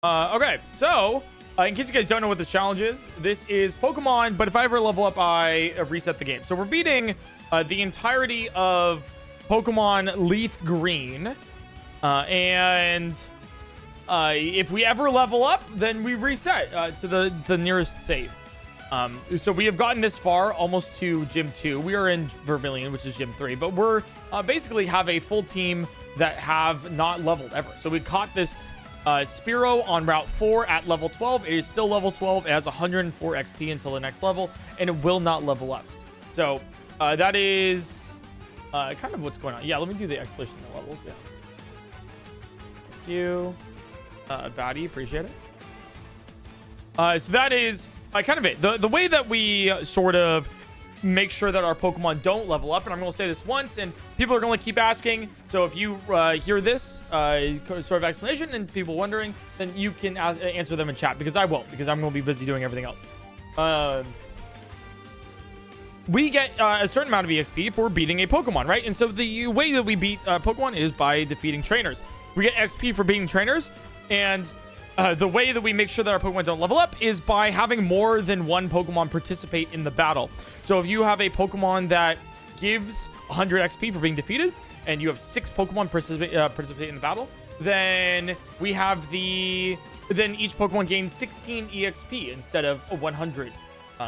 Okay, so in case you guys don't know what this challenge is, this is Pokemon, but if I ever level up, I reset the game. So we're beating the entirety of Pokemon Leaf Green, and if we ever level up, then we reset to the nearest save. So we have gotten this far, almost to Gym 2. We are in Vermilion, which is Gym 3, but we're basically have a full team that have not leveled ever. So we caught this Spearow on Route 4 at level 12. It is still level 12. It has 104 XP until the next level, and it will not level up. So that is kind of what's going on. Yeah, let me do the explanation of the levels. Yeah. Thank you. Batty, appreciate it. So that is kind of it. The way that we sort of make sure that our Pokemon don't level up, and I'm going to say this once, and people are going to keep asking. So if you hear this sort of explanation and people wondering, then you can answer them in chat, because I won't, because I'm going to be busy doing everything else. We get a certain amount of EXP for beating a Pokemon, right? And so the way that we beat Pokemon is by defeating trainers. We get XP for beating trainers, and the way that we make sure that our Pokemon don't level up is by having more than one Pokemon participate in the battle. So if you have a Pokemon that gives 100 XP for being defeated, and you have 6 Pokemon participate in the battle, then we have then each Pokemon gains 16 EXP instead of 100.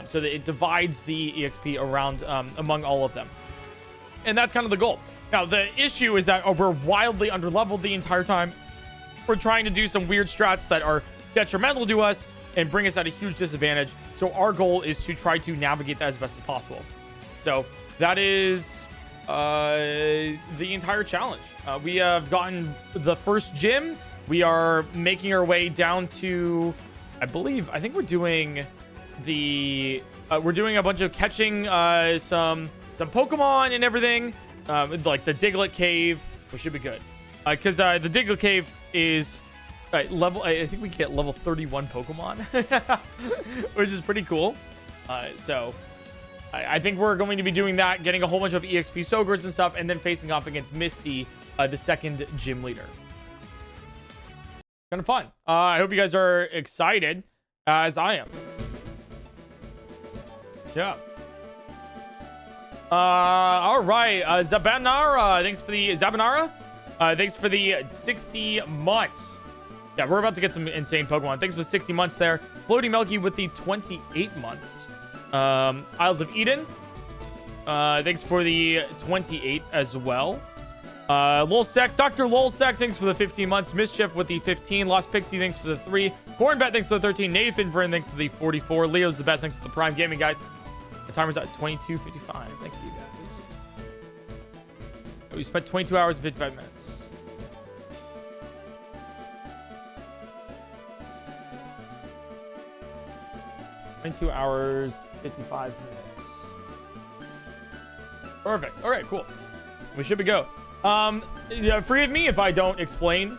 So that it divides the EXP around among all of them. And that's kind of the goal. Now, the issue is that we're wildly underleveled the entire time. We're trying to do some weird strats that are detrimental to us and bring us at a huge disadvantage. So our goal is to try to navigate that as best as possible. So that is the entire challenge. We have gotten the first gym. We are making our way down to, I think we're doing we're doing a bunch of catching some Pokemon and everything, like the Diglett Cave, which should be good. Because the Diglett Cave is level, I think we get level 31 Pokemon, which is pretty cool. So I think we're going to be doing that, getting a whole bunch of EXP Sogurs and stuff, and then facing off against Misty, the second gym leader. Kind of fun. I hope you guys are excited, as I am. Yeah. All right. Zabanara, thanks for the Zabanara. Thanks for the 60 months. Yeah, we're about to get some insane Pokemon. Thanks for the 60 months there. Floaty Melky with the 28 months. Isles of Eden. Thanks for the 28 as well. Lolsex, Dr. Lolsex, thanks for the 15 months. Mischief with the 15. Lost Pixie, thanks for the 3. Cornbat, thanks for the 13. Nathan Vern, thanks for the 44. Leo's the best, thanks for the Prime Gaming, guys. The timer's at 22:55. Thank you, guys. We spent 22 hours and 55 minutes. (22 hours, 55 minutes). Perfect. All right, cool. We should be go. Yeah, forgive me if I don't explain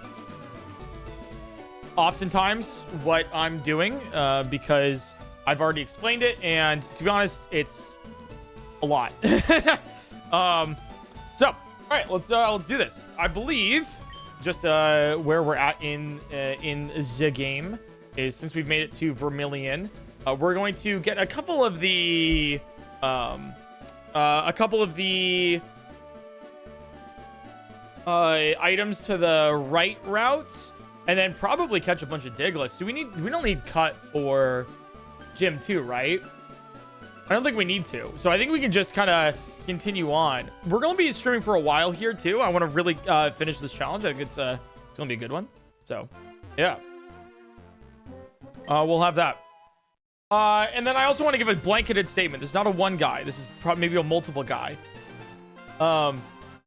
oftentimes what I'm doing, because I've already explained it, and to be honest, it's a lot. So, all right, let's do this. I believe just where we're at in the game is, since we've made it to Vermilion, we're going to get a couple of the items to the right routes, and then probably catch a bunch of Digletts. We don't need cut for Gym 2, right? I don't think we need to. So I think we can just kind of continue on. We're going to be streaming for a while here too. I want to really finish this challenge. I think it's going to be a good one. So, yeah. We'll have that. And then I also want to give a blanketed statement. This is not a one guy. This is probably maybe a multiple guy.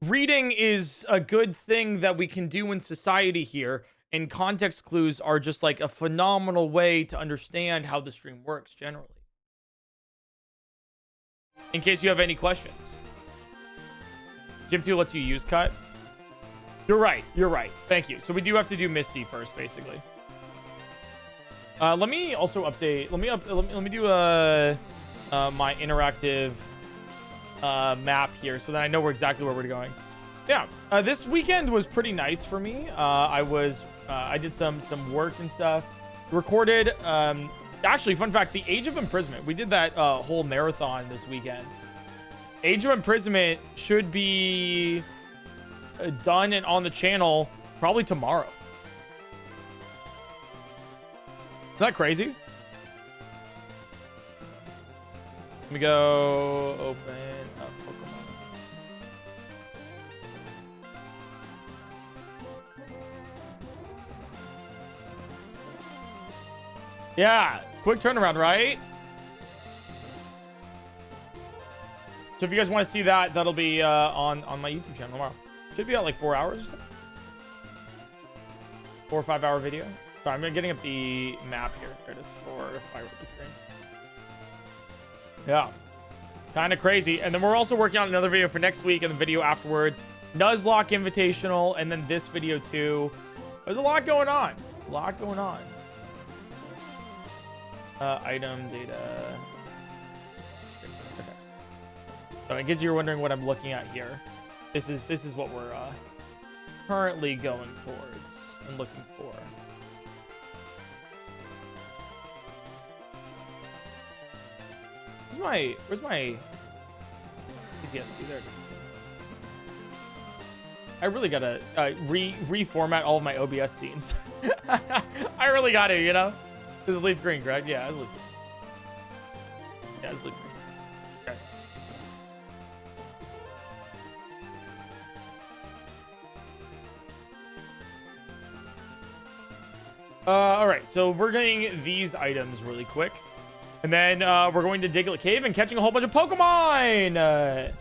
Reading is a good thing that we can do in society here. And context clues are just like a phenomenal way to understand how the stream works generally. In case you have any questions. Gym 2 lets you use cut. You're right. You're right. Thank you. So we do have to do Misty first, basically. Let me also update. Let me do my interactive map here so that I know exactly where we're going. Yeah, this weekend was pretty nice for me. I was I did some work and stuff. Recorded. Actually, fun fact: the Age of Imprisonment. We did that whole marathon this weekend. Age of Imprisonment should be done and on the channel probably tomorrow. Isn't that crazy? Let me go open up Pokemon. Yeah, quick turnaround, right? So if you guys want to see that, that'll be on my YouTube channel tomorrow. Should be out like 4 hours or something. 4 or 5 hour video. Sorry, I'm getting up the map here. There it is for Fire Screen. Yeah, kind of crazy. And then we're also working on another video for next week and the video afterwards. Nuzlocke Invitational, and then this video too. There's a lot going on. A lot going on. Item data. Okay. So in case you're wondering what I'm looking at here, this is what we're currently going towards and looking for. Where's my PTSD? There it is. I really gotta reformat all of my OBS scenes. I really gotta, you know? This is leaf green, correct? Yeah, it's leaf green. Yeah, it's leaf green. Okay. All right, so we're getting these items really quick. And then we're going to Diglett Cave and catching a whole bunch of Pokemon!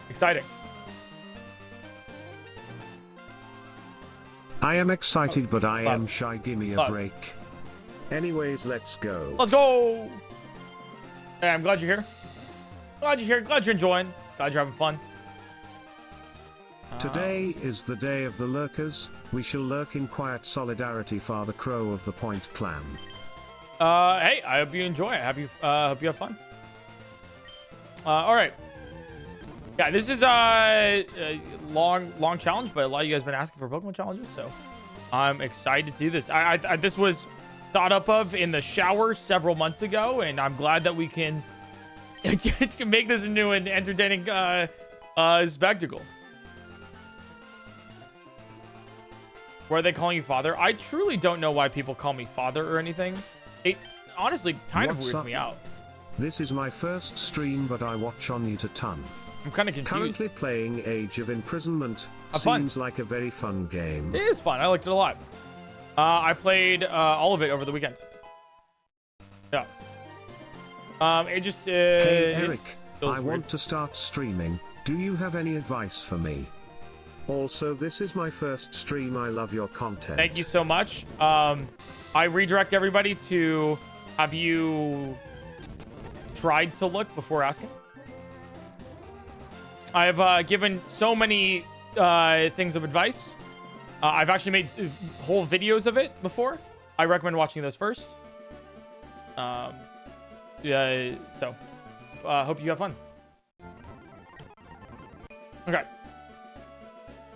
Exciting. I am excited, but I am shy. Give me a break. Anyways, let's go. Let's go! Hey, I'm glad you're here. Glad you're here. Glad you're enjoying. Glad you're having fun. Today is the day of the lurkers. We shall lurk in quiet solidarity for the Crow of the Point clan. Hey, I hope you enjoy it. Hope you have fun. All right. Yeah, this is a long challenge, but a lot of you guys have been asking for Pokemon challenges, so I'm excited to do this. This was thought up of in the shower several months ago, and I'm glad that we can make this into an entertaining spectacle. Why are they calling you father? I truly don't know why people call me father or anything. It honestly kind of weirds me out. This is my first stream, but I watch on you to ton. I'm kind of confused. Currently playing Age of Imprisonment. Seems like a very fun game. It is fun. I liked it a lot. I played all of it over the weekend. Yeah. It just... hey, Eric. I want to start streaming. Do you have any advice for me? Also, this is my first stream. I love your content. Thank you so much. I redirect everybody to have you tried to look before asking. I've given so many things of advice. I've actually made whole videos of it before. I recommend watching those first. Yeah, so hope you have fun. Okay.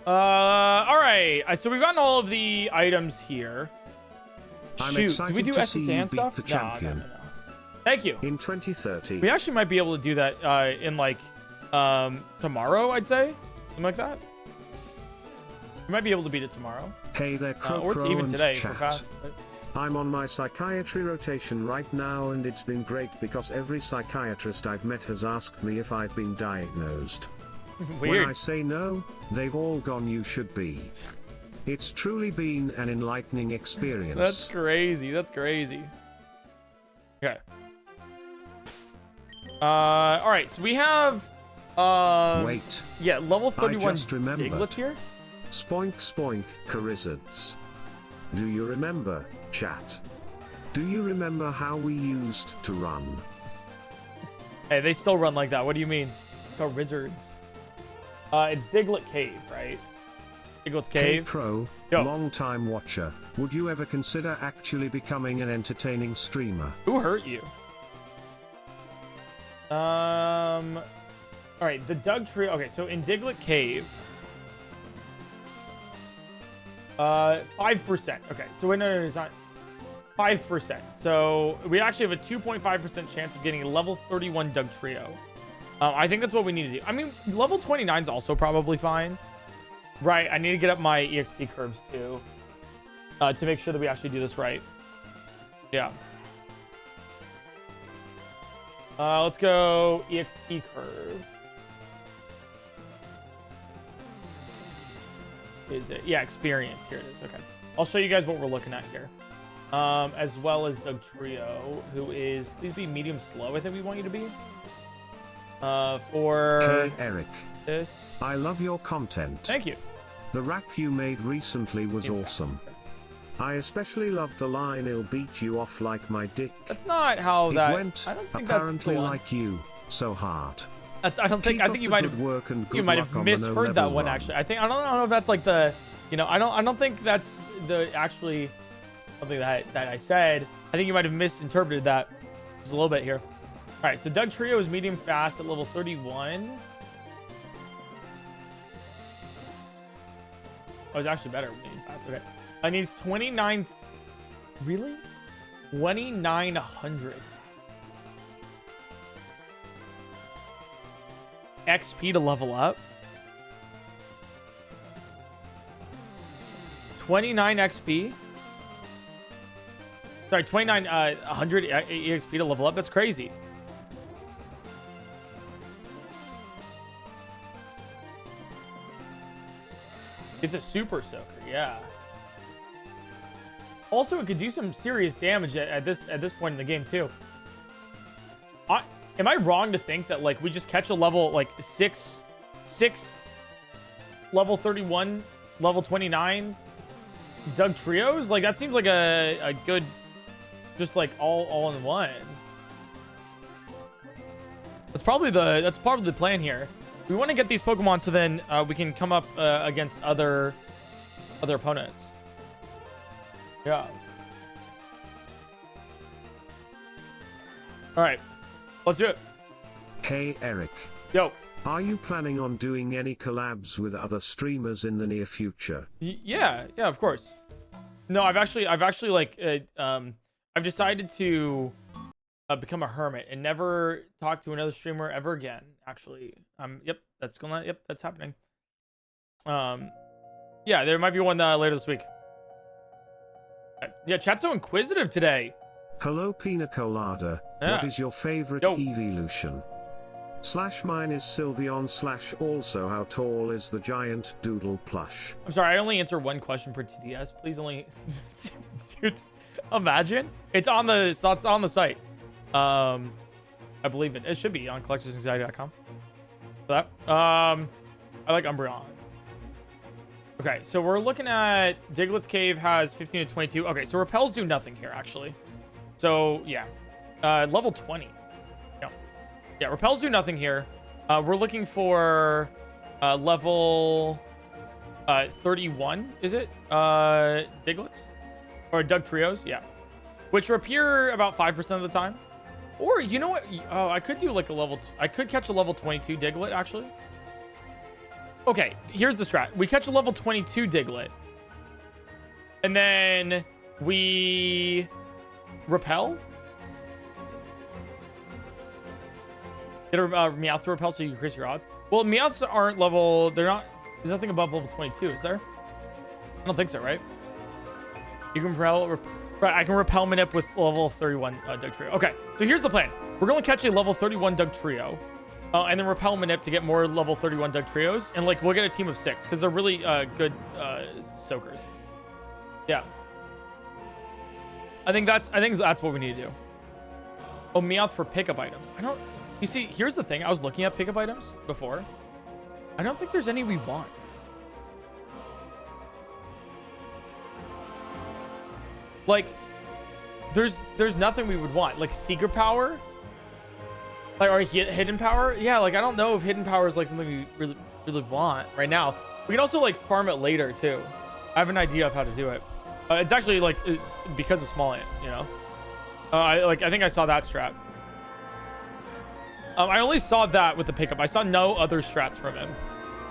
All right. So we've gotten all of the items here. Shoot, did we do SSN stuff? No. Thank you. In 2030. We actually might be able to do that in like tomorrow, I'd say. Something like that. We might be able to beat it tomorrow. Hey there, or it's even today for fast. I'm on my psychiatry rotation right now, and it's been great because every psychiatrist I've met has asked me if I've been diagnosed. Weird. When I say no, they've all gone, you should be. It's truly been an enlightening experience. That's crazy. That's crazy. Okay. All right. So we have. Wait. Yeah, level 31 I just remembered. Digletts here. Spoink spoink, Charizards. Do you remember, chat? Do you remember how we used to run? Hey, they still run like that. What do you mean? Charizards. It's Diglett Cave, right? Diglett's Cave. Hey Crow, long-time watcher. Would you ever consider actually becoming an entertaining streamer? Who hurt you? All right, the Dugtrio. Okay, so in Diglett Cave, 5%. Okay, so wait, no, it's not 5%. So we actually have a 2.5% chance of getting a level 31 Dugtrio. I think that's what we need to do. I mean, level 29 is also probably fine. Right, I need to get up my EXP curves too. To make sure that we actually do this right. Yeah. Let's go EXP curve. Is it? Yeah, experience. Here it is. Okay. I'll show you guys what we're looking at here. As well as Dugtrio, who is, please be medium slow, I think we want you to be. For Hey Eric, this. I love your content. Thank you. The rap you made recently was awesome. I especially loved the line, "I'll beat you off like my dick." That's not how it that went. I don't think Apparently, that's like you, so hard. That's I don't think Keep I up think you the might good have work and good you might luck have on the misheard that no-level one run. actually. I don't know if that's like the, you know, I don't think that's the actually something that I said. I think you might have misinterpreted that just a little bit here. All right, so Dugtrio is medium fast at level 31. Oh, it's actually better medium fast. Okay. I need 29. Really? 2,900 XP to level up. 29 XP. Sorry, 2,900 EXP to level up. That's crazy. It's a super soaker, yeah. Also, it could do some serious damage at this point in the game too. Am I wrong to think that like we just catch a level like six level 31, level 29 Dugtrios? Like that seems like a good, just like all in one. That's probably the plan here. We want to get these Pokemon so then we can come up against other opponents. Yeah. All right. Let's do it. Hey Eric. Yo. Are you planning on doing any collabs with other streamers in the near future? Yeah, of course. No, I've actually like I've decided to become a hermit and never talk to another streamer ever again. Actually, yep, that's happening. Yeah, there might be one later this week. Yeah, chat's so inquisitive today. Hello Pina Colada. Yeah. What is your favorite evolution? /mine is Sylveon / also how tall is the giant doodle plush? I'm sorry, I only answer one question per TDS. Please only dude, imagine. It's on the site. I believe it should be on collectorsanxiety.com. For that. I like Umbreon. Okay, so we're looking at Diglett's Cave has 15 to 22. Okay, so repels do nothing here, actually. So, yeah. Level 20. No. Yeah, repels do nothing here. We're looking for level 31, is it? Digletts? Or Dugtrios? Yeah. Which appear about 5% of the time. Or, you know what? Oh, I could do like a level... I could catch a level 22 Diglett, actually. Okay, here's the strat. We catch a level 22 Diglett. And then we repel. Get a Meowth to repel so you increase your odds. Well, Meowths aren't level... They're not... There's nothing above level 22, is there? I don't think so, right? You can repel... Right, I can repel Manip with level 31 Dugtrio. Okay, so here's the plan. We're going to catch a level 31 Dugtrio. And then repel Manip to get more level 31 Dugtrios. And like we'll get a team of 6 because they're really good soakers. Yeah. I think that's what we need to do. Oh, Meowth for pickup items. You see, here's the thing. I was looking at pickup items before. I don't think there's any we want. Like, there's nothing we would want. Like Secret Power. Like, or hidden power? Yeah, like I don't know if hidden power is like something we really want right now. We can also like farm it later too. I have an idea of how to do it. It's actually like it's because of Small Ant, you know. I think I saw that strat. I only saw that with the pickup. I saw no other strats from him.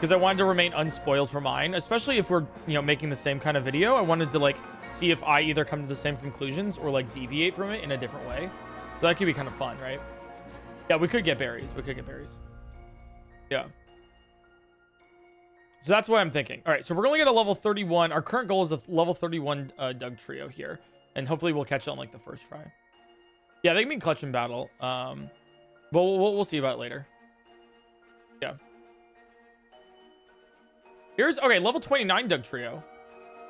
because I wanted to remain unspoiled for mine, especially if we're, you know, making the same kind of video. I wanted to like see if I either come to the same conclusions or like deviate from it in a different way. So that could be kind of fun, right? Yeah, we could get berries. We could get berries. Yeah. So that's what I'm thinking. All right, so we're going to get a level 31. Our current goal is a level 31 Dugtrio here. And hopefully we'll catch it on like the first try. Yeah, they can be clutch in battle. But we'll see about it later. Yeah. Here's, okay, level 29 Dugtrio.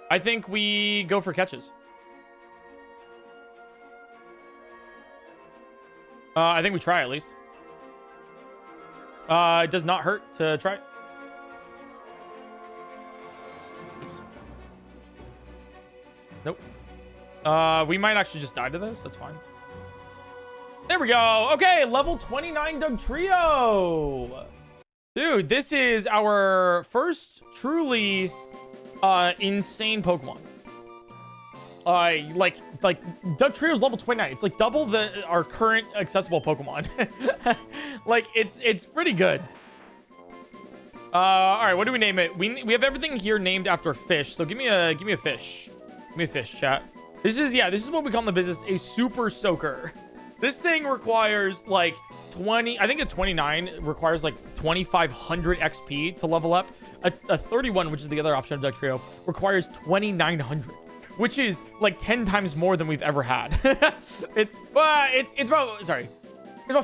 I think we go for catches. I think we try at least. It does not hurt to try. Oops. Nope. We might actually just die to this. That's fine. There we go. Okay, level 29 Dugtrio. Dude, this is our first truly insane Pokemon. Like Dugtrio's level 29. It's like double our current accessible Pokemon. Like it's pretty good. All right, what do we name it? We have everything here named after fish. So give me a fish. Give me a fish, chat. This is what we call in the business a super soaker. This thing requires like 20, I think a 29 requires like 2,500 XP to level up. A 31, which is the other option of Dugtrio, requires 2,900. Which is like 10 times more than we've ever had. It's about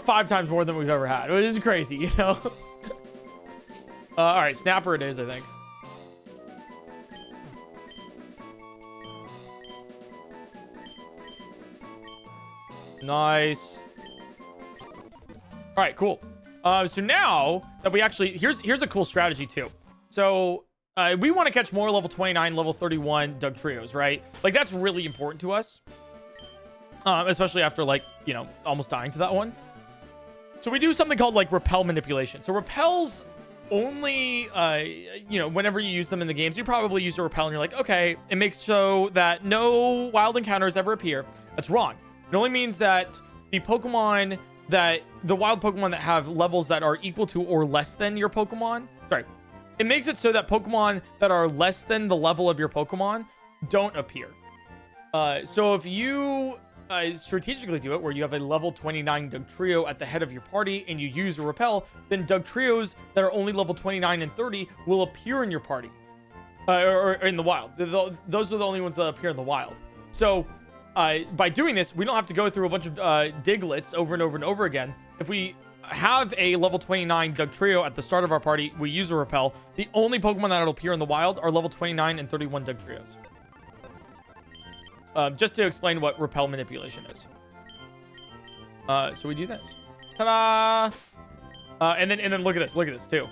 5 times more than we've ever had, which is crazy, you know? All right, Snapper it is, I think. Nice. All right, cool. So now that we actually, here's a cool strategy too. So we want to catch more level 29, level 31 Dugtrios, right? Like that's really important to us. Especially after like, you know, almost dying to that one. So we do something called like repel manipulation. So repels only, you know, whenever you use them in the games, you probably use a repel and you're like, okay, it makes so that no wild encounters ever appear. That's wrong. It only means that the Pokemon the wild Pokemon that have levels that are equal to or less than your Pokemon, sorry, it makes it so that Pokemon that are less than the level of your Pokemon don't appear. So if you strategically do it where you have a level 29 Dugtrio at the head of your party and you use a repel, then Dugtrios that are only level 29 and 30 will appear in your party. Or in the wild. Those are the only ones that appear in the wild. So by doing this, we don't have to go through a bunch of Digletts over and over and over again. If we have a level 29 Dugtrio at the start of our party, we use a repel. The only Pokemon that will appear in the wild are level 29 and 31 Dugtrios. Just to explain what repel manipulation is. So we do this. Ta-da! And then look at this too.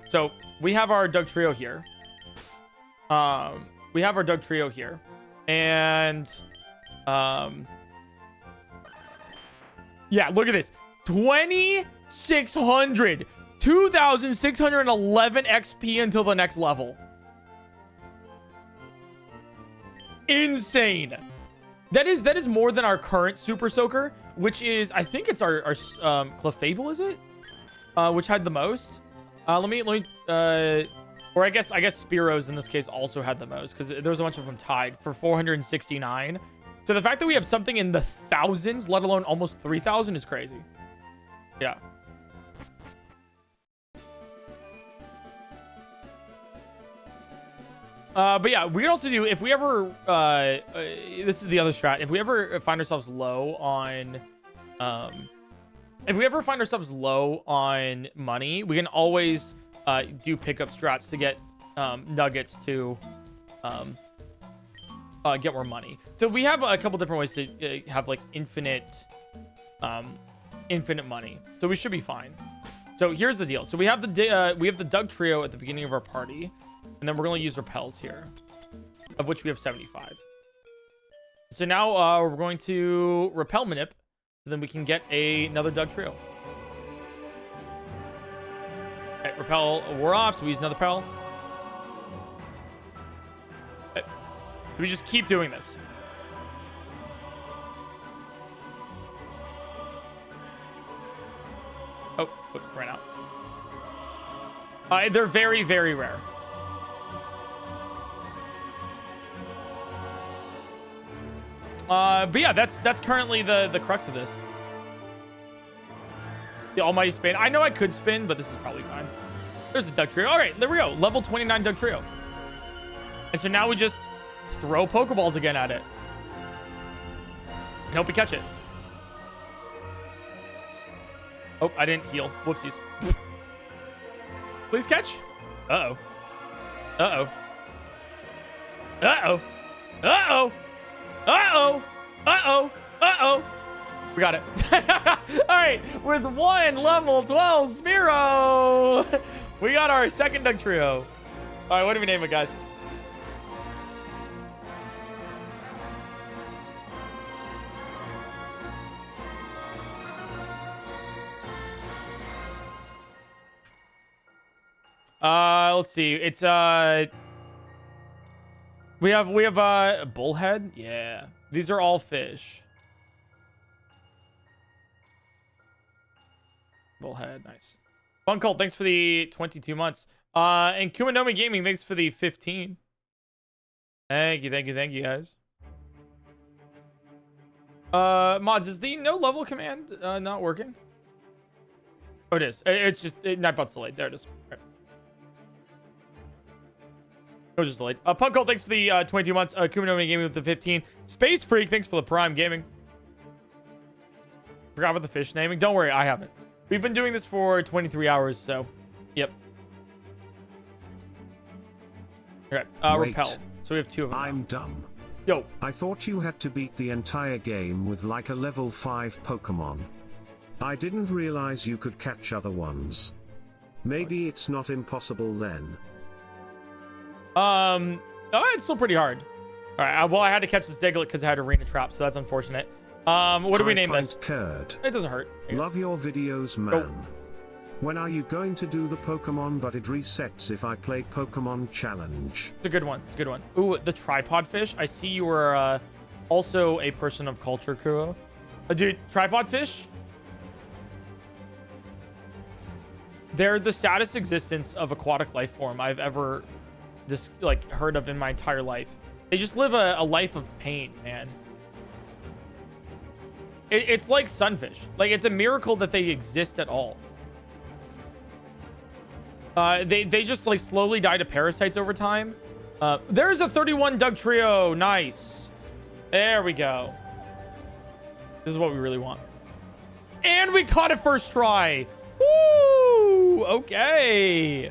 So we have our Dugtrio here. And yeah, look at this. 2,611 XP until the next level. Insane. That is more than our current Super Soaker, which is, I think it's our Clefable, is it? Which had the most. Let me or I guess Spearows in this case also had the most because there's a bunch of them tied for 469. So the fact that we have something in the thousands, let alone almost 3,000, is crazy. Yeah. But yeah, we can also do, if we ever, this is the other strat. If we ever find ourselves low on, money, we can always, do pickup strats to get, nuggets to, get more money. So we have a couple different ways to have like infinite money. So we should be fine. So here's the deal. So we have the Dugtrio at the beginning of our party, and then we're going to use repels here, of which we have 75. So now we're going to repel manip, so then we can get another Dugtrio. Okay, repel wore off, so we use another repel. Okay. Do we just keep doing this? Oh, ran out. They're very, very rare. But yeah, that's currently the crux of this. The almighty spin. I know I could spin, but this is probably fine. There's a Dugtrio. All right, there we go. Level 29 Dugtrio. And so now we just throw Pokeballs again at it. And hope we catch it. Oh, I didn't heal. Whoopsies. Please catch. Uh-oh. Uh-oh. Uh-oh. Uh-oh. Uh-oh. Uh-oh. Uh-oh. We got it. All right. With one level 12 Spearow, we got our second Dugtrio. All right. What do we name it, guys? Let's see. It's we have a bullhead. Yeah. These are all fish. Bullhead, nice. Fun Cult, thanks for the 22 months. And Kumanomi Gaming, thanks for the 15. Thank you, guys. Mods, is the no level command not working? Oh, it is. It's just Nightbot's delayed. There it is. Right. It was just delayed. Punk Cult, thanks for the 22 months. Kumanomi Gaming with the 15. Space Freak, thanks for the Prime Gaming. Forgot about the fish naming. Don't worry, I haven't. We've been doing this for 23 hours, so yep. Okay, repel. So we have two of them. I'm dumb. Yo. I thought you had to beat the entire game with like a level 5 Pokemon. I didn't realize you could catch other ones. Maybe it's not impossible then. Oh, it's still pretty hard. All right, well, I had to catch this Diglett because I had Arena Trap, so that's unfortunate. What do we name this? Curd. It doesn't hurt. Love your videos, man. Oh. When are you going to do the Pokemon but it resets if I play Pokemon Challenge? It's a good one. It's a good one. Ooh, the tripod fish. I see you were also a person of culture, Kuro. Dude, tripod fish? They're the saddest existence of aquatic life form I've ever just like heard of in my entire life. They just live a life of pain, man. It's like sunfish. Like, it's a miracle that they exist at all. They just like slowly die to parasites over time. There's a 31 Dugtrio. Nice. There we go. This is what we really want. And we caught it first try. Woo! Okay.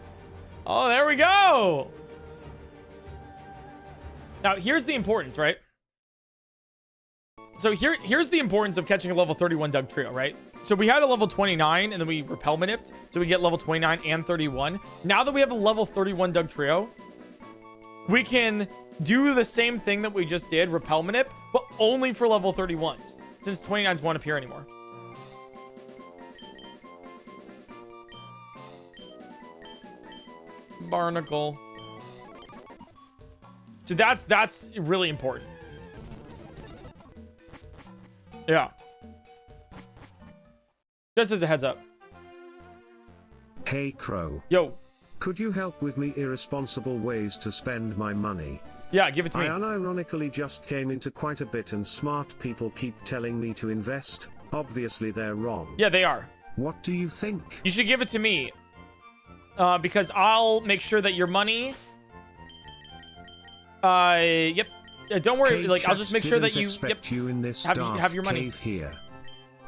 Oh, there we go. Now, here's the importance, right? So here's the importance of catching a level 31 Dugtrio, right? So we had a level 29 and then we repel manipped. So we get level 29 and 31. Now that we have a level 31 Dugtrio, we can do the same thing that we just did, repel manip, but only for level 31s, since 29s won't appear anymore. Barnacle. So that's really important. Yeah. Just as a heads up. Hey Crow. Yo. Could you help with me irresponsible ways to spend my money? Yeah, give it to me. I unironically just came into quite a bit and smart people keep telling me to invest. Obviously they're wrong. Yeah, they are. What do you think? You should give it to me. Because I'll make sure that your money... Yep. Don't worry, Hey, like, I'll just make sure that you... Yep. You in this have your money. Cave here.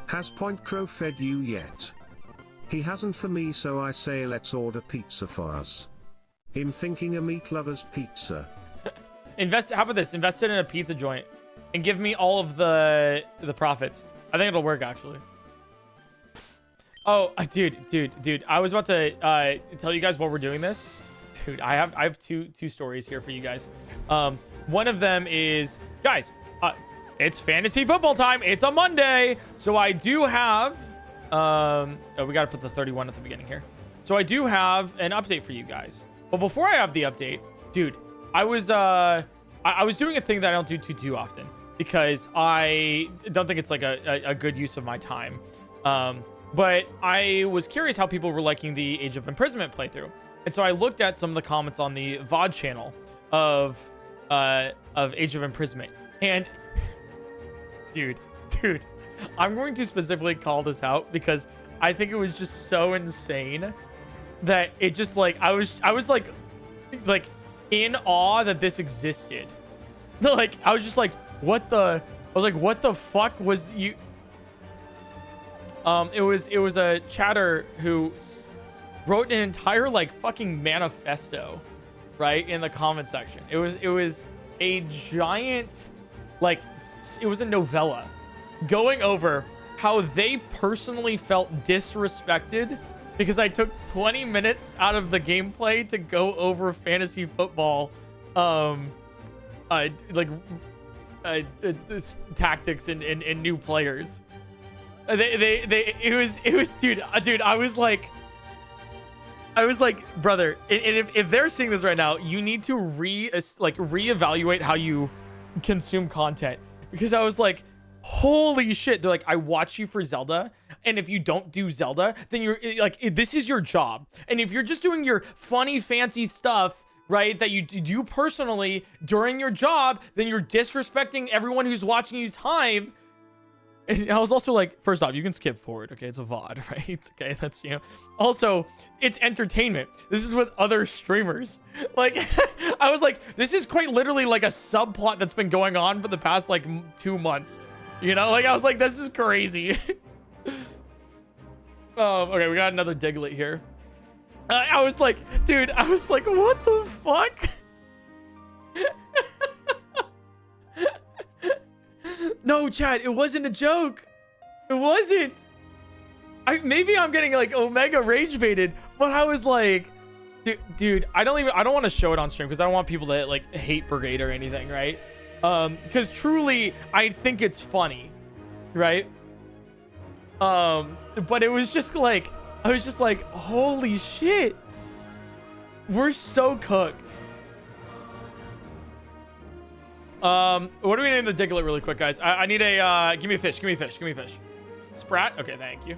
Has PointCrow fed you yet? He hasn't for me, so I say let's order pizza for us. I'm thinking a meat lover's pizza. How about this? Invest it in a pizza joint and give me all of the profits. I think it'll work, actually. Oh, dude. I was about to tell you guys while we're doing this. Dude, I have two stories here for you guys. One of them is, guys, it's fantasy football time. It's a Monday. So I do have, oh, we got to put the 31 at the beginning here. So I do have an update for you guys. But before I have the update, dude, I was doing a thing that I don't do too often because I don't think it's like a good use of my time. But I was curious how people were liking the Age of Imprisonment playthrough. And so I looked at some of the comments on the VOD channel of Age of Imprisonment. And dude, I'm going to specifically call this out because I think it was just so insane that it just like I was like in awe that this existed. Like I was just like, what the fuck was you? It was a chatter who wrote an entire like fucking manifesto, right, in the comment section. It was a giant, like, it was a novella going over how they personally felt disrespected because I took 20 minutes out of the gameplay to go over fantasy football, tactics and new players. It was dude, I was like, brother, and if they're seeing this right now, you need to reevaluate how you consume content, because I was like, holy shit. They're like, I watch you for Zelda, and if you don't do Zelda, then you're like, this is your job. And if you're just doing your funny fancy stuff, right, that you do personally during your job, then you're disrespecting everyone who's watching you time. And I was also like, first off, you can skip forward, okay? It's a VOD, right? Okay, that's, you know. Also, it's entertainment. This is with other streamers. Like, I was like, this is quite literally like a subplot that's been going on for the past, like, 2 months. You know? Like, I was like, this is crazy. Okay, we got another Diglett here. I was like, dude, I was like, what the fuck? No, chat, it wasn't a joke. It wasn't. Maybe I'm getting like Omega rage baited, but I was like, dude, I don't want to show it on stream because I don't want people to like hate Brigade or anything, right? Because truly, I think it's funny, right? But it was just like, I was just like, holy shit, we're so cooked. What do we name the Diglett really quick, guys? I need a, give me a fish. Sprat? Okay, thank you.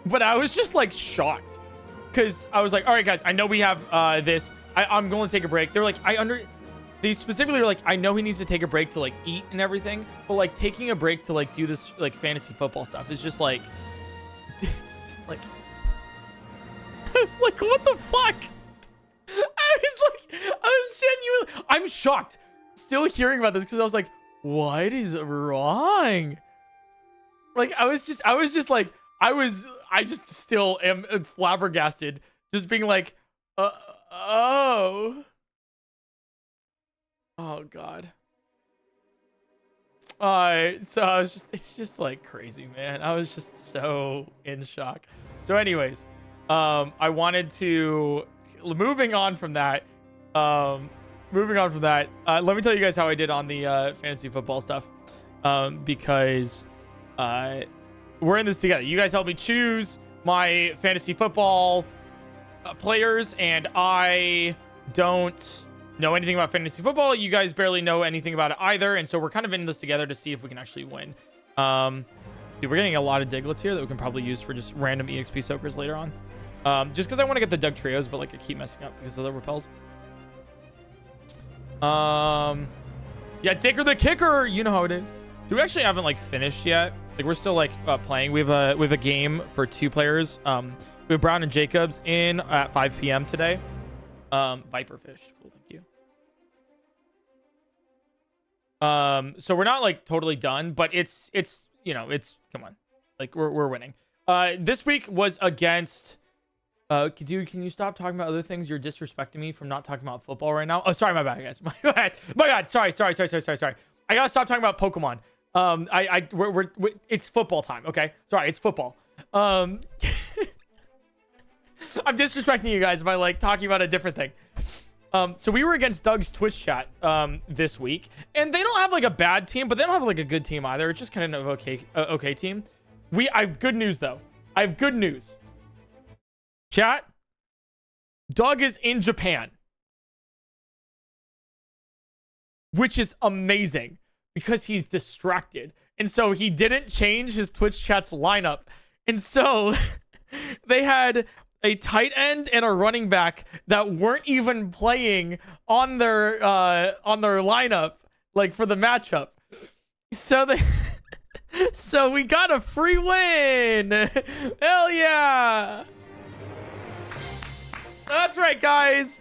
But I was just like shocked because I was like, all right, guys, I know we have, this. I'm going to take a break. They're like, they specifically were like, I know he needs to take a break to like eat and everything, but like taking a break to like do this like fantasy football stuff is just like, just like, I was like, what the fuck? I was genuinely, I'm shocked. Still hearing about this because I was like, what is wrong? Like, I just still am flabbergasted, just being like, oh god. So I was just, it's just like crazy, man. I was just so in shock. So anyways, I wanted to, moving on from that, let me tell you guys how I did on the fantasy football stuff, because we're in this together. You guys helped me choose my fantasy football players, and I don't know anything about fantasy football. You guys barely know anything about it either, and so we're kind of in this together to see if we can actually win. Dude, we're getting a lot of Digletts here that we can probably use for just random EXP soakers later on. Just because I want to get the Dugtrios, but like I keep messing up because of the repels. Yeah, Dicker the Kicker, you know how it is. Do we actually haven't like finished yet? Like we're still like playing. We have a game for 2 players. We have Brown and Jacobs in at 5 p.m. today. Viperfish, cool, thank you. So we're not like totally done, but it's you know, it's, come on, like we're winning. This week was against. Dude, can you stop talking about other things? You're disrespecting me from not talking about football right now. Oh, sorry, my bad, guys. My bad. Sorry. I gotta stop talking about Pokemon. We're it's football time. Okay, sorry, it's football. I'm disrespecting you guys by like talking about a different thing. So we were against Doug's Twitch chat this week, and they don't have like a bad team, but they don't have like a good team either. It's just kind of okay team. I have good news though. I have good news. Chat, Doug is in Japan, which is amazing because he's distracted. And so he didn't change his Twitch chat's lineup. And so they had a tight end and a running back that weren't even playing on their lineup, like for the matchup. So they so we got a free win. Hell yeah. That's right, guys.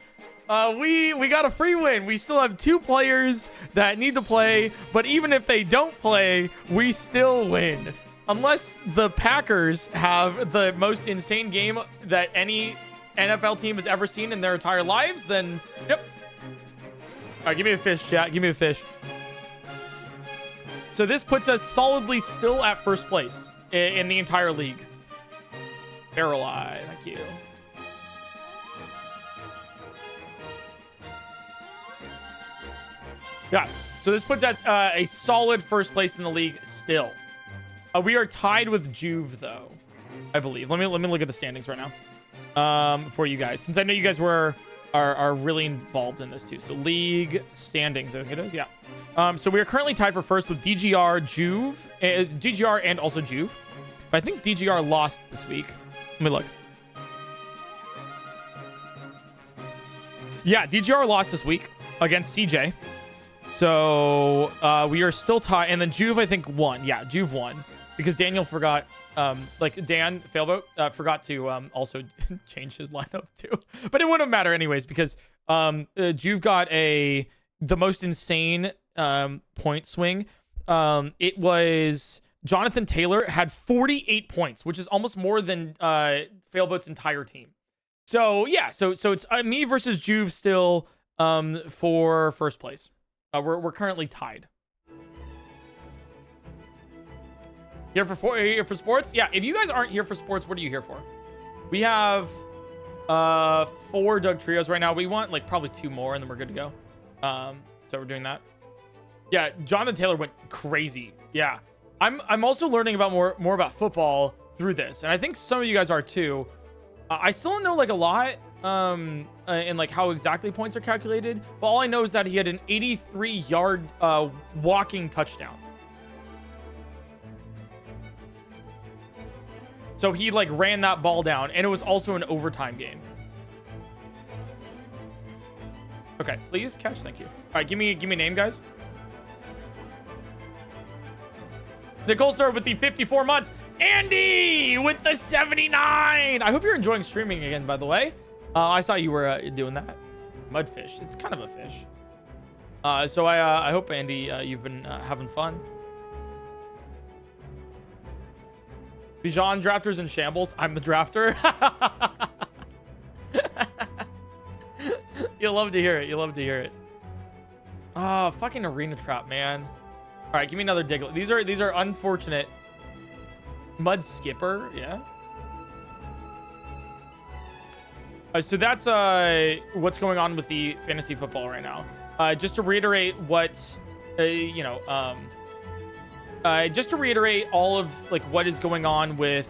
We got a free win. We still have 2 players that need to play, but even if they don't play, we still win. Unless the Packers have the most insane game that any NFL team has ever seen in their entire lives, then yep. All right, give me a fish, chat. Give me a fish. So this puts us solidly still at first place in the entire league. Barrel Eye, thank you. Yeah, so this puts us a solid first place in the league still. We are tied with Juve, though, I believe. Let me look at the standings right now for you guys, since I know you guys are really involved in this too. So league standings, I think it is, yeah. So we are currently tied for first with DGR, Juve, DGR, and also Juve. But I think DGR lost this week. Let me look. Yeah, DGR lost this week against CJ. So we are still tied, and then Juve I think won. Yeah, Juve won because Daniel forgot, like Dan Failboat forgot to also change his lineup too. But it wouldn't matter anyways because Juve got the most insane point swing. It was Jonathan Taylor had 48 points, which is almost more than Failboat's entire team. So yeah, so it's me versus Juve still for first place. We're currently tied. Here for sports? Yeah, if you guys aren't here for sports, what are you here for? We have 4 Dugtrios right now. We want like probably 2 more and then we're good to go. So we're doing that. Yeah, Jonathan Taylor went crazy. Yeah. I'm also learning about more about football through this. And I think some of you guys are too. I still don't know like a lot in like how exactly points are calculated, but all I know is that he had an 83-yard walking touchdown. So he like ran that ball down, and it was also an overtime game. Okay, please catch. Thank you. All right, give me a name, guys. Nicole started with the 54 months. Andy with the 79. I hope you're enjoying streaming again, by the way. I saw you were doing that. Mudfish. It's kind of a fish. So I hope, Andy, you've been having fun. Bijan drafters in shambles. I'm the drafter. You'll love to hear it. You'll love to hear it. Oh, fucking arena trap, man. All right, give me another Diglett. These are unfortunate. Mud skipper, yeah. So that's what's going on with the fantasy football right now. Just to reiterate what just to reiterate all of like what is going on with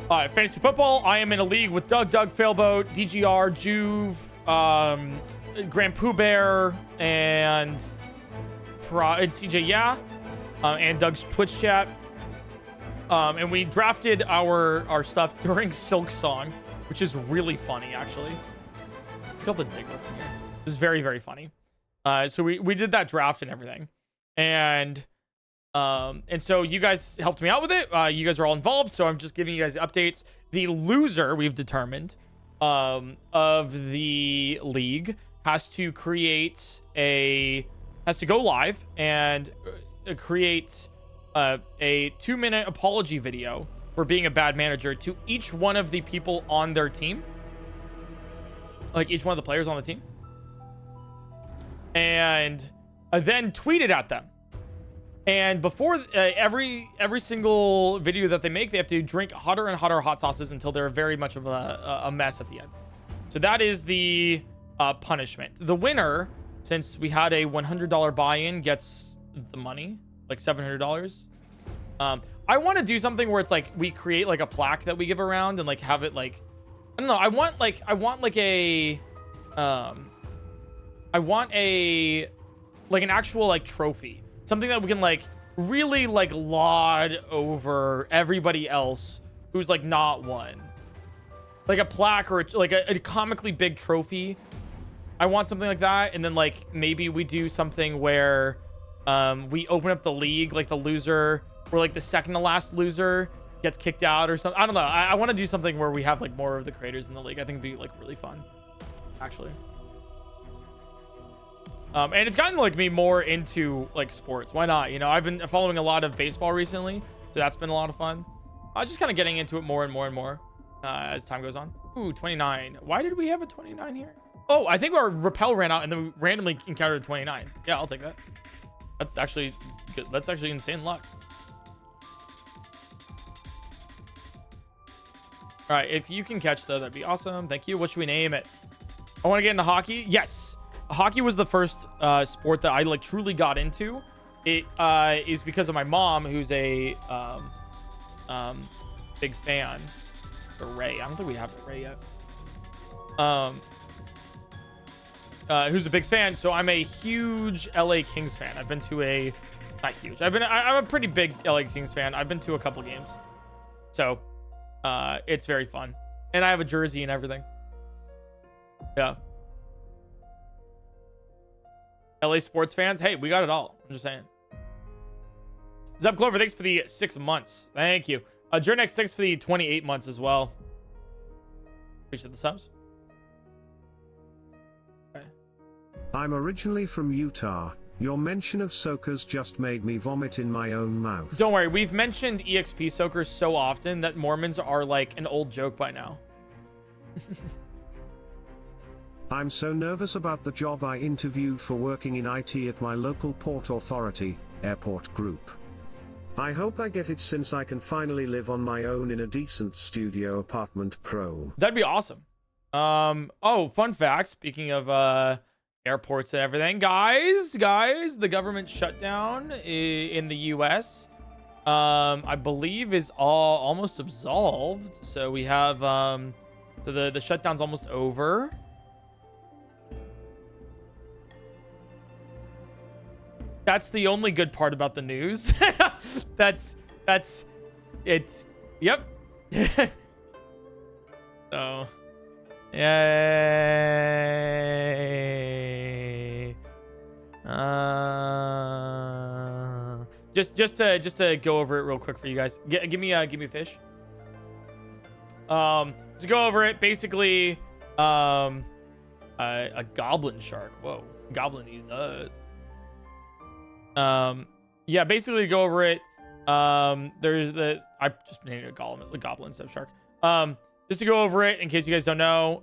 fantasy football. I am in a league with Doug, Failboat, DGR, Juve, Grand Pooh Bear, and CJ, yeah, and Doug's Twitch chat. And we drafted our stuff during Silk Song, which is really funny, actually. Look at all the Digletts in here. It was very, very funny. So we did that draft and everything. And so you guys helped me out with it. You guys are all involved, so I'm just giving you guys updates. The loser, we've determined, of the league has to go live and create a 2-minute apology video for being a bad manager to each one of the people on their team, like each one of the players on the team, and then tweet it at them. And before every single video that they make, they have to drink hotter and hotter hot sauces until they're very much of a mess at the end. So that is the punishment. The winner, since we had a $100 buy-in, gets the money, like $700. I want to do something where it's like we create like a plaque that we give around and like have it like, I don't know. I want an actual like trophy, something that we can like really like laud over everybody else who's like not won. like a plaque or like a comically big trophy. I want something like that. And then like maybe we do something where we open up the league, like the loser or like the second to last loser gets kicked out or something. I don't know. I want to do something where we have like more of the creators in the league. I think it'd be like really fun, actually. And it's gotten like me more into like sports. Why not? You know, I've been following a lot of baseball recently, so that's been a lot of fun. Just kind of getting into it more and more and more as time goes on. Ooh, 29. Why did we have a 29 here? Oh, I think our repel ran out and then we randomly encountered a 29. Yeah, I'll take that. That's actually good. That's actually insane luck. All right, if you can catch though, that'd be awesome. Thank you. What should we name it? I want to get into hockey. Yes, hockey was the first sport that I like truly got into. It is because of my mom, who's a big fan. Or Ray. I don't think we have Ray yet. Who's a big fan. So I'm a huge LA Kings fan. I've been to a, not huge. I'm a pretty big LA Kings fan. I've been to a couple games. So it's very fun. And I have a jersey and everything. Yeah. LA sports fans. Hey, we got it all. I'm just saying. Zeb Clover, thanks for the 6 months. Thank you. Journex, thanks for the 28 months as well. Appreciate the subs. Okay. I'm originally from Utah. Your mention of soakers just made me vomit in my own mouth. Don't worry, we've mentioned EXP soakers so often that Mormons are like an old joke by now. I'm so nervous about the job I interviewed for working in IT at my local port authority, airport group. I hope I get it since I can finally live on my own in a decent studio apartment pro. That'd be awesome. Oh, fun fact, speaking of airports and everything, guys, the government shutdown in the US I believe is almost absolved. So we have so the shutdown's almost over. That's the only good part about the news. that's it's yep. So yay. Just to go over it real quick for you guys. Give me a fish. To go over it, basically a goblin shark. Whoa, goblin he does. Yeah, basically to go over it, there's I just named it a goblin instead of shark. Just to go over it in case you guys don't know,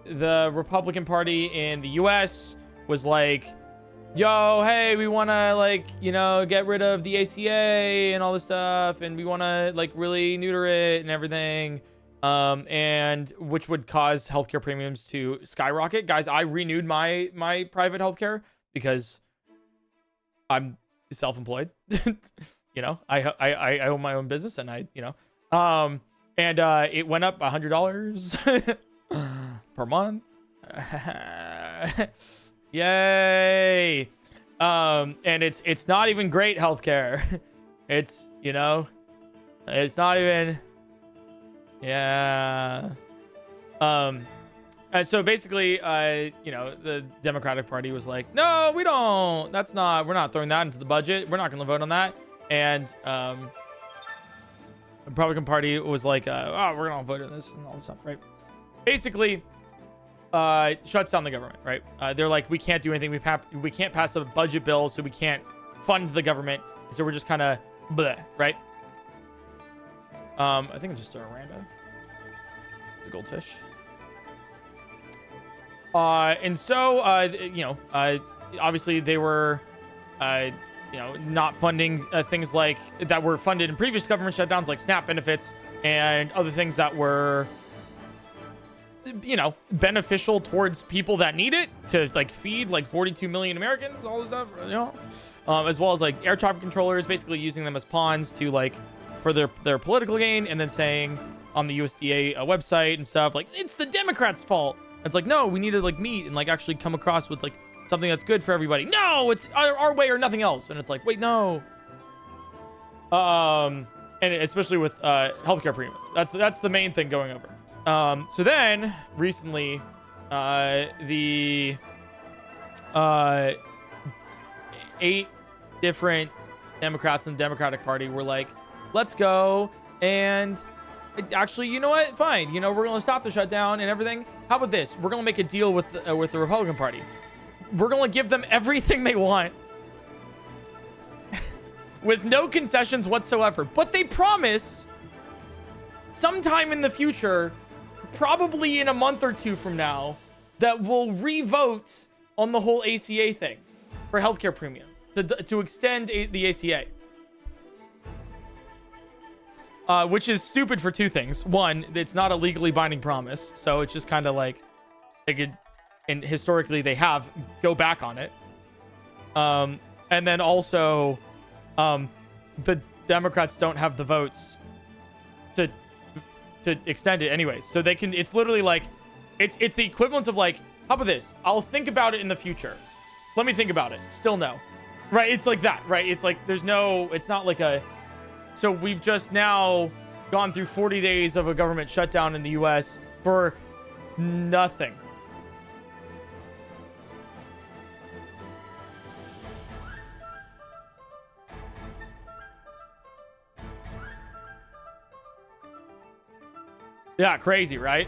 the Republican Party in the US was like, yo, hey, we want to like, you know, get rid of the ACA and all this stuff, and we want to like really neuter it and everything, and which would cause healthcare premiums to skyrocket. Guys, I renewed my private healthcare because I'm self-employed. You know, I own my own business, and I, you know, and it went up $100 per month. Yay. And it's not even great healthcare. It's, you know, it's not even, yeah. And so basically, you know, the Democratic Party was like, no, we're not throwing that into the budget. We're not going to vote on that. And the Republican Party was like, oh, we're going to vote on this and all this stuff, right? Basically, shuts down the government, right? They're like, we can't do anything. We can't pass a budget bill, so we can't fund the government. So we're just kind of bleh, right? I think it's just a random. It's a goldfish. And so, you know, obviously they were, you know, not funding things like that were funded in previous government shutdowns, like SNAP benefits and other things that were, you know, beneficial towards people that need it to like feed like 42 million Americans, all this stuff, you know, as well as like air traffic controllers, basically using them as pawns to like for their political gain, and then saying on the USDA website and stuff like it's the Democrats' fault. It's like, no, we need to like meet and like actually come across with like something that's good for everybody. No, it's our way or nothing else. And it's like, wait, no. and especially with healthcare premiums. That's the main thing going over. So then recently, the 8 different Democrats in the Democratic Party were like, let's go and actually, you know what? Fine. You know, we're going to stop the shutdown and everything. How about this? We're going to make a deal with the Republican Party. We're going to give them everything they want with no concessions whatsoever. But they promise sometime in the future, probably in a month or 2 from now, that we'll re-vote on the whole ACA thing for healthcare premiums to extend the ACA. Which is stupid for 2 things. One, it's not a legally binding promise, so it's just kind of like they could, and historically they have, go back on it. And then also, the Democrats don't have the votes to extend it anyway, so they can. It's literally like, it's the equivalent of like, how about this? I'll think about it in the future. Let me think about it. Still no, right? It's like that, right? It's like there's no. It's not like a. So we've just now gone through 40 days of a government shutdown in the U.S. for nothing. Yeah, crazy, right?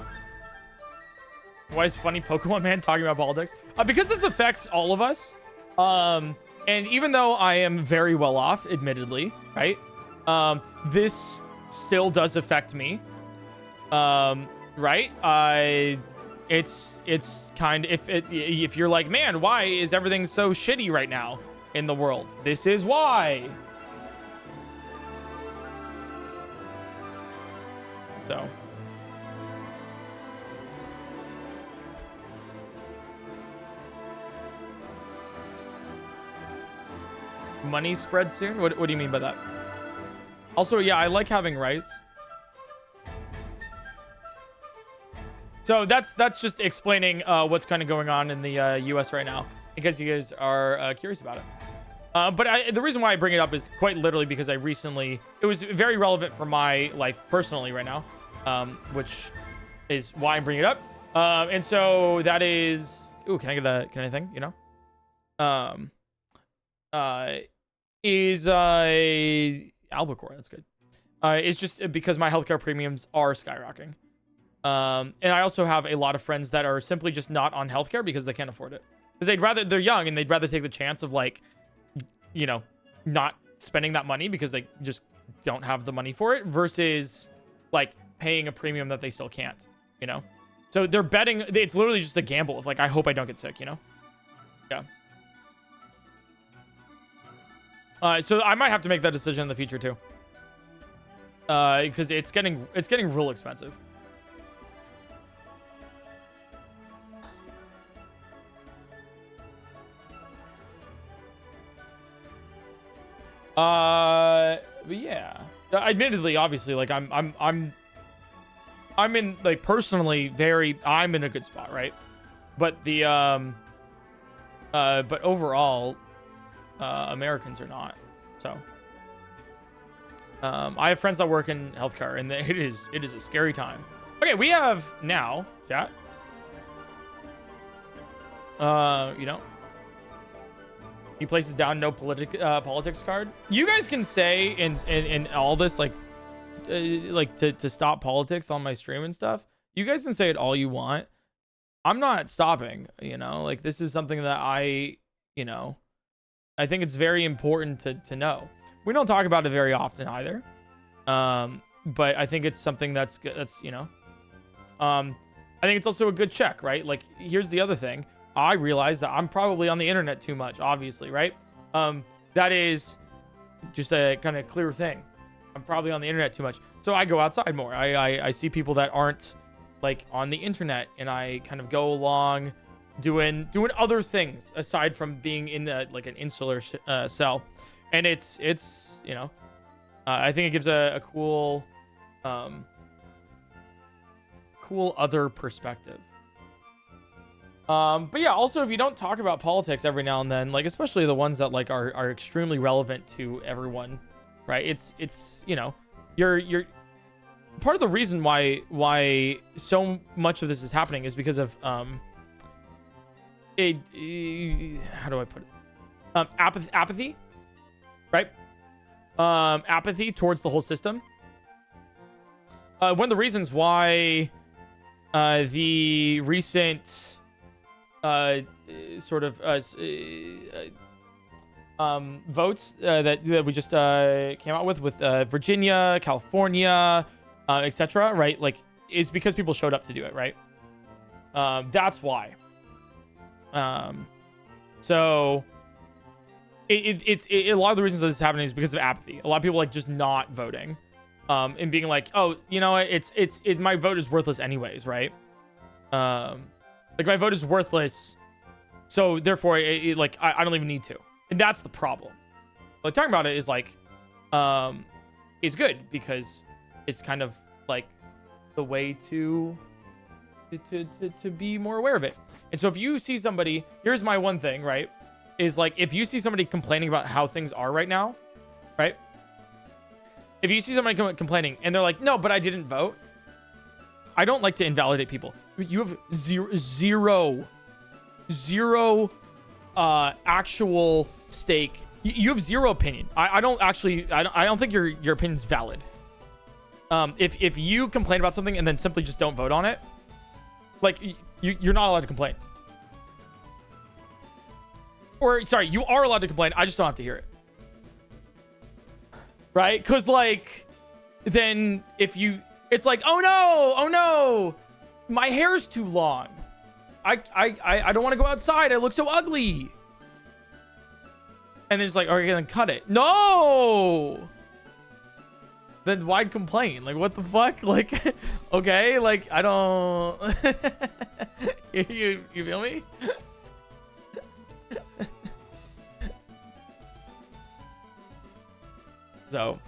Why is funny Pokemon Man talking about politics? Because this affects all of us. And even though I am very well off, admittedly, right? This still does affect me. Right? It's kind of, if you're like, man, why is everything so shitty right now in the world? This is why. So. Money spread soon? What do you mean by that? Also, yeah, I like having rights. So that's just explaining what's kind of going on in the US right now, because you guys are curious about it. But the reason why I bring it up is quite literally because it was very relevant for my life personally right now, which is why I'm bringing it up. And so that is, ooh, can I get anything, you know? Is albacore. That's good. It's just because my healthcare premiums are skyrocketing. And I also have a lot of friends that are simply just not on healthcare because they can't afford it. Because they're young and they'd rather take the chance of, like, you know, not spending that money because they just don't have the money for it versus like paying a premium that they still can't, you know? So they're betting. It's literally just a gamble of like, I hope I don't get sick, you know? Yeah. So I might have to make that decision in the future too. Because it's getting real expensive. But yeah. Admittedly, obviously, like I'm in, like, personally I'm in a good spot, right? But the but overall, Americans are not. So I have friends that work in healthcare, and it is a scary time. Okay, we have now, chat. You know, he places down no politics card. You guys can say in all this, like to stop politics on my stream and stuff. You guys can say it all you want. I'm not stopping, you know, like this is something that I think it's very important to know. We don't talk about it very often either. But I think it's something that's good. That's, you know, I think it's also a good check, right? Like, here's the other thing. I realize that I'm probably on the internet too much, obviously, right? That is just a kind of clear thing. I'm probably on the internet too much. So I go outside more. I see people that aren't like on the internet, and I kind of go along doing other things aside from being in like an insular cell. And it's you know, I think it gives a cool other perspective. But yeah, also, if you don't talk about politics every now and then, like especially the ones that like are extremely relevant to everyone, right? It's you know, you're part of the reason why so much of this is happening is because of how do I put it? Apathy, right? Apathy towards the whole system. One of the reasons why the recent sort of votes that we just came out with Virginia, California, etc., right? Like, is because people showed up to do it, right? That's why. So it's a lot of the reasons that this is happening is because of apathy. A lot of people like just not voting, and being like, oh, you know what? It's my vote is worthless anyways, right? Like my vote is worthless, so therefore, like I don't even need to, and that's the problem. Like talking about it is like, is good because it's kind of like the way to be more aware of it. And so if you see somebody, here's my one thing, right? Is like if you see somebody complaining about how things are right now, right? If you see somebody complaining and they're like, no, but I didn't vote. I don't like to invalidate people. You have zero actual stake. You have zero opinion. I don't think your opinion's valid. If you complain about something and then simply just don't vote on it, like you're not allowed to complain. Or sorry, you are allowed to complain. I just don't have to hear it. Right? Because like, then if you, it's like, oh no, my hair's too long. I don't want to go outside. I look so ugly. And then it's like, are you gonna cut it? No. Then why complain? Like, what the fuck? Like, okay, like I don't. you feel me? So,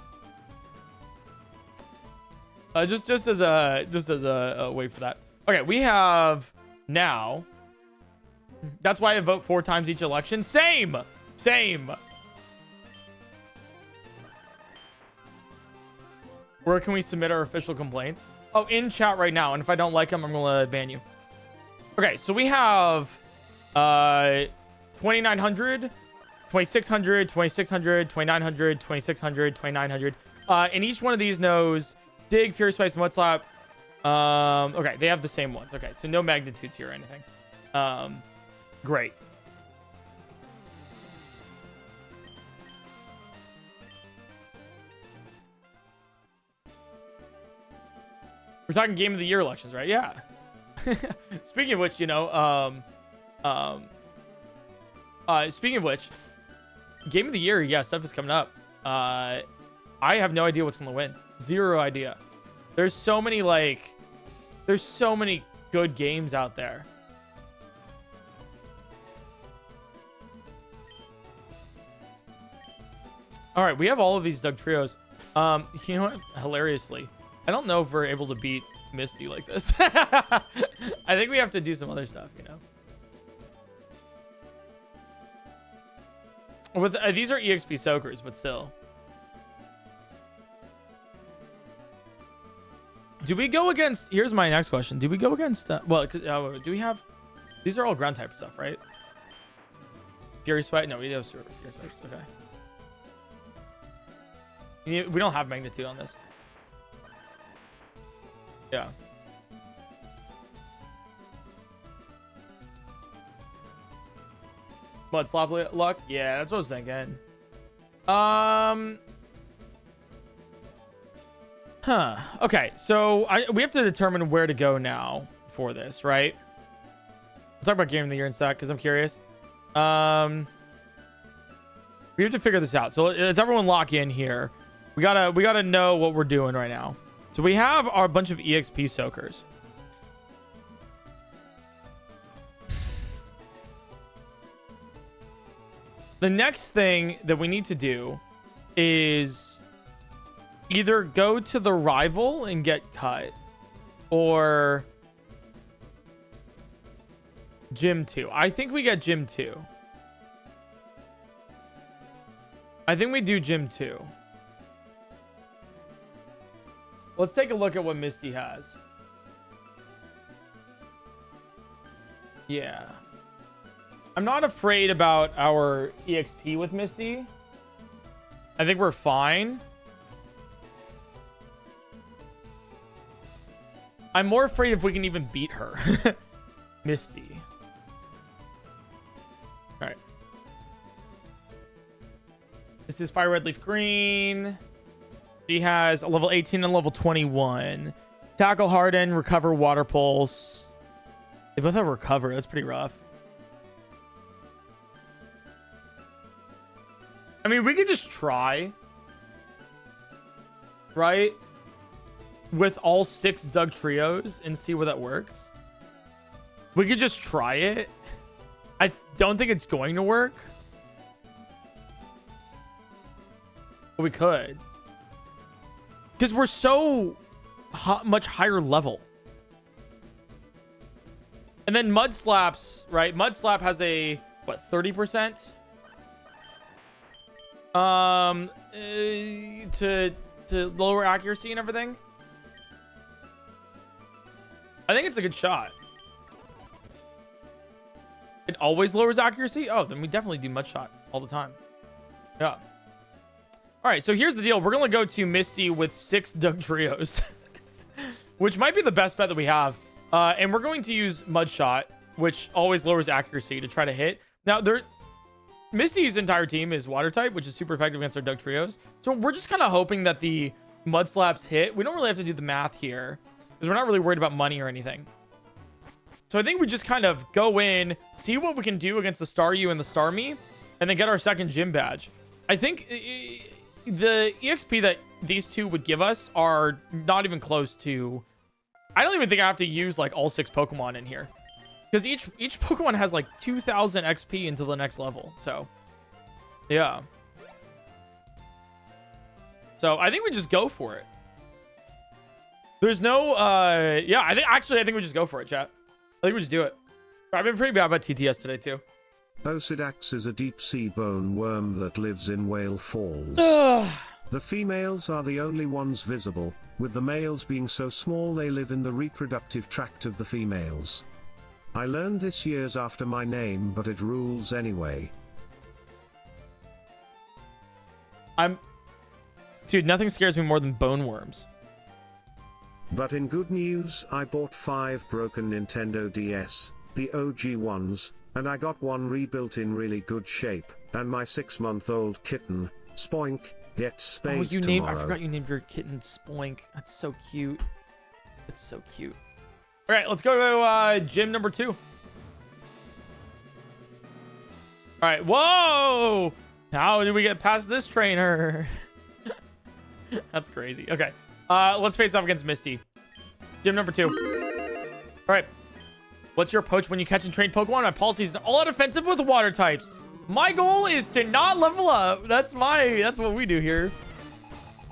just as a way for that. Okay, we have now. That's why I vote 4 times each election. Same. Where can we submit our official complaints? Oh, in chat right now. And if I don't like them, I'm gonna ban you. Okay, so we have 2,900, 2,600, 2,600, 2,900, 2,600, 2,900. And each one of these knows Dig, Fury Spice, Mudslap. Okay, they have the same ones. Okay, so no magnitudes here or anything. Great. We're talking Game of the Year elections, right? Yeah. Speaking of which, you know, speaking of which, Game of the Year, yeah, stuff is coming up. I have no idea what's going to win. Zero idea. There's so many good games out there. All right, we have all of these Dugtrios. You know what? Hilariously, I don't know if we're able to beat Misty like this. I think we have to do some other stuff, you know. With these are EXP soakers, but still. Do we go against? Here's my next question. Do we go against? Well, do we have? These are all ground type stuff, right? Fury Sweat? No, we have Fury Swipes. Okay. We don't have magnitude on this. Yeah. What, slop luck? Yeah, that's what I was thinking. Okay, so we have to determine where to go now for this, right? We'll talk about Game of the Year in a sec, because I'm curious. We have to figure this out. So let's everyone lock in here. We gotta know what we're doing right now. So we have our bunch of EXP soakers. The next thing that we need to do is either go to the rival and get cut, or Gym 2. I think we get Gym 2. I think we do Gym 2. Let's take a look at what Misty has. Yeah. I'm not afraid about our EXP with Misty. I think we're fine. I'm more afraid if we can even beat her. Misty. All right. This is Fire Red Leaf Green. She has a level 18 and level 21. Tackle Harden, Recover, Water Pulse. They both have Recover. That's pretty rough. I mean, we could just try. Right? With all 6 Dugtrios and see where that works. We could just try it. I don't think it's going to work. But we could. Because we're so much higher level. And then Mud Slaps, right? Mud Slap has a, what, 30%? To lower accuracy and everything. I think it's a good shot. It always lowers accuracy? Oh, then we definitely do Mud Shot all the time. Yeah. All right, so here's the deal. We're going to go to Misty with 6 Dugtrios, which might be the best bet that we have. And we're going to use Mud Shot, which always lowers accuracy to try to hit. Now, Misty's entire team is Water type, which is super effective against our Dugtrios. So we're just kind of hoping that the Mud Slaps hit. We don't really have to do the math here, because we're not really worried about money or anything. So I think we just kind of go in, see what we can do against the Staryu and the Starmie, and then get our second gym badge. I think the EXP that these two would give us are not even close to... I don't even think I have to use like all 6 Pokemon in here. Because each Pokemon has like 2,000 XP into the next level. So, yeah. So I think we just go for it. There's no, yeah, I think we just go for it, chat. I think we just do it. I've been pretty bad about TTS today, too. Osidax is a deep-sea bone worm that lives in Whale Falls. The females are the only ones visible, with the males being so small they live in the reproductive tract of the females. I learned this years after my name, but it rules anyway. Dude, nothing scares me more than bone worms. But in good news, I bought 5 broken Nintendo DS, the OG ones, and I got one rebuilt in really good shape, and my 6-month-old kitten, Spoink, gets spayed tomorrow. I forgot you named your kitten Spoink. That's so cute. It's so cute. All right, let's go to gym number 2. All right, whoa! How did we get past this trainer? That's crazy. Okay. Let's face off against Misty. Gym number 2. All right. What's your approach when you catch and train Pokemon? My policy is all out offensive with water types. My goal is to not level up. That's what we do here.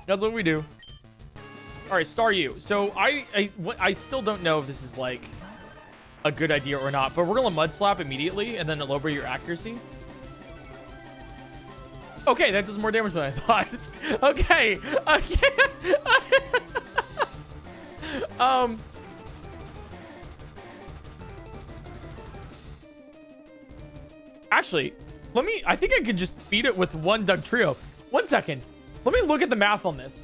That's what we do. All right, Staryu. So I still don't know if this is like a good idea or not, but we're gonna Mud Slap immediately and then lower your accuracy. Okay, that does more damage than I thought. Okay. Actually, I think I could just beat it with 1 Dugtrio. 1 second. Let me look at the math on this.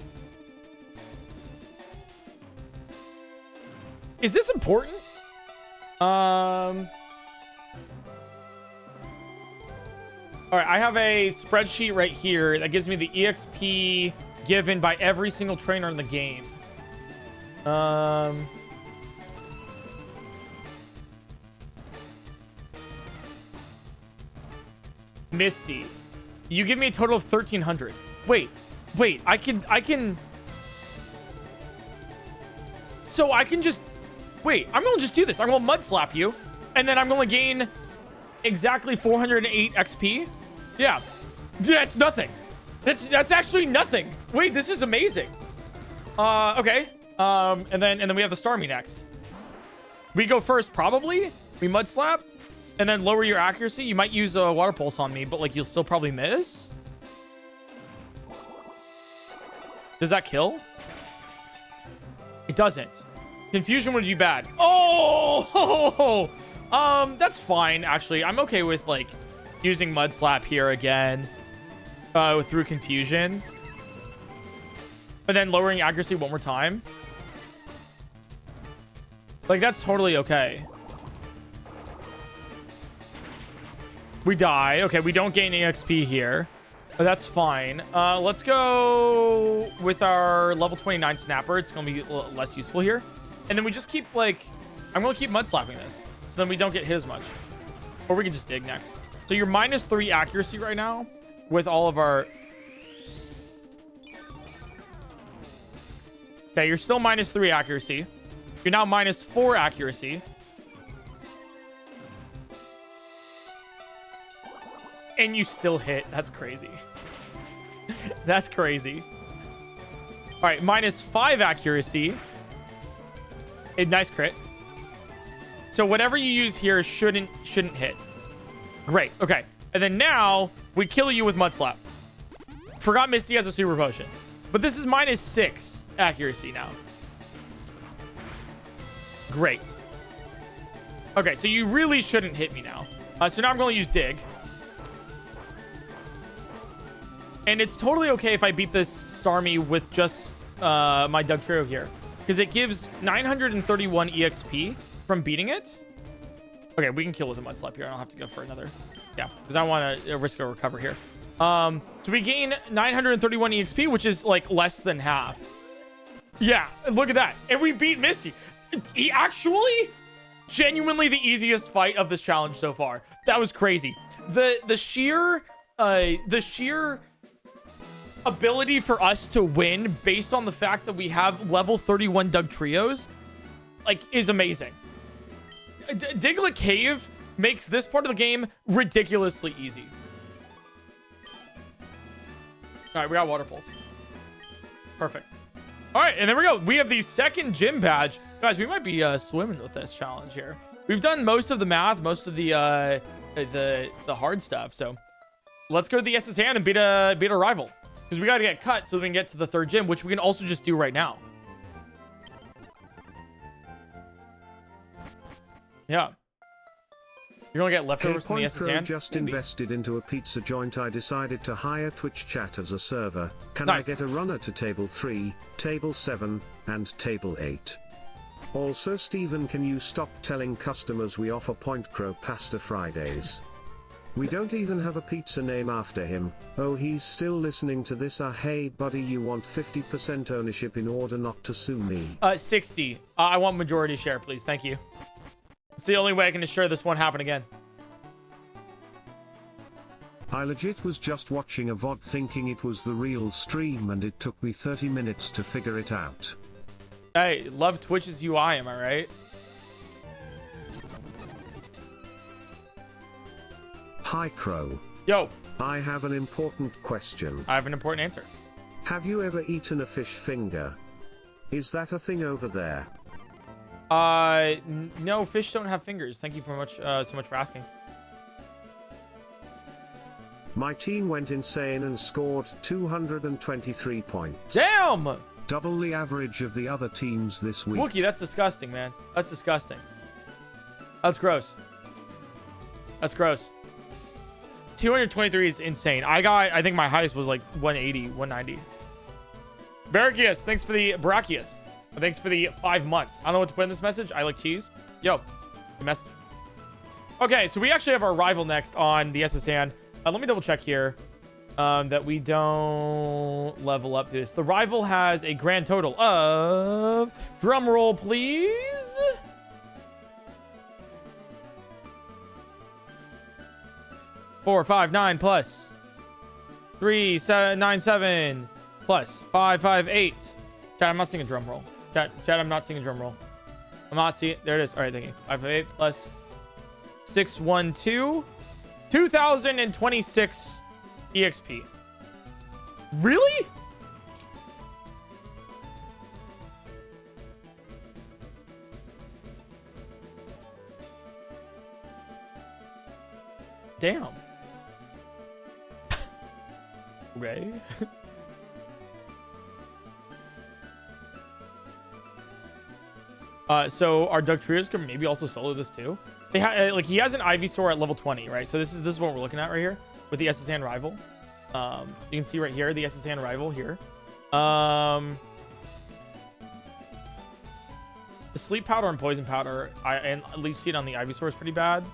Is this important? All right, I have a spreadsheet right here that gives me the EXP given by every single trainer in the game. Misty, you give me a total of 1,300. Wait, I can. So I can just wait. I'm gonna just do this. I'm gonna Mud Slap you, and then I'm gonna gain exactly 408 XP. Yeah, that's nothing. That's actually nothing. Wait, this is amazing. Okay. And then we have the Starmie next. We go first, probably. We Mud Slap, and then lower your accuracy. You might use a Water Pulse on me, but like you'll still probably miss. Does that kill? It doesn't. Confusion would be bad. Oh, that's fine. Actually, I'm okay with like using Mud Slap here again through confusion, and then lowering accuracy one more time. Like that's totally okay. We die. Okay, we don't gain EXP here. But that's fine. Let's go with our level 29 Snapper. It's going to be a little less useful here. And then we just keep, like... I'm going to keep Mud Slapping this. So then we don't get hit as much. Or we can just dig next. So you're -3 accuracy right now with all of our... Okay, you're still -3 accuracy. You're now -4 accuracy. And you still hit. That's crazy. That's crazy. All right, -5 accuracy. A nice crit. So whatever you use here shouldn't hit. Great. Okay. And then now we kill you with Mud Slap. Forgot Misty has a super potion. But this is -6 accuracy now. Great. Okay, so you really shouldn't hit me now. So now I'm going to use Dig. And it's totally okay if I beat this Starmie with just my Dugtrio here. Because it gives 931 EXP from beating it. Okay, we can kill with a Mud Slap here. I don't have to go for another. Yeah, because I want to risk a recover here. So we gain 931 EXP, which is like less than half. Yeah, look at that. And we beat Misty. He actually, genuinely the easiest fight of this challenge so far. That was crazy. The sheer ability for us to win based on the fact that we have level 31 Dugtrios, like, is amazing. Diglett Cave makes this part of the game ridiculously easy. All right, we got water pulse. Perfect. All right, and there we go. We have the second gym badge. Guys, we might be swimming with this challenge here. We've done most of the math, most of the hard stuff. So let's go to the SS hand and beat a rival. Because we got to get cut so we can get to the third gym, which we can also just do right now. Yeah. You're going to get leftovers from the SS hand? Just invested into a pizza joint. I decided to hire Twitch chat as a server. Can I get a runner to table 3, table 7, and table 8? Also, Steven, can you stop telling customers we offer PointCrow Pasta Fridays? We don't even have a pizza name after him. Oh, he's still listening to this. Hey, buddy, you want 50% ownership in order not to sue me? 60. I want majority share, please. Thank you. It's the only way I can assure this won't happen again. I legit was just watching a VOD thinking it was the real stream, and it took me 30 minutes to figure it out. Hey, love Twitch's UI, am I right? Hi, Crow. Yo. I have an important question. I have an important answer. Have you ever eaten a fish finger? Is that a thing over there? No, fish don't have fingers. Thank you so much for asking. My team went insane and scored 223 points. Damn! Double the average of the other teams this week. Wookie, that's disgusting, man. That's disgusting. That's gross. That's gross. 223 is insane. I think my highest was like 180, 190. Barakius, thanks for the Barakius. Thanks for the 5 months. I don't know what to put in this message. I like cheese. Yo, the message. Okay, so we actually have our rival next on the SS hand. Let me double check here that we don't level up this. The rival has a grand total of, drum roll please, 4, 5, 9 plus 3, 7, 9, 7 plus 5, 5, 8. Chat, I'm not seeing a drum roll. Chat, I'm not seeing a drum roll. I'm not seeing. There it is. All right, thank you. 5, 5, 8 plus 6, 1, 2. 2026 EXP. Really? Damn. Okay. So our Dugtrios can maybe also solo this too. They like he has an Ivysaur at level 20, right? So this is what we're looking at right here with the SSN rival. You can see right here the SSN rival here. The sleep powder and poison powder, and at least see it on the Ivysaur is pretty bad.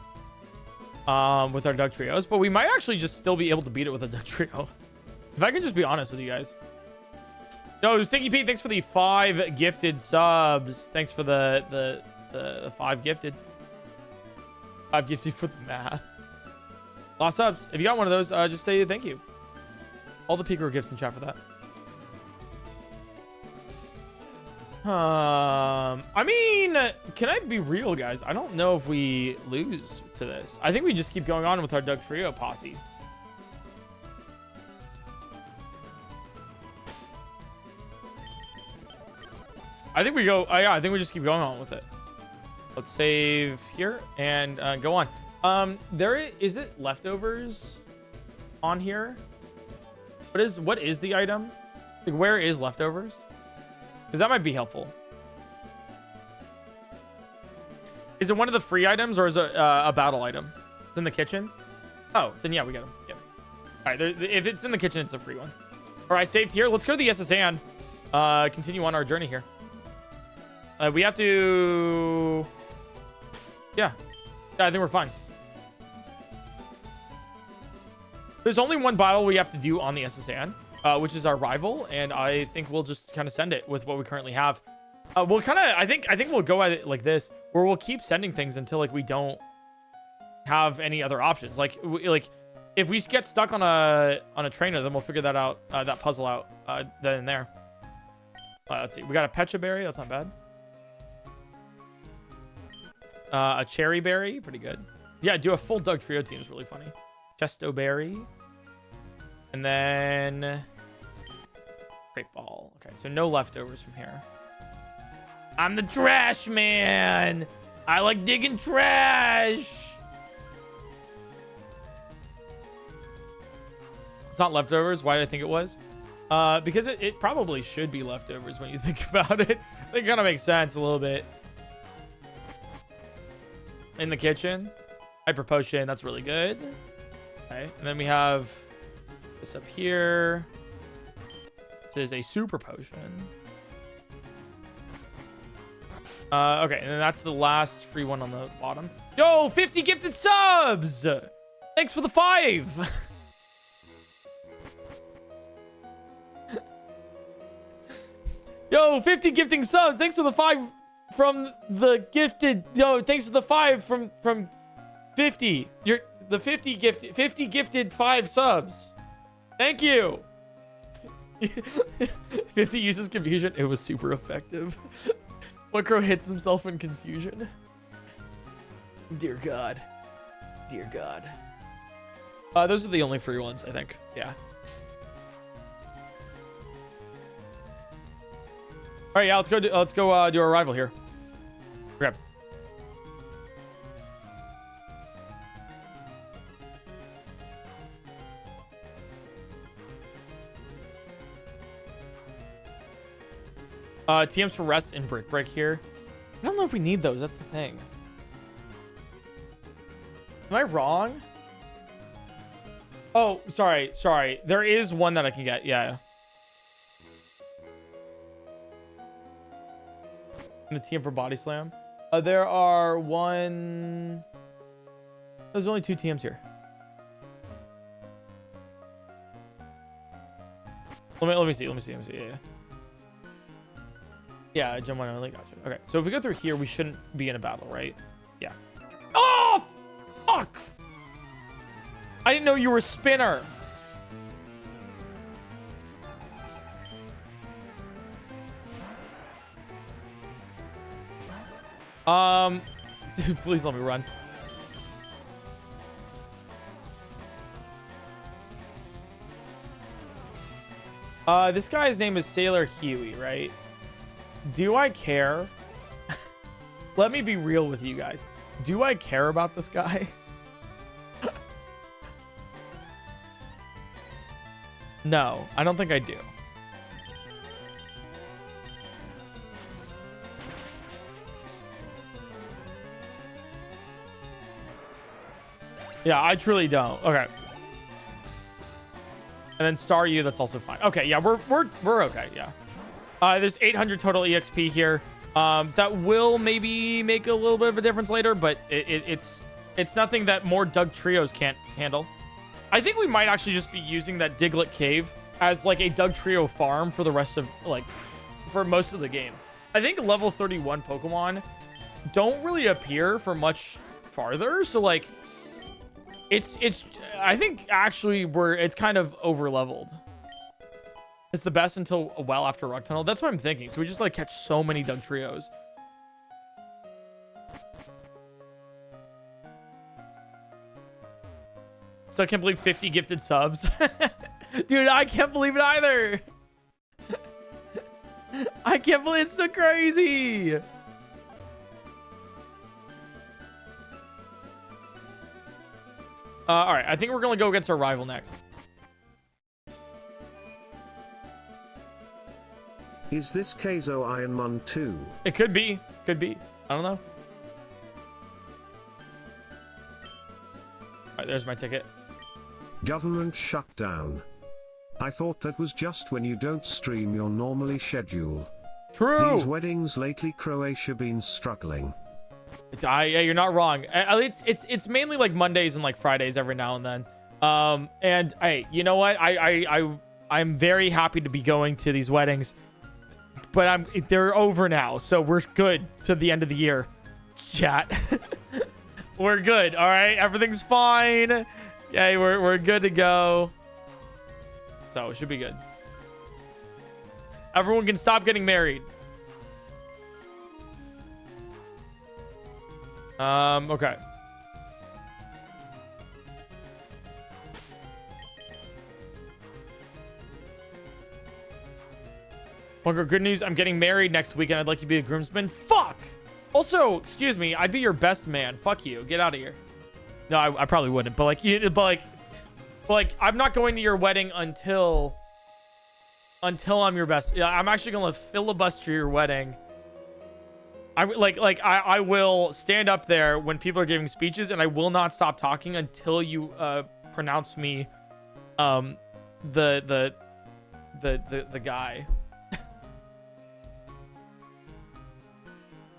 With our Dugtrios, but we might actually just still be able to beat it with a Dugtrio. If I can just be honest with you guys. Yo, Stinky Pete, thanks for the 5 gifted subs. Thanks for the 5 gifted. 5 gifted for the math. Lost subs. If you got one of those, just say thank you. All the PointCrow gifts in chat for that. I mean, can I be real, guys? I don't know if we lose to this. I think we just keep going on with our Dugtrio posse. I think we go. Yeah, I think we just keep going on with it. Let's save here and go on. Is it leftovers on here? What is the item? Like, where is leftovers? Because that might be helpful. Is it one of the free items or is it a battle item? It's in the kitchen. Oh, then yeah, we got them. Yep. All right, if it's in the kitchen, it's a free one. All right, saved here. Let's go to the SSN. Continue on our journey here. We have to... Yeah, I think we're fine. There's only one battle we have to do on the SSN, which is our rival, and I think we'll just kind of send it with what we currently have. We'll kind of... I think we'll go at it like this, where we'll keep sending things until like we don't have any other options. Like if we get stuck on a trainer, then we'll figure that out, that puzzle out then and there. Let's see. We got a Pecha Berry. That's not bad. A Cherry Berry. Pretty good. Yeah, do a full Dugtrio team is really funny. Chesto Berry. And then... Great Ball. Okay, so no leftovers from here. I'm the trash man. I like digging trash. It's not leftovers. Why did I think it was? Because it probably should be leftovers when you think about it. I think it kind of makes sense a little bit. In the kitchen. Hyper Potion. That's really good. Okay. And then we have this up here. This is a Super Potion. Okay. And then that's the last free one on the bottom. Yo, 50 gifted subs. Thanks for the 5. Yo, 50 gifting subs. Thanks for the 5 from the gifted. Yo, thanks for the 5 from 50. You're the 50 gifted 5 subs. Thank you. 50 uses confusion. It was super effective. PointCrow hits himself in confusion. Dear God. Dear God. Those are the only free ones, I think. Yeah. All right, yeah, let's go do our rival here. Grab. TMs for rest and brick break here. I don't know if we need those. That's the thing. Am I wrong? Oh, sorry. There is one that I can get. Yeah. The TM for body slam. There are one. There's only 2 TMs here. Let me see. Yeah, jump on only. Gotcha. Okay, so if we go through here, we shouldn't be in a battle, right? Yeah. Oh, fuck! I didn't know you were a spinner. Please let me run. This guy's name is Sailor Huey, right? Do I care? Let me be real with you guys. Do I care about this guy? No, I don't think I do. Yeah, I truly don't. Okay. And then Star U, that's also fine. Okay, yeah, we're okay, yeah. There's 800 total EXP here. That will maybe make a little bit of a difference later, but it's nothing that more Dugtrios can't handle. I think we might actually just be using that Diglett Cave as like a Dugtrio farm for the rest of like for most of the game. I think level 31 Pokemon don't really appear for much farther, so like it's I think actually it's kind of over leveled. It's the best until a while after Rock Tunnel. That's what I'm thinking. So we just like catch so many Dugtrios. So I can't believe 50 gifted subs. Dude, I can't believe it either. I can't believe it's so crazy. All right, I think we're going to go against our rival next. Is this Keizo Ironmon 2? It could be. Could be. I don't know. All right, there's my ticket. Government shutdown. I thought that was just when you don't stream your normally schedule. True. These weddings lately, Croatia been struggling. Yeah, you're not wrong. It's mainly like Mondays and like Fridays every now and then. And hey, you know what? I'm very happy to be going to these weddings, but they're over now, so we're good to the end of the year. Chat, we're good. All right, everything's fine. Yeah, we're good to go. So it should be good. Everyone can stop getting married. Okay. Bunker, good news. I'm getting married next weekend. I'd like you to be a groomsman. Fuck! Also, excuse me, I'd be your best man. Fuck you. Get out of here. No, I probably wouldn't. But like, I'm not going to your wedding until I'm your best. Yeah, I'm actually gonna filibuster your wedding. I will stand up there when people are giving speeches, and I will not stop talking until you pronounce me the guy.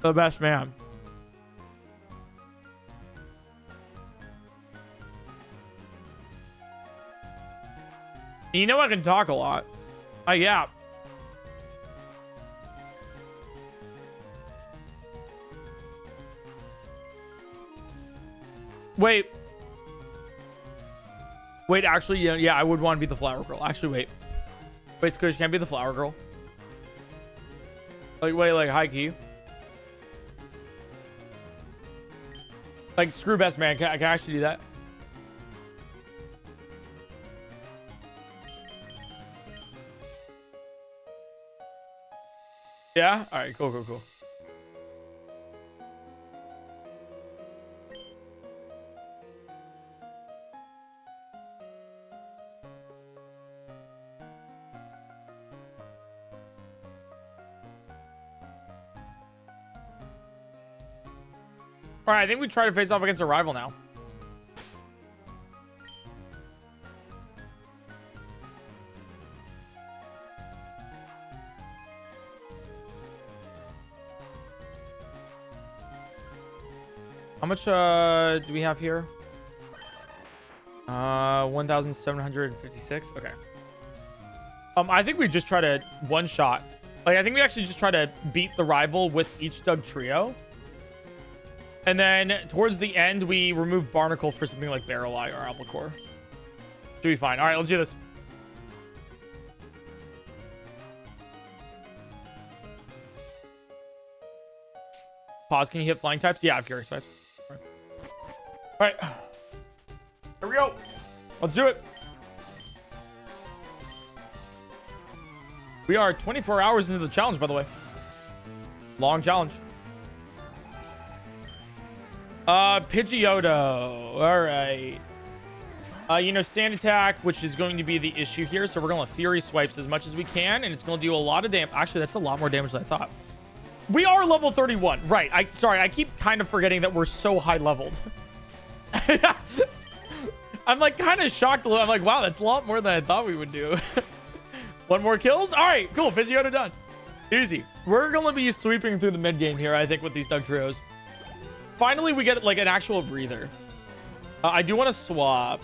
The best man. You know I can talk a lot. Yeah. Wait, actually, yeah, I would want to be the flower girl. Actually, wait, Squish, can't be the flower girl. Like high key. Like, screw best man. Can I actually do that? Yeah? All right, cool. All right, I think we try to face off against a rival now. How much do we have here? 1,756. Okay. I think we just try to one shot. Like, I think we actually just try to beat the rival with each Dugtrio. And then towards the end, we remove Barnacle for something like Barrel Eye or Albacore. Should be fine. All right, let's do this. Pause. Can you hit flying types? Yeah, I have curious types. All right. Here we go. Let's do it. We are 24 hours into the challenge, by the way. Long challenge. Pidgeotto. All right. Sand attack, which is going to be the issue here. So we're going to Fury Swipes as much as we can, and it's going to do a lot of damage. Actually, that's a lot more damage than I thought. We are level 31. Right. Sorry, I keep kind of forgetting that we're so high leveled. I'm like kind of shocked a little. I'm like, wow, that's a lot more than I thought we would do. One more kills. All right, cool. Pidgeotto done. Easy. We're going to be sweeping through the mid game here, I think, with these Dugtrios. Finally, we get like an actual breather. I do want to swap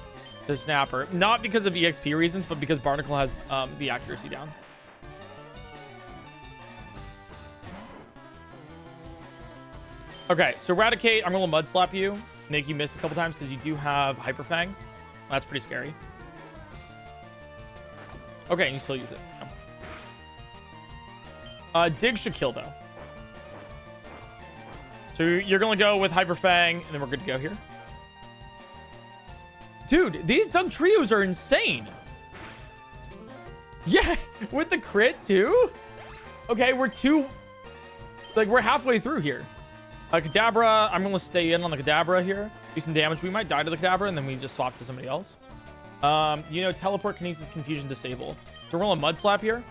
the Snapper, not because of EXP reasons, but because Barnacle has the accuracy down. Okay, so Eradicate, I'm going to Mud Slap you. Make you miss a couple times because you do have Hyper Fang. That's pretty scary. Okay, and you still use it. Dig should kill, though. So you're going to go with Hyper Fang, and then we're good to go here. Dude, these Dugtrios are insane. Yeah, with the crit, too? Okay, we're halfway through here. Kadabra, I'm going to stay in on the Kadabra here. Do some damage. We might die to the Kadabra, and then we just swap to somebody else. Teleport, Kinesis, Confusion, Disable. So we're going to Mud Slap here.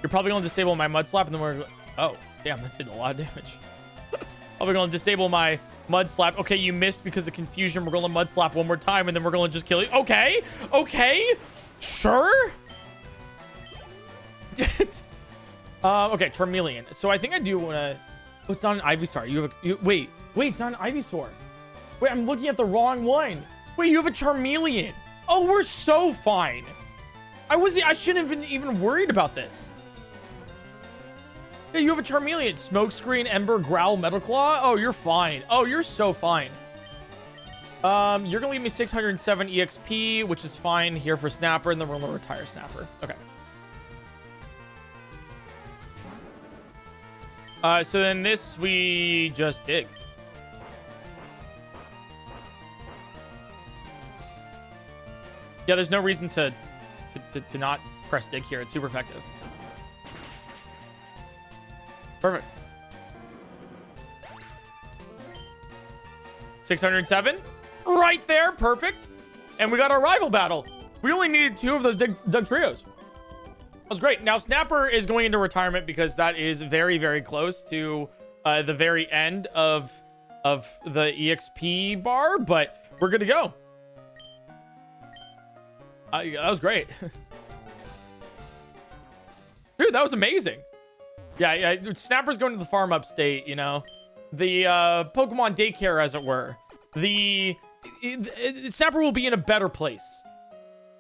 You're probably going to disable my Mud Slap, and then we're... Oh, damn, that did a lot of damage. Probably going to disable my Mud Slap. Okay, you missed because of Confusion. We're going to Mud Slap one more time, and then we're going to just kill you. Okay. Okay. Sure. Okay, Charmeleon. So I think I do want to... Oh, it's not an Ivysaur. Wait, it's not an Ivysaur. Wait, I'm looking at the wrong one. Wait, you have a Charmeleon. Oh, we're so fine. I shouldn't have been even worried about this. Yeah, you have a Charmeleon. Smokescreen, Ember, Growl, Metal Claw. Oh, you're fine. Oh, you're so fine. You're gonna leave me 607 EXP, which is fine here for Snapper, and then we're gonna retire Snapper. Okay. So then this we just dig. Yeah, there's no reason to not press dig here. It's super effective. Perfect. 607. Right there. Perfect. And we got our rival battle. We only needed 2 of those Dugtrios. That was great. Now, Snapper is going into retirement because that is very, very close to the very end of the EXP bar, but we're good to go. That was great. Dude, that was amazing. Yeah, Snapper's going to the farm upstate, you know. The Pokemon daycare, as it were. Snapper will be in a better place.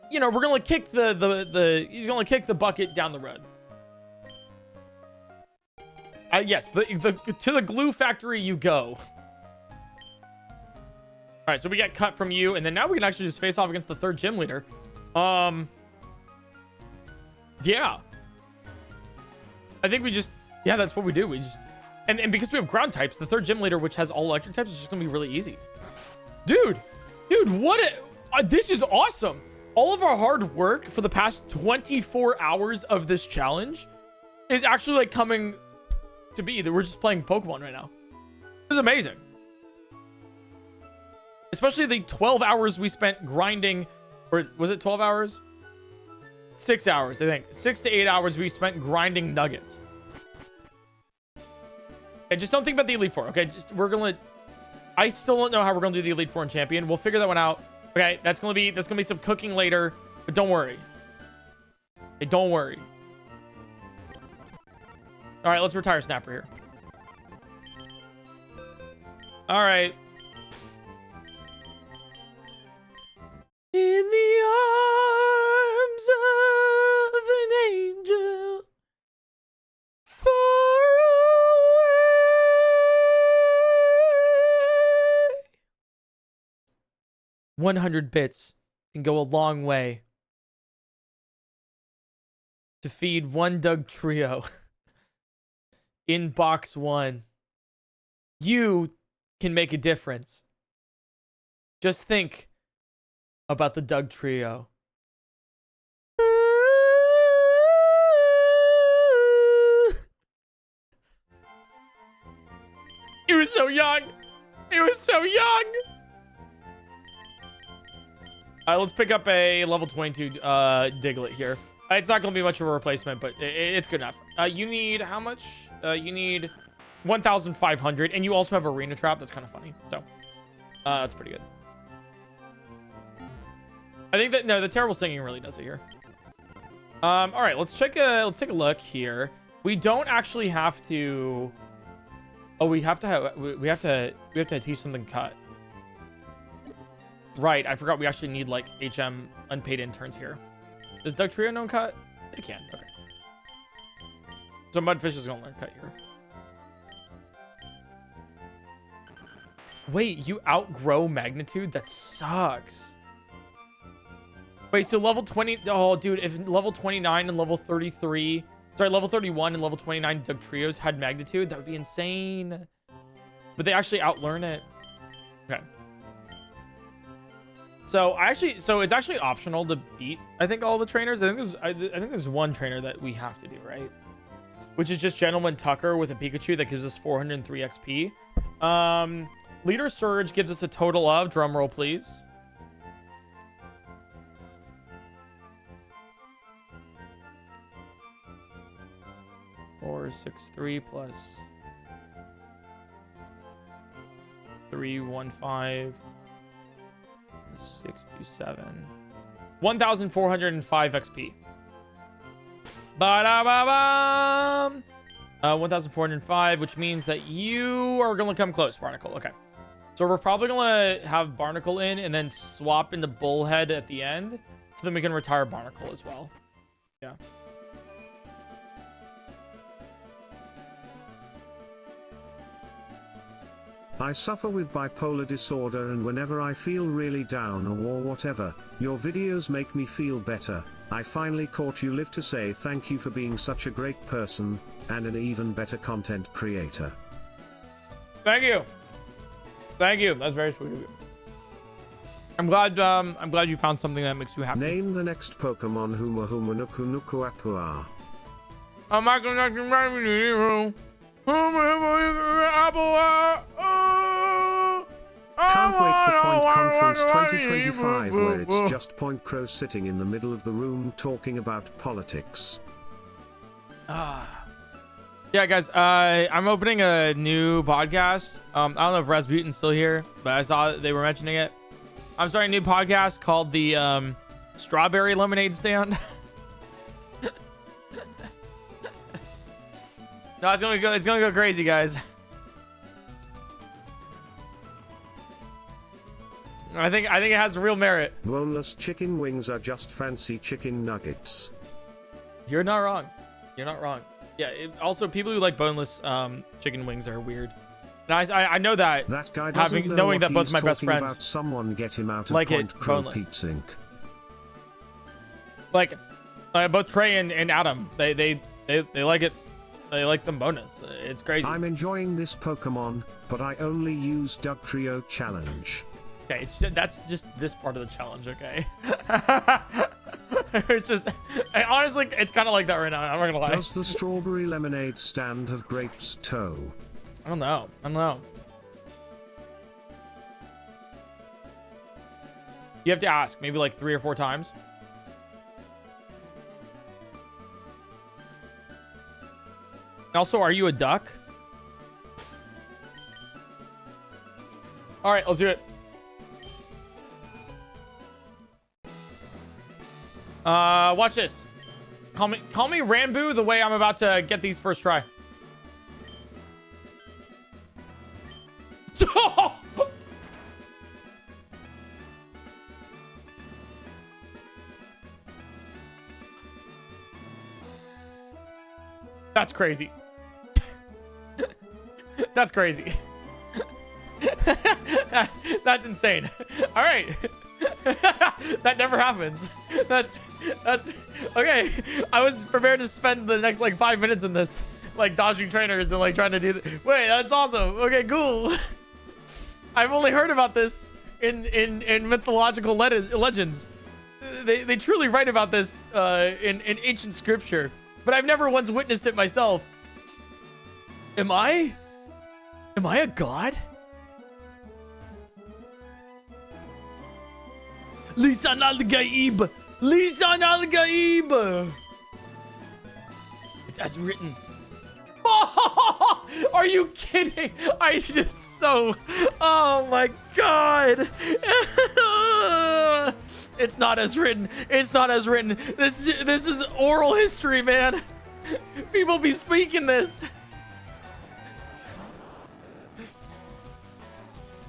You know, we're gonna kick he's gonna kick the bucket down the road. Yes, to the glue factory you go. All right, so we get cut from you, and then now we can actually just face off against the 3rd gym leader. Yeah. I think that's what we do. We just, and because we have ground types, the 3rd gym leader, which has all electric types, is just gonna be really easy. Dude, this is awesome. All of our hard work for the past 24 hours of this challenge is actually like coming to be that we're just playing Pokemon right now. This is amazing. Especially the 12 hours we spent grinding, or was it 12 hours? 6 hours, I think. 6 to 8 hours we spent grinding nuggets. Okay, just don't think about the Elite Four, okay? I still don't know how we're gonna do the Elite Four and Champion. We'll figure that one out. Okay, that's gonna be some cooking later, but don't worry. Okay, don't worry. All right, let's retire Snapper here. All right. In the arms of an angel, far away. 100 bits can go a long way to feed one Dugtrio in box 1. You can make a difference. Just think about the Dugtrio. He was so young. He was so young. All right, let's pick up a level 22 Diglett here. It's not going to be much of a replacement, but it's good enough. You need how much? You need 1,500, and you also have Arena Trap. That's kind of funny. So, that's pretty good. I think that no, the terrible singing really does it here. All right, let's take a look here. We don't actually have to. Oh, we have to teach something cut. Right, I forgot we actually need like HM unpaid interns here. Does Dugtrio know cut? They can. Okay. So Mudfish is gonna learn cut here. Wait, you outgrow magnitude? That sucks. Wait, so level 20... Oh, dude, if level 29 and level 33... Sorry, level 31 and level 29 Dugtrios had magnitude, that would be insane. But they actually outlearn it. Okay. So, it's actually optional to beat, I think, all the trainers. I think there's one trainer that we have to do, right? Which is just Gentleman Tucker with a Pikachu that gives us 403 XP. Leader Surge gives us a total of, drumroll please, 463 plus 315 627 1,405 XP. Ba-da-ba-bum! 1,405, which means that you are gonna come close, Barnacle. Okay. So we're probably gonna have Barnacle in and then swap into Bullhead at the end, so then we can retire Barnacle as well. Yeah. I suffer with bipolar disorder, and whenever I feel really down or whatever, your videos make me feel better. I finally caught you live to say thank you for being such a great person, and an even better content creator. Thank you. Thank you. That's very sweet of you. I'm glad you found something that makes you happy. Name the next Pokemon Huma Huma Nuku Nuku Apua. I'm not gonna Can't wait for Point Conference 2025, where it's just PointCrow sitting in the middle of the room talking about politics. Yeah, guys, I'm opening a new podcast. I don't know if Rasputin's still here, but I saw that they were mentioning it. I'm starting a new podcast called the Strawberry Lemonade Stand. No, it's gonna go crazy, guys. I think it has real merit. Boneless chicken wings are just fancy chicken nuggets. You're not wrong. You're not wrong. Yeah. Also, people who like boneless chicken wings are weird. And I know that. That guy doesn't know knowing what that both he's my best talking friends about. Someone get him out of like it PointCrow boneless. Pete Sink. Like both Trey and Adam, they like it. They like them bonus. It's crazy. I'm enjoying this Pokemon, but I only use Dugtrio challenge. Okay, that's just this part of the challenge, okay? It's just, honestly, it's kind of like that right now. I'm not gonna lie. Does the strawberry lemonade stand have grapes toe? I don't know. You have to ask, maybe like 3 or 4 times. Also, are you a duck? All right, let's do it. Watch this. Call me Rambo the way I'm about to get these first try. That's crazy. That's crazy. That's insane. All right. That never happens. That's okay. I was prepared to spend the next like 5 minutes in this, like dodging trainers and like trying to do wait, that's awesome. Okay, cool. I've only heard about this in mythological legends. They truly write about this in ancient scripture, but I've never once witnessed it myself. Am I a god? Lisan al-Gaib! Lisan al-Gaib! It's as written. Oh, are you kidding? I just so... Oh my god! It's not as written. It's not as written. This is oral history, man. People be speaking this.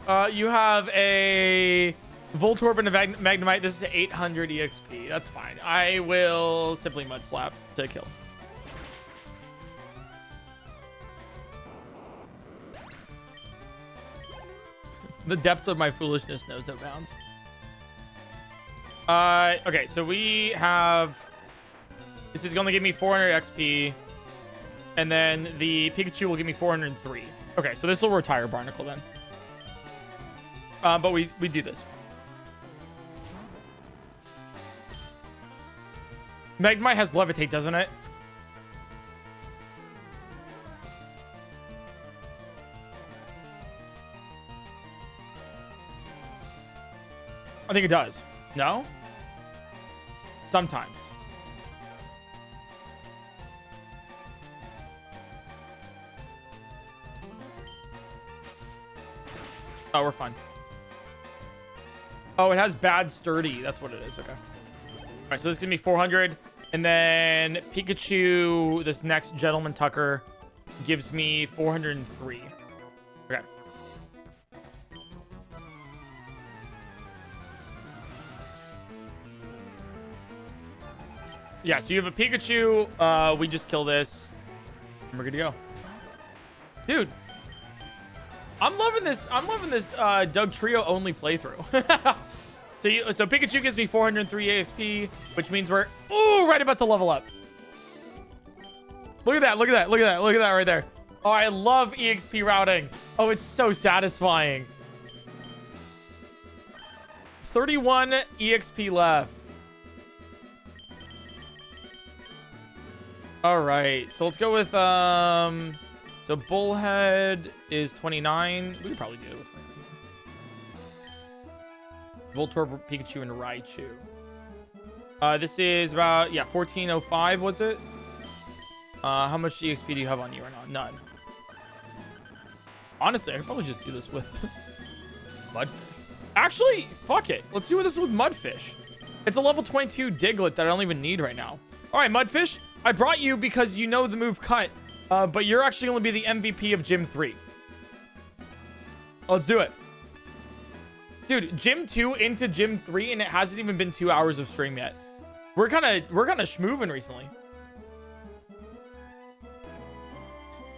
You have a Voltorb and a Magnemite. This is 800 EXP. That's fine. I will simply Mud Slap to kill. The depths of my foolishness knows no bounds. Okay, so we have... This is going to give me 400 XP. And then the Pikachu will give me 403. Okay, so this will retire Barnacle then. But we do this. Magnemite has Levitate, doesn't it? I think it does. No? Sometimes. Oh, we're fine. Oh, it has bad sturdy. That's what it is. Okay. All right, so this gives me 400. And then Pikachu, this next Gentleman Tucker, gives me 403. Okay. Yeah, so you have a Pikachu. We just kill this. And we're good to go. Dude. I'm loving this Dugtrio only playthrough. So Pikachu gives me 403 ASP, which means we're right about to level up. Look at that, look at that, look at that, look at that right there. Oh, I love EXP routing. Oh, it's so satisfying. 31 EXP left. All right, so let's go with so Bullhead is 29. We could probably do it with Voltorb, Pikachu, and Raichu. This is about 1405. Was it? How much EXP do you have on you right now? None. Honestly, I could probably just do this with Mudfish. Actually, fuck it. Let's do this with Mudfish. It's a level 22 Diglett that I don't even need right now. All right, Mudfish. I brought you because you know the move Cut. But you're actually going to be the MVP of Gym 3. Let's do it. Dude, Gym 2 into Gym 3, and it hasn't even been 2 hours of stream yet. We're kind of schmooving recently.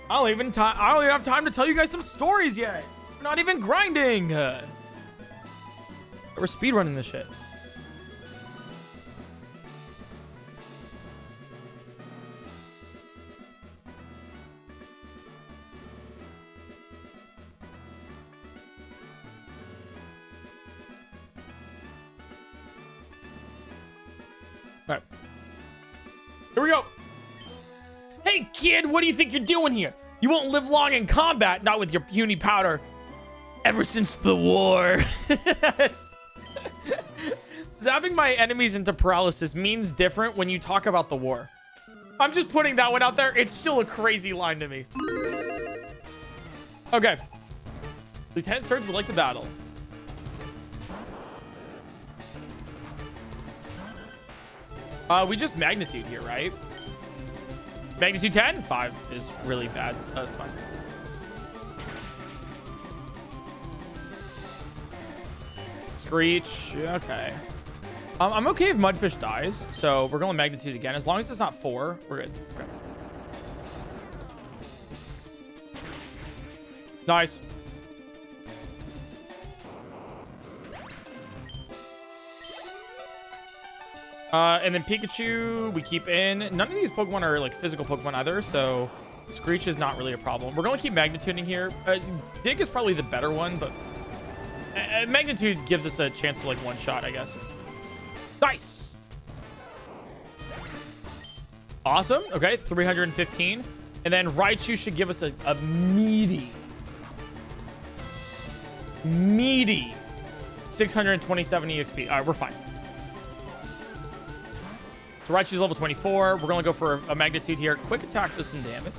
I don't even have time to tell you guys some stories yet. We're not even grinding. We're speedrunning this shit. All right. Here we go. Hey, kid, what do you think you're doing here? You won't live long in combat, not with your puny powder. Ever since the war. Zapping my enemies into paralysis means different when you talk about the war. I'm just putting that one out there. It's still a crazy line to me. Okay. Lieutenant Surge would like to battle. We just magnitude here, right? Magnitude 10? 5 is really bad. Oh, that's fine. Screech. Okay. I'm okay if Mudfish dies, so we're going magnitude again. As long as it's not 4, we're good. Okay. Nice. And then Pikachu, we keep in. None of these Pokemon are like physical Pokemon either, so Screech is not really a problem. We're going to keep Magnituding here. Dig is probably the better one, but Magnitude gives us a chance to like one shot, I guess. Nice. Awesome. Okay, 315. And then Raichu should give us a meaty 627 EXP. All right, we're fine. So Raichu's level 24. We're going to go for a magnitude here. Quick attack does some damage.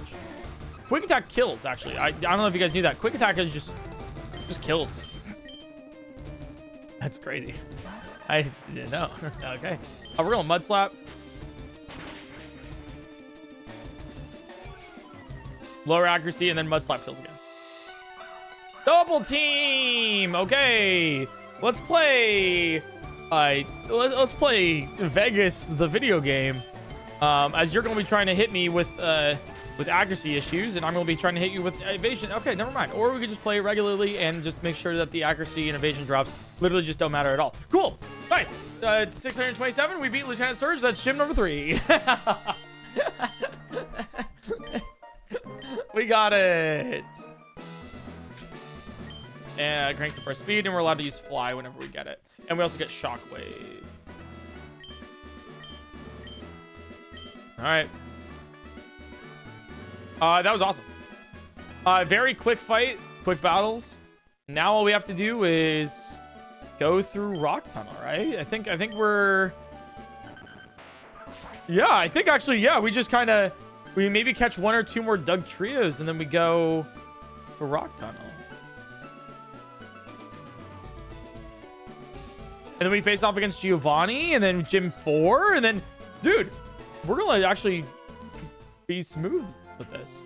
Quick attack kills, actually. I don't know if you guys knew that. Quick attack is just kills. That's crazy. I didn't know. Okay. Oh, we're going mud slap. Lower accuracy and then mud slap kills again. Double team. Okay. Let's play. Let's play Vegas, the video game. As you're going to be trying to hit me with accuracy issues, and I'm going to be trying to hit you with evasion. Okay, never mind. Or we could just play regularly and just make sure that the accuracy and evasion drops literally just don't matter at all. Cool. Nice. 627. We beat Lieutenant Surge. That's gym number 3. We got it. And cranks up our speed, and we're allowed to use fly whenever we get it. And we also get shockwave. All right. That was awesome. Very quick fight, quick battles. Now all we have to do is go through Rock Tunnel, right? I think we're... Yeah, I think actually, yeah, we just kind of... We maybe catch 1 or 2 more Dugtrios, and then we go for Rock Tunnel. And then we face off against Giovanni, and then Gym 4, and then... Dude, we're going to actually be smooth with this.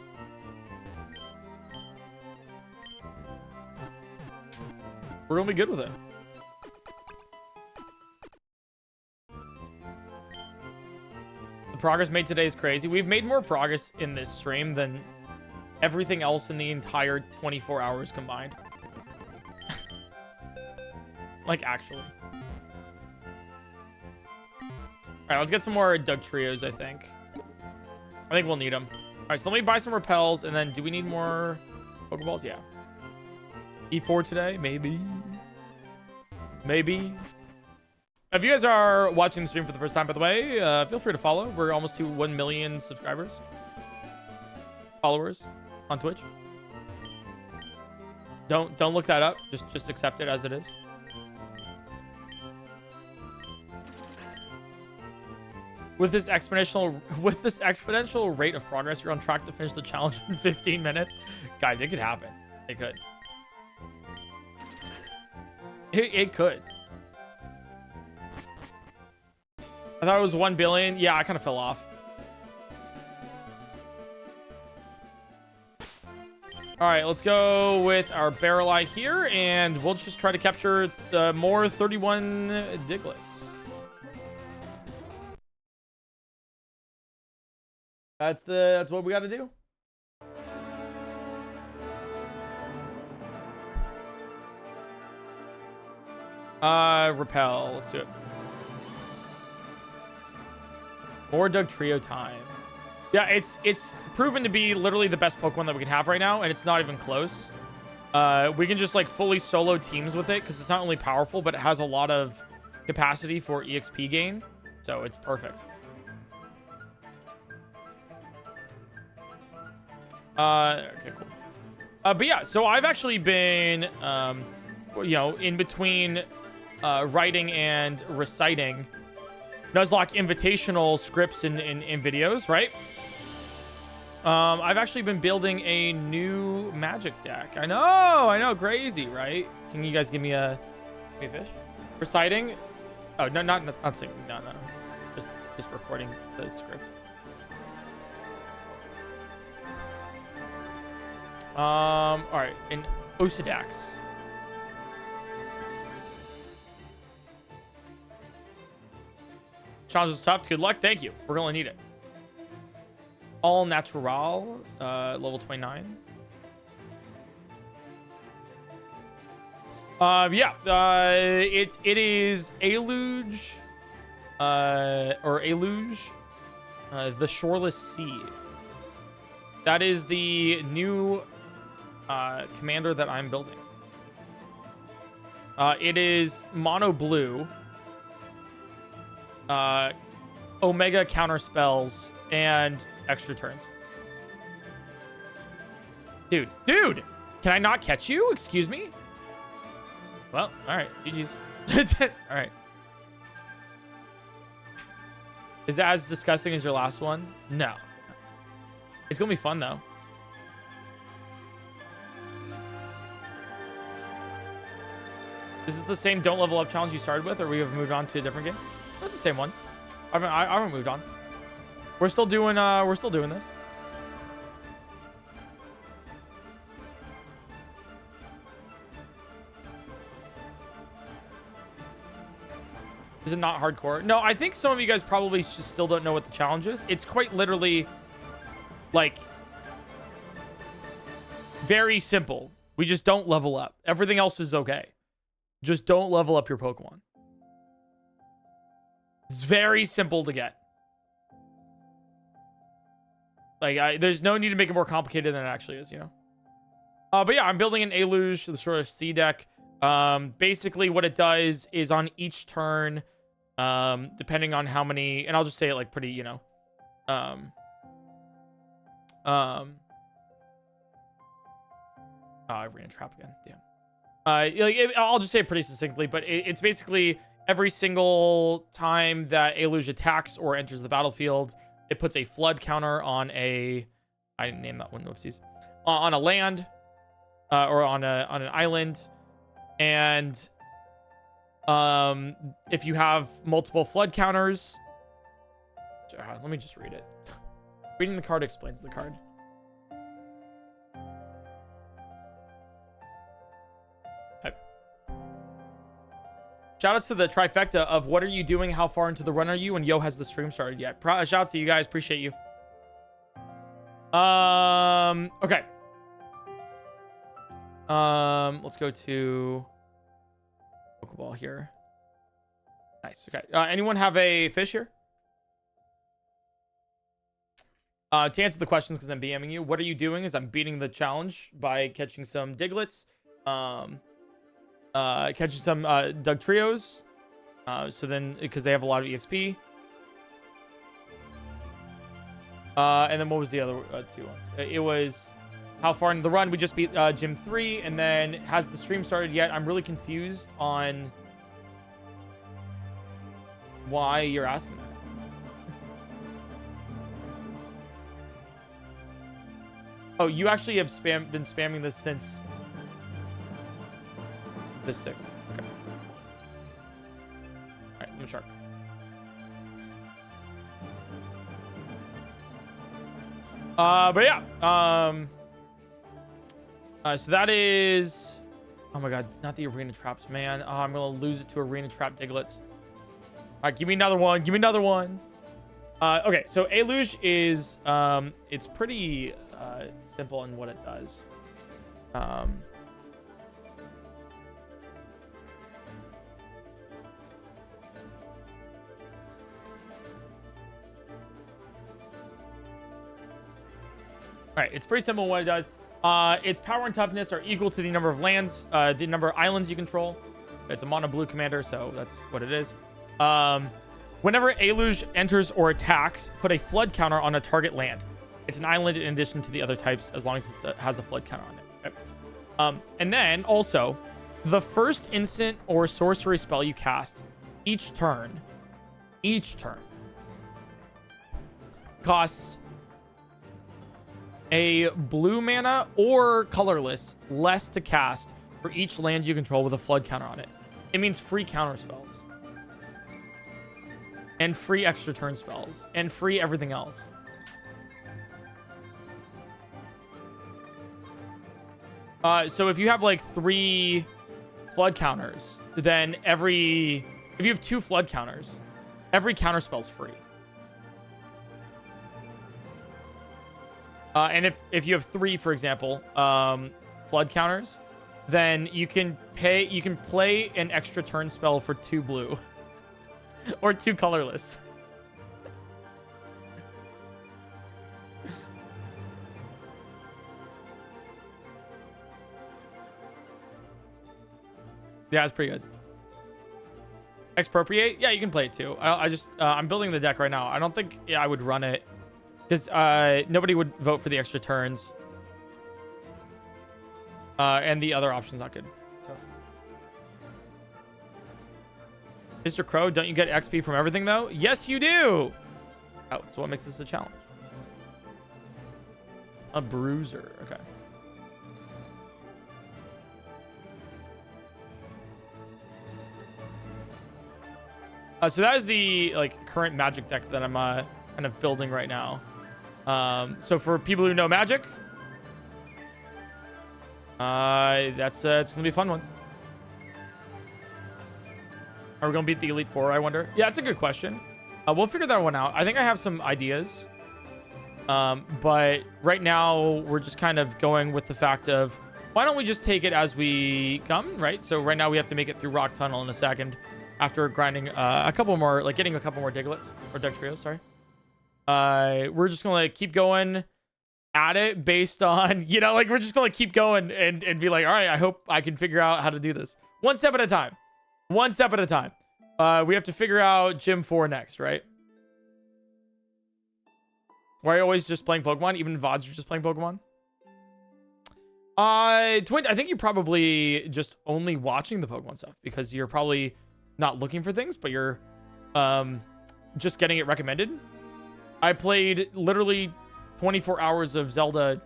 We're going to be good with it. The progress made today is crazy. We've made more progress in this stream than everything else in the entire 24 hours combined. Like, actually. Alright, let's get some more Dugtrios, I think. I think we'll need them. Alright, so let me buy some repels, and then do we need more Pokeballs? Yeah. E4 today? Maybe. Maybe. If you guys are watching the stream for the first time, by the way, feel free to follow. We're almost to 1 million subscribers. Followers on Twitch. Don't look that up. Just accept it as it is. With this exponential rate of progress, you're on track to finish the challenge in 15 minutes. Guys, it could happen. It could. It could. I thought it was 1 billion. Yeah, I kind of fell off. All right, let's go with our barrel eye here, and we'll just try to capture the more 31 Diglets. That's what we got to do. Repel. Let's do it. More Dugtrio time. Yeah, it's proven to be literally the best Pokemon that we can have right now, and it's not even close. We can just like fully solo teams with it because it's not only powerful, but it has a lot of capacity for EXP gain, so it's perfect. Okay, cool. But yeah, so I've actually been, you know, in between writing and reciting Nuzlocke invitational scripts and videos, right? I've actually been building a new magic deck. I know, crazy, right? Can you guys give me a fish? Reciting? Oh, no, not singing. No. Just recording the script. All right, in Osidax. Challenge is tough. Good luck. Thank you. We're gonna need it. All natural, level 29. Yeah, it is Aluge, or Aluge, the Shoreless Sea. That is the new commander that I'm building. It is mono blue, Omega counter spells, and extra turns. Dude, can I not catch you? Excuse me? Well, all right, GG's. All right. Is that as disgusting as your last one? No. It's gonna be fun though. Is this the same don't level up challenge you started with, or we have moved on to a different game? That's the same one. I haven't moved on. We're still doing this. Is it not hardcore? No, I think some of you guys probably just still don't know what the challenge is. It's quite literally like very simple. We just don't level up. Everything else is okay. Just don't level up your Pokemon. It's very simple to get. Like, there's no need to make it more complicated than it actually is, you know? But yeah, I'm building an Aluge, the sort of C deck. Basically, what it does is on each turn, depending on how many... And I'll just say it, like, pretty, you know... Oh, I ran a trap again. Damn. I'll just say it pretty succinctly, but it's basically every single time that Aluge attacks or enters the battlefield, it puts a flood counter on a... I didn't name that one. Whoopsies. On a land, or on an island, and if you have multiple flood counters... let me just read it. Reading the card explains the card. Shoutouts to the trifecta of what are you doing, how far into the run are you, and yo, has the stream started yet? Shout to you guys, appreciate you. Okay. Let's go to Pokeball here. Nice. Okay. Anyone have a fish here? To answer the questions, because I'm BMing you, what are you doing? Is I'm beating the challenge by catching some Diglets. Catching some Dugtrios. So then, because they have a lot of EXP. And then what was the other two ones? It was how far into the run. We just beat Gym 3. And then, has the stream started yet? I'm really confused on why you're asking that. Oh, you actually have been spamming this since the 6th. Okay. Alright, I'm a shark. But yeah. So that is... Oh my god, not the arena traps, man. Oh, I'm gonna lose it to arena trap Diglets. Alright, give me another one. Give me another one. Okay, so Aluge is... it's pretty simple in what it does. Alright, it's pretty simple in what it does. Its power and toughness are equal to the number of lands, the number of islands you control. It's a mono blue commander, so that's what it is. Whenever Aluge enters or attacks, put a flood counter on a target land. It's an island in addition to the other types, as long as it has a flood counter on it. Okay. And then, also, the first instant or sorcery spell you cast each turn, costs a blue mana or colorless less to cast for each land you control with a flood counter on it. It means free counter spells. And free extra turn spells. And free everything else. So if you have like 3 flood counters, then if you have 2 flood counters, every counter spell's free. And if you have 3, for example, flood counters, then you can play an extra turn spell for 2 blue. Or 2 colorless. Yeah, it's pretty good. Expropriate? Yeah, you can play it too. I'm building the deck right now. I don't think I would run it. Because nobody would vote for the extra turns. And the other option's not good. So. Mr. Crow, don't you get XP from everything, though? Yes, you do! Oh, so what makes this a challenge? A bruiser. Okay. So that is the like current Magic deck that I'm kind of building right now. So for people who know Magic, that's it's gonna be a fun one. Are we gonna beat the Elite Four, I wonder? Yeah, that's a good question. We'll figure that one out. I think I have some ideas. But right now we're just kind of going with the fact of why don't we just take it as we come, right? So right now we have to make it through Rock Tunnel in a second after grinding a couple more, like getting a couple more Diglets or Dugtrios, sorry. We're just gonna keep going at it based on, you know, like we're just gonna keep going and be like, all right, I hope I can figure out how to do this one step at a time. One step at a time. We have to figure out Gym 4 next, right? Why are you always just playing Pokemon? Even VODs are just playing Pokemon? Twin, I think you're probably just only watching the Pokemon stuff because you're probably not looking for things, but you're just getting it recommended. I played literally 24 hours of Zelda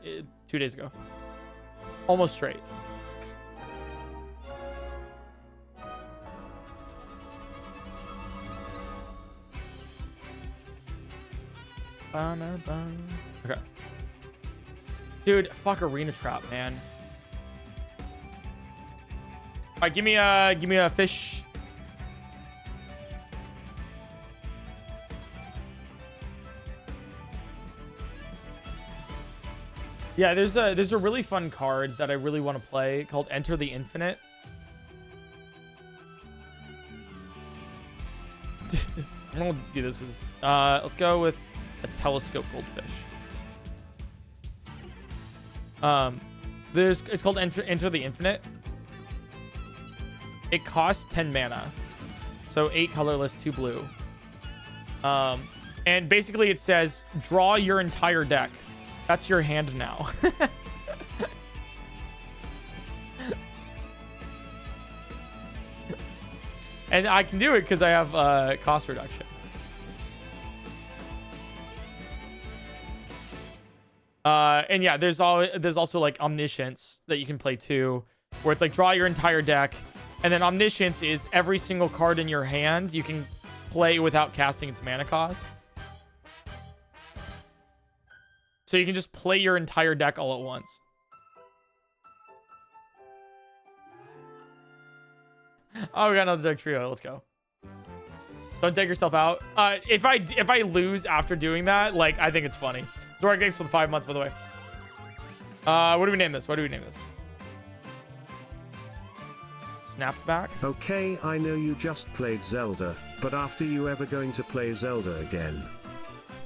2 days ago. Almost straight. Okay. Dude, fuck Arena Trap, man. All right, give me a fish. Yeah, there's a really fun card that I really want to play called Enter the Infinite. I'm gonna do this as let's go with a telescope goldfish. It's called Enter the Infinite. It costs 10 mana. So 8 colorless, 2 blue. And basically it says draw your entire deck. That's your hand now. And I can do it because I have cost reduction. And yeah, there's also like Omniscience that you can play too, where it's like draw your entire deck, and then Omniscience is every single card in your hand you can play without casting its mana cost. So you can just play your entire deck all at once. Oh, we got another Dugtrio. Let's go. Don't take yourself out. If I lose after doing that, like, I think it's funny. Zorak, thanks for the 5 months, by the way. What do we name this? Snapback? Okay, I know you just played Zelda, but after you ever going to play Zelda again?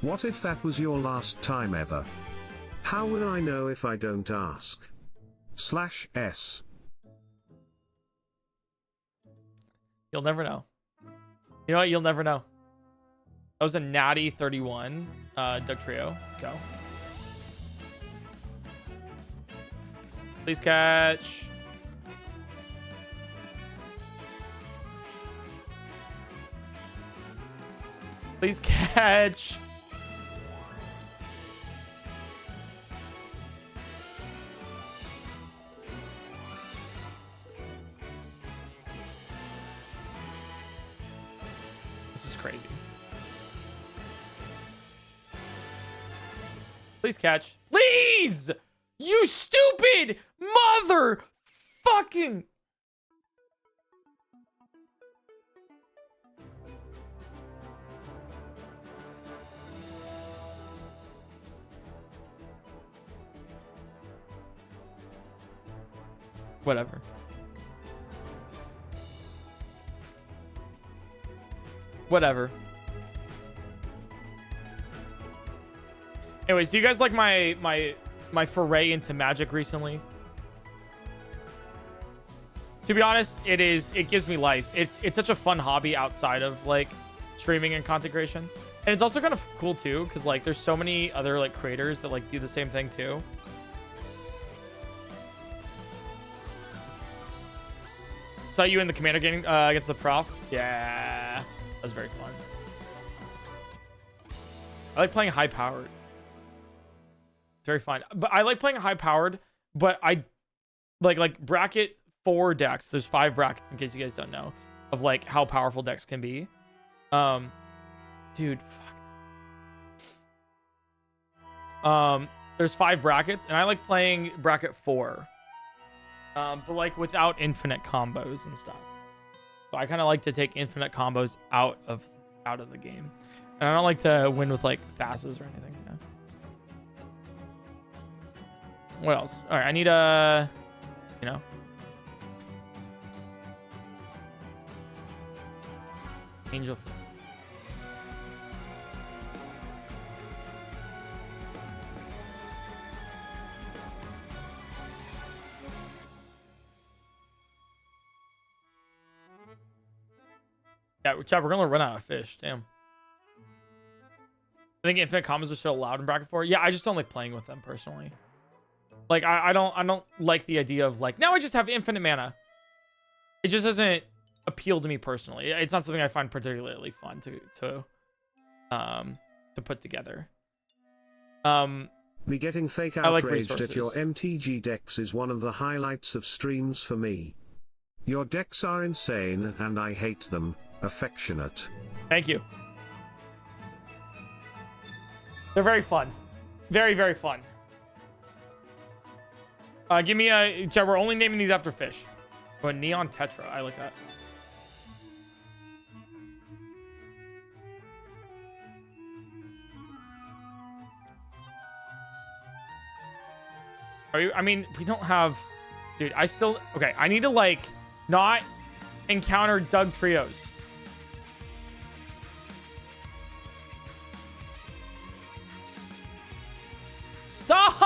What if that was your last time ever? How will I know if I don't ask? /S. You'll never know. You know what? You'll never know. That was a natty 31 Dugtrio. Let's go. Please catch. Please catch. This is crazy. Please catch. Please! You stupid mother fucking... Whatever. Whatever. Anyways, do you guys like my foray into Magic recently? To be honest, it gives me life. It's such a fun hobby outside of like streaming and content creation. And it's also kind of cool too, because like there's so many other like creators that like do the same thing too. Saw you in the commander game against the prof. Yeah, that was very fun. I like playing high powered. It's very fun. But I like playing high powered, but I like bracket 4 decks. There's 5 brackets in case you guys don't know of like how powerful decks can be. Dude, fuck. There's 5 brackets, and I like playing bracket 4. But like without infinite combos and stuff. So I kind of like to take infinite combos out of the game. And I don't like to win with like Thasses or anything, you know? What else? All right, I need a, you know. Angel. Yeah, chat, we're gonna run out of fish. Damn. I think infinite combos are still allowed in bracket 4. Yeah, I just don't like playing with them personally. Like I don't like the idea of like now I just have infinite mana. It just doesn't appeal to me personally. It's not something I find particularly fun to put together. Me getting fake like outraged at your resources. MTG decks is one of the highlights of streams for me. Your decks are insane and I hate them. Affectionate. Thank you. They're very fun. Very, very fun. Give me a... We're only naming these after fish. Oh, a Neon Tetra. I like that. Are you... I mean, we don't have... Dude, I still... Okay, I need to, like, not encounter Dugtrios. Stop!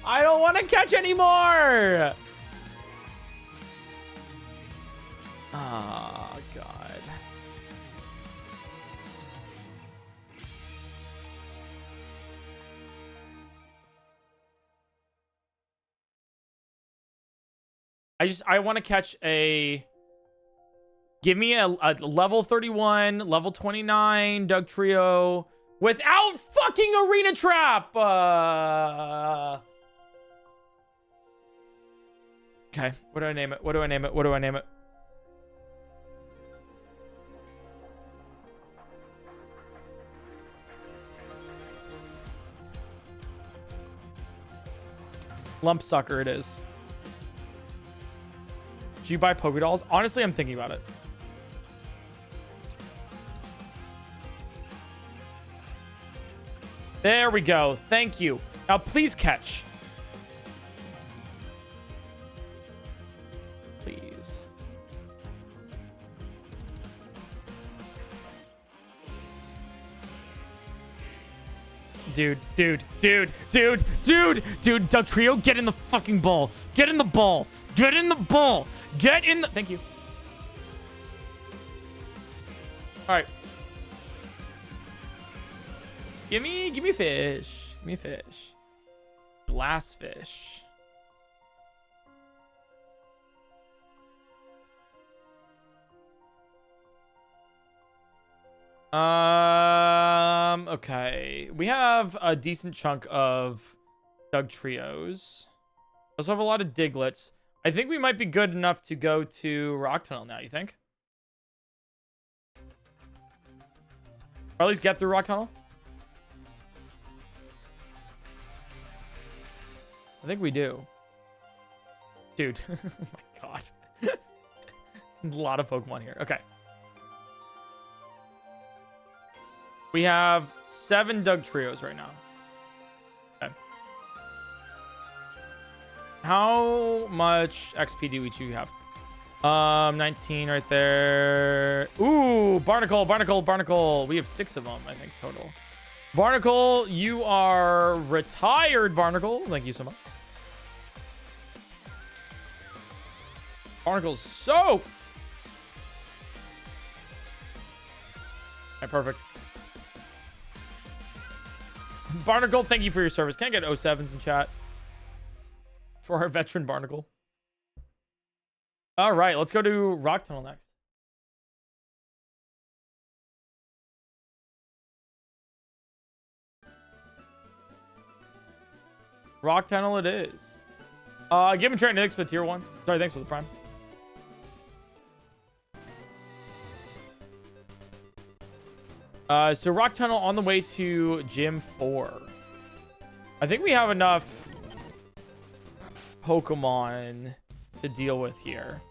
I don't want to catch anymore! Oh, God. I want to catch a... Give me a level 31, level 29 Dugtrio without fucking Arena Trap! Okay, what do I name it? What do I name it? What do I name it? Lump Sucker it is. Did you buy Pokédolls? Honestly, I'm thinking about it. There we go. Thank you. Now, please catch. Please. Dude, Dugtrio, get in the fucking ball. Get in the ball. Get in the ball. Get in the... Thank you. All right. Give me fish. Give me fish. Glass fish. Okay. We have a decent chunk of Dugtrios. Also have a lot of Diglets. I think we might be good enough to go to Rock Tunnel now, you think? Or at least get through Rock Tunnel? I think we do. Dude. Oh my god. A lot of Pokemon here. Okay. We have 7 Dugtrios right now. Okay. How much XP do we each have? 19 right there. Ooh, Barnacle. We have 6 of them, I think, total. Barnacle, you are retired, Barnacle. Thank you so much. Barnacle's soaked. Okay, perfect. Barnacle, thank you for your service. Can I get 07s in chat? For our veteran Barnacle. All right, let's go to Rock Tunnel next. Rock Tunnel it is. Give him Trent Nix for tier 1. Sorry, thanks for the prime. So rock tunnel on the way to gym 4. I think we have enough Pokemon to deal with here.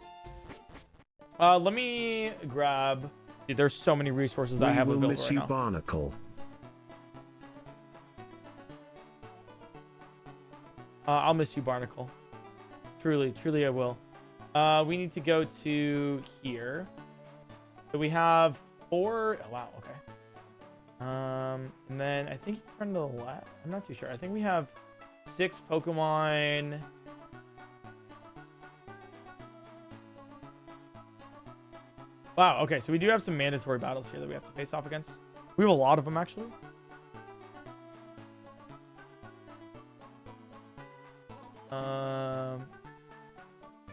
Let me grab. Dude, there's so many resources that I have available right now. We will miss you, Barnacle. I'll miss you, Barnacle. Truly, truly I will. We need to go to here. So we have 4. Oh, wow, okay. And then I think you turn to the left. I'm not too sure. I think we have 6 Pokemon. Wow, okay, so we do have some mandatory battles here that we have to face off against. We have a lot of them, actually.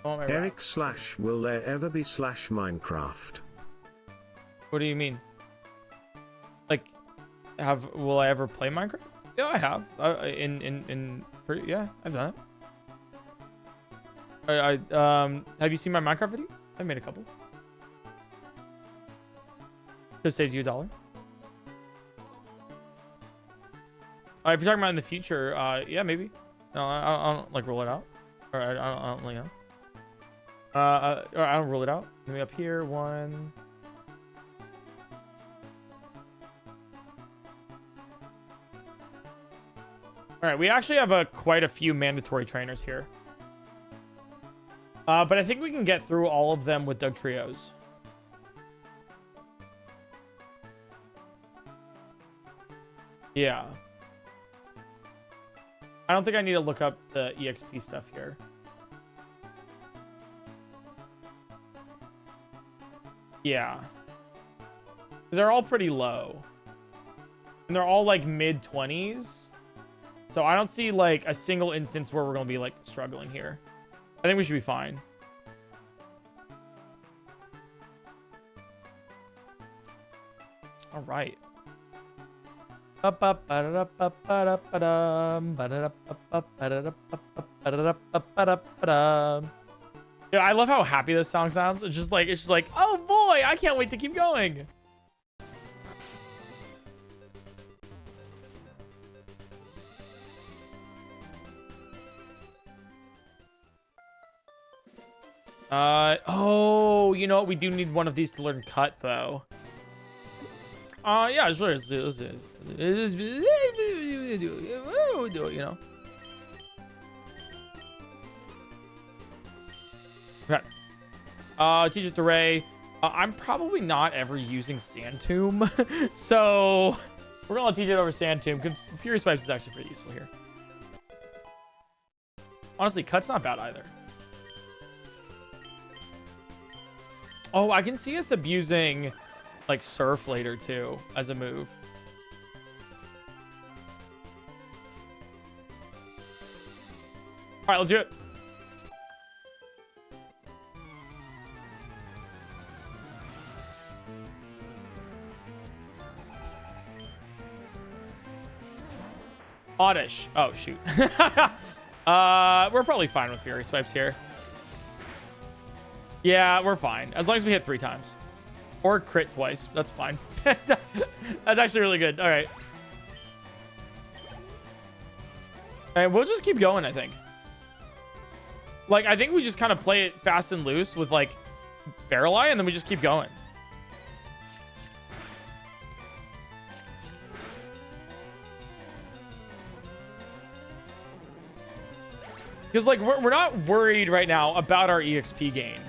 Eric / will there ever be / Minecraft? What do you mean? Like, will I ever play Minecraft? Yeah, I have. Yeah, I've done it. Have you seen my Minecraft videos? I made a couple. Could saved you $1. If you're talking about in the future, yeah, maybe. No, I don't like roll it out. Or I don't really know. Or I don't rule it out. Maybe up here, 1. All right, we actually have quite a few mandatory trainers here. But I think we can get through all of them with Dugtrios. Yeah. I don't think I need to look up the EXP stuff here. Yeah. 'Cause they're all pretty low. And they're all like mid-20s. So I don't see like a single instance where we're going to be like struggling here. I think we should be fine. All right. Yeah, I love how happy this song sounds. It's just like, oh boy, I can't wait to keep going. Oh, you know what? We do need one of these to learn cut though. Yeah, sure. Let's do it, you know. Okay. Teacher Ray. I'm probably not ever using Sand Tomb, so we're gonna teach it over Sand Tomb because Fury Swipes is actually pretty useful here. Honestly, Cut's not bad either. Oh, I can see us abusing like Surf later too as a move. All right, let's do it. Oddish. Oh, shoot. We're probably fine with Fury Swipes here. Yeah, we're fine. As long as we hit 3 times. Or crit twice. That's fine. That's actually really good. All right. And we'll just keep going, I think. Like, I think we just kind of play it fast and loose with, like, Barrel Eye, and then we just keep going. Because, like, we're not worried right now about our EXP gain.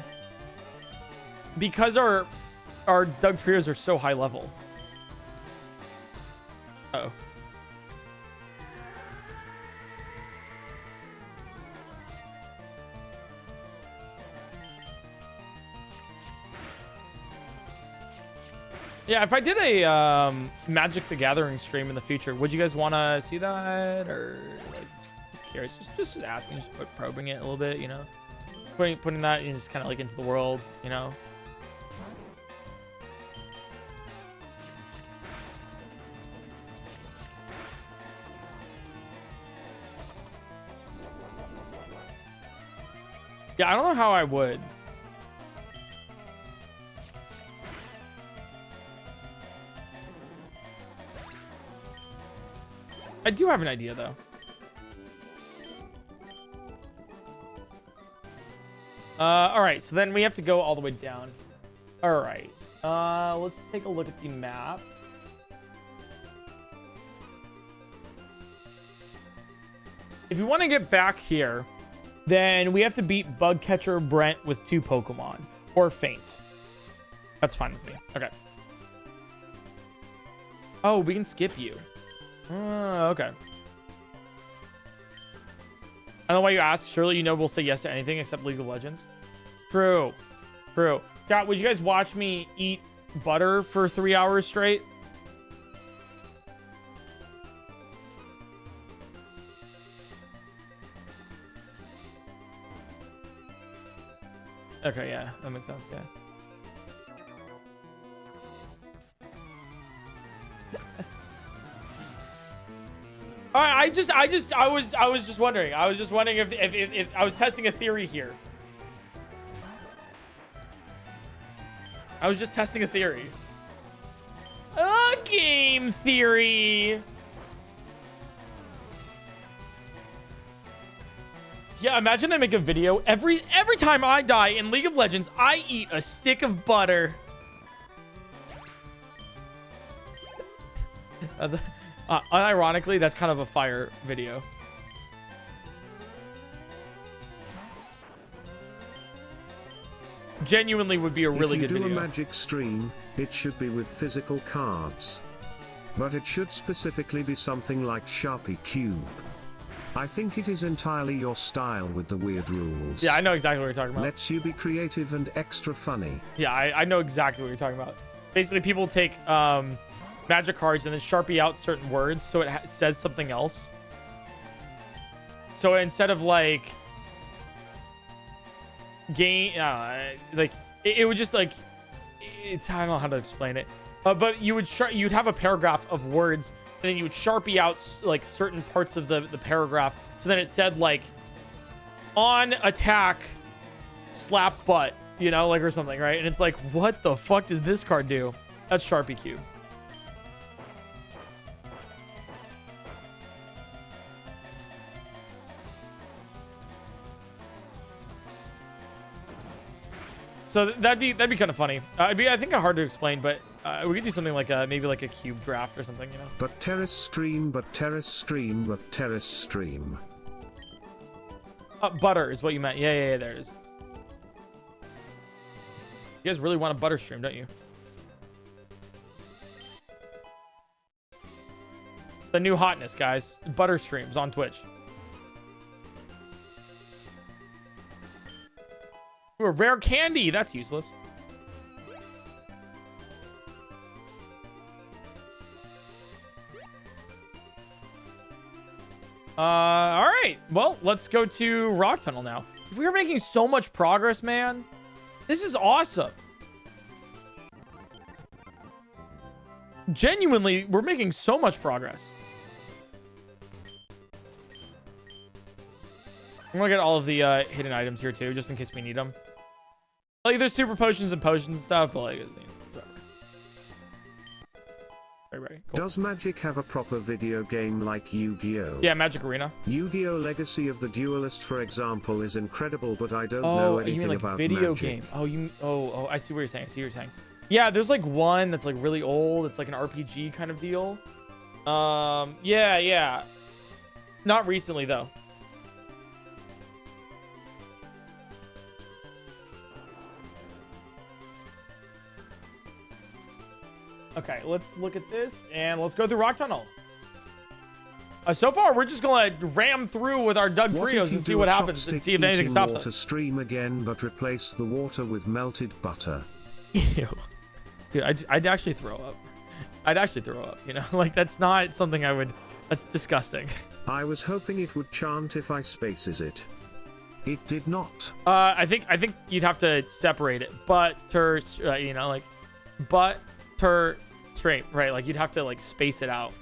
Because our Dugtrios are so high level. Uh-oh. Yeah, if I did a Magic the Gathering stream in the future, would you guys want to see that? Or, like, just curious. Just asking, just probing it a little bit, you know? Putting that in just kind of, like, into the world, you know? Yeah, I don't know how I would. I do have an idea, though. All right, so then we have to go all the way down. All right. Let's take a look at the map. If you want to get back here, then we have to beat Bugcatcher Brent with 2 Pokemon. Or Faint. That's fine with me. Okay. Oh, we can skip you. Okay. I don't know why you ask. Surely you know we'll say yes to anything except League of Legends. True. True. God, would you guys watch me eat butter for 3 hours straight? Okay, yeah, that makes sense. Yeah. All right, I was just wondering. I was just wondering if I was testing a theory here. I was just testing a theory. A game theory. Yeah, imagine I make a video every time I die in League of Legends, I eat a stick of butter. That's unironically, that's kind of a fire video. Genuinely would be a really good video. If you do a magic stream, it should be with physical cards. But it should specifically be something like Sharpie Cube. I think it is entirely your style with the weird rules. Yeah, I know exactly what you're talking about. Lets you be creative and extra funny. Yeah, I know exactly what you're talking about. Basically, people take magic cards and then Sharpie out certain words so it says something else. So instead of like it would just like it's, I don't know how to explain it, but you'd have a paragraph of words and then you would Sharpie out like certain parts of the paragraph so then it said like on attack slap butt, you know, like or something, right? And it's like, what the fuck does this card do? That's Sharpie Cube. So that'd be kind of funny. It'd be, I think, hard to explain, but we could do something like maybe like a cube draft or something, you know. But terrace stream, but terrace stream, but terrace stream. Butter is what you meant. Yeah, there it is. You guys really want a butter stream, don't you? The new hotness, guys. Butter streams on Twitch. Ooh, a rare candy. That's useless. All right. Well, let's go to Rock Tunnel now. We're making so much progress, man. This is awesome. Genuinely, we're making so much progress. I'm gonna get all of the hidden items here too, just in case we need them. Like, there's super potions and potions and stuff, but like, it's, you know, whatever. Everybody, cool. Does Magic have a proper video game like Yu-Gi-Oh? Yeah, Magic Arena. Yu-Gi-Oh! Legacy of the Duelist, for example, is incredible, but I don't know anything you mean like about video Magic. game? Oh, I see what you're saying. Yeah, there's like one that's like really old. It's like an RPG kind of deal. Yeah. Not recently though. Okay, let's look at this and let's go through Rock Tunnel. So far, we're just gonna ram through with our Dugtrios and see what happens and see if anything stops us. Water stream again, but replace the water with melted butter. Ew. Dude, I'd actually throw up. You know, like that's not something I would. That's disgusting. I was hoping it would chant if I spaces it. It did not. I think you'd have to separate it, you know, like straight, right? Like you'd have to like space it out.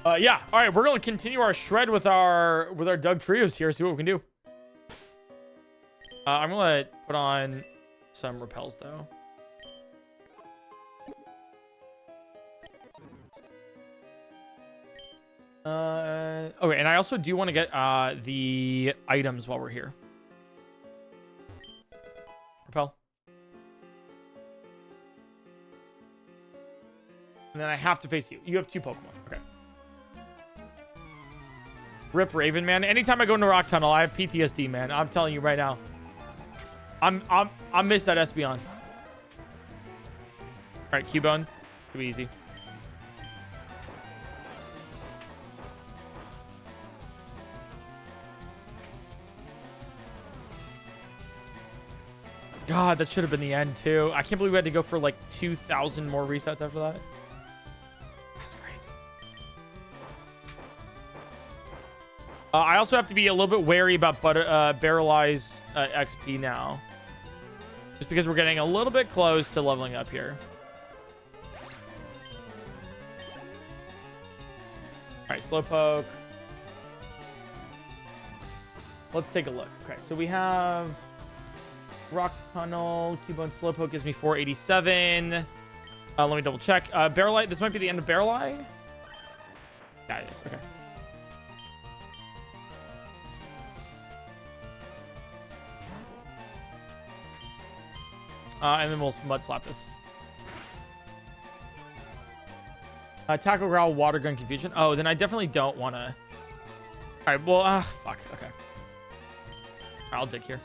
Yeah. All right, we're gonna continue our shred with our Dugtrios here. See what we can do. I'm gonna put on some repels though. Okay, and I also do want to get the items while we're here. Repel. And then I have to face you. You have 2 Pokemon. Okay. Rip Raven, man. Anytime I go into Rock Tunnel, I have PTSD, man. I'm telling you right now. I miss that Espeon. All right, Cubone. Too easy. God, that should have been the end, too. I can't believe we had to go for, like, 2,000 more resets after that. That's crazy. I also have to be a little bit wary about Barrel Eye's XP now. Just because we're getting a little bit close to leveling up here. All right, Slowpoke. Let's take a look. Okay, so we have... Rock Tunnel, Cubone, Slowpoke gives me 487. Let me double check. Barrel Eye, this might be the end of Barrel Eye. Yeah, it is. Okay. And then we'll Mud Slap this. Tackle Growl, Water Gun, Confusion. Oh, then I definitely don't want to... All right, well, fuck. Okay. I'll dig here.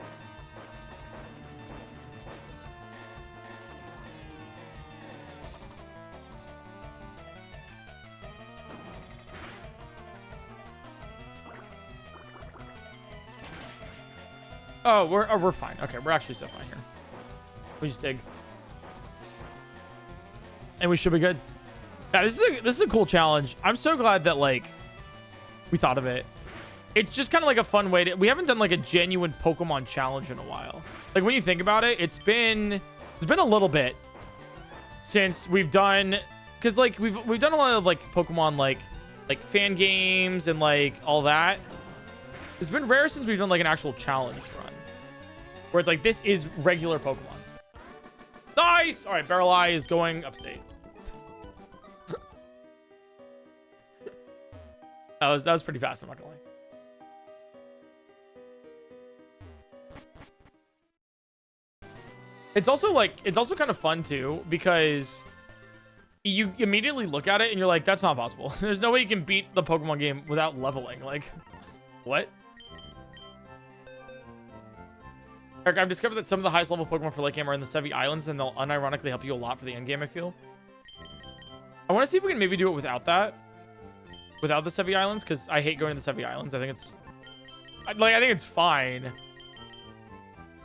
Oh, we're fine. Okay, we're actually so fine here. We just dig. And we should be good. Yeah, this is a cool challenge. I'm so glad that, like, we thought of it. It's just kind of like a fun way to... We haven't done, like, a genuine Pokemon challenge in a while. Like, when you think about it, it's been a little bit since we've done... Because, like, we've done a lot of, like, Pokemon, like fan games and, like, all that. It's been rare since we've done, like, an actual challenge run. Where it's like, this is regular Pokemon. Nice! All right, Barrel Eye is going upstate. that was pretty fast, I'm not gonna lie. It's also kind of fun too, because you immediately look at it and you're like, that's not possible. There's no way you can beat the Pokemon game without leveling. Like, what? Eric, I've discovered that some of the highest level Pokemon for late game are in the Sevi Islands, and they'll unironically help you a lot for the end game, I feel. I want to see if we can maybe do it without that. Without the Sevi Islands, because I hate going to the Sevi Islands. I think it's fine. Like,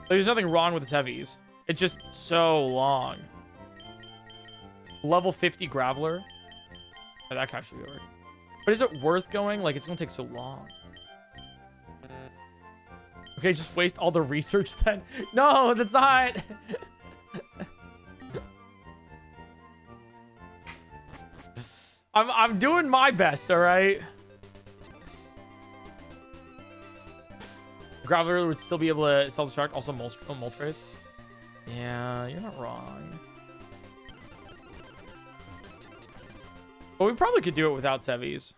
there's nothing wrong with the Sevis. It's just so long. Level 50 Graveler. Oh, that can actually work. But is it worth going? Like, it's going to take so long. Okay, just waste all the research then. No, that's not. I'm doing my best, all right? Graveler would still be able to self-destruct. Also, Moltres. Yeah, you're not wrong. But we probably could do it without Sevis.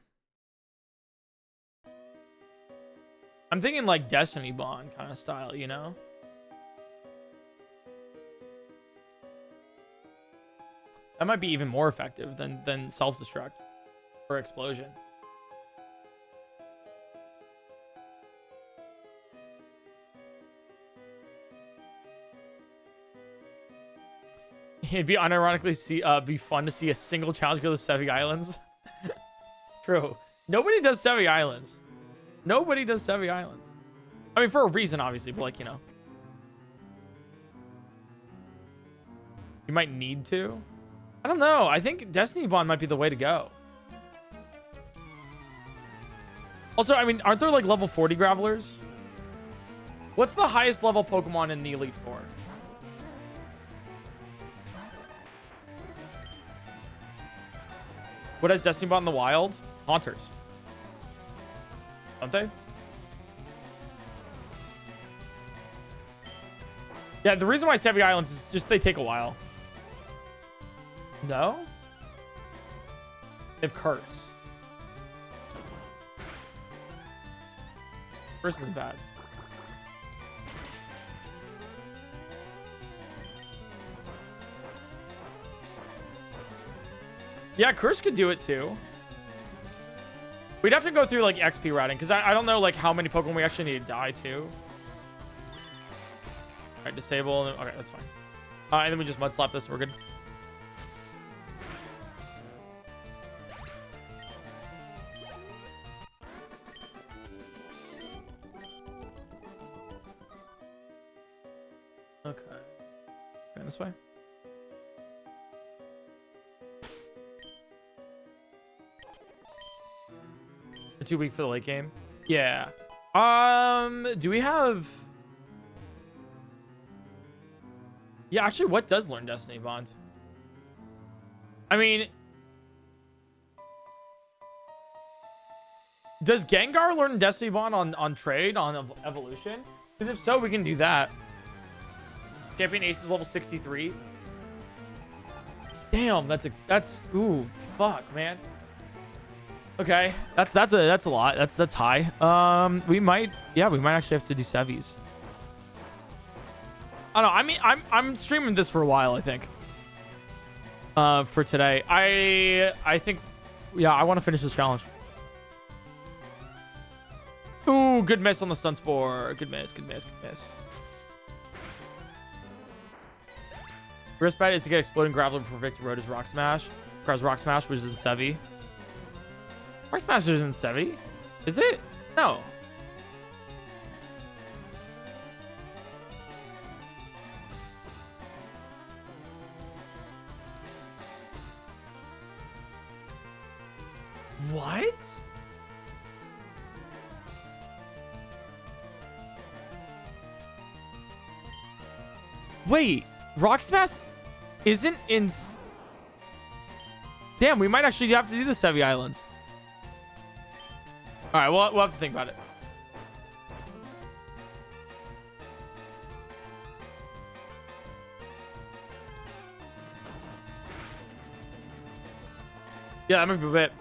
I'm thinking like Destiny Bond kind of style, you know? That might be even more effective than self-destruct or explosion. It'd be unironically be fun to see a single challenge go to the Sevi Islands. True. Nobody does Sevi Islands. Nobody does Sevi Islands. I mean, for a reason, obviously, but like, you know. You might need to. I don't know. I think Destiny Bond might be the way to go. Also, I mean, aren't there like level 40 Gravelers? What's the highest level Pokemon in the Elite Four? What has Destiny Bond in the wild? Haunters. Don't they? Yeah, the reason why Sevi Islands is just they take a while. No? They have Curse. First isn't bad. Yeah, Curse could do it too. We'd have to go through like XP routing because I don't know like how many Pokemon we actually need to die to. All right, disable. Okay, that's fine. And then we just mud slap this. We're good. Okay. Going this way. Too weak for the late game. Yeah. Do we have? Yeah, actually, what does learn Destiny Bond? I mean, does Gengar learn Destiny Bond on trade on evolution? Because if so, we can do that. Champion Ace is level 63. Damn, that's ooh, fuck, man. Okay, that's a lot. That's high. We might actually have to do Sevies. I don't know. I mean, I'm streaming this for a while, I think. For today, I think, yeah, I want to finish this challenge. Ooh, good miss on the stun spore. Good miss. Risk bet is to get exploding graveler for Victory Road as Rock Smash. Requires Rock Smash, which is in Sevi. Rock Smash is in Sevi? Is it? No. What? Wait, Rock Smash isn't in... Damn, we might actually have to do the Sevi Islands. All right, we'll have to think about it. Yeah, that might be a bit.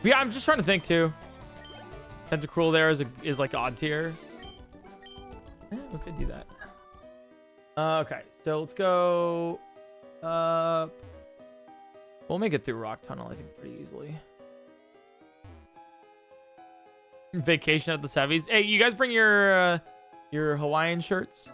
But yeah, I'm just trying to think too. Tentacruel there is like odd tier. Yeah, we could do that. Okay, so let's go. We'll make it through Rock Tunnel, I think, pretty easily. Vacation at the Sevies. Hey, you guys bring your Hawaiian shirts.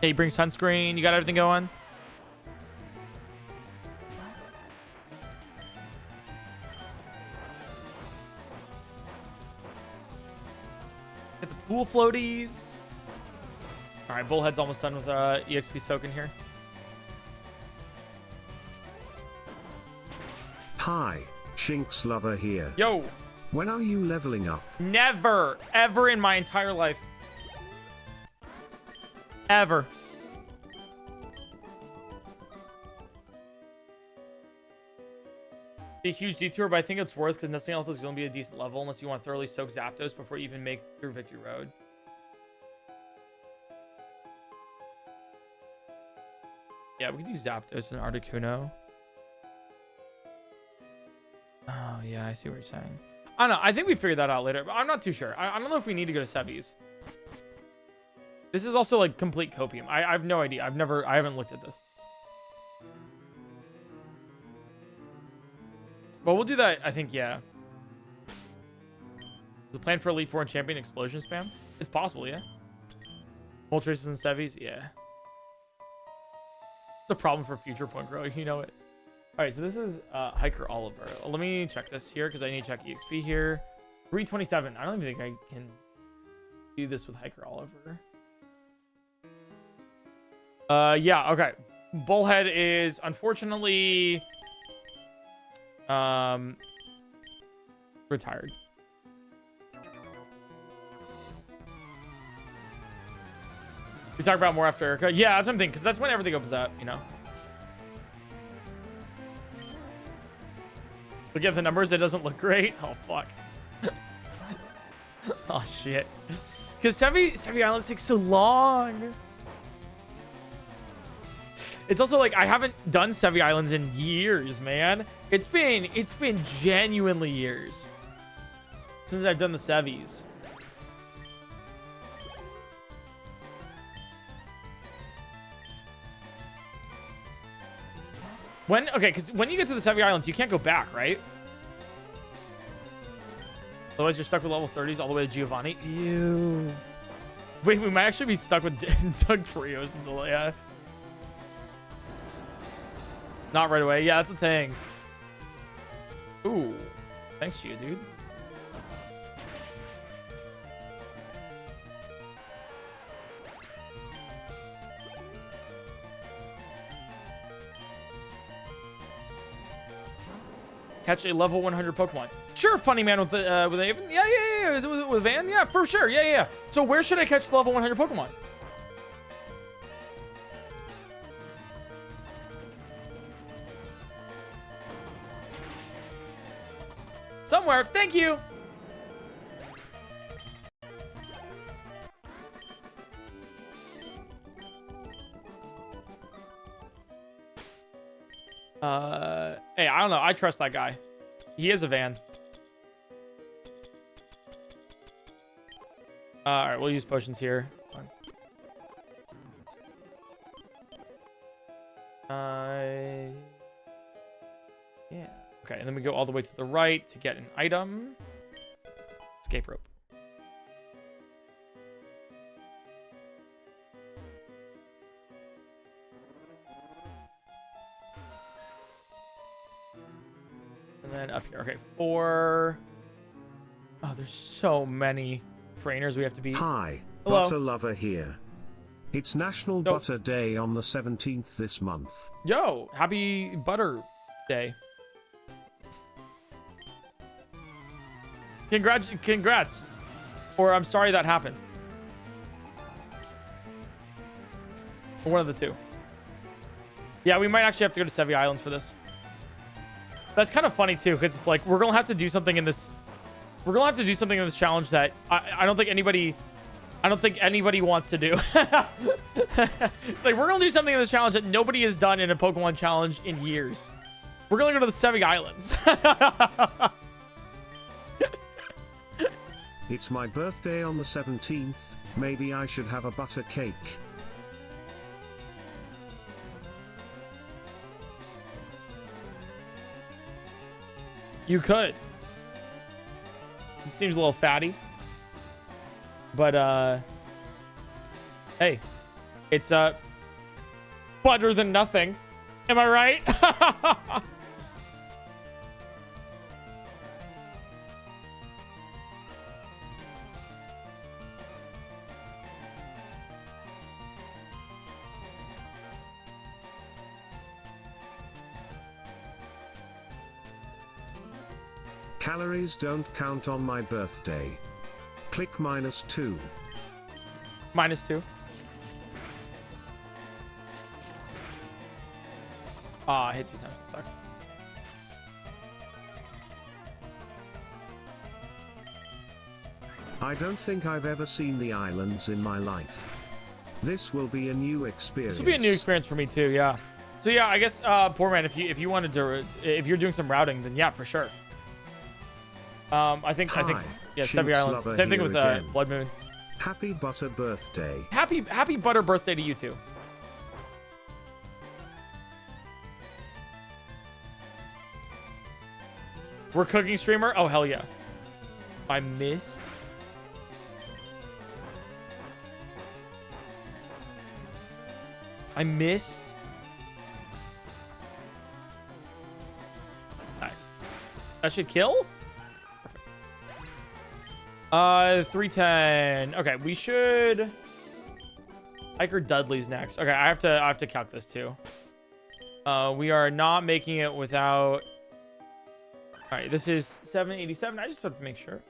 Hey, you bring sunscreen. You got everything going? Get the pool floaties. All right, Bullhead's almost done with EXP soaking here. Hi, Shinx Lover here. Yo. When are you leveling up? Never, ever in my entire life. Ever. Be a huge detour, but I think it's worth because Nesting Health is going to be a decent level unless you want to thoroughly soak Zapdos before you even make through Victory Road. Yeah, we could do Zapdos and Articuno. Oh, yeah, I see what you're saying. I don't know. I think we figured that out later, but I'm not too sure. I don't know if we need to go to Sevies. This is also like complete copium. I have no idea. I haven't looked at this. But we'll do that, I think, yeah. The plan for Elite Four and Champion Explosion spam? It's possible, yeah. Moltres and Sevies, yeah. It's a problem for future PointCrow, you know it. All right, so this is Hiker Oliver. Let me check this here because I need to check EXP here. 327. I don't even think I can do this with Hiker Oliver. Yeah, okay. Bullhead is unfortunately retired. We talk about more after Erica. Yeah, that's something because that's when everything opens up, you know. Look at the numbers, it doesn't look great. Oh fuck. Oh shit. Because Sevi Islands takes so long. It's also like I haven't done Sevi Islands in years, man. It's been genuinely years since I've done the Sevis. Okay, because when you get to the Sevi Islands, you can't go back, right? Otherwise, you're stuck with level 30s all the way to Giovanni. Ew. Wait, we might actually be stuck with Dugtrios until, yeah. Not right away. Yeah, that's the thing. Ooh. Thanks to you, dude. Catch a level 100 Pokemon. Sure, funny man with Avon. Yeah. Is it with Van? Yeah, for sure. Yeah. So where should I catch the level 100 Pokemon? Somewhere. Thank you. Hey, I don't know. I trust that guy. He is a van. All right, we'll use potions here. Fine. Yeah. Okay, and then we go all the way to the right to get an item. Escape rope. And then up here. Okay, 4. Oh, there's so many trainers we have to beat. Hi, hello. Butter Lover here. It's National Butter Day on the 17th this month. Yo, happy Butter Day. Congrats. Or I'm sorry that happened. One of the two. Yeah, we might actually have to go to Sevi Islands for this. That's kind of funny too, because it's like we're gonna have to do something in this. We're gonna have to do something in this challenge that I don't think anybody wants to do. It's like we're gonna do something in this challenge that nobody has done in a Pokemon challenge in years. We're gonna go to the Sevi Islands. It's my birthday on the 17th. Maybe I should have a butter cake. You could. It seems a little fatty. But, hey. It's, better than nothing. Am I right? Calories don't count on my birthday. Click -2. -2. Ah, I hit 2 times. It sucks. I don't think I've ever seen the islands in my life. This will be a new experience. This will be a new experience for me too, yeah. So yeah, I guess poor man, if you wanted to, if you're doing some routing, then yeah, for sure. I think yeah, Sevi Islands. Same thing with Blood Moon. Happy Butter birthday. Happy Butter birthday to you too. We're cooking streamer? Oh hell yeah. I missed. Nice. That should kill? 310. Okay, we should. Hiker Dudley's next. Okay, I have to calc this too. We are not making it without. All right, this is 787. I just have to make sure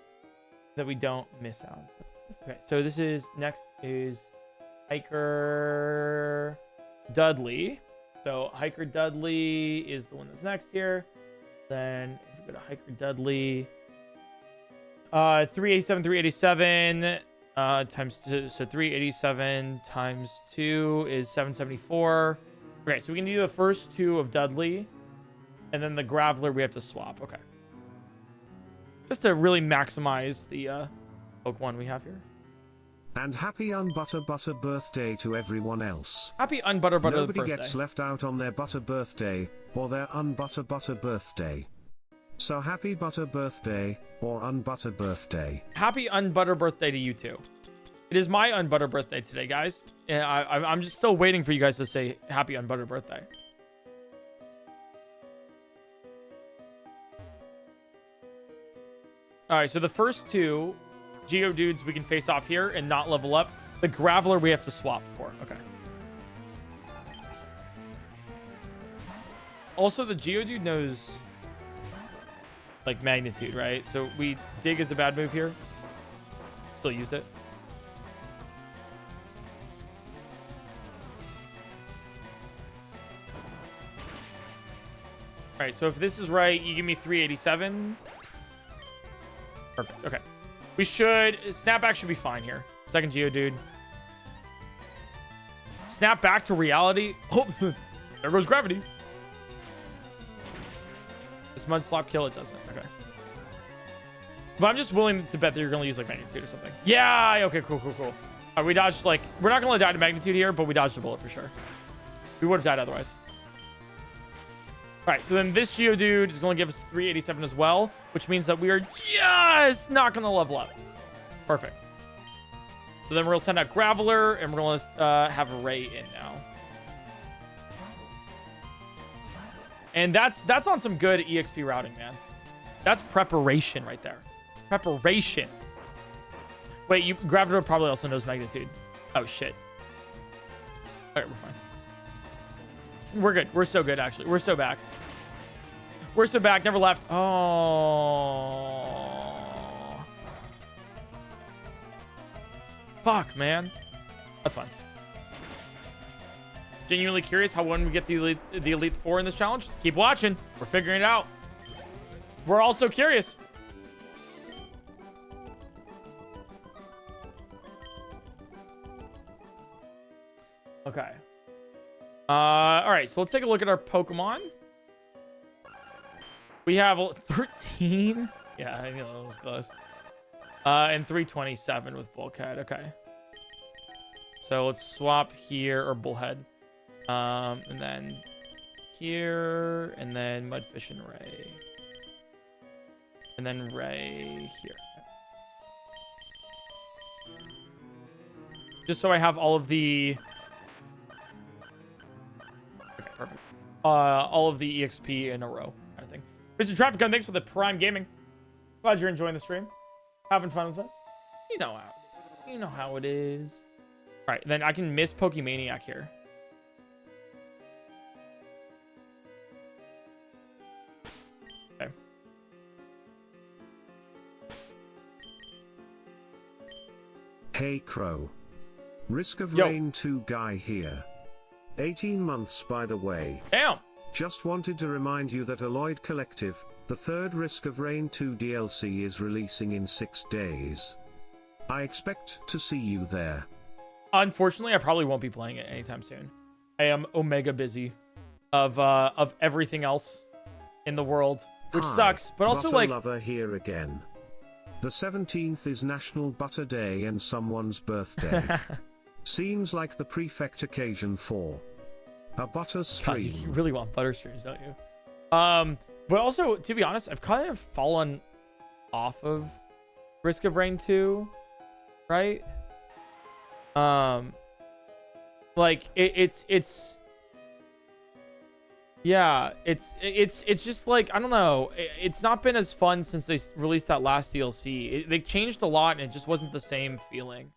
that we don't miss out. Okay, so this is next is Hiker Dudley. So Hiker Dudley is the one that's next here. Then if we go to Hiker Dudley. 387 times 2, so 387 times 2 is 774. Okay, so we can do the first 2 of Dudley, and then the Graveler we have to swap. Okay. Just to really maximize the Pokemon we have here. And happy Unbutter Butter birthday to everyone else. Happy Unbutter Butter Nobody birthday. gets left out on their Butter birthday, or their Unbutter Butter birthday. So happy Butter birthday, or Unbutter birthday. Happy Unbutter birthday to you too. It is my Unbutter birthday today, guys. And I'm just still waiting for you guys to say happy Unbutter birthday. All right, so the first 2 Geodudes we can face off here and not level up. The Graveler we have to swap for. Okay. Also, the Geodude knows like magnitude, right? So we dig is a bad move here. Still used it. All right, so if this is right, you give me 387. Perfect. Okay. We should... Snapback should be fine here. Second Geodude. Snap back to reality. Oh, there goes gravity. This Mudslap kill, it doesn't. Okay. But I'm just willing to bet that you're going to use, like, Magnitude or something. Yeah! Okay, cool. We dodged, like... We're not going to die to Magnitude here, but we dodged a bullet for sure. We would have died otherwise. All right, so then this Geodude is going to give us 387 as well, which means that we are just not going to level up. Perfect. So then we'll send out Graveler, and we're going to have Ray in now. And that's on some good EXP routing, man. That's preparation right there. Preparation. Wait, Graveler probably also knows Magnitude. Oh, shit. All right, we're fine. We're good. We're so good, actually. We're so back. We're so back. Never left. Oh. Fuck, man. That's fine. Genuinely curious how when we get the Elite Four in this challenge. Keep watching. We're figuring it out. We're also curious. Okay. All right, so let's take a look at our Pokemon. We have 13. Yeah, I know that was close. And 327 with Bulkhead. Okay. So let's swap here, or Bullhead. And then here, and then Mudfish and Ray. And then Ray here. Just so I have all of the... Okay, perfect. All of the EXP in a row, kind of thing. Mr. Traffic Gun, thanks for the Prime Gaming. Glad you're enjoying the stream. Having fun with us. You know how it is. All right, then I can miss Pokemaniac here. Okay. Hey Crow. Risk of Rain 2 guy here. 18 months by the way. Damn. Just wanted to remind you that Alloyed Collective, the third Risk of Rain 2 DLC is releasing in 6 days. I expect to see you there. Unfortunately, I probably won't be playing it anytime soon. I am omega busy of everything else in the world, which sucks. But also, Butter like, Lover here again. The 17th is National Butter Day and someone's birthday. Seems like the perfect occasion for a butter stream. God, you really want butter streams, don't you? But also, to be honest, I've kind of fallen off of Risk of Rain 2, right? Like it's just like, I don't know, it's not been as fun since they released that last DLC. They changed a lot and it just wasn't the same feeling.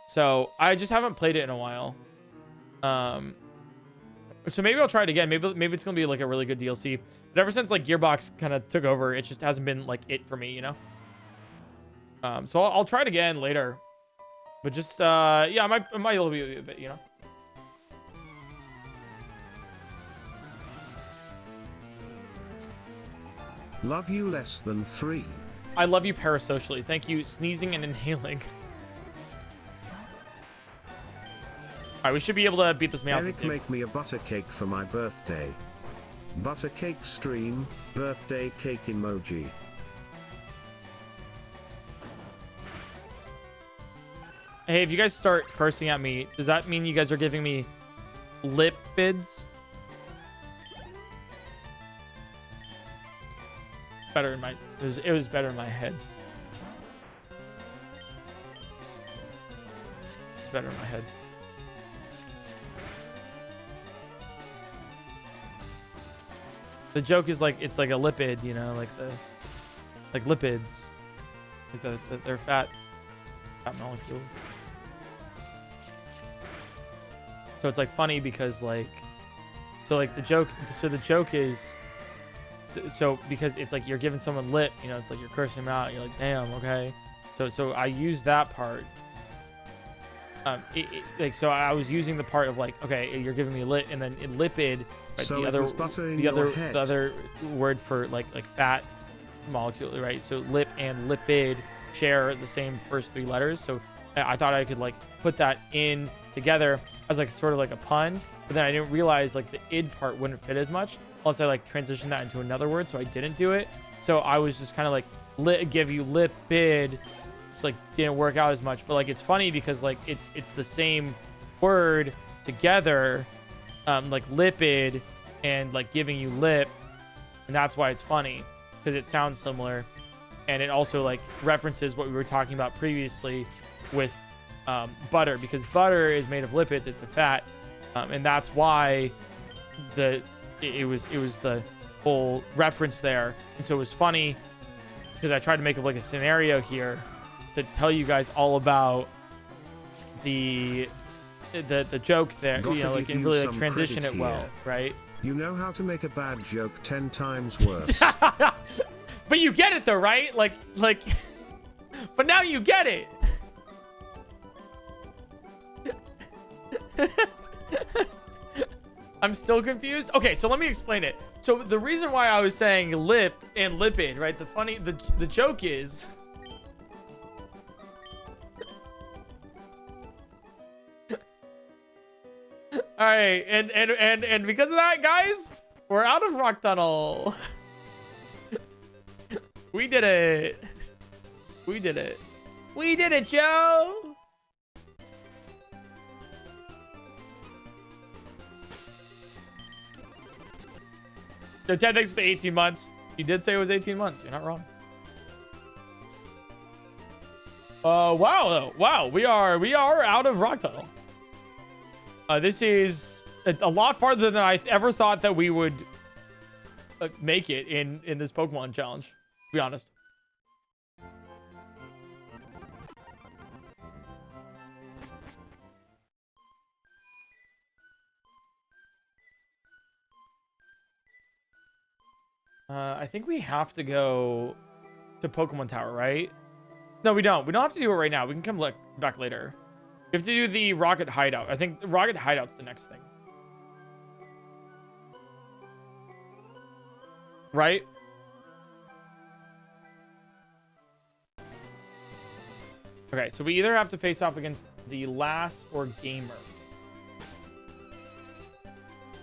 So I just haven't played it in a while. So maybe I'll try it again. Maybe it's gonna be like a really good DLC. But ever since like Gearbox kind of took over, it just hasn't been like it for me, you know. So I'll try it again later. But just yeah, I might be a bit, you know. Love you less than 3. I love you parasocially. Thank you, sneezing and inhaling. right, we should be able to beat this meow. Eric, make me a butter cake for my birthday. Butter cake stream, birthday cake emoji. Hey, if you guys start cursing at me, does that mean you guys are giving me lip bids? Better in my it was better in my head. It's better in my head. The joke is like it's like a lipid, you know, like lipids, like they're fat molecules. So it's like funny because like the joke is so because it's like you're giving someone lip, you know, it's like you're cursing them out. You're like, damn, okay. So I use that part. Like so I was using the part of like, okay, you're giving me lip, and then lipid. Right? So the other word for like fat molecule, right? So lip and lipid share the same first 3 letters. So I thought I could like put that in together as like sort of like a pun, but then I didn't realize like the id part wouldn't fit as much unless I like transitioned that into another word, so I didn't do it. So I was just kind of like give you lipid. It's like didn't work out as much, but like it's funny because like it's the same word together, like lipid and like giving you lip, and that's why it's funny because it sounds similar, and it also like references what we were talking about previously with butter, because butter is made of lipids, it's a fat, and that's why it was the whole reference there. And so it was funny because I tried to make it like a scenario here to tell you guys all about the joke there, you know, like and really like transition it well, right? You know how to make a bad joke 10 times worse. But you get it though, right? Like but now you get it. I'm still confused. Okay, so let me explain it. So the reason why I was saying lip and lipid, right? The joke is all right, and because of that, guys, we're out of Rock Tunnel. We did it. We did it. We did it, Joe. So Ted, thanks for the 18 months. You did say it was 18 months. You're not wrong. Wow, wow, we are out of Rock Tunnel. This is a lot farther than I ever thought that we would make it in this Pokemon challenge, to be honest. I think we have to go to Pokemon Tower, right? No, we don't. We don't have to do it right now. We can come back later. We have to do the Rocket Hideout. I think the Rocket Hideout's the next thing. Right? Okay, so we either have to face off against the Last or Gamer.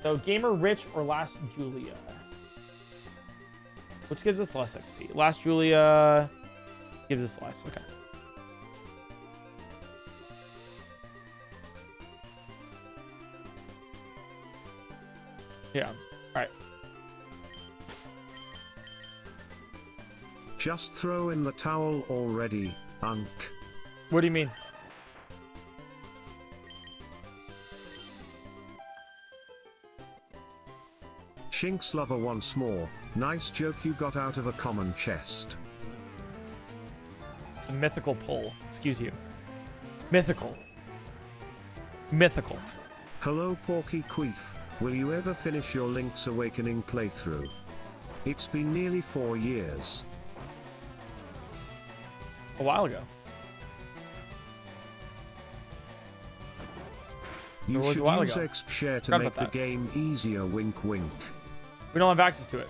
So Gamer Rich or Last Julia. Which gives us less XP. Last Julia gives us less. Okay. Yeah. All right. Just throw in the towel already, Unk. What do you mean? Shinx lover once more. Nice joke you got out of a common chest. It's a mythical pull. Excuse you. Mythical. Mythical. Hello Porky Queef. Will you ever finish your Link's Awakening playthrough? It's been nearly 4 years. A while ago. You should use Exp Share to make the game easier, wink wink. We don't have access to it.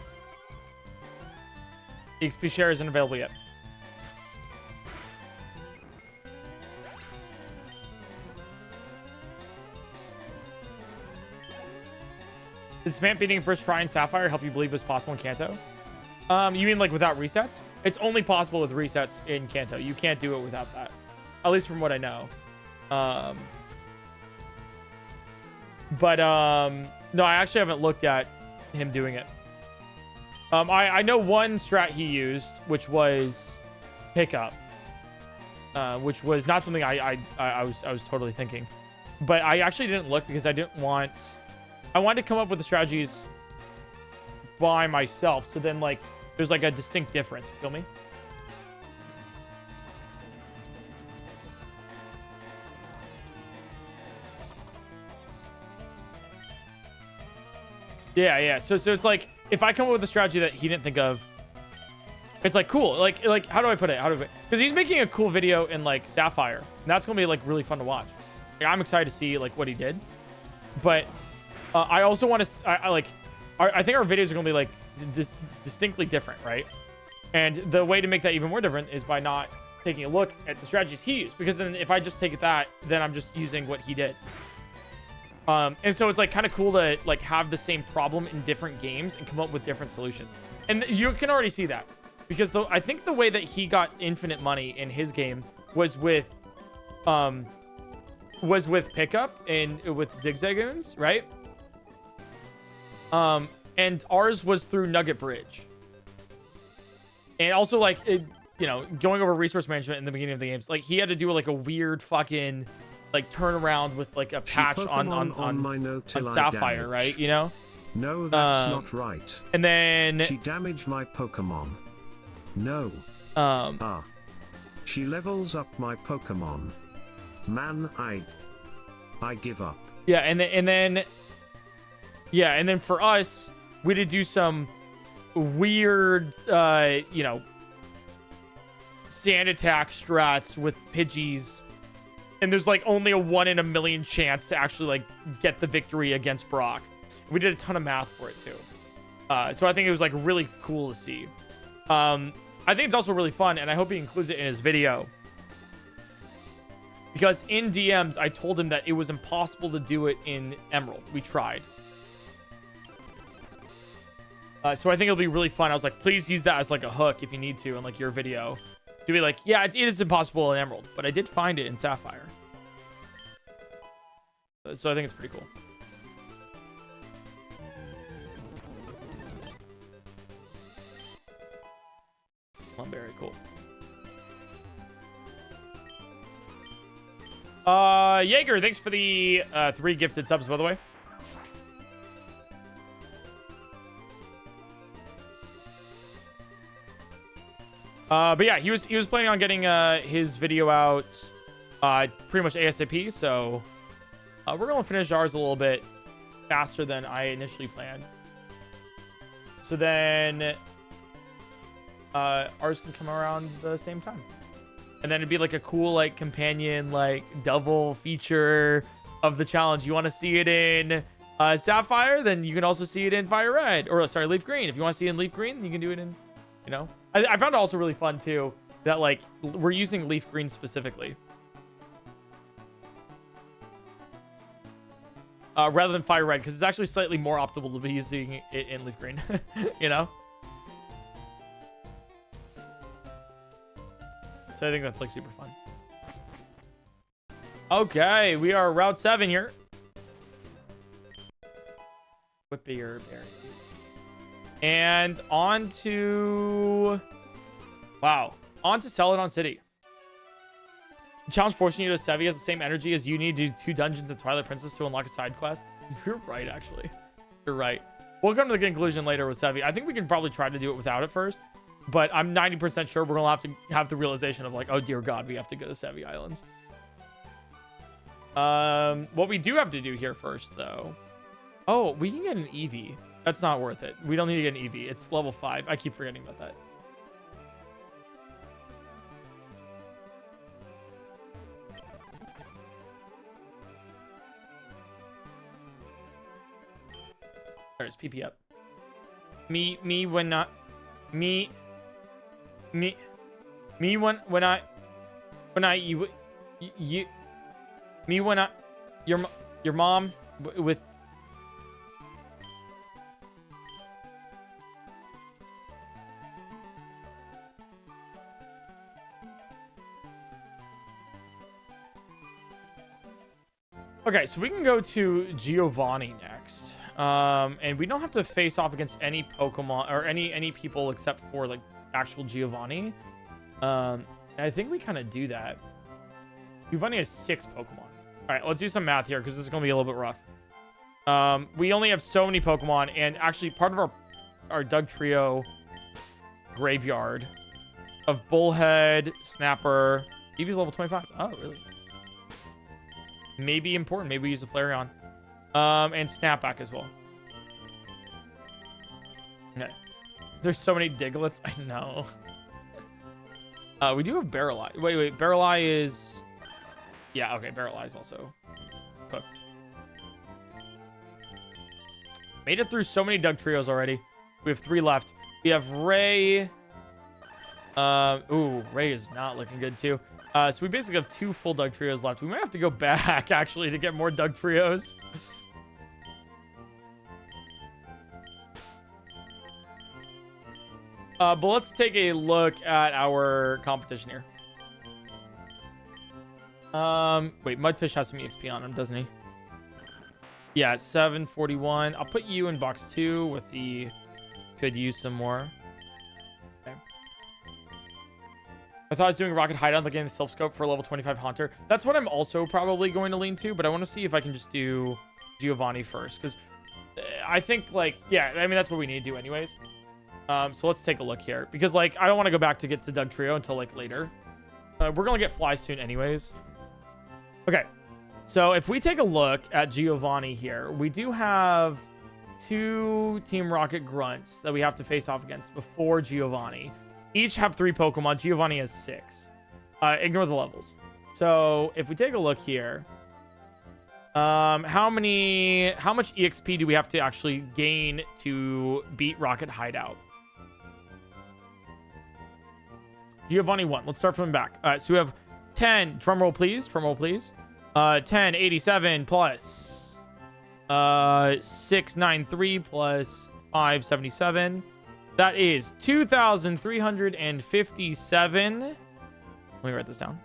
XP Share isn't available yet. Did Spam beating first try in Sapphire help you believe it was possible in Kanto? You mean like without resets? It's only possible with resets in Kanto. You can't do it without that. At least from what I know. No, I actually haven't looked at him doing it. I know one strat he used, which was pickup, which was not something I was totally thinking, but I actually didn't look because I wanted to come up with the strategies by myself. So then like there's like a distinct difference. You feel me? Yeah. So it's like if I come up with a strategy that he didn't think of, it's like cool. Like how do I put it? Because he's making a cool video in like Sapphire, and that's gonna be like really fun to watch. Like, I'm excited to see like what he did, but I also want to. I think our videos are gonna be like distinctly different, right? And the way to make that even more different is by not taking a look at the strategies he used, because then if I just take that, then I'm just using what he did. And so it's like kind of cool to like have the same problem in different games and come up with different solutions. And you can already see that because I think the way that he got infinite money in his game was with pickup and with zigzagoons, right? And ours was through Nugget Bridge. And also like going over resource management in the beginning of the games, like he had to do like a weird fucking like turn around with like a patch on Sapphire, right? You know? No, that's not right. And then she damaged my Pokemon. No. She levels up my Pokemon. Man, I give up. Yeah, and then for us, we had to do some weird sand attack strats with Pidgeys. And there's like only a 1 in a million chance to actually like get the victory against Brock. We did a ton of math for it too. So I think it was like really cool to see. I think it's also really fun, and I hope he includes it in his video. Because in DMs, I told him that it was impossible to do it in Emerald. We tried. So I think it'll be really fun. I was like, please use that as like a hook if you need to in like your video. To be like, yeah, it is impossible in Emerald, but I did find it in Sapphire. So I think it's pretty cool. Very cool. Jaeger, thanks for the 3 gifted subs, by the way. But yeah, he was planning on getting his video out pretty much ASAP, so we're gonna finish ours a little bit faster than I initially planned. So then ours can come around the same time, and then it'd be like a cool like companion like double feature of the challenge. You want to see it in Sapphire, then you can also see it in Fire Red, or sorry, Leaf Green. If you want to see it in Leaf Green, you can do it in, I found it also really fun too that like we're using Leaf Green specifically rather than Fire Red, because it's actually slightly more optimal to be using it in Leaf Green. So I think that's like super fun. Okay, we are Route 7 here. Whippear Berry. And on to Celadon City. The challenge forcing you to Sevi has the same energy as you need to do 2 dungeons of Twilight Princess to unlock a side quest. You're right, actually. You're right. We'll come to the conclusion later with Sevi. I think we can probably try to do it without it first. But I'm 90% sure we're going to have to have the realization of like, oh, dear God, we have to go to Sevi Islands. What we do have to do here first, though. Oh, we can get an Eevee. That's not worth it. We don't need to get an Eevee. It's level 5. I keep forgetting about that. There's PP up. Me when I your mom with Okay, so we can go to Giovanni next. And we don't have to face off against any Pokemon or any people except for like actual Giovanni. And I think we kind of do that. Giovanni has 6 Pokemon. All right, let's do some math here because this is going to be a little bit rough. We only have so many Pokemon, and actually part of our Dugtrio graveyard of Bullhead, Snapper. Eevee's level 25. Oh, really? Maybe important. Maybe we use the Flareon. And Snapback as well. Okay. There's so many Digletts. I know. We do have Barreleye. Wait. Barreleye is... Yeah, okay. Barreleye is also cooked. Made it through so many Dugtrios already. We have 3 left. We have Ray. Ooh, Ray is not looking good too. So we basically have 2 full Dugtrios left. We might have to go back actually to get more Dugtrios. But let's take a look at our competition here. Wait, Mudfish has some EXP on him, doesn't he? Yeah, 741. I'll put you in box 2 with the... Could use some more. Okay. I thought I was doing Rocket Hideout, like getting the self-scope for a level 25 Haunter. That's what I'm also probably going to lean to, but I want to see if I can just do Giovanni first. Because I think, like, yeah, I mean, that's what we need to do anyways. So let's take a look here. Because, like, I don't want to go back to get to Dugtrio until, like, later. We're going to get Fly soon anyways. Okay. So if we take a look at Giovanni here, we do have 2 Team Rocket Grunts that we have to face off against before Giovanni. Each have 3 Pokemon. Giovanni has 6. Ignore the levels. So if we take a look here, how much EXP do we have to actually gain to beat Rocket Hideout? Giovanni 1. Let's start from the back. All right, so we have 10. Drumroll, please. Drumroll, please. 1087 plus 693 plus 577. That is 2,357. Let me write this down.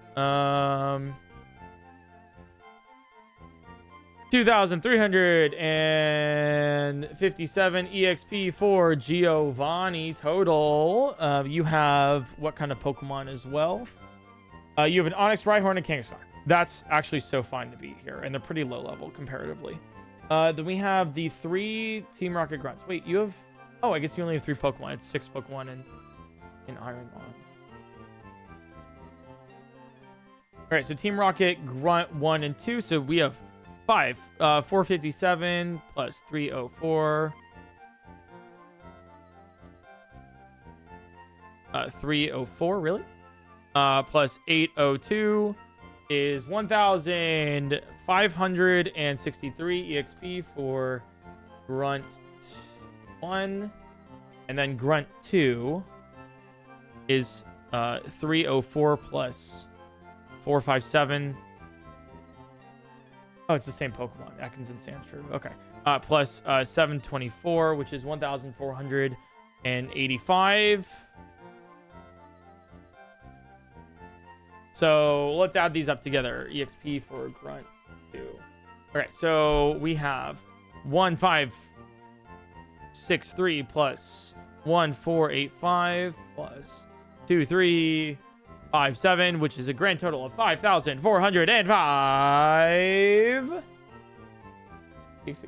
2,357 EXP for Giovanni total. You have what kind of Pokemon as well? You have an Onix, Rhyhorn, and Kangaskhan. That's actually so fine to beat here, and they're pretty low level comparatively. Then we have the 3 Team Rocket Grunts. Wait, you have... Oh, I guess you only have 3 Pokemon. It's 6 Pokemon in Ironmon. All right, so Team Rocket Grunt 1 and 2. So we have 5. 457 plus 304. 304, really? Plus 802 is 1,563 EXP for Grunt 1. And then Grunt 2 is 304 plus 457. Oh, it's the same Pokemon. Atkins and Sandshrew. Okay. Plus 724, which is 1,485. So let's add these up together. EXP for Grunt 2. Okay, so we have 1,563 plus 1,485 plus 2,357, which is a grand total of 5,405 EXP.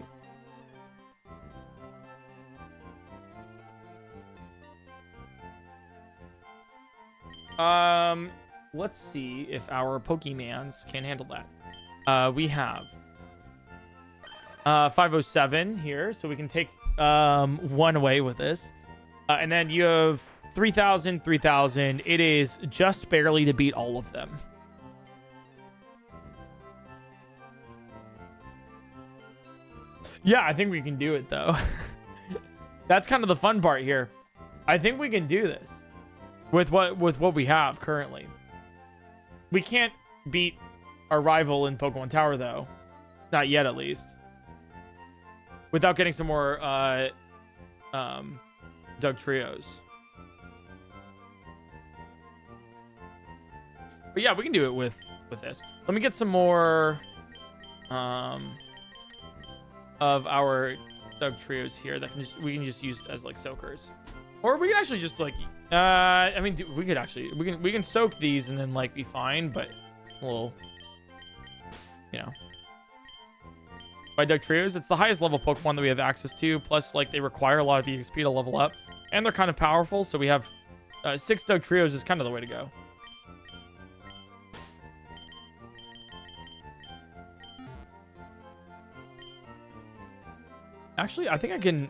Let's see if our Pokemans can handle that. We have 507 here, so we can take 1 away with this. And then you have 3,000, 3,000. It is just barely to beat all of them. Yeah, I think we can do it, though. That's kind of the fun part here. I think we can do this with what we have currently. We can't beat our rival in Pokemon Tower, though. Not yet, at least. Without getting some more Dugtrios. But yeah, we can do it with this. Let me get some more of our Dugtrios here that we can just use as like soakers, or we can actually just like I mean we can soak these and then like be fine, but we'll, you know, by Dugtrios, it's the highest level Pokemon that we have access to, plus like they require a lot of EXP to level up, and they're kind of powerful, so we have 6 Dugtrios is kind of the way to go. Actually, I think I can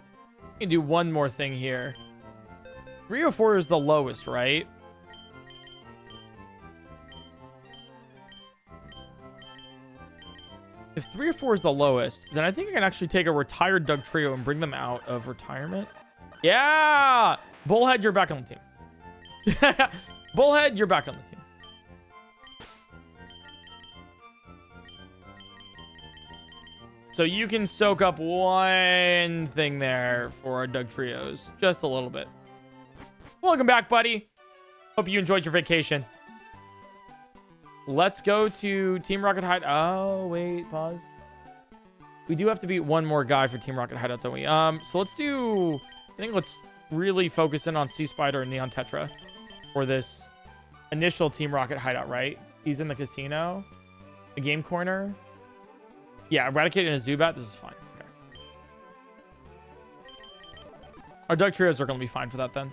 do one more thing here. 304 is the lowest, right? If 304 is the lowest, then I think I can actually take a retired Dugtrio and bring them out of retirement. Yeah! Bullhead, you're back on the team. Bullhead, you're back on the team. So you can soak up one thing there for our Dugtrios. Just a little bit. Welcome back, buddy. Hope you enjoyed your vacation. Let's go to Team Rocket Hideout. Oh, wait. Pause. We do have to beat one more guy for Team Rocket Hideout, don't we? So let's do... I think let's really focus in on Sea Spider and Neon Tetra for this initial Team Rocket Hideout, right? He's in the casino. The game corner. Yeah, Eradicate and a Zubat. This is fine. Okay. Our Dugtrios are going to be fine for that then.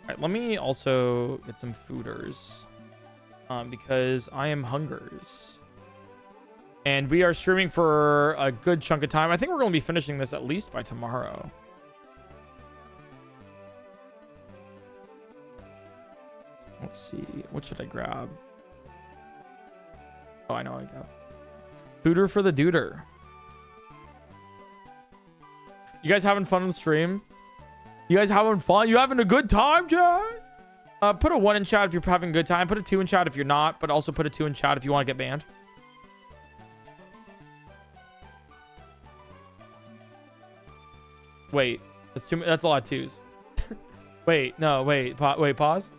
All right, let me also get some fooders. Because I am hungers. And we are streaming for a good chunk of time. I think we're going to be finishing this at least by tomorrow. Let's see. What should I grab? Oh, I know I got. Fooder for the duder. You guys having fun on the stream? You guys having fun? You having a good time, Chad? Put a 1 in chat if you're having a good time. Put a 2 in chat if you're not, but also put a 2 in chat if you want to get banned. Wait, that's too. That's a lot of 2s. Wait, no, wait, wait, pause.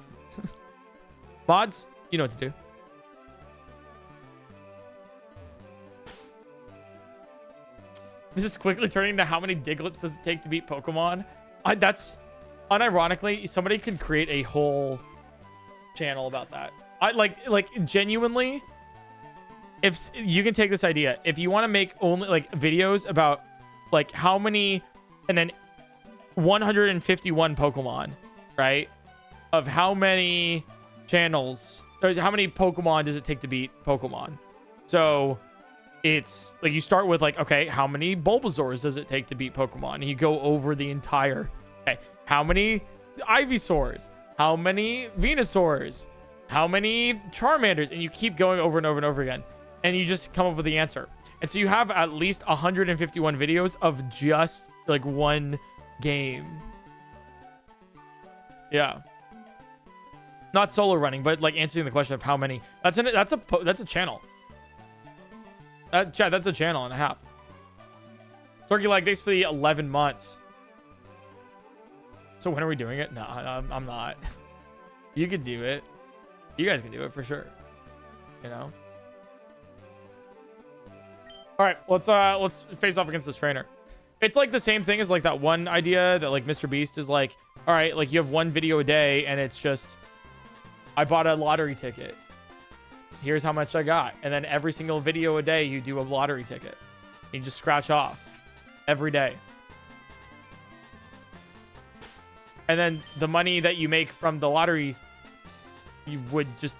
Mods, you know what to do. This is quickly turning to how many Digletts does it take to beat Pokemon. That's unironically, somebody could create a whole channel about that. I like genuinely, if you can take this idea, if you want to make only like videos about like how many, and then 151 Pokemon, right? Of how many channels, or how many Pokemon does it take to beat Pokemon? So it's like you start with like, okay, how many Bulbasaurs does it take to beat Pokemon? And you go over the entire, okay, how many Ivysaurs? How many Venusaurs? How many Charmanders? And you keep going over and over and over again. And you just come up with the answer. And so you have at least 151 videos of just like one game. Yeah. Not solo running, but like answering the question of how many. That's a channel. Chad, that's a channel and a half. Turkey Leg, thanks for the 11 months. So when are we doing it? No, I'm not. You could do it. You guys can do it for sure. You know? All right, let's face off against this trainer. It's like the same thing as like that one idea that like Mr. Beast is like, all right, like you have one video a day and it's just, I bought a lottery ticket. Here's how much I got. And then every single video a day, you do a lottery ticket. You just scratch off every day. And then the money that you make from the lottery, you would just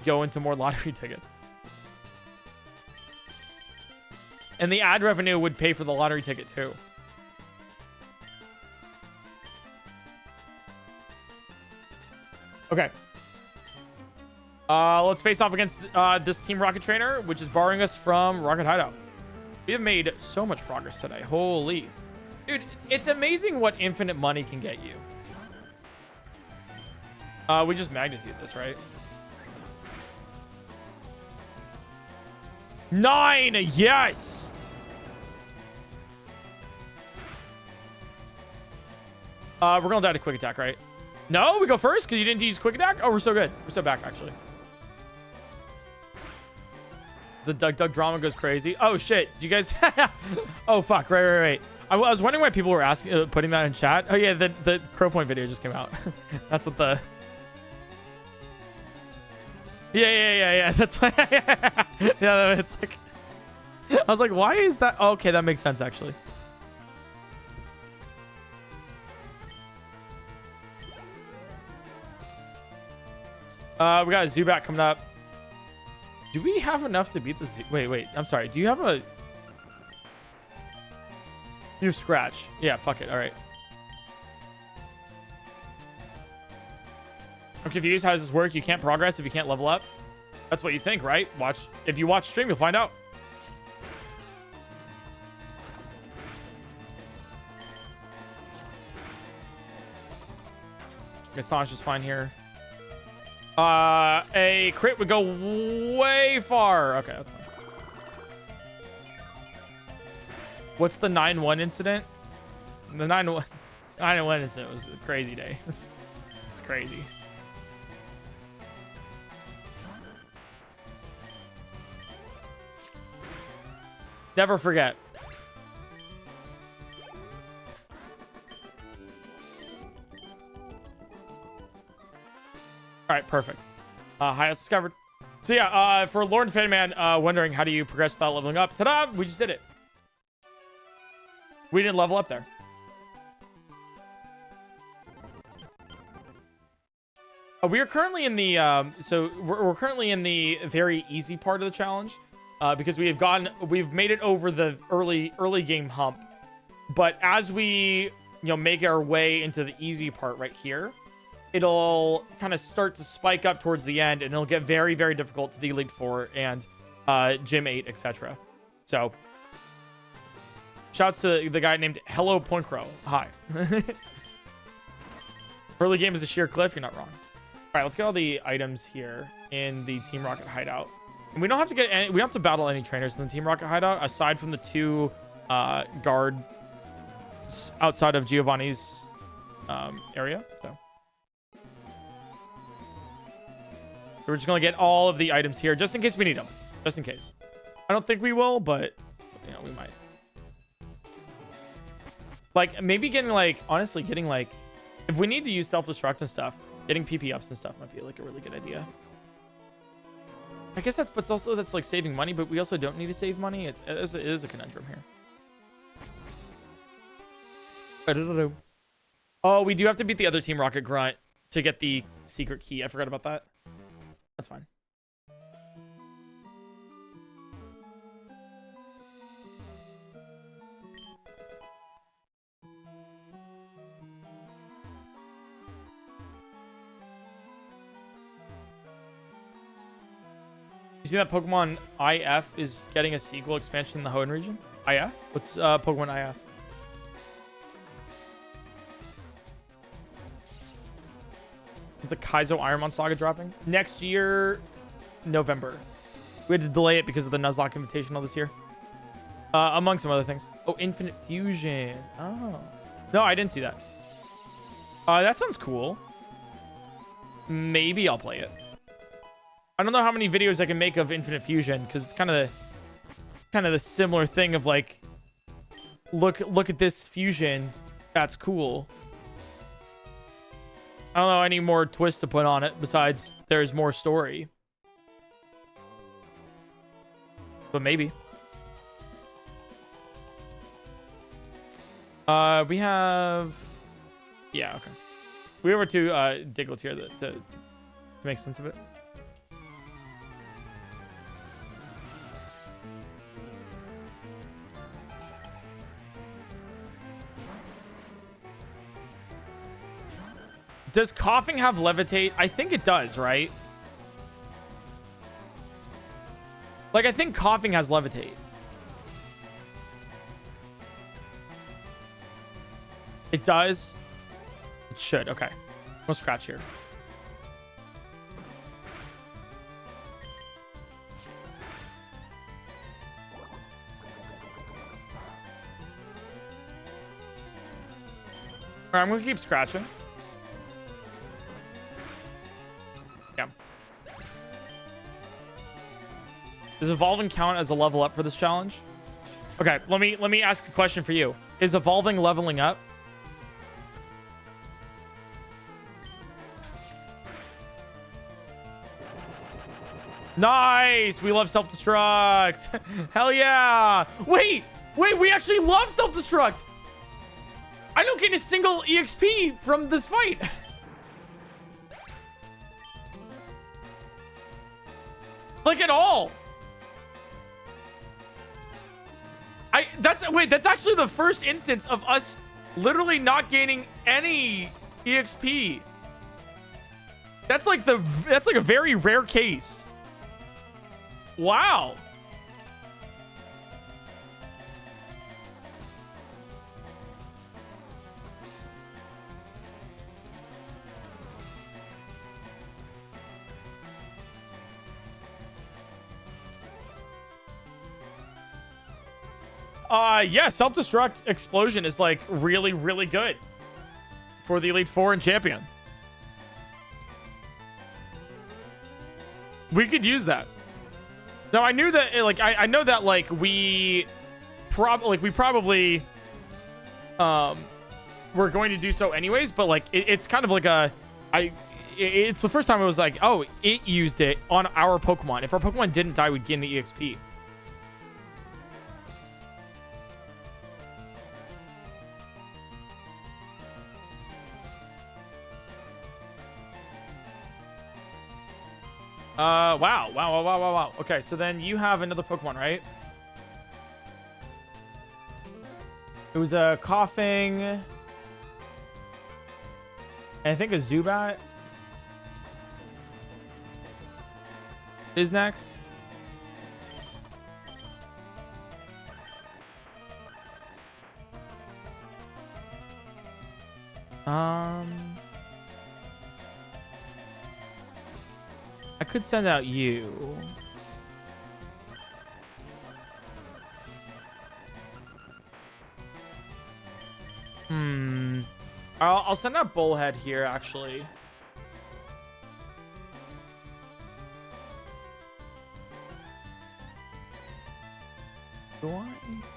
go into more lottery tickets. And the ad revenue would pay for the lottery ticket too. Okay. Let's face off against this Team Rocket Trainer, which is borrowing us from Rocket Hideout. We have made so much progress today. Holy. Dude, it's amazing what infinite money can get you. We just magnitude this, right? 9! Yes! We're gonna die to quick attack, right? No, we go first because you didn't use quick attack? Oh, we're so good. We're so back, actually. The Doug drama goes crazy. Oh shit! Did you guys? Oh fuck! Right. I was wondering why people were asking, putting that in chat. Oh yeah, the Crow Point video just came out. That's what the. Yeah. That's why. Yeah, it's like. I was like, why is that? Oh, okay, that makes sense actually. We got a Zubat coming up. Do we have enough to beat the Z? Wait. I'm sorry. Do you have a... You have Scratch. Yeah, fuck it. All right. I'm confused. How does this work? You can't progress if you can't level up? That's what you think, right? If you watch stream, you'll find out. Gaston's just fine here. A crit would go way far. Okay, that's fine. What's the 9-1 incident? The 9-1 incident was a crazy day. It's crazy. Never forget. All right, perfect. Highest discovered. So yeah, for Lord Fanman wondering how do you progress without leveling up? Ta-da! We just did it. We didn't level up there. We are currently in the we're currently in the very easy part of the challenge because we've made it over the early game hump. But as we make our way into the easy part right here, it'll kind of start to spike up towards the end, and it'll get very, very difficult to the Elite Four and Gym 8, etc. So, shouts to the guy named Hello PointCrow. Hi. Early game is a sheer cliff. You're not wrong. All right, let's get all the items here in the Team Rocket hideout. And we don't have to get any. We don't have to battle any trainers in the Team Rocket hideout aside from the two guards outside of Giovanni's area. So. We're just going to get all of the items here just in case we need them. Just in case. I don't think we will, but, we might. Like, maybe getting, honestly, getting, if we need to use self-destruct and stuff, getting PP ups and stuff might be, a really good idea. I guess that's, saving money, but we also don't need to save money. It is a conundrum here. Oh, we do have to beat the other Team Rocket grunt to get the secret key. I forgot about that. That's fine. You see that Pokemon IF is getting a sequel expansion in the Hoenn region? IF? What's Pokemon IF? Is the Kaizo Ironmon Saga dropping? Next year, November. We had to delay it because of the Nuzlocke Invitational this year. Among some other things. Oh, Infinite Fusion. Oh. No, I didn't see that. That sounds cool. Maybe I'll play it. I don't know how many videos I can make of Infinite Fusion because it's kind of the similar thing of look at this fusion. That's cool. I don't know any more twists to put on it besides there's more story. But maybe. We have... Yeah, okay. We have our two Digletts here to make sense of it. Does coughing have levitate? I think it does, right? I think coughing has levitate. It does? It should. Okay. We'll scratch here. All right, I'm going to keep scratching. Does evolving count as a level up for this challenge? Okay, let me ask a question for you. Is evolving leveling up? Nice! We love self-destruct. Hell yeah! Wait, we actually love self-destruct. I don't get a single EXP from this fight. Like at all. That's actually the first instance of us literally not gaining any EXP. That's like a very rare case. Wow. Yeah, self-destruct explosion is like really, really good for the Elite Four and Champion. We could use that. Now I knew that, like, I know that, like, we probably we're going to do so anyways, but like it's kind of like it's the first time it was like, oh, it used it on our Pokemon. If our Pokemon didn't die, we'd gain the EXP. Wow. Okay, so then you have another Pokemon, right? It was a coughing. And I think a Zubat is next. I could send out you. I'll send out Bullhead here, actually.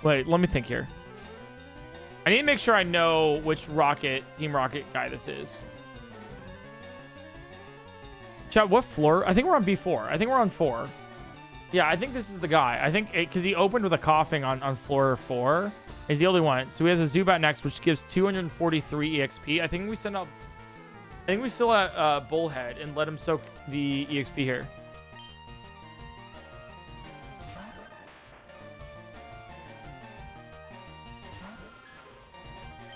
Wait, let me think here. I need to make sure I know which Team Rocket guy this is. Chat, what floor? I think we're on B4. I think we're on 4. Yeah, I think this is the guy. I think because he opened with a coughing on floor 4. He's the only one. So he has a Zubat next, which gives 243 EXP. I think we send out. I think we still at Bullhead and let him soak the EXP here.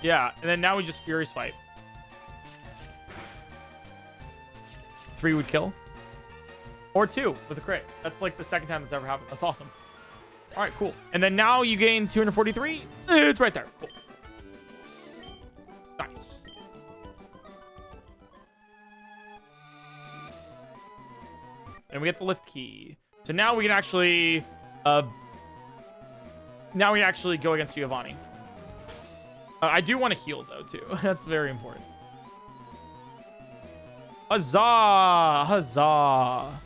Yeah, and then now we just Fury Swipe. 3 would kill. Or 2 with a crit. That's like the second time that's ever happened. That's awesome. All right, cool. And then now you gain 243. It's right there. Cool. Nice. And we get the lift key. So now we can actually go against Giovanni. I do want to heal though too. That's very important. Huzzah! Huzzah!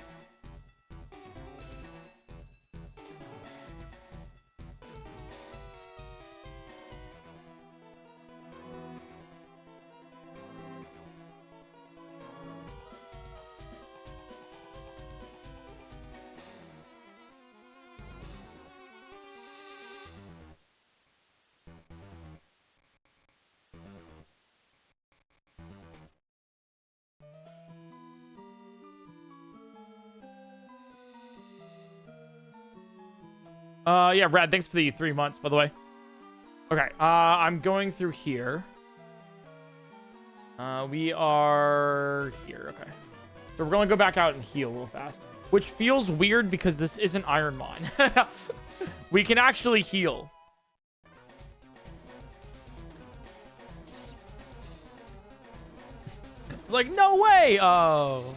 Yeah, Brad, thanks for the 3 months, by the way. Okay, I'm going through here. We are here, okay. So we're going to go back out and heal real fast. Which feels weird because this isn't Ironmon. We can actually heal. It's like, no way! Oh.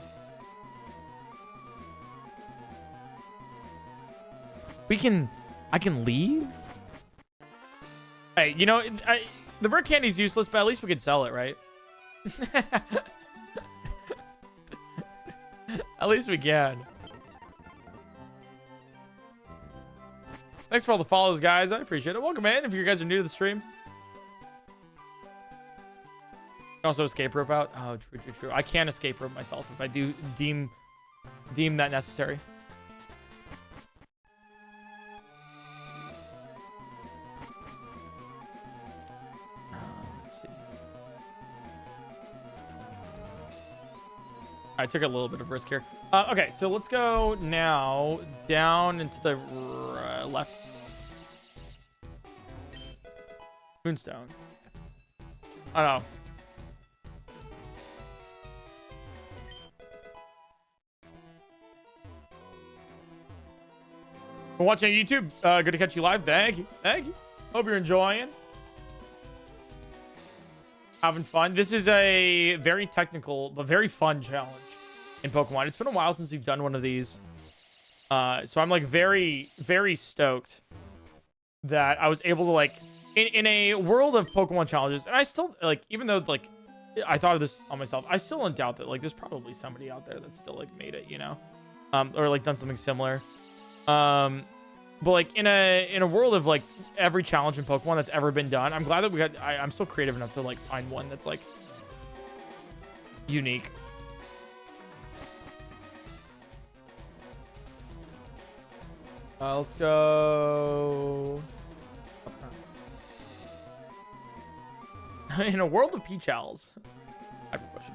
I can leave? Hey, you know, the rare candy's useless, but at least we could sell it, right? At least we can. Thanks for all the follows, guys. I appreciate it. Welcome in if you guys are new to the stream. Also escape rope out. Oh, true. I can't escape rope myself if I do deem that necessary. Let's see. I took a little bit of risk here. Okay, so let's go now down into the left. Moonstone. I don't know. We're watching YouTube. Good to catch you live. Thank you. Hope you're enjoying. Having fun. This is a very technical but very fun challenge in Pokemon. It's been a while since we've done one of these. So I'm like very, very stoked that I was able to like in a world of Pokemon challenges, and I still like, even though like I thought of this on myself, I still don't doubt that like there's probably somebody out there that's still like made it, you know, or like done something similar. But like in a world of like every challenge in Pokemon that's ever been done, I'm glad that we got. I'm still creative enough to like find one that's like unique. Let's go. In a world of Peachals. I have a question.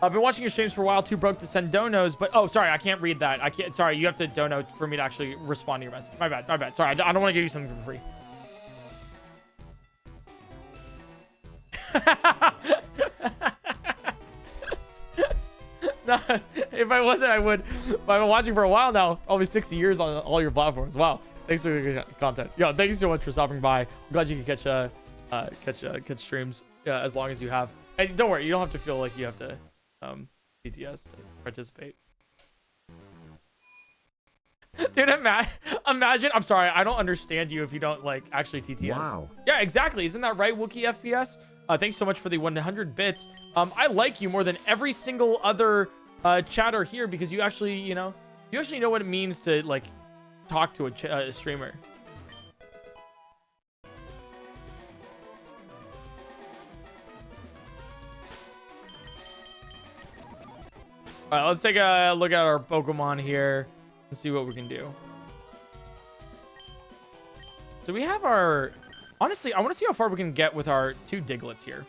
I've been watching your streams for a while. Too broke to send donos, but oh, sorry, I can't read that. I can't. Sorry, you have to dono for me to actually respond to your message. My bad. Sorry, I don't want to give you something for free. No, if I wasn't, I would. But I've been watching for a while now. Almost 60 years on all your platforms. Wow. Thanks for your content. Yo, thank you so much for stopping by. I'm glad you can catch streams as long as you have. And don't worry, you don't have to feel like you have to TTS to participate. Dude, imagine. I'm sorry, I don't understand you if you don't like actually TTS. Wow. Yeah, exactly. Isn't that right, Wookiee FPS? Thanks so much for the 100 bits. I like you more than every single other chatter here because you actually, you know what it means to like talk to a streamer. All right, let's take a look at our Pokemon here and see what we can do. So we have our... Honestly, I want to see how far we can get with our 2 Diglets here.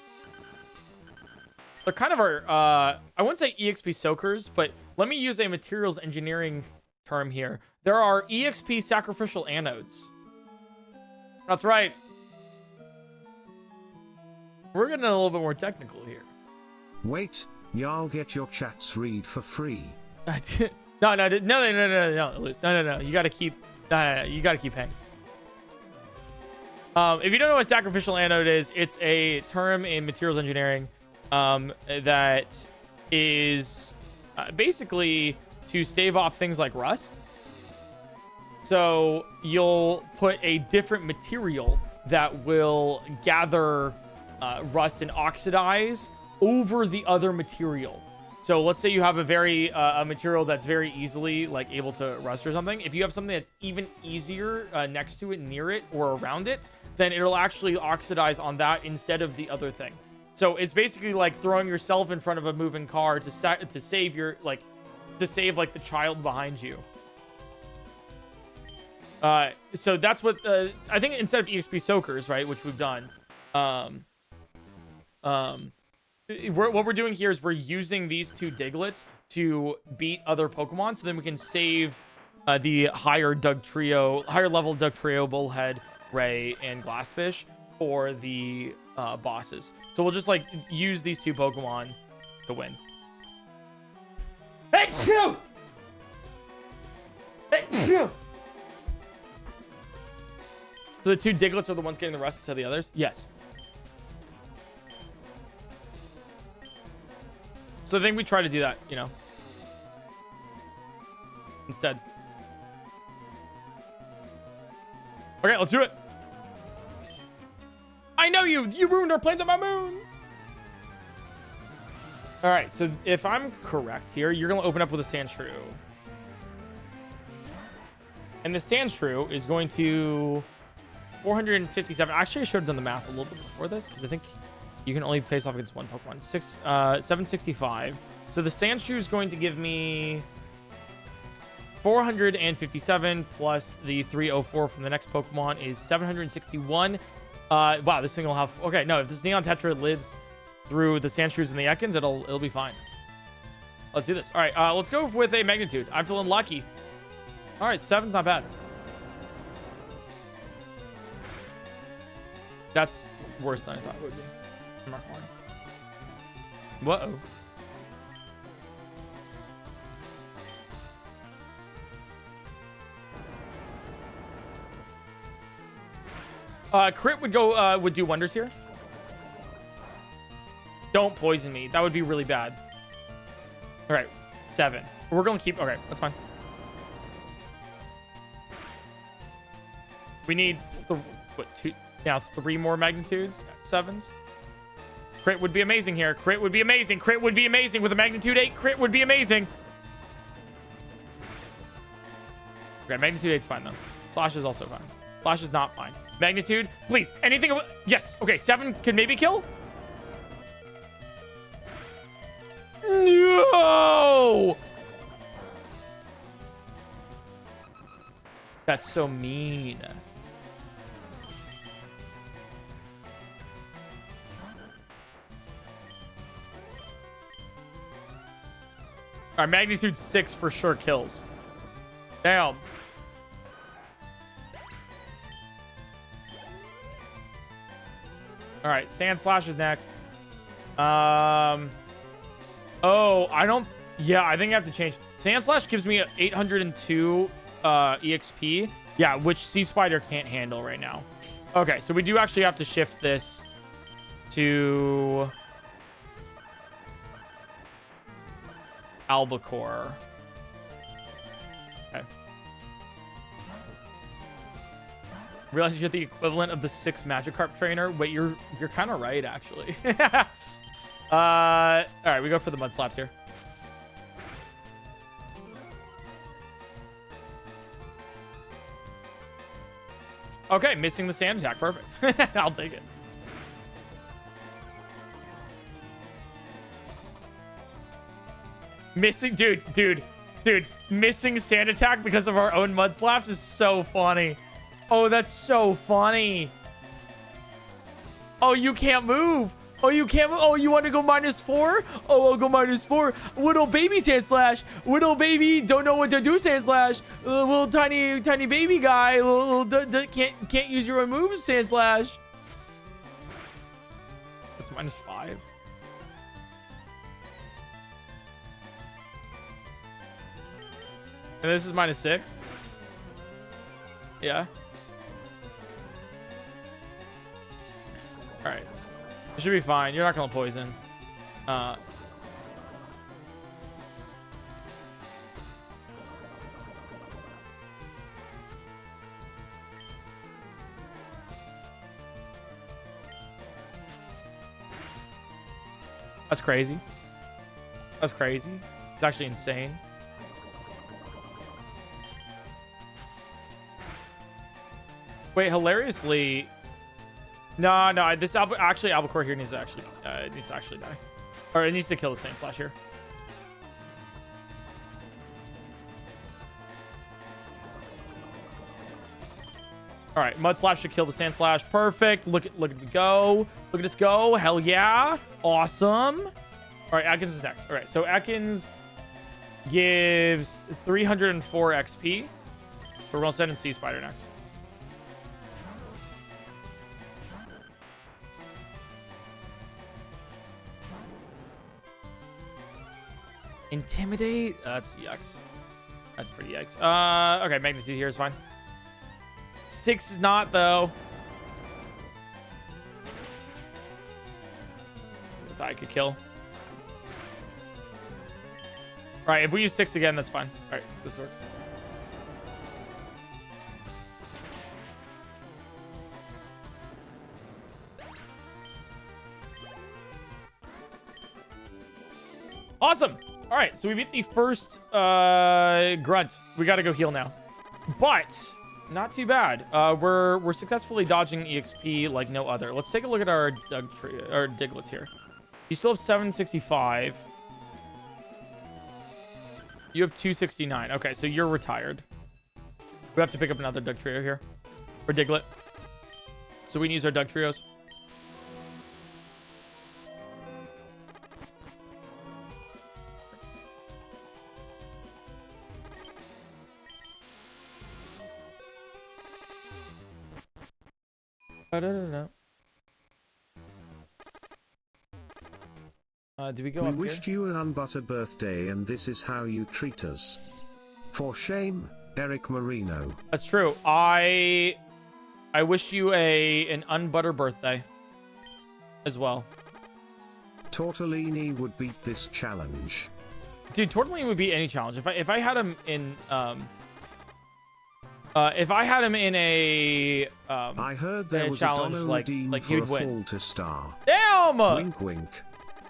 They're kind of our... I wouldn't say EXP soakers, but let me use a materials engineering term here. There are EXP sacrificial anodes. That's right. We're getting a little bit more technical here. Wait, y'all get your chats read for free. No, Luis. No. You gotta keep... No. You gotta keep hanging. If you don't know what sacrificial anode is, it's a term in materials engineering that is basically to stave off things like rust. So you'll put a different material that will gather rust and oxidize over the other material. So let's say you have a material that's very easily like able to rust or something. If you have something that's even easier next to it, near it, or around it, then it'll actually oxidize on that instead of the other thing. So it's basically like throwing yourself in front of a moving car to save the child behind you. So that's what I think instead of EXP soakers, right, which we've done. What we're doing here is we're using these 2 Diglets to beat other Pokemon, so then we can save the higher level Dugtrio, Bullhead, Ray, and Glassfish for the bosses. So we'll just like use these 2 Pokemon to win. Hey, shoot! Hey, shoot! So the 2 Diglets are the ones getting the rust instead of the others? Yes. So I think we try to do that, you know, instead. Okay, let's do it. I know you ruined our plans on my moon. All right, so if I'm correct here, you're going to open up with a Sandshrew. And the Sandshrew is going to 457. Actually, I should have done the math a little bit before this because I think you can only face off against one Pokemon. 765. So the Sandshrew is going to give me 457 plus the 304 from the next Pokemon is 761. Wow, this thing will have... Okay, no, if this Neon Tetra lives through the Sandshrews and the Ekans, it'll be fine. Let's do this. All right, let's go with a Magnitude. I'm feeling lucky. All right, 7's not bad. That's worse than I thought it would be. I'm not lying. Whoa. Crit would do wonders here. Don't poison me. That would be really bad. All right, 7. We're going to keep... Okay, that's fine. We need... two? Now 3 more Magnitudes at 7s. Crit would be amazing here. Crit would be amazing. Crit would be amazing with a Magnitude 8. Crit would be amazing. Okay, Magnitude 8's fine, though. Slash is also fine. Slash is not fine. Magnitude, please. Anything... Yes. Okay, 7 could maybe kill. No! That's so mean. All right, Magnitude 6 for sure kills. Damn. All right, Sand Slash is next. Oh, I don't... Yeah, I think I have to change. Sand Slash gives me 802 EXP. Yeah, which Sea Spider can't handle right now. Okay, so we do actually have to shift this to... Albacore. Okay. Realize you're the equivalent of the 6 Magikarp trainer. Wait, you're kind of right, actually. All right, we go for the Mud Slaps here. Okay, missing the sand attack. Perfect. I'll take it. Missing, dude. Missing sand attack because of our own Mud Slaps is so funny. Oh, that's so funny. Oh, you can't move. Oh, you can't move. Oh, you want to go -4? Oh, I'll go -4. Little baby Sand Slash. Little baby don't know what to do Sand Slash. Little tiny baby guy. Can't use your own moves Sand Slash. That's -5. And this is -6. Yeah. All right. It should be fine. You're not going to poison. That's crazy. That's crazy. It's actually insane. Wait, hilariously... No. This Albacore here needs to actually die, or it needs to kill the Sand Slash here. All right, Mud Slap should kill the Sand Slash. Perfect. Look at it go. Look at us go. Hell yeah. Awesome. All right, Ekans is next. All right, so Ekans gives 304 XP. So we're gonna send in Sea Spider next. Intimidate? That's yikes. That's pretty yikes. Okay, Magnitude here is fine. 6 is not, though. I thought I could kill. All right, if we use 6 again, that's fine. All right, this works. Awesome. All right, so we beat the first grunt. We got to go heal now. But not too bad. We're successfully dodging EXP like no other. Let's take a look at our Diglets here. You still have 765. You have 269. Okay, so you're retired. We have to pick up another Dugtrio here. Or Diglett. So we can use our Dugtrios. Do we go We up wished here? you an unbuttered birthday and this is how you treat us. For shame, Eric Marino. That's true. I wish you an unbuttered birthday as well. Tortellini would beat this challenge. Dude, Tortellini would beat any challenge. If I had him in if I had him in a I heard there was challenge, a dollar like redeemed he for would a win. fall to star. Damn! Wink wink.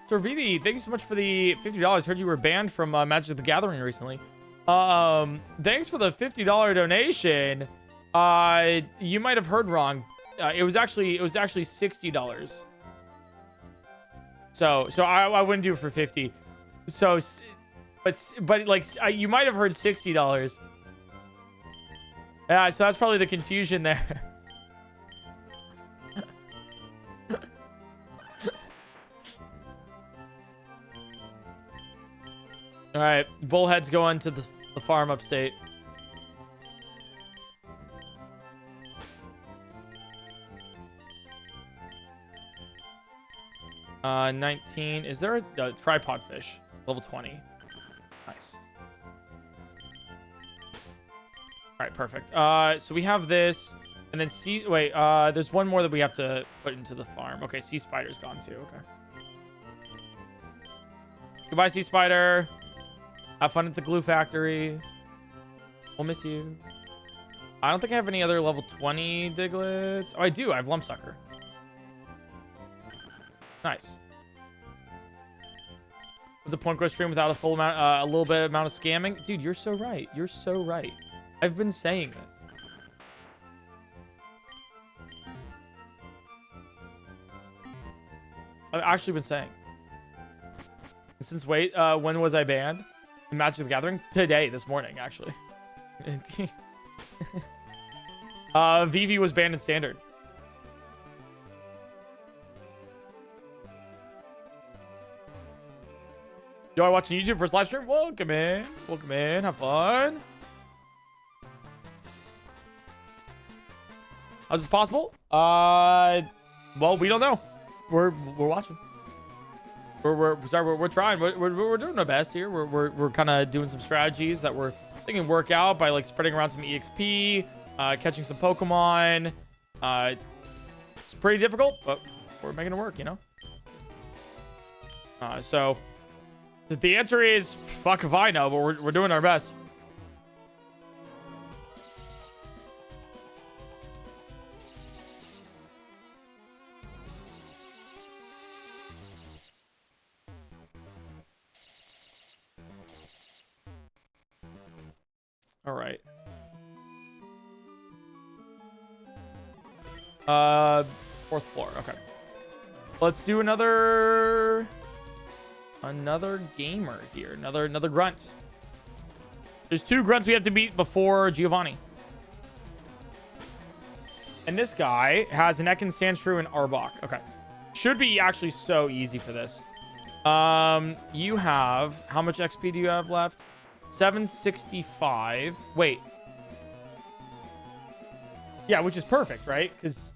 Sir Vivi, thank you so much for the $50. Heard you were banned from Magic the Gathering recently. Thanks for the $50 donation. You might have heard wrong. It was actually $60. So I wouldn't do it for 50. So, but like you might have heard $60. Yeah, so that's probably the confusion there. All right, bullheads going to the farm upstate. Uh, 19. Is there a tripod fish? Level 20. Nice. All right, perfect. So we have this, and then there's one more that we have to put into the farm. Okay, sea spider's gone too. Okay. Goodbye, sea spider. Have fun at the glue factory. We'll miss you. I don't think I have any other level 20 Diglets. Oh, I do. I have Lumpsucker. Nice. What's a PointCrow stream without a full amount, a little bit amount of scamming? Dude, you're so right. You're so right. I've been saying this. I've actually been saying. Since when was I banned? In Magic the Gathering? Today, this morning, actually. Vivi was banned in Standard. Yo, I watching YouTube first live stream? Welcome in. Welcome in. Have fun. How's this possible? Well, we don't know. We're watching. We're trying. We're doing our best here. We're kind of doing some strategies that we're thinking work out by like spreading around some EXP, catching some Pokemon. It's pretty difficult, but we're making it work, you know. So the answer is fuck if I know, but we're doing our best. All right. Fourth floor. Okay. Let's do another gamer here. Another grunt. There's 2 grunts we have to beat before Giovanni. And this guy has an Ekans Sandshrew and Arbok. Okay. Should be actually so easy for this. You have, how much XP do you have left? 765. Wait. Yeah, which is perfect, right? Because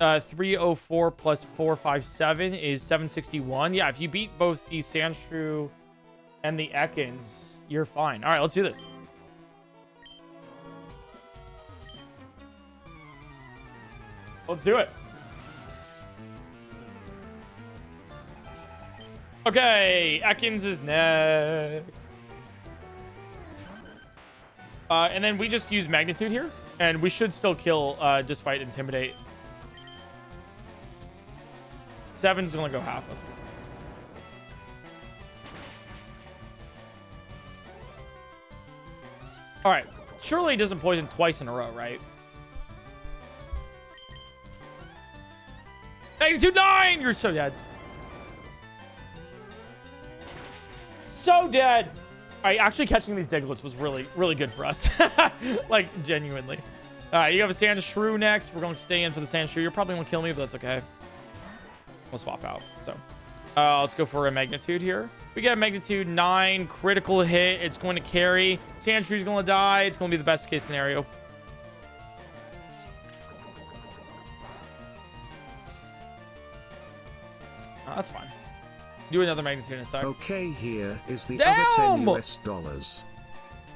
304 plus 457 is 761. Yeah, if you beat both the Sandshrew and the Ekans, you're fine. All right, let's do this. Let's do it. Okay, Ekans is next. And then we just use Magnitude here, and we should still kill despite Intimidate. 7's gonna go half. Let's go. All right, surely it doesn't poison twice in a row, right? Magnitude 9! You're so dead. So dead. All right, actually catching these Diglets was really, really good for us. Like, genuinely. All right, you have a Sand Shrew next. We're going to stay in for the Sand Shrew. You're probably going to kill me, but that's okay. We'll swap out. So, let's go for a Magnitude here. We get a Magnitude 9 critical hit. It's going to carry. Sand Shrew's going to die. It's going to be the best case scenario. That's fine. Do another Magnitude in a sec. Okay, here is the Damn! other 10 US dollars.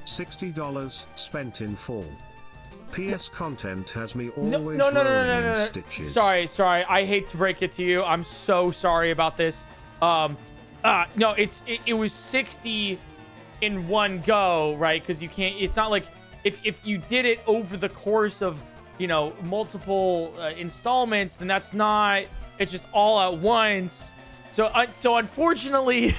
$60 spent in full. PS content has me always rolling in stitches. Sorry. I hate to break it to you. I'm so sorry about this. No, it was 60 in one go, right? Because you can't. It's not like if you did it over the course of multiple installments, then that's not. It's just all at once. So unfortunately,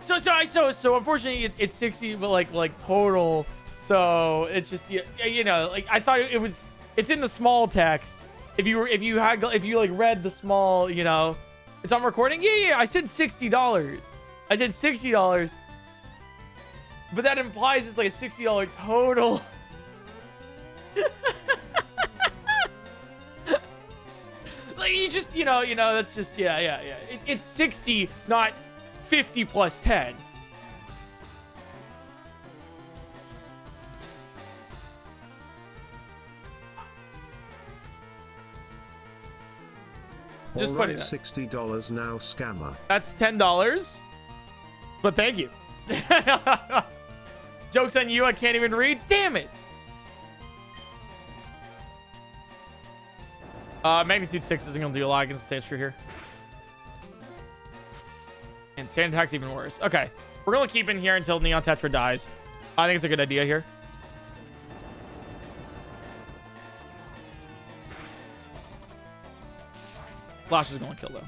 so unfortunately it's 60, but like total. So it's just like I thought it's in the small text. If you read the small, it's on recording. Yeah. I said $60. I said $60, but that implies it's like a $60 total. Like you just, that's just, yeah. It's 60, not 50 plus 10. Just put it $60 now, scammer. That's $10. But thank you. Joke's on you, I can't even read. Damn it. Magnitude 6 isn't going to do a lot against the Sand Shrew here. And Sand Attack's even worse. Okay. We're going to keep in here until Neon Tetra dies. I think it's a good idea here. Slash is going to kill, though.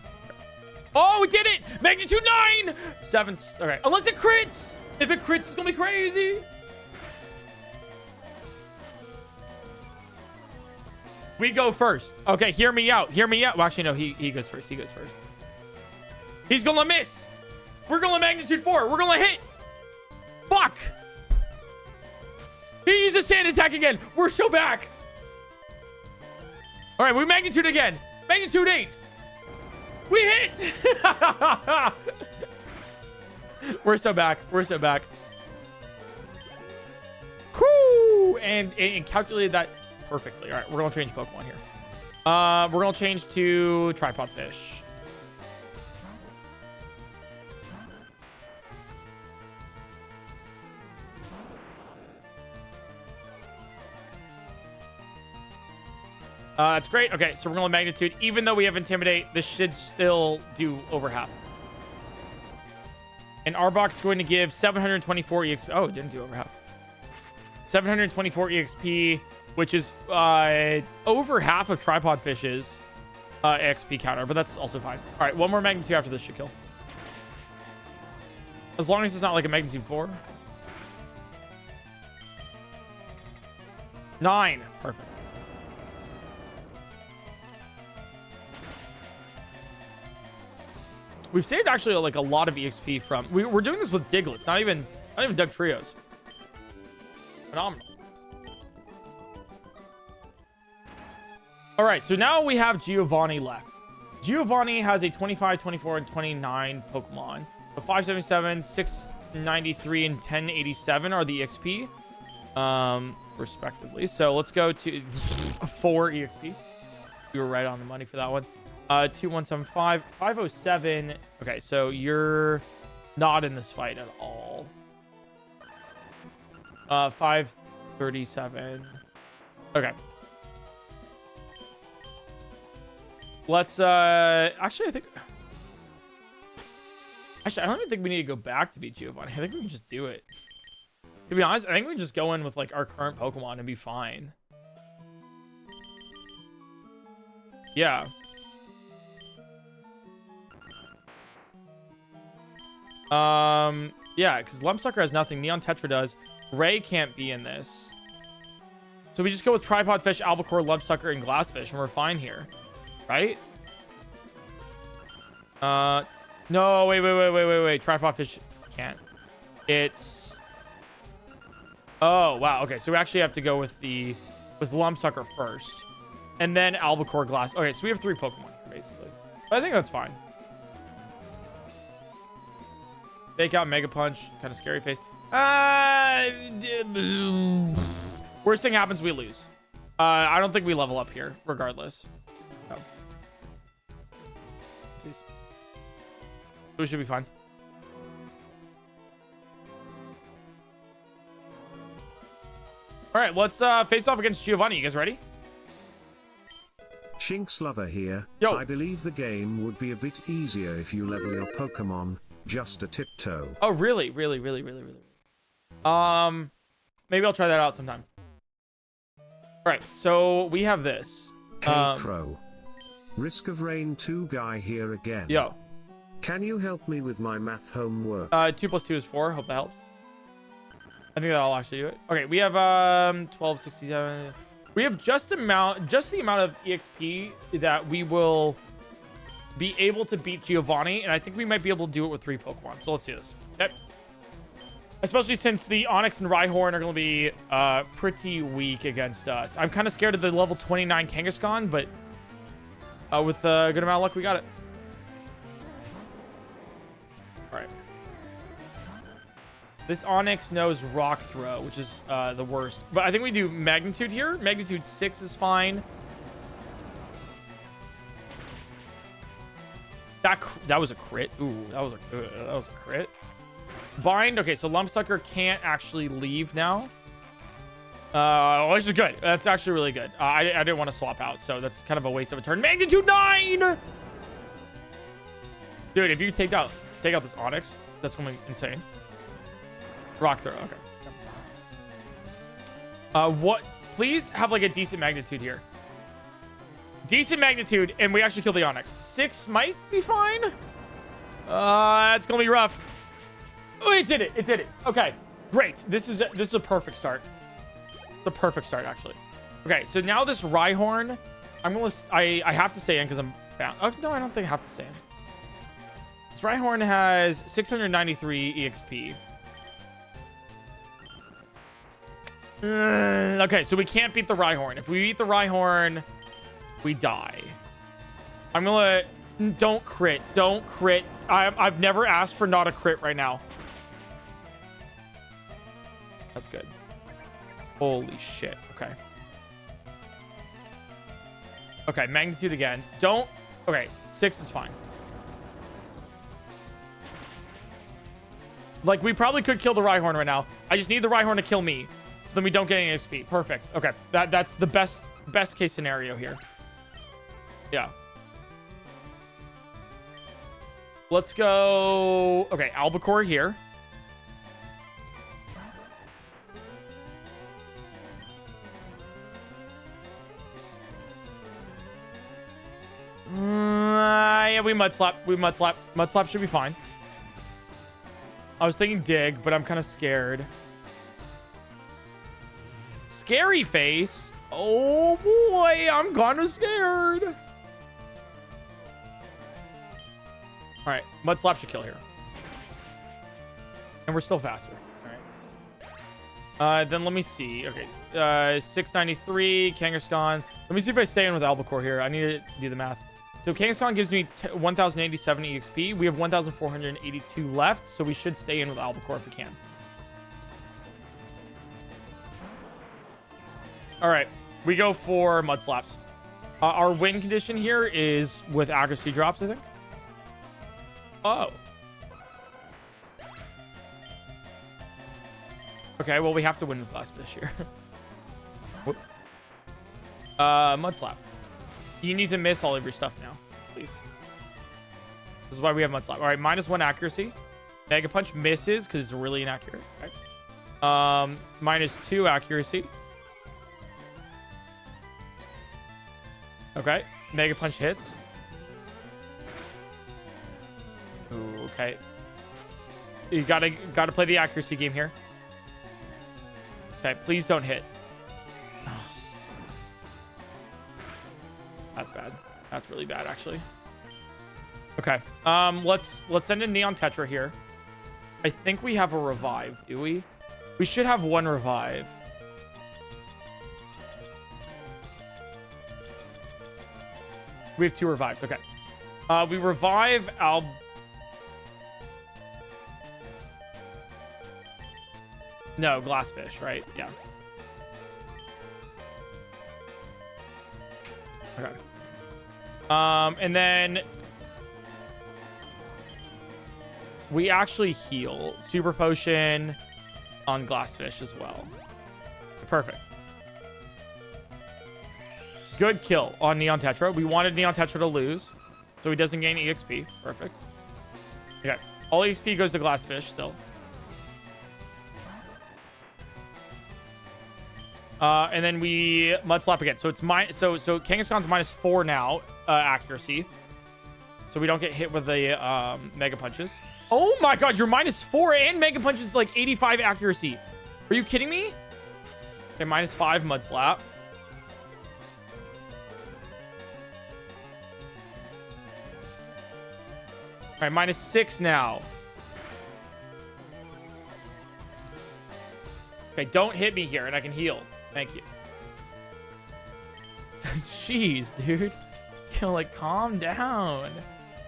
Oh, we did it! Magnitude 9! 7. Okay. Unless it crits! If it crits, it's going to be crazy. We go first. Okay, hear me out. Hear me out. Well, actually, no, he goes first. He goes first. He's gonna miss. We're gonna Magnitude 4. We're gonna hit. Fuck. He uses Sand Attack again. We're so back. All right, we Magnitude again. Magnitude 8. We hit. We're so back. We're so back. Whoo! And calculated that perfectly. All right, we're going to change Pokemon here. We're going to change to Tripod Fish. That's great. Okay, so we're going to Magnitude. Even though we have Intimidate, this should still do over half. And Arbok is going to give 724 EXP. Oh, it didn't do over half. 724 EXP, which is over half of Tripod Fish's XP counter, but that's also fine. All right, one more Magnitude after this should kill. As long as it's not like a Magnitude 4. 9. Perfect. We've saved actually like a lot of EXP from... We're doing this with Diglets, not even Dugtrios. Phenomenal. All right, so now we have Giovanni left. Giovanni has a 25, 24, and 29 Pokemon. So 577, 693, and 1087 are the EXP, respectively. So let's go to 4 EXP. You were right on the money for that one. 2175, 507. Okay, so you're not in this fight at all. 537. Okay. Let's actually I don't even think we need to go back to beat Giovanni. I think we can just do it. To be honest, I think we can just go in with like our current Pokemon and be fine. Yeah. Yeah, because Lumpsucker has nothing. Neon Tetra does. Ray can't be in this. So we just go with Tripod Fish, Albacore, Lumpsucker, and Glassfish, and we're fine here. Right? No, wait. Tripod Fish can't. It's... Oh, wow. Okay, so we actually have to go with Lumpsucker first. And then Albacore, Glass. Okay, so we have 3 Pokemon, basically. But I think that's fine. Fake Out, Mega Punch. Kind of scary face. Worst thing happens, we lose. I don't think we level up here, regardless. No. Jeez. We should be fine. All right, let's face off against Giovanni. You guys ready? Shinx Lover here. Yo. I believe the game would be a bit easier if you level your Pokemon just a tiptoe. Oh, really? Really? Maybe I'll try that out sometime. All right, so we have this. Hey, Crow. Risk of Rain 2 guy here again. Yo. Can you help me with my math homework? 2 + 2 is 4. Hope that helps. I think that'll actually do it. Okay, we have 1267. We have just the amount of EXP that we will be able to beat Giovanni, and I think we might be able to do it with 3 Pokemon. So let's do this. Okay. Especially since the Onix and Rhyhorn are going to be pretty weak against us. I'm kind of scared of the level 29 Kangaskhan, but with a good amount of luck, we got it. All right. This Onix knows Rock Throw, which is the worst. But I think we do Magnitude here. Magnitude 6 is fine. That was a crit. Ooh, that was a crit. Bind. Okay, so Lumpsucker can't actually leave now. Which is good. That's actually really good. I didn't want to swap out, so that's kind of a waste of a turn. Magnitude 9! Dude, if you take out this Onix, that's going to be insane. Rock Throw. Okay. What? Please have like a decent magnitude here. Decent magnitude, and we actually kill the Onix. 6 might be fine. It's gonna be rough. Oh, it did it. Okay, great. This is a perfect start. It's a perfect start, actually. Okay, so now this Rhyhorn, I have to stay in because I'm bound. Oh no, I don't think I have to stay in. This Rhyhorn has 693 EXP. Okay, so we can't beat the Rhyhorn. If we beat the Rhyhorn, we die. I'm gonna... Don't crit. I've never asked for not a crit right now. That's good. Holy shit. Okay. Okay, magnitude again. Okay, 6 is fine. Like, we probably could kill the Rhyhorn right now. I just need the Rhyhorn to kill me. So then we don't get any XP. Perfect. Okay. That's the best case scenario here. Yeah. Let's go. Okay, Albacore here. Yeah, we Mud Slap. Mud Slap should be fine. I was thinking Dig, but I'm kind of scared. Scary face. Oh boy, I'm kind of scared. All right, Mud Slap should kill here. And we're still faster. All right. Then let me see. Okay, 693, Kangaskhan. Let me see if I stay in with Albacore here. I need to do the math. So Kangaskhan gives me 1,087 EXP. We have 1,482 left, so we should stay in with Albacore if we can. All right, we go for Mud Slaps. Our win condition here is with accuracy drops, I think. Oh. Okay, well, we have to win with Glassfish here. Mud Slap. You need to miss all of your stuff now, please. This is why we have Mud Slap. All right, -1 accuracy. Mega Punch misses because it's really inaccurate. Okay. -2 accuracy. Okay. Mega Punch hits. Ooh, okay. You gotta play the accuracy game here. Okay, please don't hit. That's bad. That's really bad, actually. Okay. Let's send in Neon Tetra here. I think we have a revive, do we? We should have one revive. We have 2 revives. Okay. We revive No, Glassfish, right? Yeah. Okay. And then we actually heal Super Potion on Glassfish as well. Perfect. Good kill on Neon Tetra. We wanted Neon Tetra to lose, so he doesn't gain EXP. Perfect. Okay. All EXP goes to Glassfish still. And then we Mud Slap again. So it's so Kangaskhan's -4 now, accuracy. So we don't get hit with the Mega Punches. Oh my god, you're -4 and Mega Punches is like 85 accuracy. Are you kidding me? Okay, -5 Mud Slap. All right, -6 now. Okay, don't hit me here and I can heal. Thank you. Jeez, dude. Yo, like, calm down.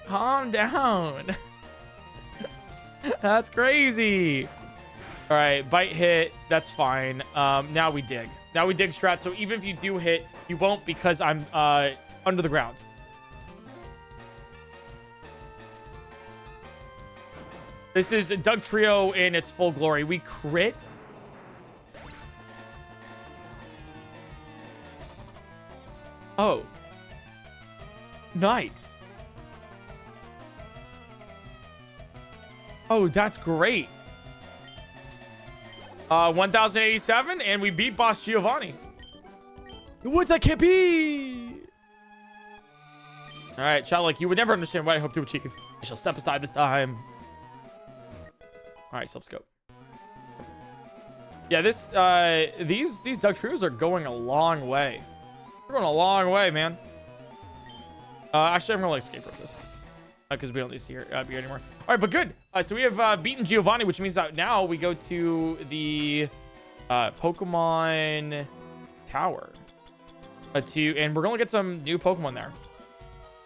Calm down. That's crazy. All right, bite hit. That's fine. Now we dig. Now we dig strat. So even if you do hit, you won't because I'm under the ground. This is Dugtrio in its full glory. We crit. Oh. Nice. Oh, that's great. 1087, and we beat Boss Giovanni. With a kippy. All right, chat, like, you would never understand what I hope to achieve. I shall step aside this time. All right, self-scope. Yeah, these Dugtrios are going a long way. They're going a long way, man. Actually, I'm gonna like escape this because we don't need to see her be here anymore. All right, but good. So we have beaten Giovanni, which means that now we go to the Pokemon Tower and we're gonna get some new Pokemon there.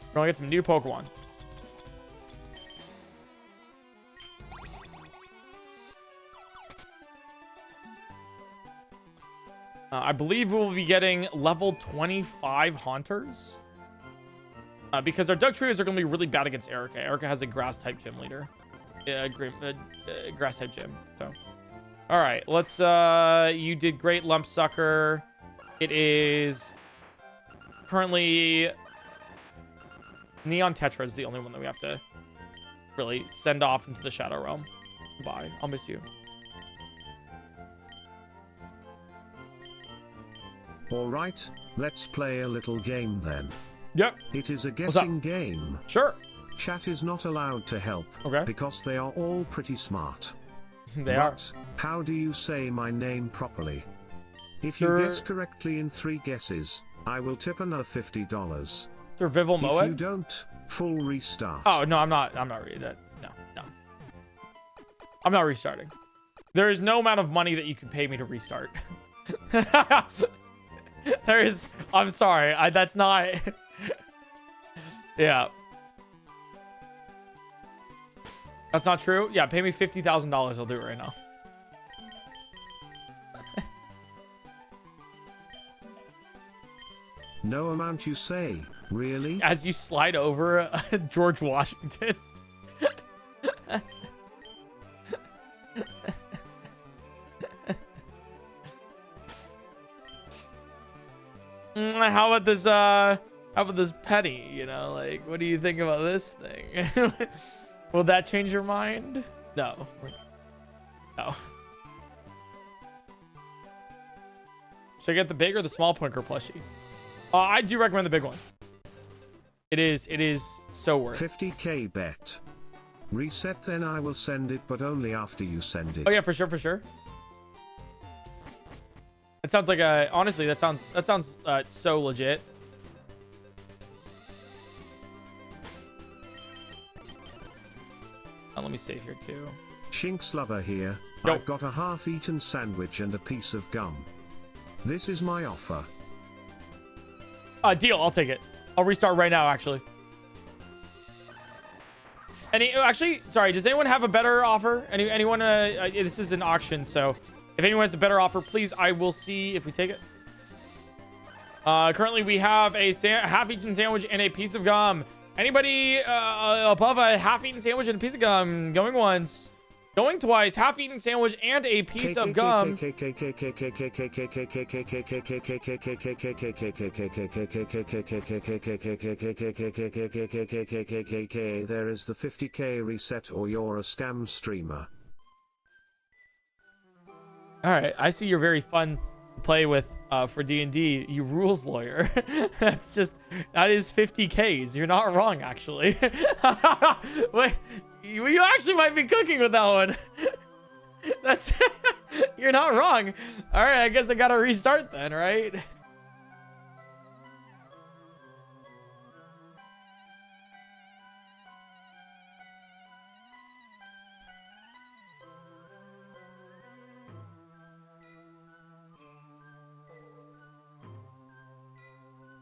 We're gonna get some new Pokemon. I believe we'll be getting level 25 Haunters. Because our Dugtrios are going to be really bad against Erica. Erica has a Grass-type gym leader. Grass-type gym. So, all right. Let's... you did great, Lump Sucker. It is currently... Neon Tetra is the only one that we have to really send off into the Shadow Realm. Bye. I'll miss you. All right, let's play a little game then. Yep. It is a guessing game. Sure. Chat is not allowed to help. Okay. Because they are all pretty smart. They are. How do you say my name properly? If Sir... you guess correctly in 3 guesses, I will tip another $50. Survival Moe? If you don't, full restart. Oh, no, I'm not reading that. No. I'm not restarting. There is no amount of money that you can pay me to restart. There is... I'm sorry. That's not... Yeah. That's not true? Yeah, pay me $50,000. I'll do it right now. No amount you say. Really? As you slide over George Washington. How about this penny, you know? Like, what do you think about this thing? Will that change your mind? No. No. Should I get the big or the small PointCrow plushie? I do recommend the big one. It is so worth it. 50k bet. Reset, then I will send it, but only after you send it. Oh yeah, for sure, for sure. It sounds like a, honestly, that sounds so legit. Let me save here too. Shinx Lover here. Yo. I've got a half-eaten sandwich and a piece of gum. This is my offer. Deal. I'll take it. I'll restart right now, actually. Actually, sorry. Does anyone have a better offer? Anyone? This is an auction, so if anyone has a better offer, please, I will see if we take it. Currently, we have a half-eaten sandwich and a piece of gum. Anybody above a half-eaten sandwich and a piece of gum? Going once. Going twice. Half-eaten sandwich and a piece of gum. There is the 50k reset, or you're a scam streamer. All right, I see you're very fun to play with for D&D. You rules lawyer. That is 50Ks. You're not wrong, actually. Wait, you actually might be cooking with that one. That's you're not wrong. All right, I guess I gotta restart then, right?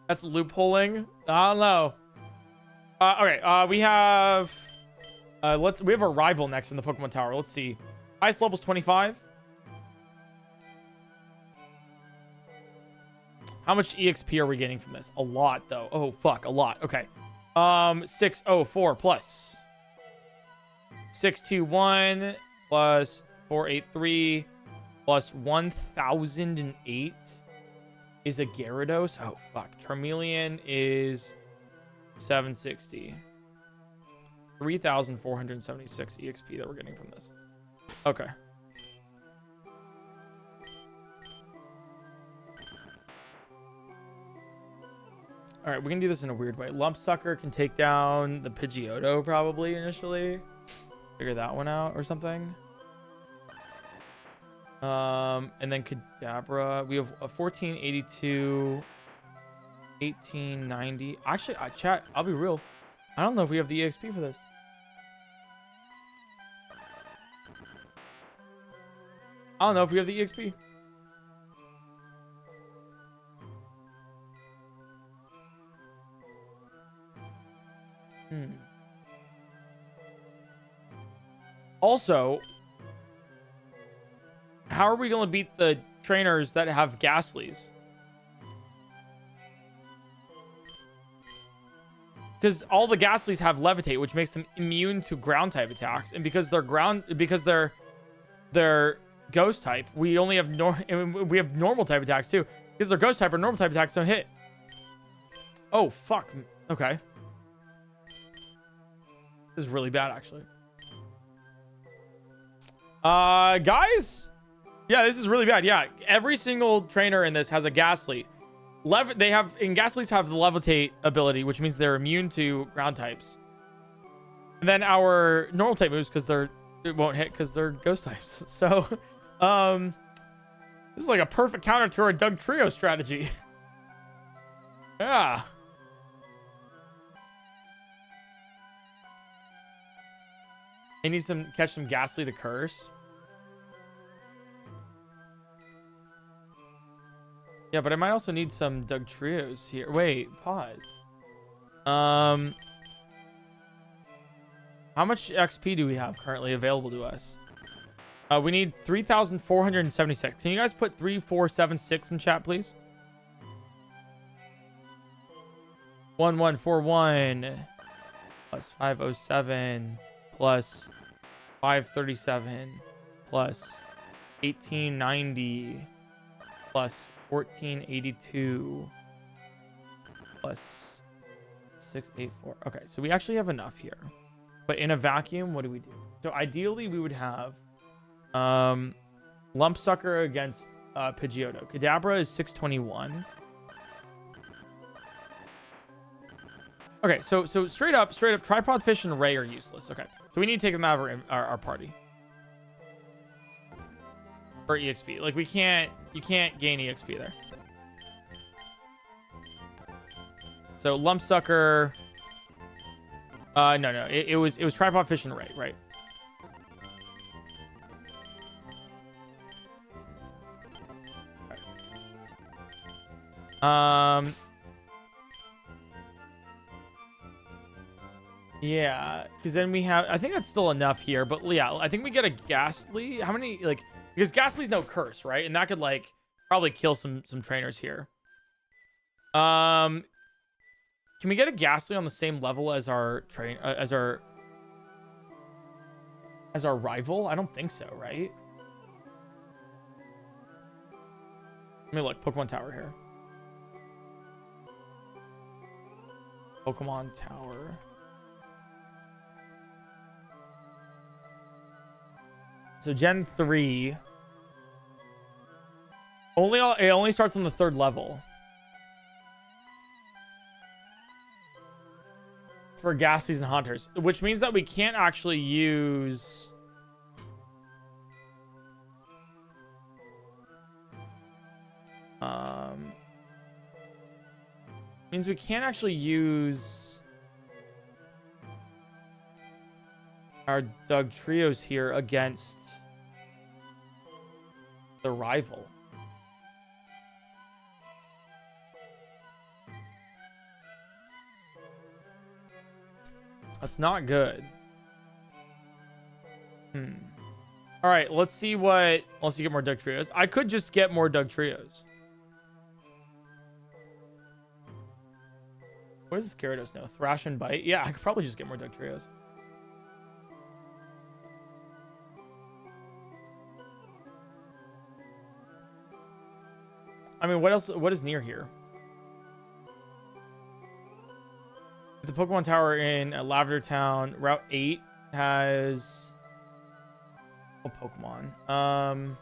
That's loopholing. I don't know. Okay, we have we have a rival next in the Pokemon Tower. Let's see. Highest level's 25. How much EXP are we getting from this? A lot, though. Oh, fuck, a lot. Okay. 604 plus 621 plus 483 plus 1008 is a Gyarados. Oh, fuck. Vermilion is 760. 3,476 EXP that we're getting from this. Okay. All right, we can do this in a weird way. Lump Sucker can take down the Pidgeotto probably initially. Figure that one out or something. And then Kadabra. We have a 1482, 1890. Actually, chat, I'll be real. I don't know if we have the EXP for this. I don't know if we have the EXP. Also, how are we going to beat the trainers that have Gastlys? Because all the Gastlys have Levitate, which makes them immune to ground type attacks, and because they're ghost type, we only have we have normal type attacks too. Because they're ghost type or normal type attacks don't hit. Oh fuck. Okay. This is really bad, actually. Guys. Yeah, this is really bad. Yeah, every single trainer in this has a Gastly. Gastlys have the Levitate ability, which means they're immune to ground types. And then our normal type moves, because it won't hit because they're ghost types. So, this is like a perfect counter to our Dugtrio strategy. Yeah. I need catch some Gastly to curse. Yeah, but I might also need some Dugtrios here. Wait, pause. How much XP do we have currently available to us? We need 3,476. Can you guys put 3476 in chat, please? 1141 plus 507 plus 537 plus 1890 plus 1482 plus 684. Okay, so we actually have enough here. But in a vacuum, what do we do? So ideally, we would have Lump Sucker against Pidgeotto. Kadabra is 621. Okay, so straight up, Tripod Fish and Ray are useless. Okay, So we need to take them out of our party. For EXP. Like, you can't gain EXP there. So, Lumpsucker. No. It was Tripod Fish and Ray, right? Yeah, because then we have, I think that's still enough here, but yeah, I think we get a Gastly. How many, like, because Gastly's no curse, right? And that could, like, probably kill some trainers here. Can we get a Gastly on the same level as our as our rival? I don't think so, right? Let me look. Pokemon Tower here. Pokemon Tower. So Gen 3. It only starts on the 3rd level. For Gastlys and Hunters. Which means that we can't actually use... means we can't actually use our Dugtrios here against the rival. That's not good. All right, let's see what... Unless you get more Dugtrios. I could just get more Dugtrios. What does this Gyarados know? Thrash and Bite? Yeah, I could probably just get more Dugtrios. I mean, what else? What is near here? The Pokemon Tower in Lavender Town, Route 8 has... Oh, Pokemon.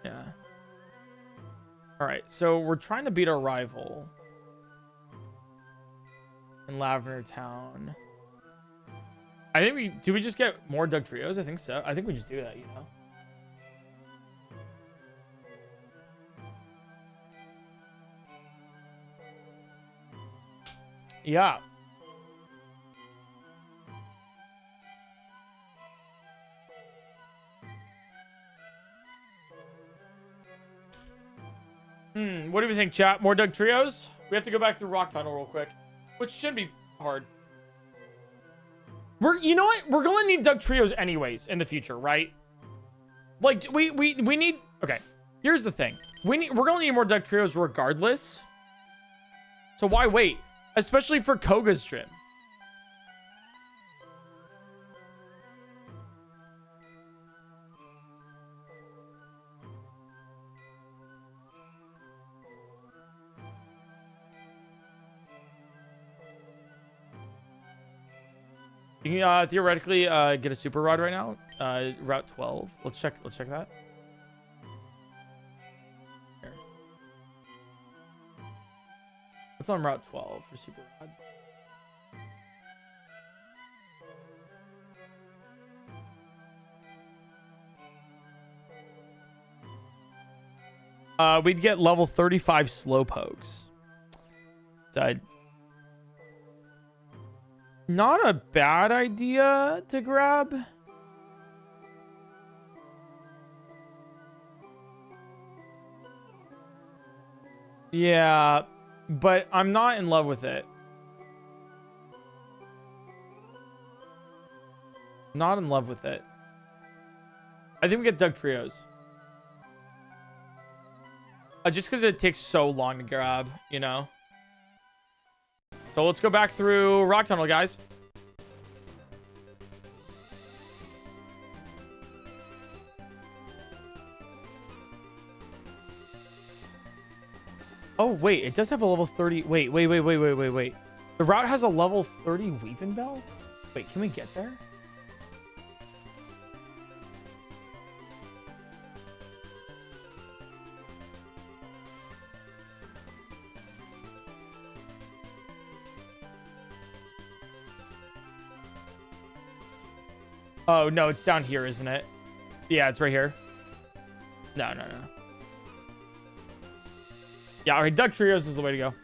Yeah. Alright, so we're trying to beat our rival in Lavender Town. I think do we just get more Dugtrios? I think so. I think we just do that, you know? Yeah. What do we think, chat? More Dugtrios? We have to go back through Rock Tunnel real quick, which shouldn't be hard. You know what? We're gonna need Dugtrios anyways in the future, right? Like we need. Okay, here's the thing. We're gonna need more Dugtrios regardless. So why wait? Especially for Koga's gym. You can theoretically get a super rod right now. Route 12. Let's check that. Here. What's on Route 12 for super rod? We'd get level 35 Slowpokes. So not a bad idea to grab. Yeah, but I'm not in love with it. Not in love with it. I think we get Dugtrios. Just because it takes so long to grab, you know? So let's go back through Rock Tunnel, guys. Oh, wait. It does have a level 30. Wait. The route has a level 30 Weeping Bell? Wait, can we get there? Oh, no, it's down here, isn't it? Yeah, it's right here. No. Yeah, all right, Dugtrios is the way to go. All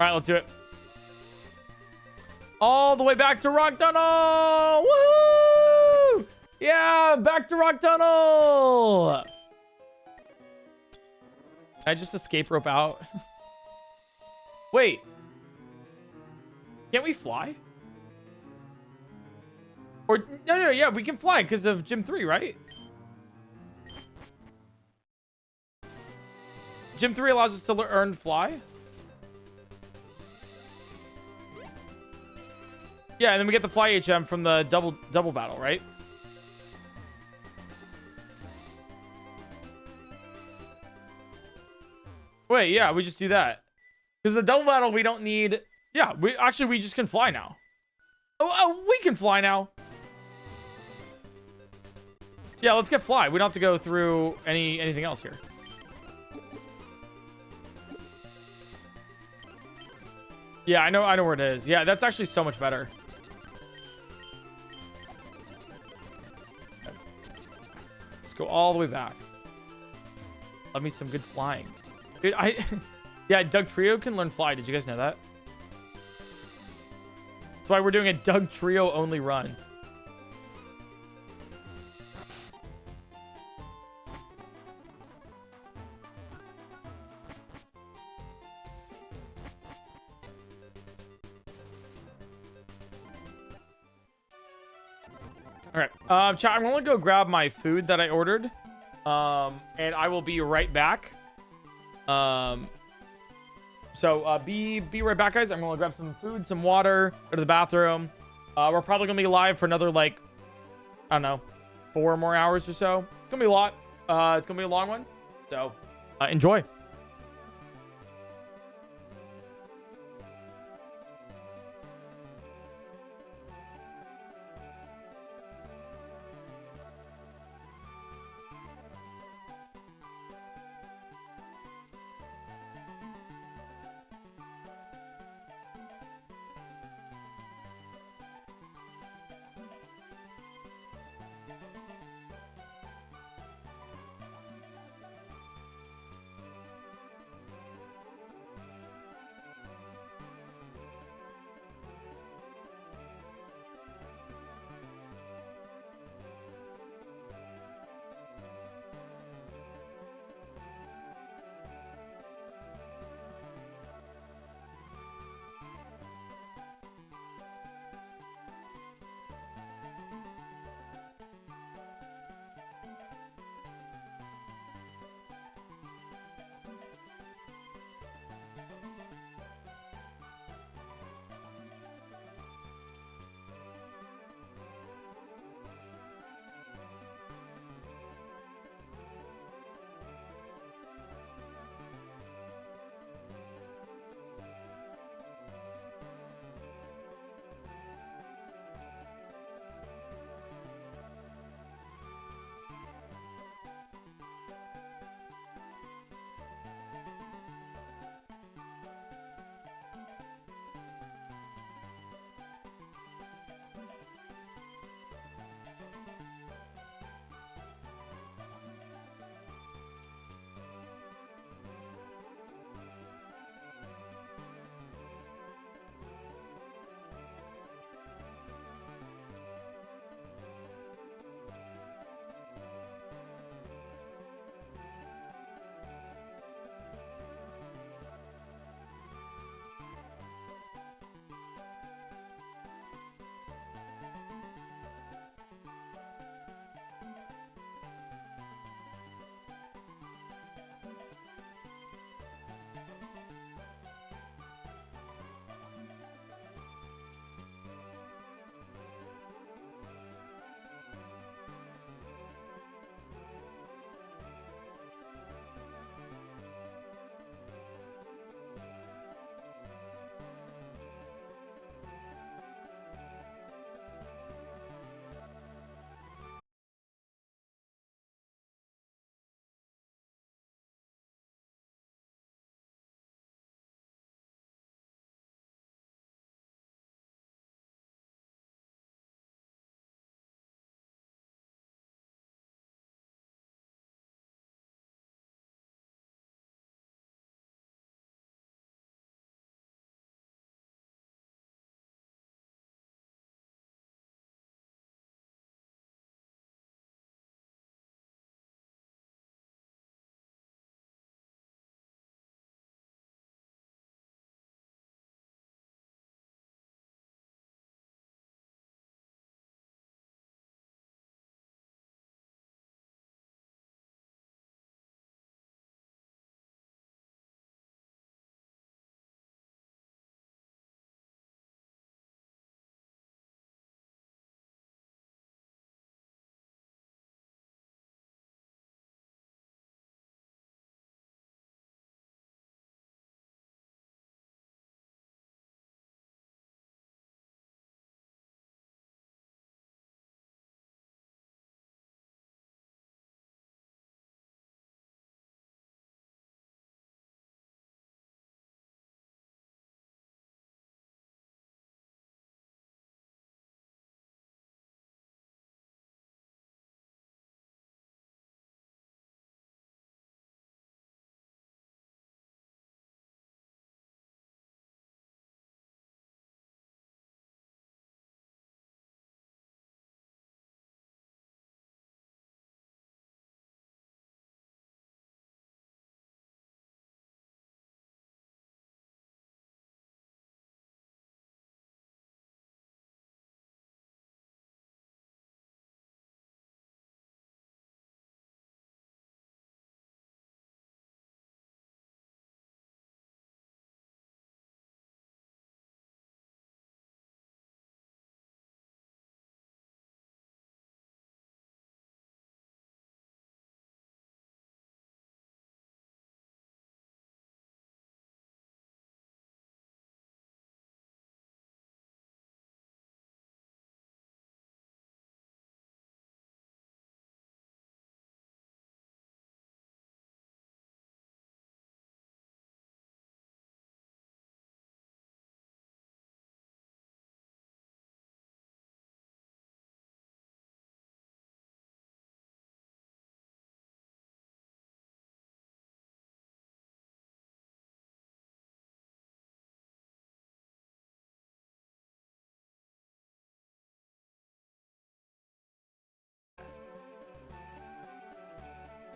right, let's do it. All the way back to Rock Tunnel! Woo! Yeah, back to Rock Tunnel! Can I just escape rope out? Wait. Can't we fly? Or, no, yeah, we can fly because of Gym 3, right? Gym 3 allows us to earn fly? Yeah, and then we get the fly HM from the double battle, right? Wait, yeah, we just do that. Because the double battle, we don't need... Yeah, we just can fly now. Oh, we can fly now. Yeah, let's get fly. We don't have to go through anything else here. Yeah, I know where it is. Yeah, that's actually so much better. Let's go all the way back. Love me some good flying. Dude, yeah, Dugtrio can learn fly. Did you guys know that? That's why we're doing a Dugtrio only run. All right, chat, I'm gonna go grab my food that I ordered, and I will be right back. So be right back, guys. I'm gonna grab some food, some water, go to the bathroom. We're probably gonna be live for another, like, I don't know, 4 more hours or so. It's gonna be a lot. It's gonna be a long one, so enjoy.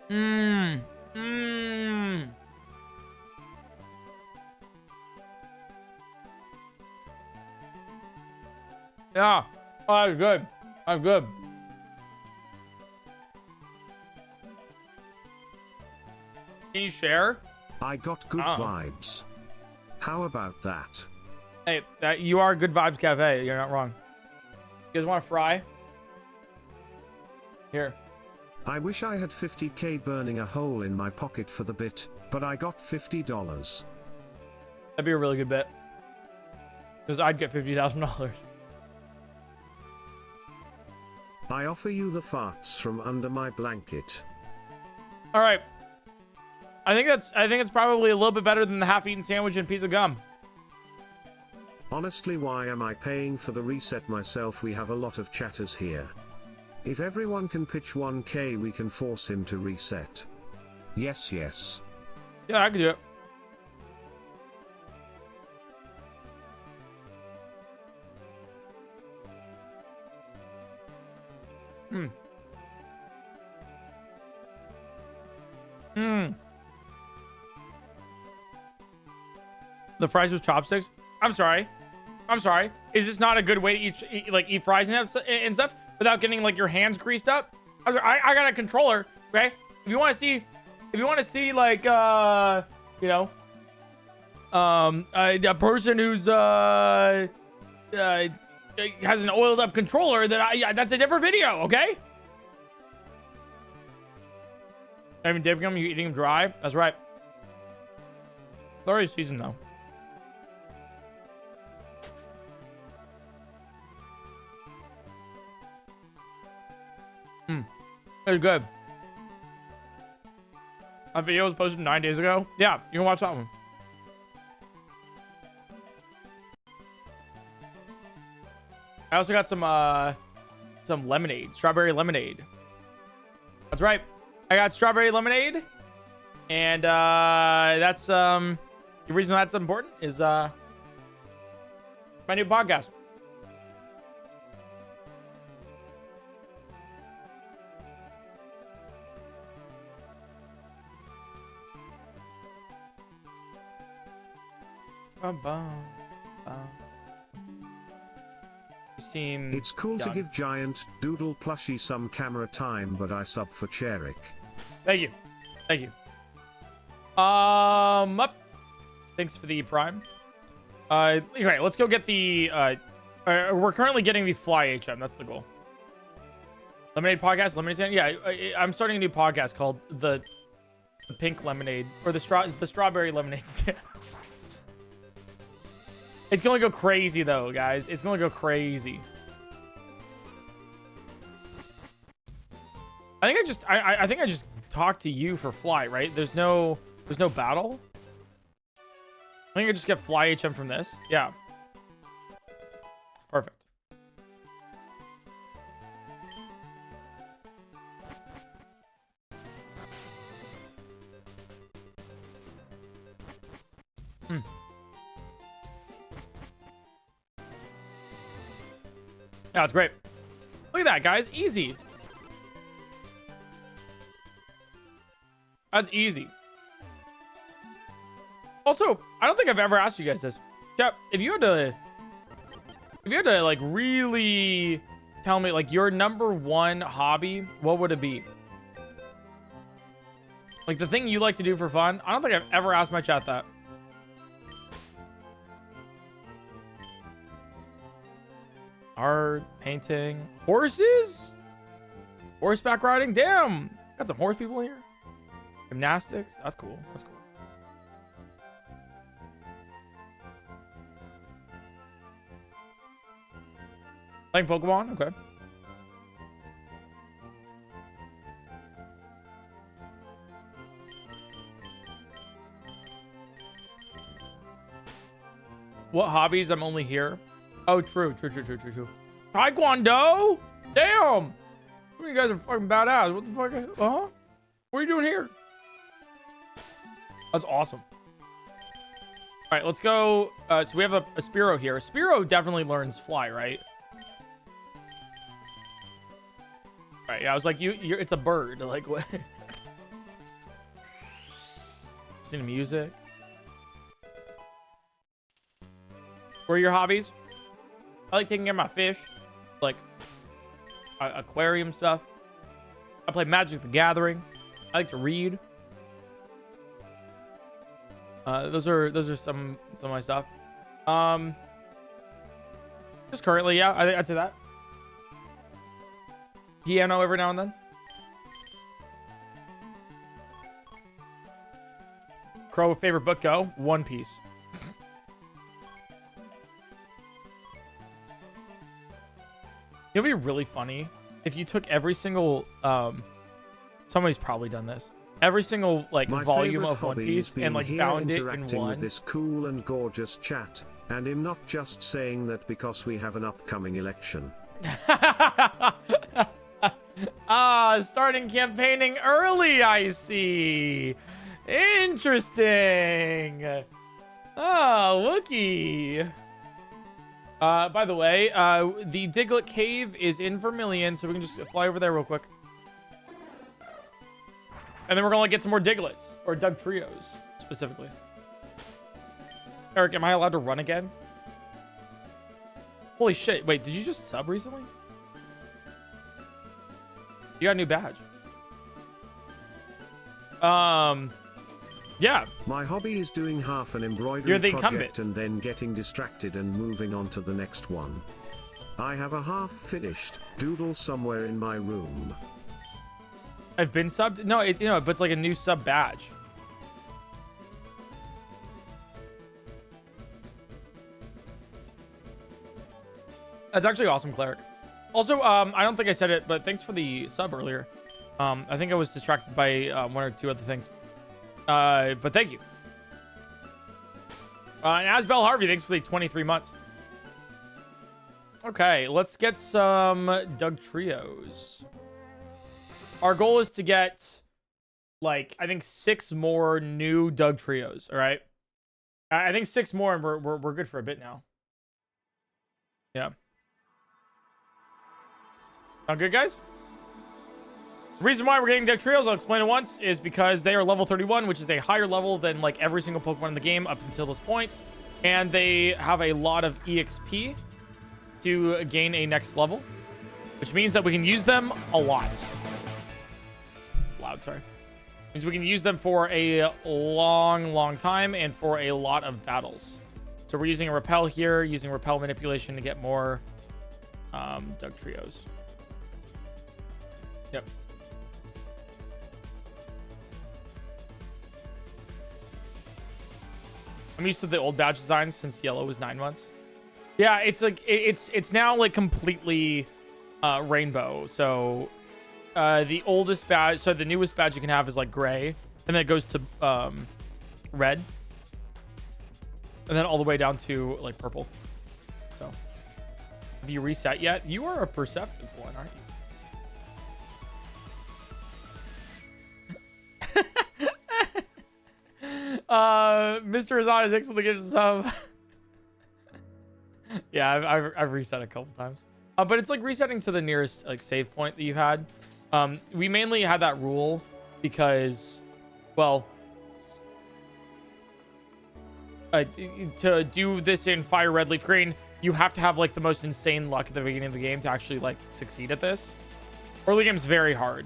Mmm. Mmm. Yeah. Oh, that's good. That's good. Can you share? I got good vibes. How about that? Hey, you are Good Vibes Cafe. You're not wrong. You guys want to fry? Here. I wish I had 50k burning a hole in my pocket for the bit, but I got $50. That'd be a really good bet. Because I'd get $50,000. I offer you the farts from under my blanket. All right. I think it's probably a little bit better than the half-eaten sandwich and piece of gum. Honestly, why am I paying for the reset myself? We have a lot of chatters here. If everyone can pitch 1k, we can force him to reset. Yes, yes. Yeah, I can do it. Hmm. Hmm. The fries with chopsticks? I'm sorry. Is this not a good way to eat fries and stuff without getting like your hands greased up? I'm sorry. I got a controller, okay? If you want to see like a person who's has an oiled up controller, that's a different video, okay? Not even dipping them, you eating them dry? That's right. They're already seasoned though. It's good. A video was posted 9 days ago. Yeah, you can watch that one. I also got some lemonade, strawberry lemonade. That's right. I got strawberry lemonade, and that's the reason that's important is my new podcast. You seem It's cool done. to give Giant Doodle plushie some camera time, but I sub for Cherik. Thank you. Thanks for the prime. Okay, let's go get the we're currently getting the fly HM. That's the goal. Lemonade podcast, lemonade stand. Yeah, I'm starting a new podcast called the pink lemonade or the strawberry lemonade stand. It's gonna go crazy though, guys. It's gonna go crazy. I think I just talked to you for fly, right? There's no battle. I think I just get fly HM from this. Yeah. Perfect. Yeah, it's great. Look at that, guys. Easy. That's easy. Also, I don't think I've ever asked you guys this. Yeah, if you had to like really tell me like your number one hobby, what would it be? Like the thing you like to do for fun? I don't think I've ever asked my chat that. Art, painting, horses, horseback riding. Damn, got some horse people here. Gymnastics. That's cool. That's cool. Playing Pokemon. Okay. What hobbies? I'm only here. Oh, true. Taekwondo? Damn! Some of you guys are fucking badass. What the fuck? Huh? What are you doing here? That's awesome. All right, let's go. So we have a Spearow here. Spearow definitely learns fly, right? All right, yeah, I was like, it's a bird. Like, what? Listening to music. What are your hobbies? I like taking care of my fish, like aquarium stuff. I play Magic the Gathering. I like to read. Those are some of my stuff. Just currently, yeah, I'd say that. Piano every now and then. Crow, favorite book, go. One Piece. It'd be really funny if you took every single somebody's probably done this. Every single like My volume of One hobby Piece is and like being bound here it in interacting one. with this cool and gorgeous chat, and I'm not just saying that because we have an upcoming election. Starting campaigning early, I see. Interesting. Wookie. By the way, the Diglett Cave is in Vermilion, so we can just fly over there real quick. And then we're gonna get some more Diglets, or Dugtrios, specifically. Eric, am I allowed to run again? Holy shit, wait, did you just sub recently? You got a new badge. Yeah. My hobby is doing half an embroidery You're the project incumbent. and then getting distracted and moving on to the next one. I have a half-finished doodle somewhere in my room. I've been subbed? No, but it's like a new sub badge. That's actually awesome, Cleric. Also, I don't think I said it, but thanks for the sub earlier. I think I was distracted by one or two other things. But thank you. And Asbel Harvey, thanks for the 23 months. Okay, let's get some Dugtrios. Our goal is to get, like, I think 6 more new Dugtrios, all right? I think 6 more, and we're good for a bit now. Yeah. Sound good, guys? The reason why we're getting Dugtrios, I'll explain it once, is because they are level 31, which is a higher level than, like, every single Pokemon in the game up until this point. And they have a lot of EXP to gain a next level, which means that we can use them a lot. It's loud, sorry. Means we can use them for a long time and for a lot of battles. So we're using a Repel here, using Repel manipulation to get more Dugtrios. Yep. I'm used to the old badge designs since yellow was 9 months. Yeah, it's like it's now like completely rainbow. So the oldest badge, so the newest badge you can have is like gray, and then it goes to red, and then all the way down to like purple. So have you reset yet? You are a perceptive one, aren't you? Mr. Azad is excellent to give some. Yeah, I've reset a couple times. But it's like resetting to the nearest like save point that you had. We mainly had that rule because, well, to do this in fire, red, leaf, green, you have to have like the most insane luck at the beginning of the game to actually like succeed at this. Early game's very hard.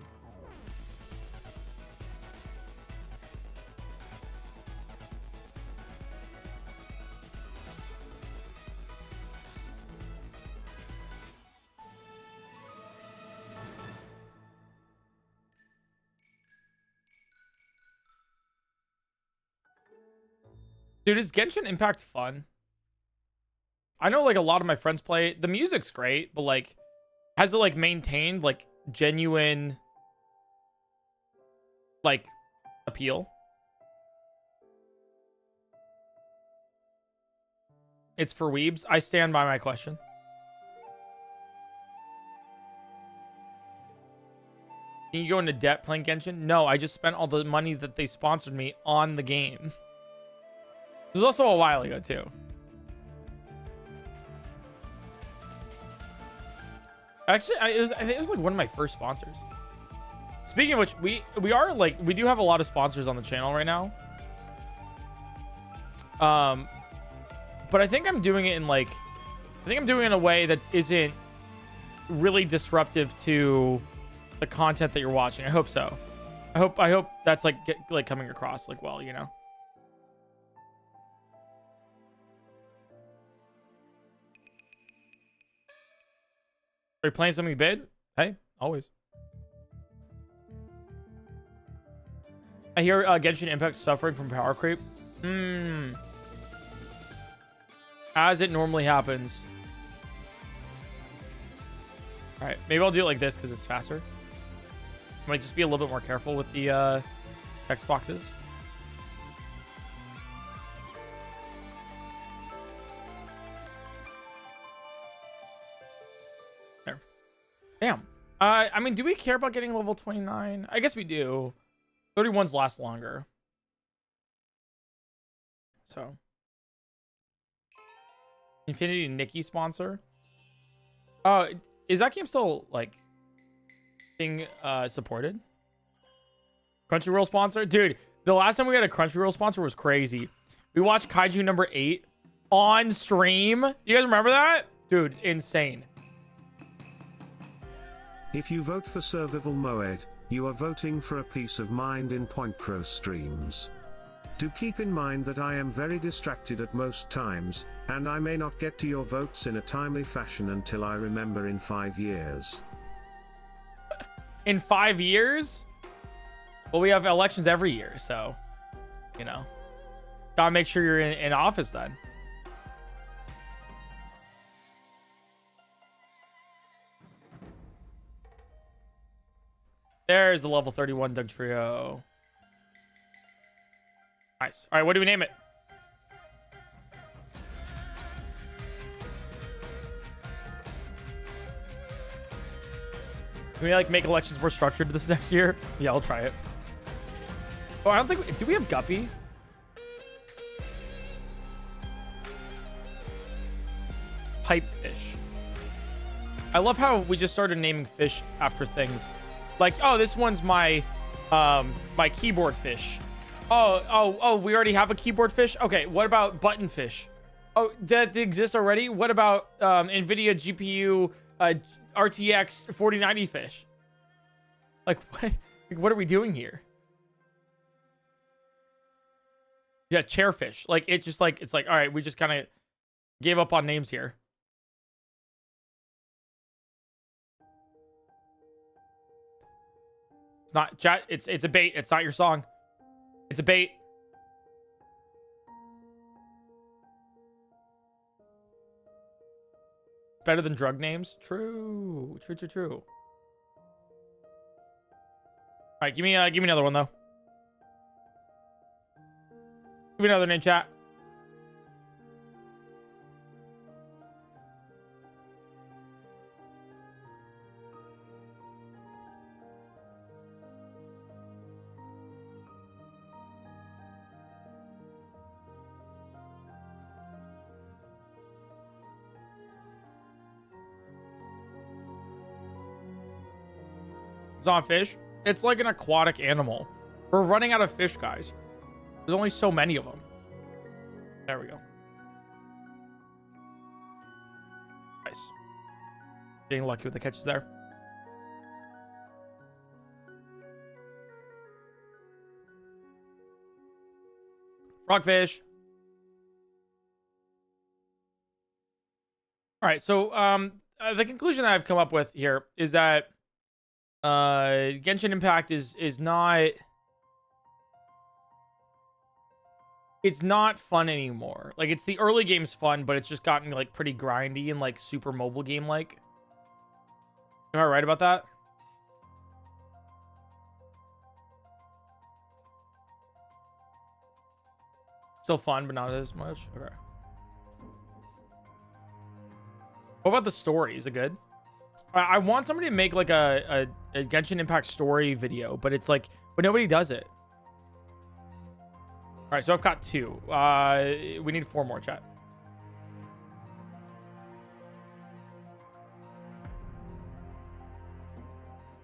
Dude, is Genshin Impact fun? I know like a lot of my friends play it. The music's great, but like has it like maintained like genuine like appeal? It's for weebs. I stand by my question. Can you go into debt playing Genshin? No, I just spent all the money that they sponsored me on the game. It was also a while ago, too. Actually, I think it was like one of my first sponsors. Speaking of which, we do have a lot of sponsors on the channel right now. But I think I'm doing it in like, I think I'm doing it in a way that isn't really disruptive to the content that you're watching. I hope so. I hope that's like coming across like well, you know. Are you playing something big? Hey, always. I hear Genshin Impact suffering from power creep. As it normally happens. All right, maybe I'll do it like this because it's faster. I might just be a little bit more careful with the text boxes. There. Damn. I mean, do we care about getting level 29? I guess we do. 31s last longer. So. Infinity Nikki sponsor. Oh, is that game still like being supported? Crunchyroll sponsor? Dude, the last time we had a Crunchyroll sponsor was crazy. We watched Kaiju number 8 on stream. You guys remember that? Dude, insane. If you vote for Survival Moed, you are voting for a peace of mind in PointCrow streams. Do keep in mind that I am very distracted at most times, and I may not get to your votes in a timely fashion until I remember in 5 years. In 5 years? Well, we have elections every year, so, you know. Gotta make sure you're in office then. There's the level 31 Dugtrio. Nice. All right, what do we name it? Can we like make elections more structured this next year? Yeah, I'll try it. Oh, I don't think do we have Guppy? Pipefish. I love how we just started naming fish after things. Like, oh, this one's my my keyboard fish. Oh, we already have a keyboard fish? Okay, what about button fish? Oh, that exists already? What about NVIDIA GPU RTX 4090 fish? Like, what are we doing here? Yeah, chairfish. Like, it's just like, it's like, all right, we just kind of gave up on names here. It's not chat. It's a bait. It's not your song. It's a bait. Better than drug names. True. True. All right, give me another one though. Give me another name, chat. It's not fish. It's like an aquatic animal. We're running out of fish, guys. There's only so many of them. There we go. Nice. Getting lucky with the catches there. Frogfish. All right, so the conclusion that I've come up with here is that Genshin Impact is not, it's not fun anymore. Like, it's the early game's fun, but it's just gotten like pretty grindy and like super mobile game like. Am I right about that? Still fun, but not as much. Okay. What about the story? Is it good? I want somebody to make like a Genshin Impact story video, but it's like, but nobody does it. All right, so I've got 2. We need 4 more, chat.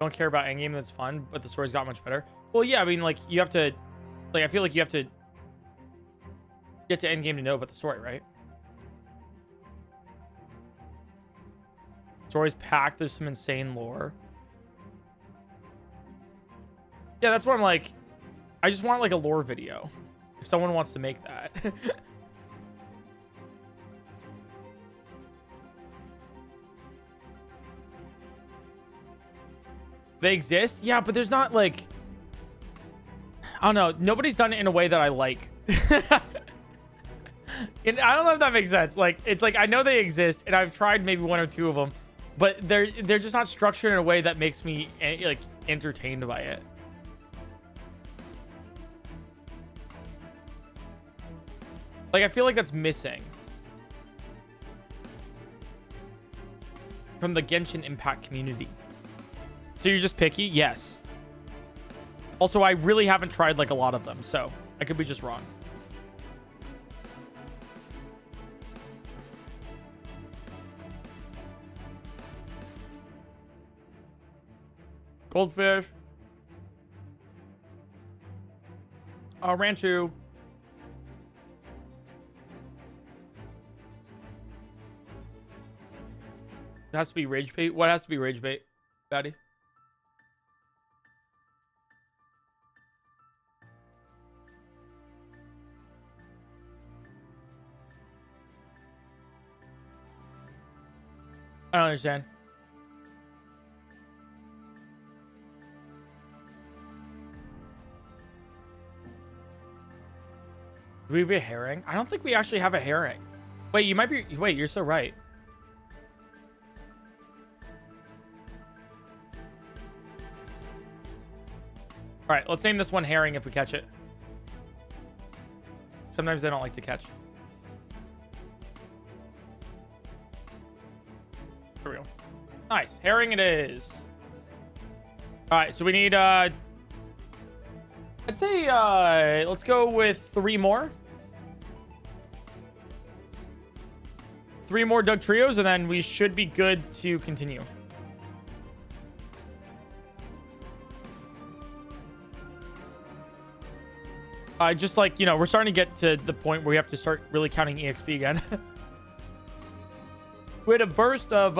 Don't care about endgame. That's fun, but the story's got much better. Well, yeah, I mean, like you have to, like I feel like you have to Get to endgame to know about the story, right? Story's packed. There's some insane lore. Yeah, that's what I'm like. I just want like a lore video. If someone wants to make that. They exist? Yeah, but there's not like... I don't know. Nobody's done it in a way that I like. And I don't know if that makes sense. Like, it's like, I know they exist, and I've tried maybe one or two of them, but they're just not structured in a way that makes me, like, entertained by it. Like, I feel like that's missing from the Genshin Impact community. So you're just picky? Yes. Also, I really haven't tried, like, a lot of them, so I could be just wrong. Goldfish. Ranchu. It has to be rage bait. What has to be rage bait, Batty? I don't understand. Do we have a herring? I don't think we actually have a herring. Wait, you might be... Wait, you're so right. All right, let's name this one herring if we catch it. Sometimes they don't like to catch. Here we go. Nice. Herring it is. All right, so we need... I'd say let's go with 3 more. 3 more Dugtrios, and then we should be good to continue. Just like, you know, we're starting to get to the point where we have to start really counting EXP again. We had a burst of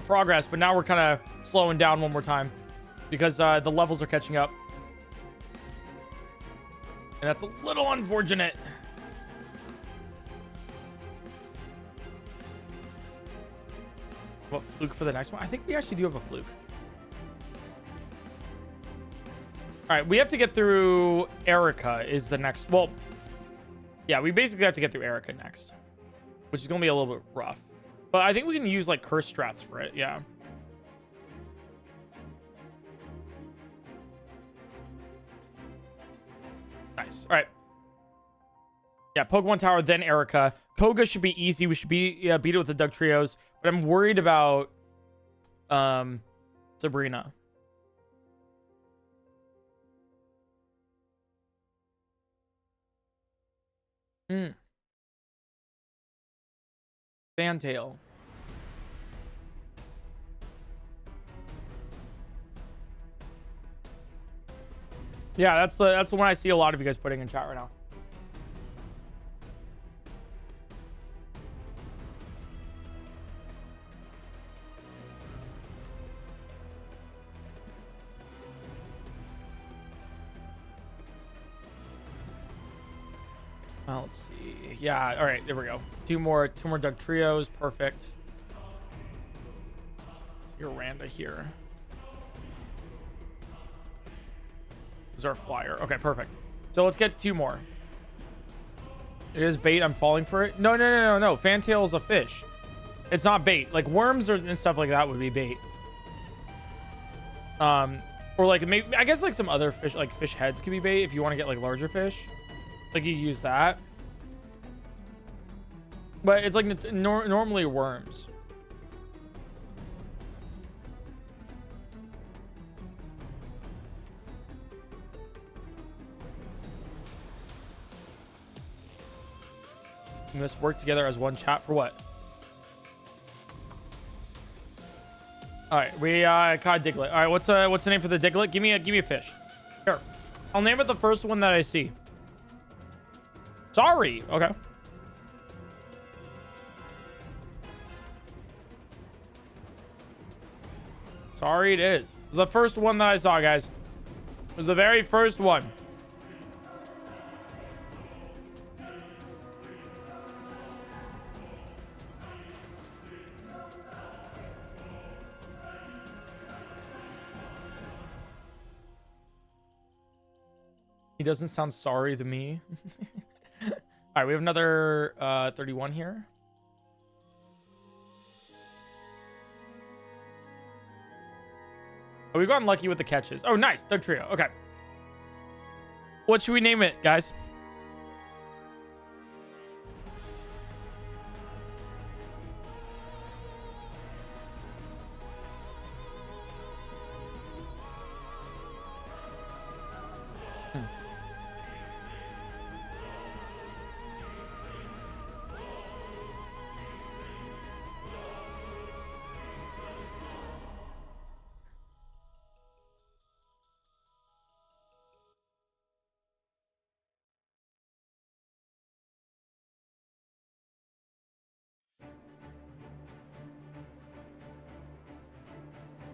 progress, but now we're kind of slowing down one more time because the levels are catching up. And that's a little unfortunate. What, fluke for the next one? I think we actually do have a fluke. All right, we have to get through Erica is the next. Well, yeah, we basically have to get through Erica next, which is going to be a little bit rough. But I think we can use like curse strats for it. Yeah. Nice. All right. Yeah, Pokemon Tower, then Erica. Koga should be easy. We should beat it with the Dugtrios. But I'm worried about Sabrina. Fantail. Yeah, that's the one I see a lot of you guys putting in chat right now. Well, let's see. Yeah, all right, there we go. Two more Dugtrios, perfect. Your Randa here. This is our flyer. Okay, perfect. So let's get 2 more. It is bait. I'm falling for it. No. Fantail is a fish. It's not bait. Like worms and stuff like that would be bait. Or like maybe I guess like some other fish, like fish heads could be bait if you want to get like larger fish. Like you use that. But it's like normally worms. We must work together as one chat for what? All right, we caught Diglett. All right, what's the name for the Diglett? Give me a fish. Here. I'll name it the first one that I see. Sorry. Okay. Sorry it is. It was the first one that I saw, guys. It was the very first one. He doesn't sound sorry to me. All right, we have another 31 here. Oh, we've gotten lucky with the catches. Oh, nice. Dugtrio. Okay. What should we name it, guys?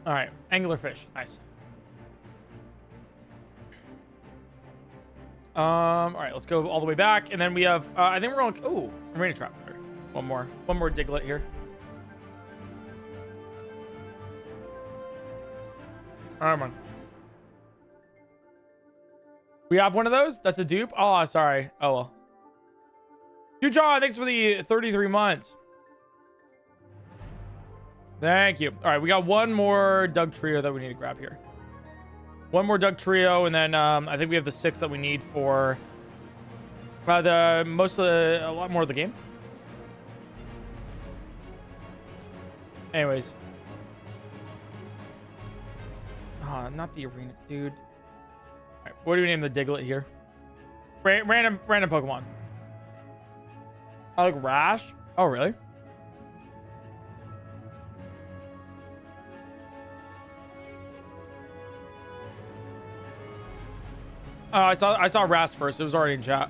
All right, anglerfish, nice. All right, let's go all the way back, and then we have. I think we're on. Oh, marina trap. Right, one more Diglett here. All right, man. We have one of those. That's a dupe. Oh, sorry. Oh well. Dude, John, thanks for the 33 months. Thank you. All right, we got one more Dugtrio that we need to grab here. One more Dugtrio, and then I think we have the 6 that we need for a lot more of the game. Anyways. Not the arena, dude. All right, what do we name the Diglett here? Random Pokemon. I like Rash. Oh, really? Oh, I saw Rast first. It was already in chat.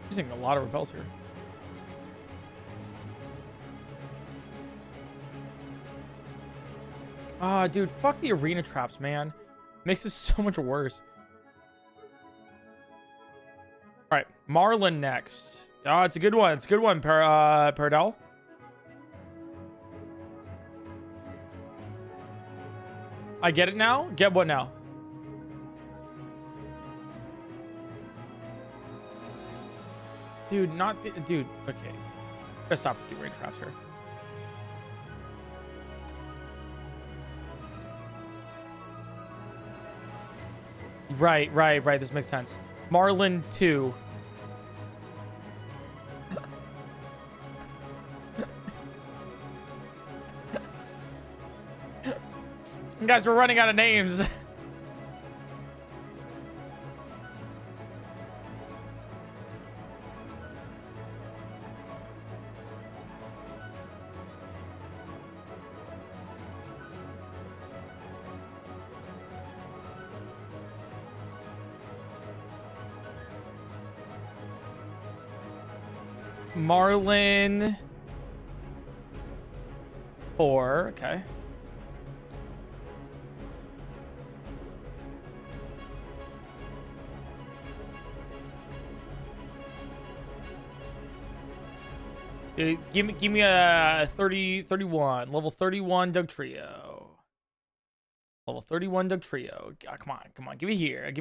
Using a lot of repels here. Ah, dude, fuck the arena traps, man. Makes this so much worse. All right, Marlin next. Oh, it's a good one. It's a good one, Paradel. I get it now? Get what now? Dude, not the... Dude, okay. Gotta stop with the ring traps here. Right. This makes sense. Marlin 2. Guys, we're running out of names. Marlin 4. Okay. Give me a 31 level 31 Dugtrio. Level 31 Dugtrio. Oh, come on, give it here. I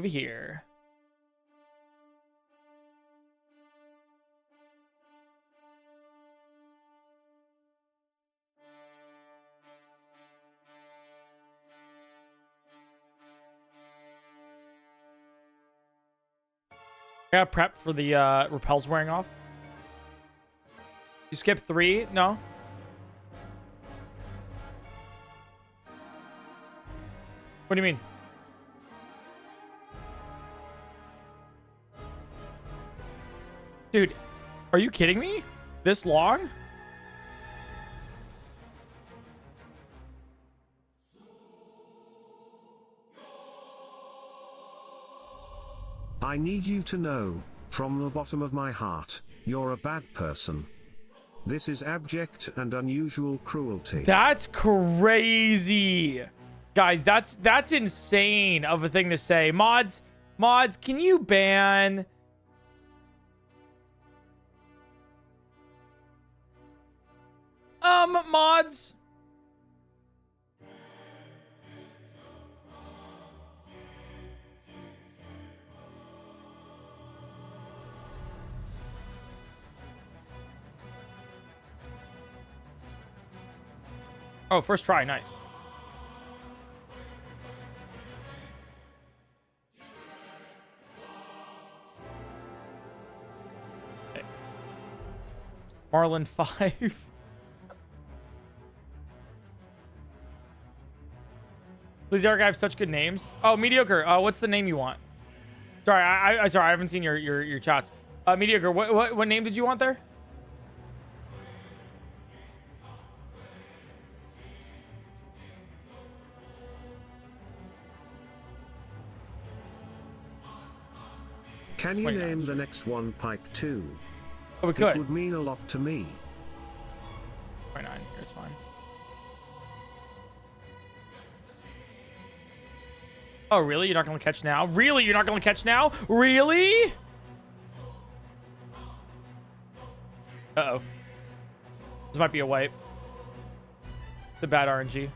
got prep for the repels wearing off. You skip 3? No. What do you mean? Dude, are you kidding me? This long? I need you to know, from the bottom of my heart, you're a bad person. This is abject and unusual cruelty. That's crazy. Guys, that's insane of a thing to say. Mods, can you ban... mods? Oh, first try. Nice. Okay. Marlin 5. Please, Eric, I have such good names. Oh, mediocre. What's the name you want? Sorry, sorry, I haven't seen your chats. Mediocre. What name did you want there? Can you name the next one Pike 2? Oh, we could. It would mean a lot to me. 29. Here's fine. Oh, really? You're not going to catch now? Really? You're not going to catch now? Really? Uh-oh. This might be a wipe. The bad RNG.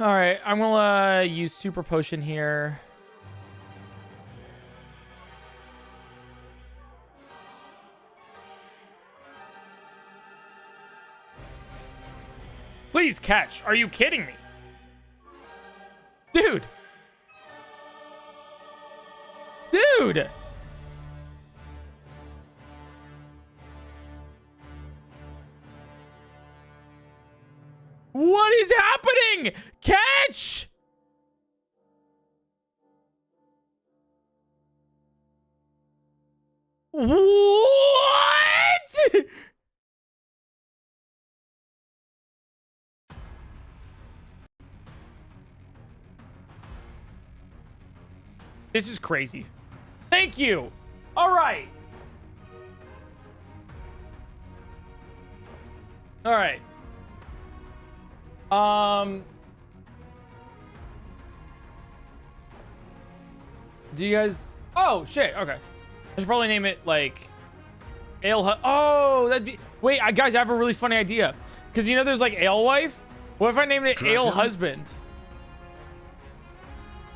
All right, I'm gonna use super potion here. Please catch. Are you kidding me? Dude. Dude. What is happening? Catch! What? This is crazy. Thank you. All right. All right. Do you guys... Oh, shit. Okay. I should probably name it, like... Oh, that'd be... Wait, guys, I have a really funny idea. Because, you know, there's, like, Alewife? What if I named it Ale Husband?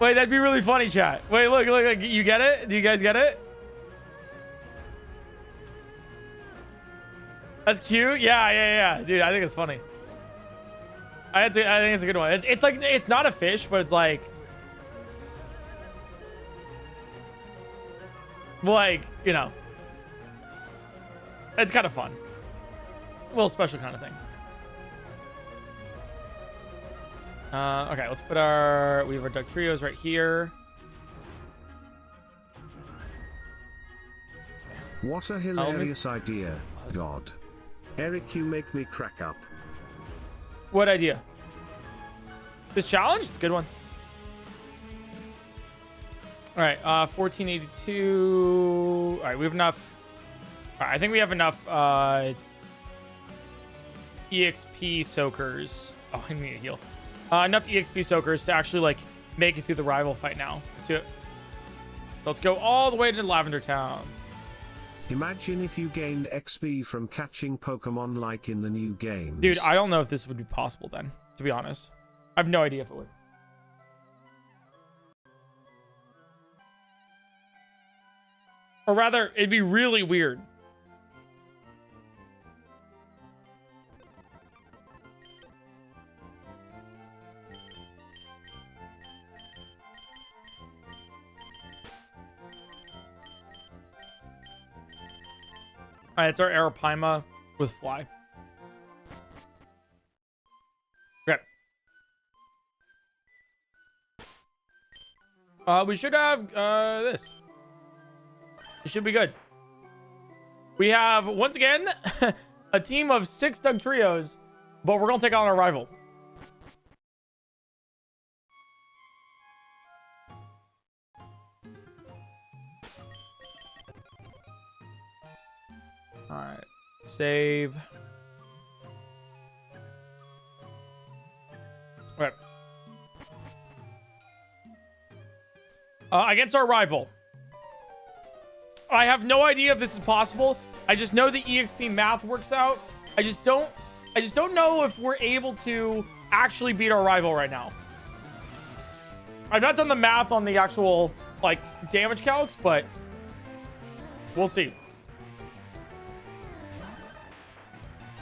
Wait, that'd be really funny, chat. Wait, look. You get it? Do you guys get it? That's cute? Yeah. Dude, I think it's funny. I think it's a good one. It's like... It's not a fish, but it's like... Like, you know, it's kind of fun. A little special kind of thing. Okay, let's put we have our Dugtrios right here. What a hilarious idea, God. Eric, you make me crack up. What idea? This challenge? It's a good one. All right, 1482. All right, we have enough. All right, I think we have enough EXP soakers. Oh, I need to heal. Enough EXP soakers to actually like make it through the rival fight now. Let's do it. So let's go all the way to Lavender Town. Imagine if you gained XP from catching Pokemon like in the new games. Dude, I don't know if this would be possible then, to be honest. I have no idea if it would. Or rather, it'd be really weird. All right, it's our Arapaima with Fly. Okay. We should have this. It should be good. We have, once again, a team of 6 Dugtrios, but we're going to take on our rival. All right. Save. Okay. Against our rival. I have no idea if this is possible. I just know the EXP math works out. I just don't know if we're able to actually beat our rival right now. I've not done the math on the actual like damage calcs, but we'll see.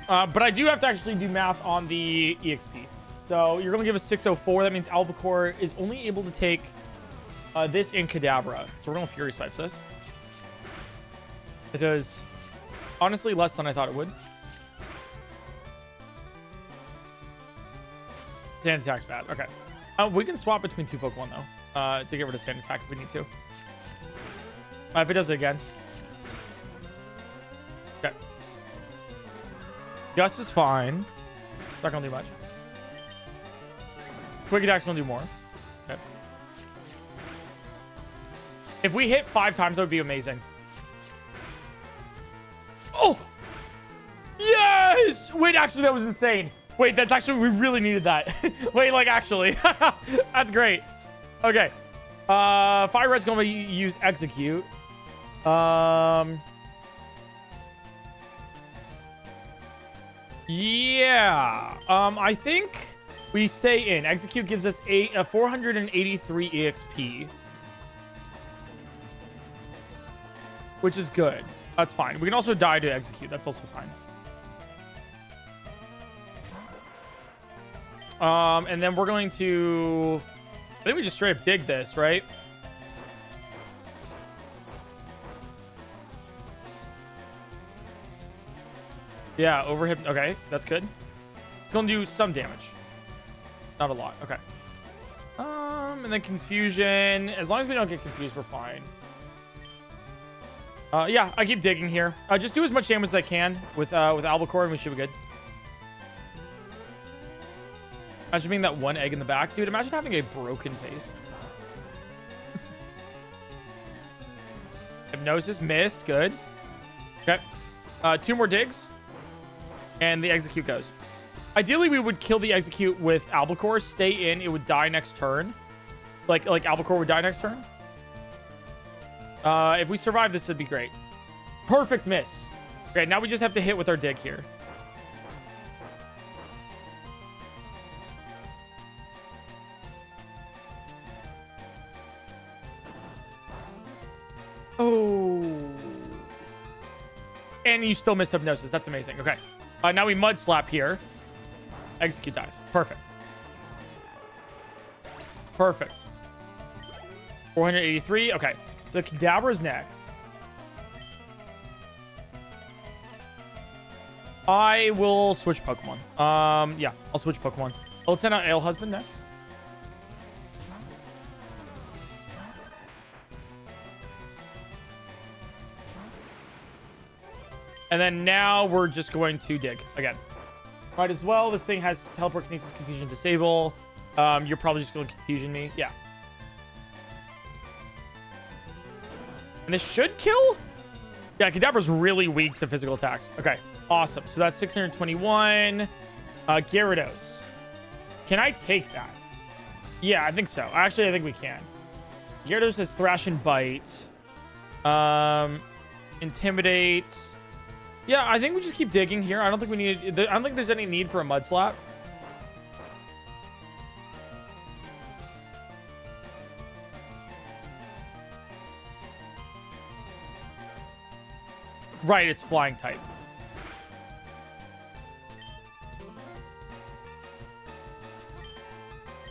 But I do have to actually do math on the EXP. So you're gonna give us 604. That means Albacore is only able to take this in Kadabra. So we're gonna Fury Swipes this. It does honestly less than I thought it would. Sand attack's bad. Okay. We can swap between 2 Pokemon though, to get rid of sand attack if we need to. If it does it again. Okay. Gust is fine. Not gonna do much. Quick attack's gonna do more. Okay. If we hit 5 times, that would be amazing. Oh! Yes! Wait, actually, that was insane. Wait, that's actually, we really needed that. Wait, like, actually. That's great. Okay. Fire Red's gonna use Execute. Yeah. I think we stay in. Execute gives us a 483 EXP. Which is good. That's fine. We can also die to Execute. That's also fine. And then we're going to... I think we just straight up dig this, right? Yeah, overhit. Okay, that's good. It's going to do some damage. Not a lot. Okay. And then Confusion. As long as we don't get confused, we're fine. Yeah, I keep digging here. Just do as much damage as I can with Albacore, and we should be good. Imagine being that one egg in the back. Dude, imagine having a broken face. Hypnosis, missed. Good. Okay. 2 more digs. And the Execute goes. Ideally, we would kill the Execute with Albacore. Stay in. It would die next turn. Like Albacore would die next turn. If we survive this, it'd be great. Perfect miss. Okay, now we just have to hit with our dig here. Oh. And you still missed Hypnosis. That's amazing. Okay. Now we Mud Slap here. Execute dies. Perfect. Perfect. 483. Okay. The Kadabra is next. I will switch Pokemon. Yeah, I'll switch Pokemon. Let's send out Ale Husband next. And then now we're just going to dig again. Might as well. This thing has Teleport, Kinesis, Confusion, Disable. You're probably just going to Confusion me. Yeah. And this should kill? Yeah, Kadabra's really weak to physical attacks. Okay, awesome. So that's 621. Gyarados. Can I take that? Yeah, I think so. Actually, I think we can. Gyarados has Thrash and Bite. Intimidate. Yeah, I think we just keep digging here. I don't think we need... I don't think there's any need for a Mud Slap. Right, it's flying type.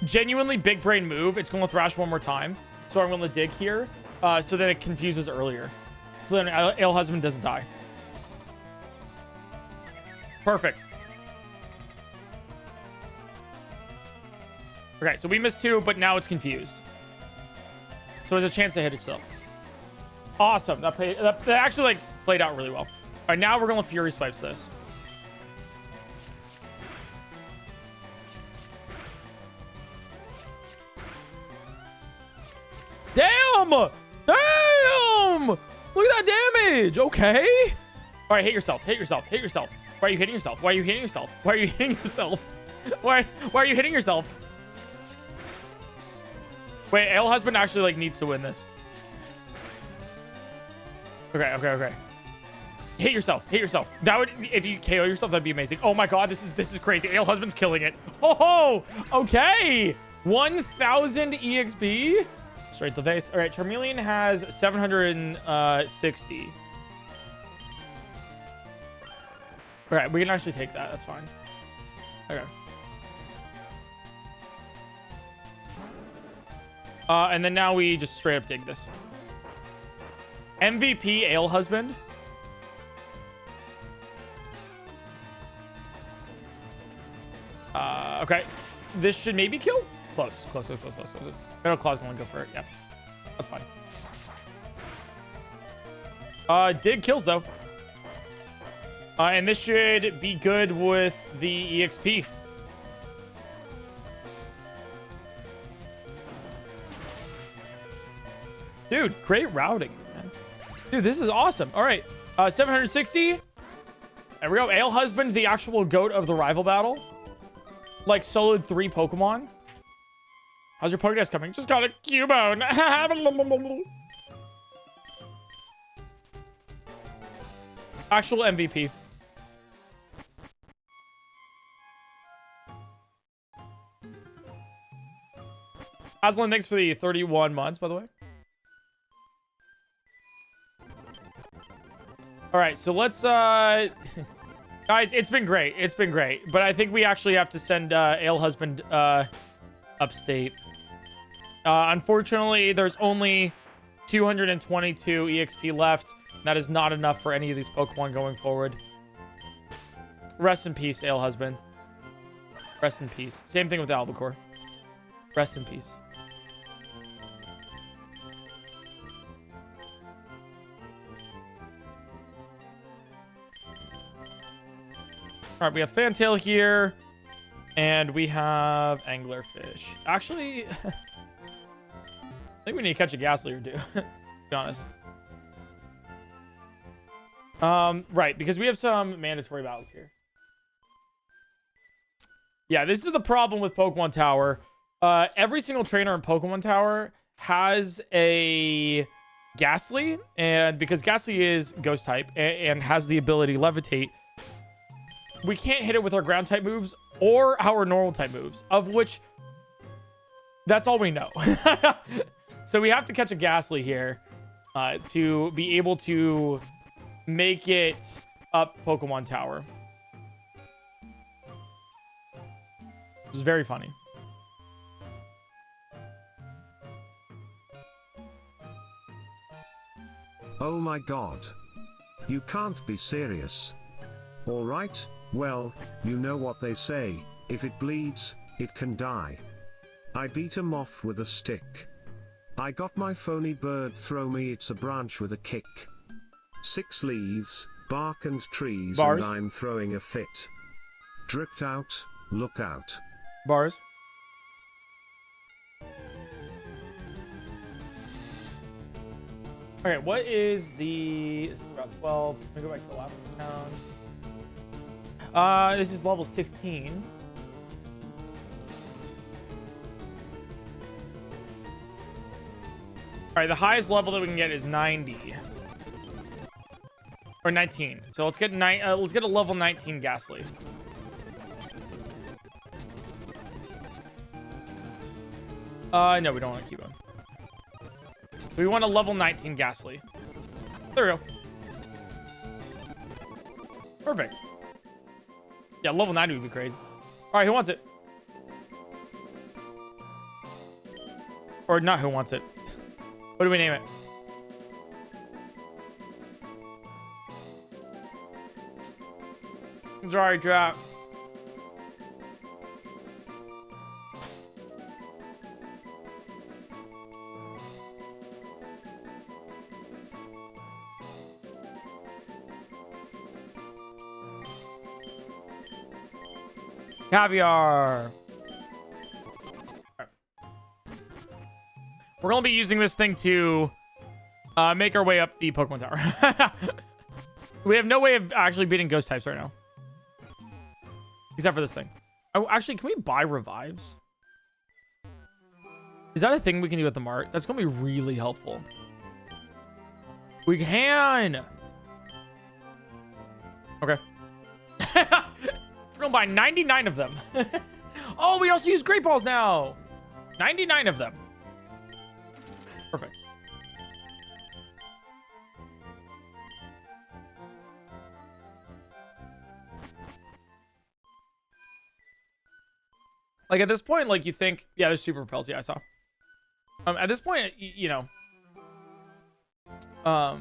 Genuinely big brain move. It's going to Thrash one more time. So I'm going to dig here. So that it confuses earlier. So then Ale Husband doesn't die. Perfect. Okay, so we missed 2, but now it's confused. So it's a chance to hit itself. Awesome. That actually like played out really well. All right, now we're gonna Fury Swipes this. Damn! Damn! Look at that damage. Okay. All right, hit yourself. Hit yourself. Hit yourself. Why are you hitting yourself? Why are you hitting yourself? Why are you hitting yourself? Why are you hitting yourself? Wait, Ale Husband actually like needs to win this. Okay. Hit yourself. Hit yourself. That would, if you KO yourself, that'd be amazing. Oh my god, this is crazy. Ale Husband's killing it. Oh, okay. 1,000 EXP. Straight to the face. All right, Vermilion has 760. All right, we can actually take that. That's fine. Okay. And then now we just straight up dig this. MVP Ale Husband. Okay. This should maybe kill. Close. Metal Claw's gonna go for it. Yeah. That's fine. Dig kills though. And this should be good with the EXP. Dude, great routing, man. Dude, this is awesome. All right. 760. There we go. Ale Husband, the actual goat of the rival battle. Like soloed 3 Pokemon. How's your Pokédex coming? Just got a Cubone. Actual MVP. Aslan, thanks for the 31 months, by the way. All right, so let's guys, it's been great. It's been great. But I think we actually have to send Ale Husband upstate. Unfortunately, there's only 222 EXP left. That is not enough for any of these Pokemon going forward. Rest in peace, Ale Husband. Rest in peace. Same thing with Albacore. Rest in peace. All right, we have Fantail here, and we have Anglerfish. Actually, I think we need to catch a Gastly or two, to be honest. Right, because we have some mandatory battles here. Yeah, this is the problem with Pokemon Tower. Every single trainer in Pokemon Tower has a Gastly, and because Gastly is Ghost type and has the ability to levitate, we can't hit it with our ground type moves or our normal type moves, of which that's all we know. So we have to catch a Gastly here to be able to make it up Pokemon Tower. Which is very funny. Oh my god. You can't be serious. Alright, well, you know what they say, if it bleeds, it can die. I beat a moth with a stick. I got my phony bird throw me, it's a branch with a kick. 6 leaves, bark and trees, Bars. and I'm throwing a fit. Dripped out, look out. Bars. Okay, what is the... This is about 12. Let me go back to the last town. This is level 16. All right, the highest level that we can get is 90. Or 19. So let's get let's get a level 19 Gastly. No, we don't want to keep him. We want a level 19 Gastly. There we go. Perfect. Yeah, level 90 would be crazy. All right, who wants it? Or not who wants it. What do we name it? Sorry, drop. Caviar. Right. We're going to be using this thing to make our way up the Pokemon Tower. We have no way of actually beating ghost types right now. Except for this thing. Oh, actually, can we buy revives? Is that a thing we can do at the mart? That's going to be really helpful. We can. Okay. We're going to buy 99 of them. Oh, we also use Great Balls now. 99 of them. Perfect. Like at this point, like you think, yeah, there's super repels. Yeah, I saw. At this point, you know, at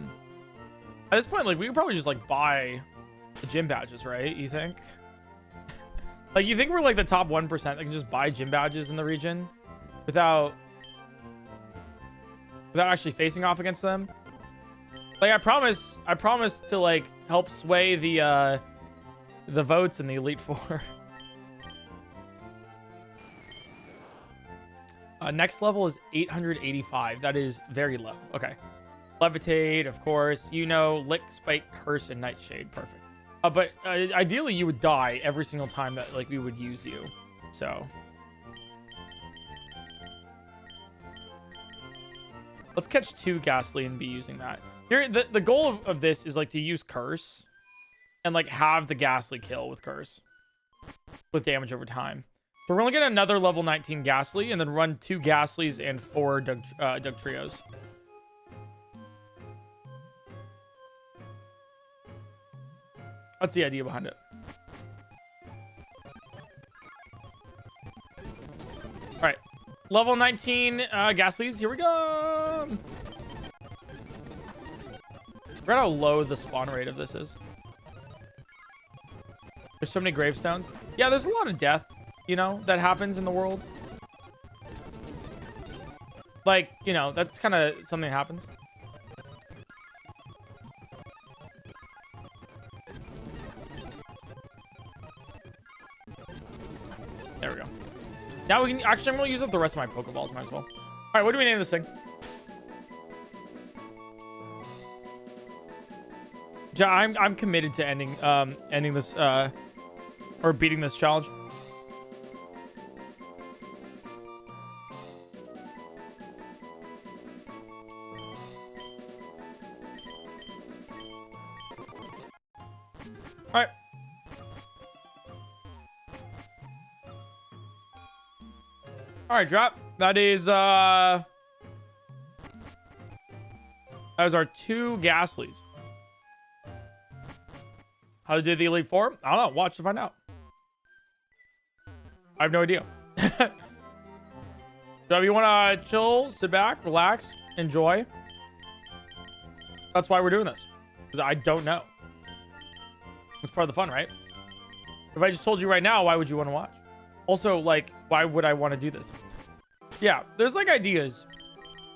this point, like we could probably just like buy the gym badges, right? You think? Like you think we're like the top 1% that can just buy gym badges in the region without actually facing off against them? Like I promise to like help sway the votes in the Elite Four. Next level is 885. That is very low. Okay. Levitate, of course. You know, Lick, Spike, Curse, and Nightshade. Perfect. But ideally, you would die every single time that like we would use you. So. Let's catch 2 Gastly and be using that. Here, the goal of this is like to use Curse and like have the Gastly kill with Curse with damage over time. So we're gonna get another level 19 Gastly and then run 2 Gastlys and 4 Dugtrios. That's the idea behind it. All right, level 19 Gastlys. Here we go. I forgot how low the spawn rate of this is. There's so many gravestones. Yeah, there's a lot of death, you know, that happens in the world. Like, you know, that's kind of something that happens. There we go. Now we can actually, I'm gonna use up the rest of my Pokeballs, might as well. All right, what do we name this thing? I'm committed to ending this or beating this challenge. All right. All right, drop. That is our 2 Gastlys. How did the Elite Four? I don't know. Watch to find out. I have no idea. So if you want to chill, sit back, relax, enjoy. That's why we're doing this. Because I don't know. It's part of the fun, right? If I just told you right now, why would you want to watch? Also, like, why would I want to do this? Yeah, there's like ideas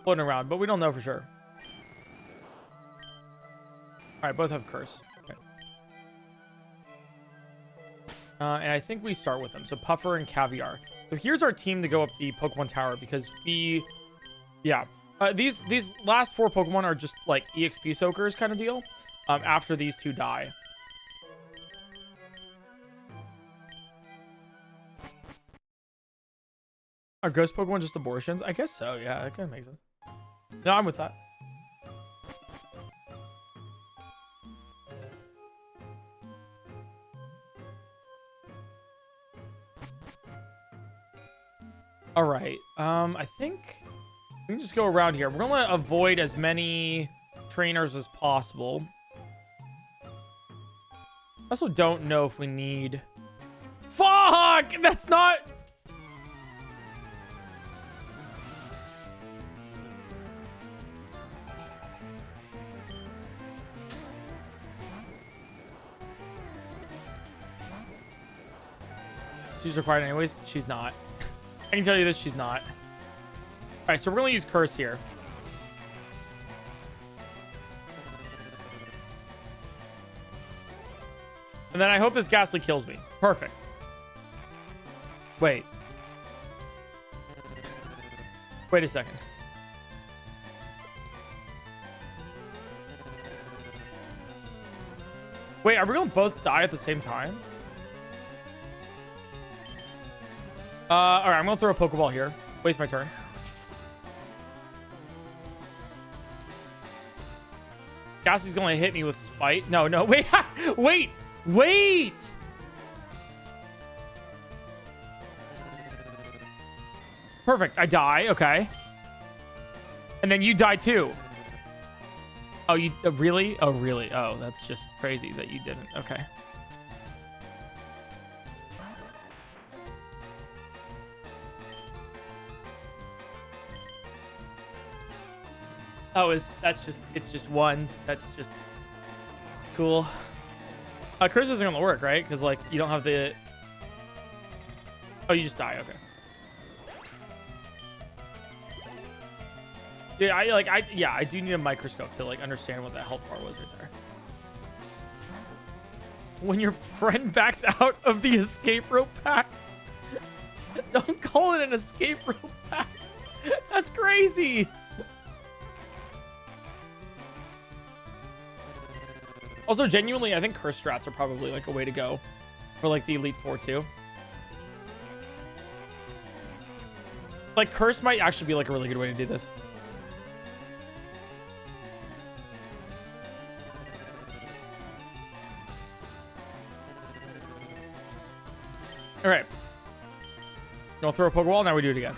floating around, but we don't know for sure. All right, both have Curse. Okay. And I think we start with them. So Puffer and Caviar. So here's our team to go up the Pokemon Tower because these last 4 Pokemon are just like EXP soakers kind of deal. After these 2 die. Are ghost Pokemon just abortions? I guess so. Yeah, that kind of makes sense. No, I'm with that. All right. I think we can just go around here. We're going to avoid as many trainers as possible. I also don't know if we need... Fuck! That's not... She's required anyways. She's not. I can tell you this, she's not. All right, so we're going to use Curse here. And then I hope this Gastly kills me. Perfect. Wait. Wait a second. Wait, are we gonna both die at the same time? All right, I'm gonna throw a Pokeball here. Waste my turn. Gastly's gonna hit me with Spite. No, no, wait, wait, wait! Perfect, I die, okay. And then you die too. Oh, you really? Oh, really? Oh, that's just crazy that you didn't. Okay. Oh, it's just one. That's just cool. Curse isn't gonna work, right? Because like you don't have the. Oh, you just die. Okay. Yeah, I do need a microscope to like understand what that health bar was right there. When your friend backs out of the escape rope pack, don't call it an escape rope pack. That's crazy. Also, genuinely, I think curse strats are probably like a way to go for like the Elite Four too. Like curse might actually be like a really good way to do this. All right. Gonna throw a Pokeball. Now we do it again.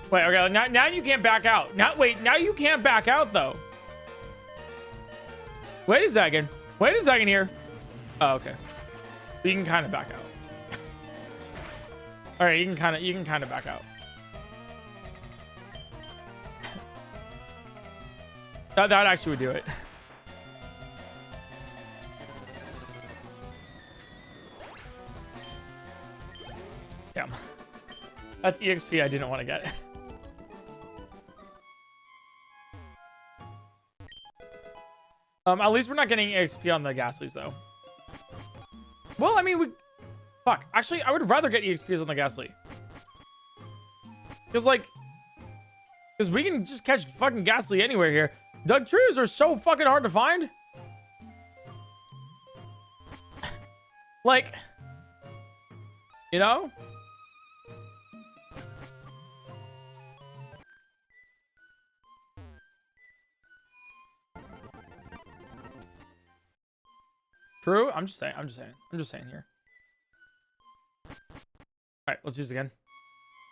Wait, okay, now you can't back out. Now you can't back out, though. Wait a second. Wait a second here. Oh, okay. You can kind of back out. All right, you can kind of back out. That actually would do it. Damn. That's EXP I didn't want to get. At least we're not getting EXP on the Gastlys, though. Well, I mean, fuck. Actually, I would rather get EXPs on the Gastly. Because we can just catch fucking Gastly anywhere here. Dugtrios are so fucking hard to find. Like, you know? True. I'm just saying here. All right, let's use it again.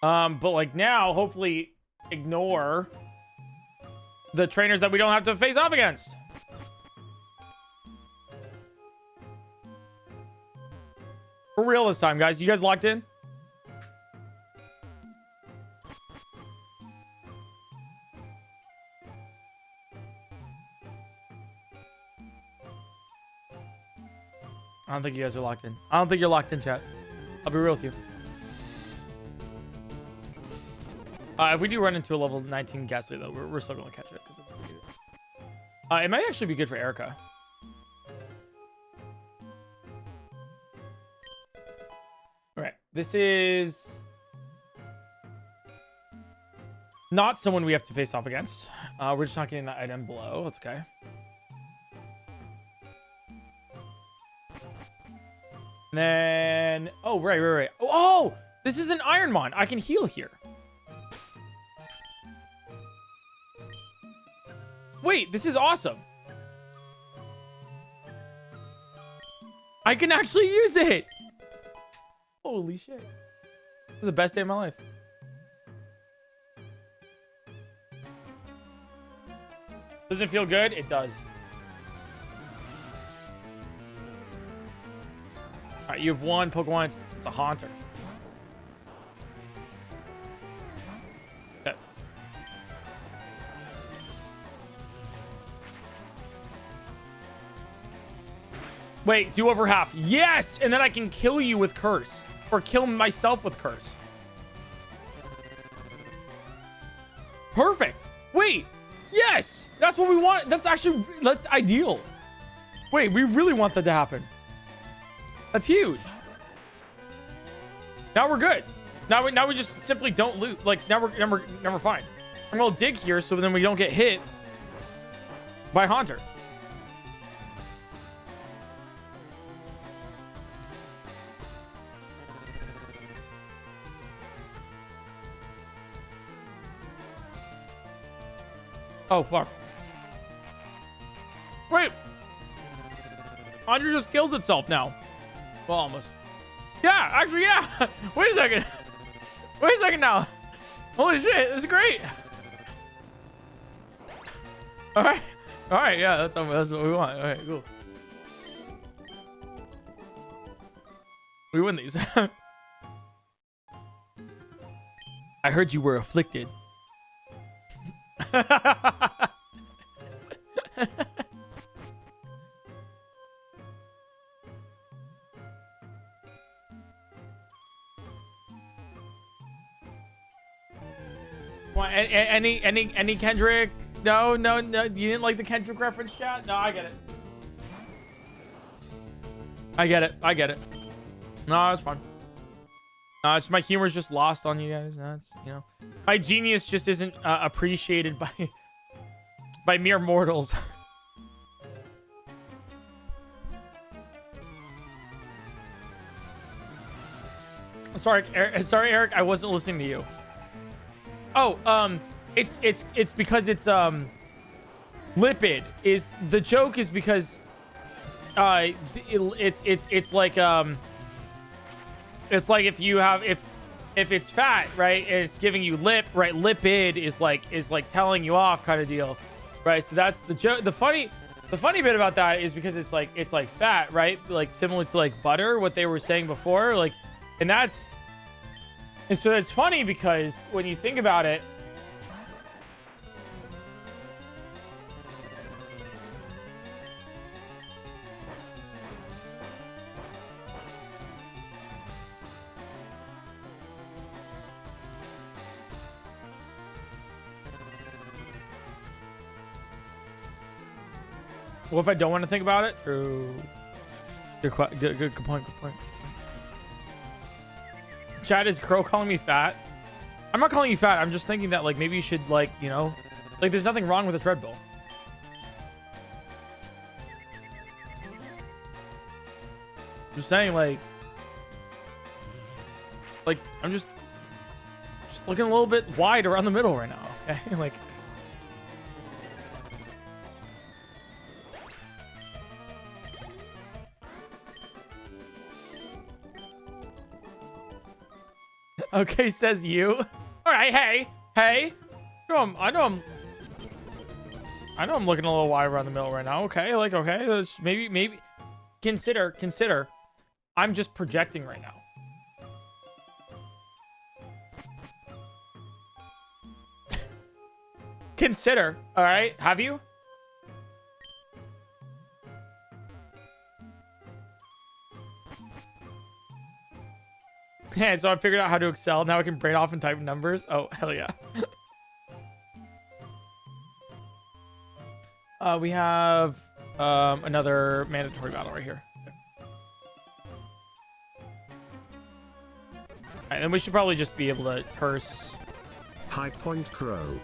But like now, hopefully ignore the trainers that we don't have to face off against. For real this time, guys. You guys locked in? I don't think you guys are locked in. I don't think you're locked in, chat. I'll be real with you. If we do run into a level 19 Gastly, though, we're still going to catch it. It might actually be good for Erica. All right. This is not someone we have to face off against. We're just not getting that item below. That's okay. And then, oh, right. Oh, this is an Ironmon. I can heal here. Wait, this is awesome. I can actually use it. Holy shit. This is the best day of my life. Does it feel good? It does. All right, you have one Pokemon. It's a Haunter. Okay. Wait, do over half. Yes! And then I can kill you with curse. Or kill myself with curse. Perfect. Wait. Yes! That's what we want. That's ideal. Wait, we really want that to happen. That's huge. Now we're good. Now we just simply don't loot. Like, now we're fine. I'm gonna dig here so then we don't get hit by Haunter. Oh, fuck. Wait. Haunter just kills itself now. Well, almost. Yeah, actually, yeah. Wait a second. Wait a second now. Holy shit, this is great. All right, yeah, that's what we want. All right, cool. We win these. I heard you were afflicted. What, any Kendrick? No, you didn't like the Kendrick reference, chat? No, I get it. I get it. No, it's fine. No, it's my humor's just lost on you guys. That's, you know, my genius just isn't appreciated by mere mortals. Sorry, Eric, I wasn't listening to you. Oh, it's because it's lipid. Is the joke is because it's like it's like if you have if it's fat, right, it's giving you lip, right? Lipid is like telling you off kind of deal, right? So that's the joke. The funny bit about that is because it's like fat, right? Like similar to like butter, what they were saying before, like, and so it's funny because when you think about it, well, if I don't want to think about it, true. Good point. Good point. Chad, is Crow calling me fat? I'm not calling you fat. I'm just thinking that, like, maybe you should, like, you know, like, there's nothing wrong with a treadmill. Just saying, like, I'm just looking a little bit wide around the middle right now. Okay, like. Okay, says you. All right, hey. I know I'm looking a little wide around the middle right now. Okay, like, okay, maybe consider. I'm just projecting right now. Consider. All right, have you? Yeah, so I figured out how to Excel. Now I can brain off and type numbers. Oh, hell yeah. We have another mandatory battle right here. Alright, and we should probably just be able to curse. Hi, PointCrow.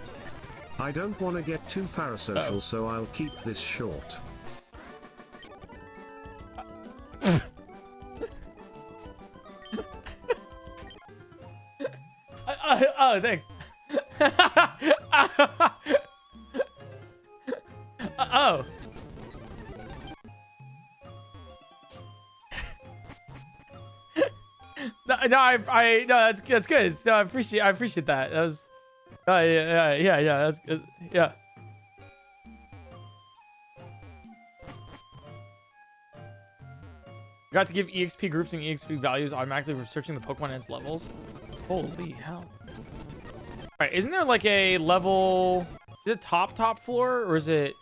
I don't want to get too parasocial, so I'll keep this short. Oh, thanks. Oh. No, that's good. No, I appreciate that. That was, yeah. That's yeah. Got to give EXP groups and EXP values automatically from searching the Pokemon and its levels. Holy hell. All right, isn't there like a level? Is it top floor or is it?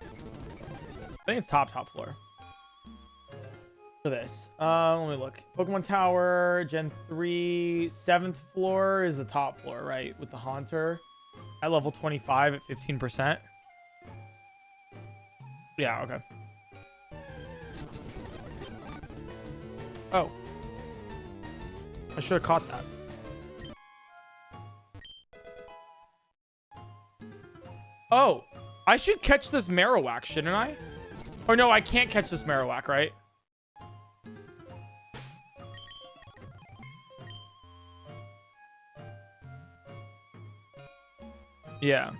I think it's top floor. for this. Let me look. Pokemon Tower, Gen 3, 7th floor is the top floor, right? With the Haunter at level 25 at 15%. Yeah, okay. Oh. I should have caught that. Oh, I should catch this Marowak, shouldn't I? Or no, I can't catch this Marowak, right? Yeah.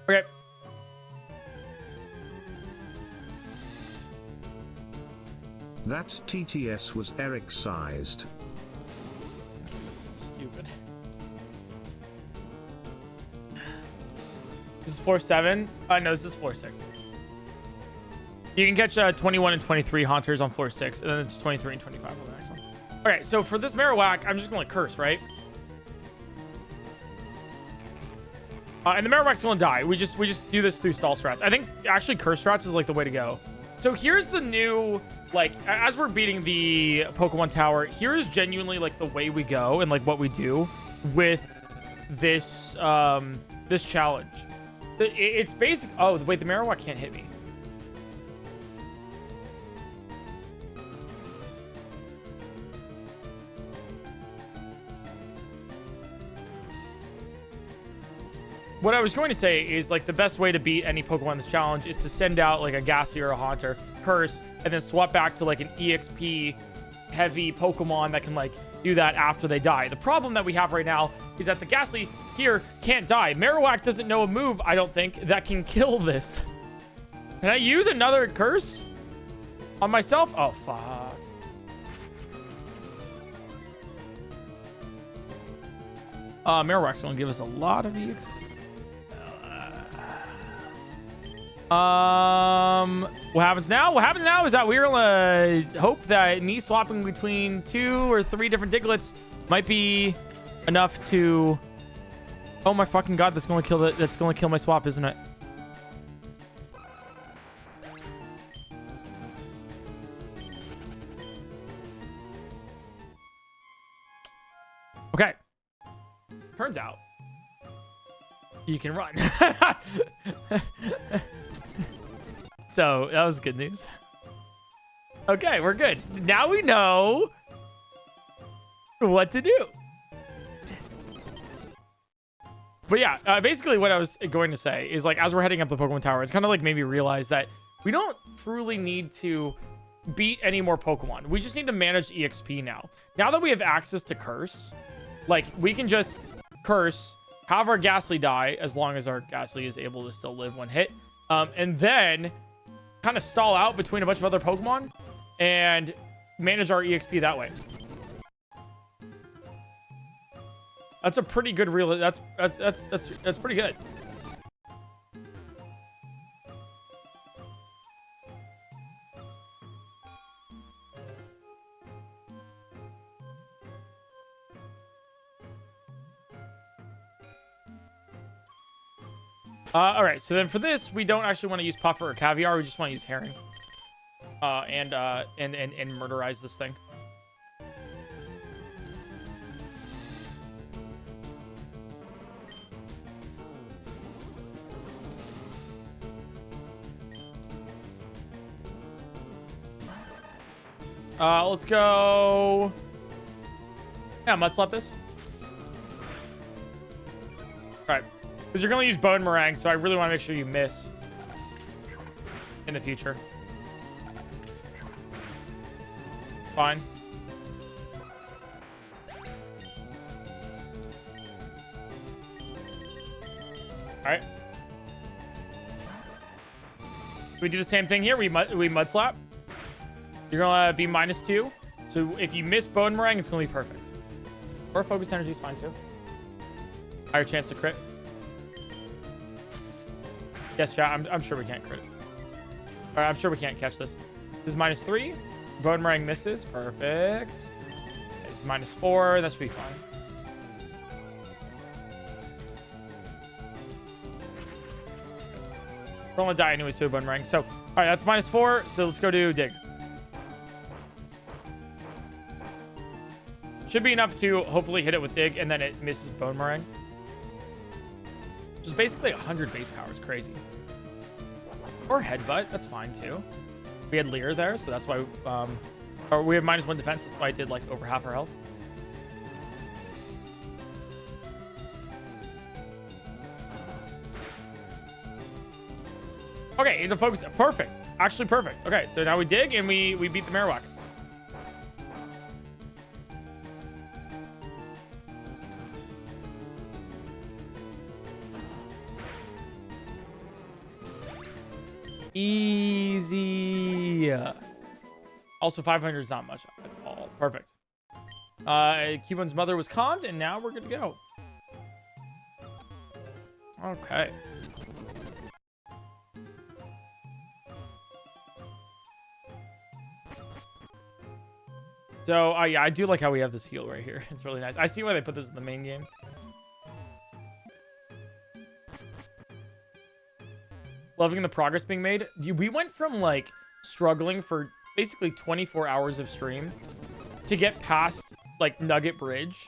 Okay. That TTS was Eric-sized. Stupid. This is floor 7? No, this is floor 6. You can catch 21 and 23 Haunters on floor 6, and then it's 23 and 25 on the next one. Okay, so for this Marowak, I'm just gonna curse, right? And the Marowak's gonna die. We just do this through stall strats. I think actually curse strats is like the way to go. So here's the new, like, as we're beating the Pokemon Tower, here is genuinely like the way we go and like what we do with this this challenge. It's basic. Oh wait, the Marowak can't hit me. What I was going to say is, like, the best way to beat any Pokemon in this challenge is to send out, like, a Gastly or a Haunter, curse, and then swap back to, like, an EXP heavy Pokemon that can, like, do that after they die. The problem that we have right now is that the Gastly here can't die. Marowak doesn't know a move, I don't think, that can kill this. Can I use another curse on myself? Oh, fuck. Marowak's going to give us a lot of EXP. What happens now? What happens now is that we're gonna hope that me swapping between 2 or 3 different Diglets might be enough to. Oh my fucking god! That's gonna kill my swap, isn't it? Okay. Turns out you can run. So that was good news. Okay, we're good. Now we know what to do. But yeah, basically what I was going to say is, like, as we're heading up the Pokemon Tower, it's kind of like made me realize that we don't truly need to beat any more Pokemon. We just need to manage EXP now. Now that we have access to Curse, like, we can just Curse, have our Gastly die, as long as our Gastly is able to still live when hit, and then kind of stall out between a bunch of other Pokemon and manage our EXP that way. That's a pretty good real. That's pretty good. All right, so then for this, we don't actually want to use Puffer or Caviar. We just want to use Herring. And murderize this thing. Let's go. Yeah, Mud Slap this. All right. Because you're going to use Bone Meringue, so I really want to make sure you miss in the future. Fine. All right. We do the same thing here. We Mud Slap. You're going to be -2. So if you miss Bone Meringue, it's going to be perfect. Or Focus Energy is fine too. Higher chance to crit. Yes, chat. I'm sure we can't crit. All right, I'm sure we can't catch this. This is -3. Bone Meringue misses. Perfect. This is -4. That should be fine. We're gonna die anyways to a boomerang. So, all right, that's -4. So let's go to dig. Should be enough to hopefully hit it with dig, and then it misses boomerang. Which is basically 100 base power. It's crazy. Or headbutt. That's fine too. We had Leer there, so that's why. Or we have -1 defense. That's why I did like over half our health. Okay, the focus. Perfect. Actually perfect. Okay, so now we dig and we beat the Marowak. Easy. Also, 500 is not much at all. Perfect. Cubon's mother was calmed, and now we're good to go. Okay. So, yeah, I do like how we have this heal right here. It's really nice. I see why they put this in the main game. Loving the progress being made. We went from, like, struggling for basically 24 hours of stream to get past, like, Nugget Bridge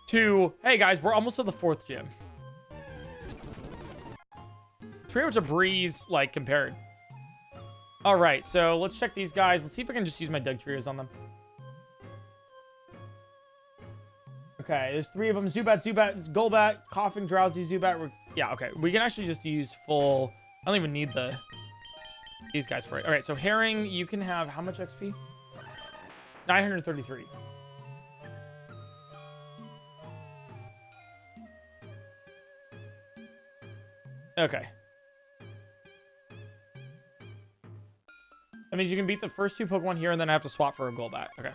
to, hey, guys, we're almost to the 4th gym. It's pretty much a breeze, like, compared. All right, so let's check these guys. Let's see if I can just use my Dugtrios on them. Okay, there's 3 of them. Zubat, Golbat, Coughing, Drowsy, Zubat. Yeah, okay. We can actually just use full... I don't even need these guys for it. All right, so Herring, you can have how much XP? 933. Okay. That means you can beat the first 2 Pokemon here, and then I have to swap for a Golbat. Okay.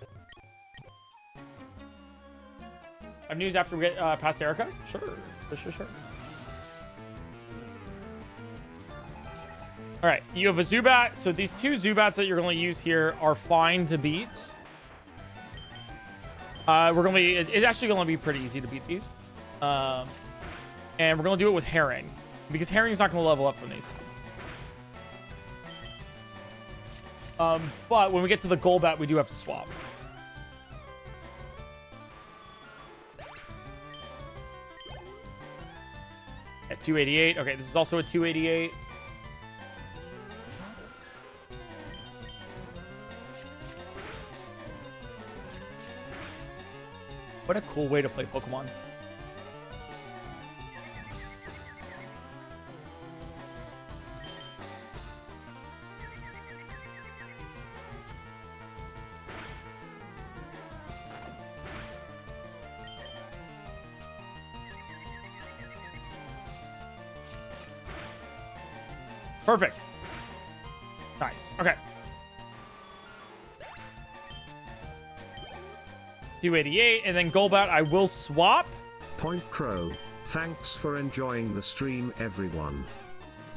I have news after we get past Erica? Sure. All right, you have a Zubat. So these 2 Zubats that you're going to use here are fine to beat. It's actually going to be pretty easy to beat these. And we're going to do it with Herring, because Herring's not going to level up from these. But when we get to the Golbat, we do have to swap. At 288. Okay, this is also a 288. What a cool way to play Pokemon. Perfect. Nice. Okay. 288, and then Golbat, I will swap. PointCrow, thanks for enjoying the stream, everyone.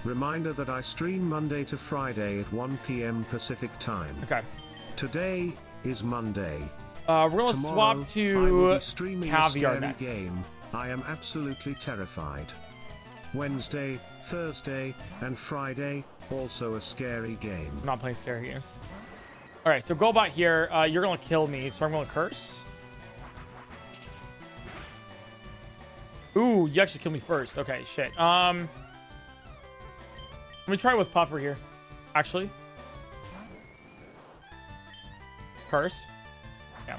Reminder that I stream Monday to Friday at 1 p.m. Pacific time. Okay. Today is Monday. We're gonna swap to Caviar next. Game. I am absolutely terrified. Wednesday, Thursday, and Friday, also a scary game. I'm not playing scary games. All right, so Golbat here. You're gonna kill me, so I'm gonna curse. Ooh, you actually killed me first. Okay, shit. Let me try with Puffer here. Actually. Curse. Yeah.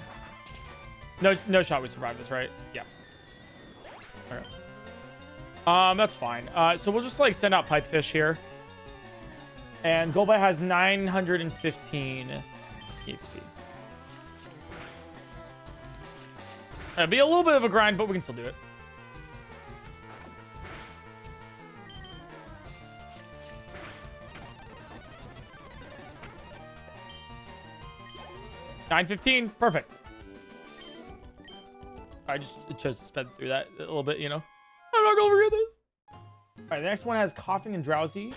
No shot we survived this, right? Yeah. Okay. That's fine. So we'll just like send out Pipefish here. And Golbat has 915 EXP. It'll be a little bit of a grind, but we can still do it. $9.15, perfect. I just chose to sped through that a little bit, you know. I'm not gonna forget this. All right, the next one has Coughing and Drowsy.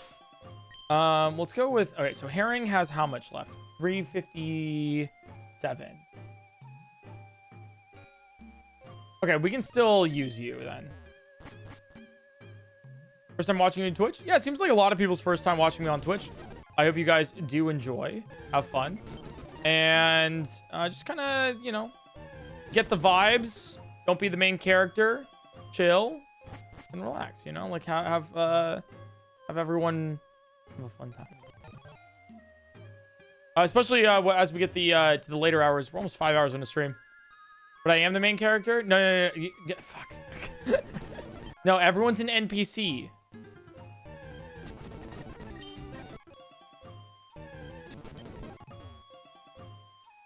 Let's go with, okay, so Herring has how much left? 357. Okay, we can still use you then. First time watching me on Twitch? Yeah, it seems like a lot of people's first time watching me on Twitch. I hope you guys do enjoy, have fun, and just kind of, you know, get the vibes. Don't be the main character. Chill and relax. You know, like have everyone have a fun time. Especially as we get to the later hours. We're almost 5 hours on the stream. But I am the main character. No. Fuck. No, everyone's an NPC.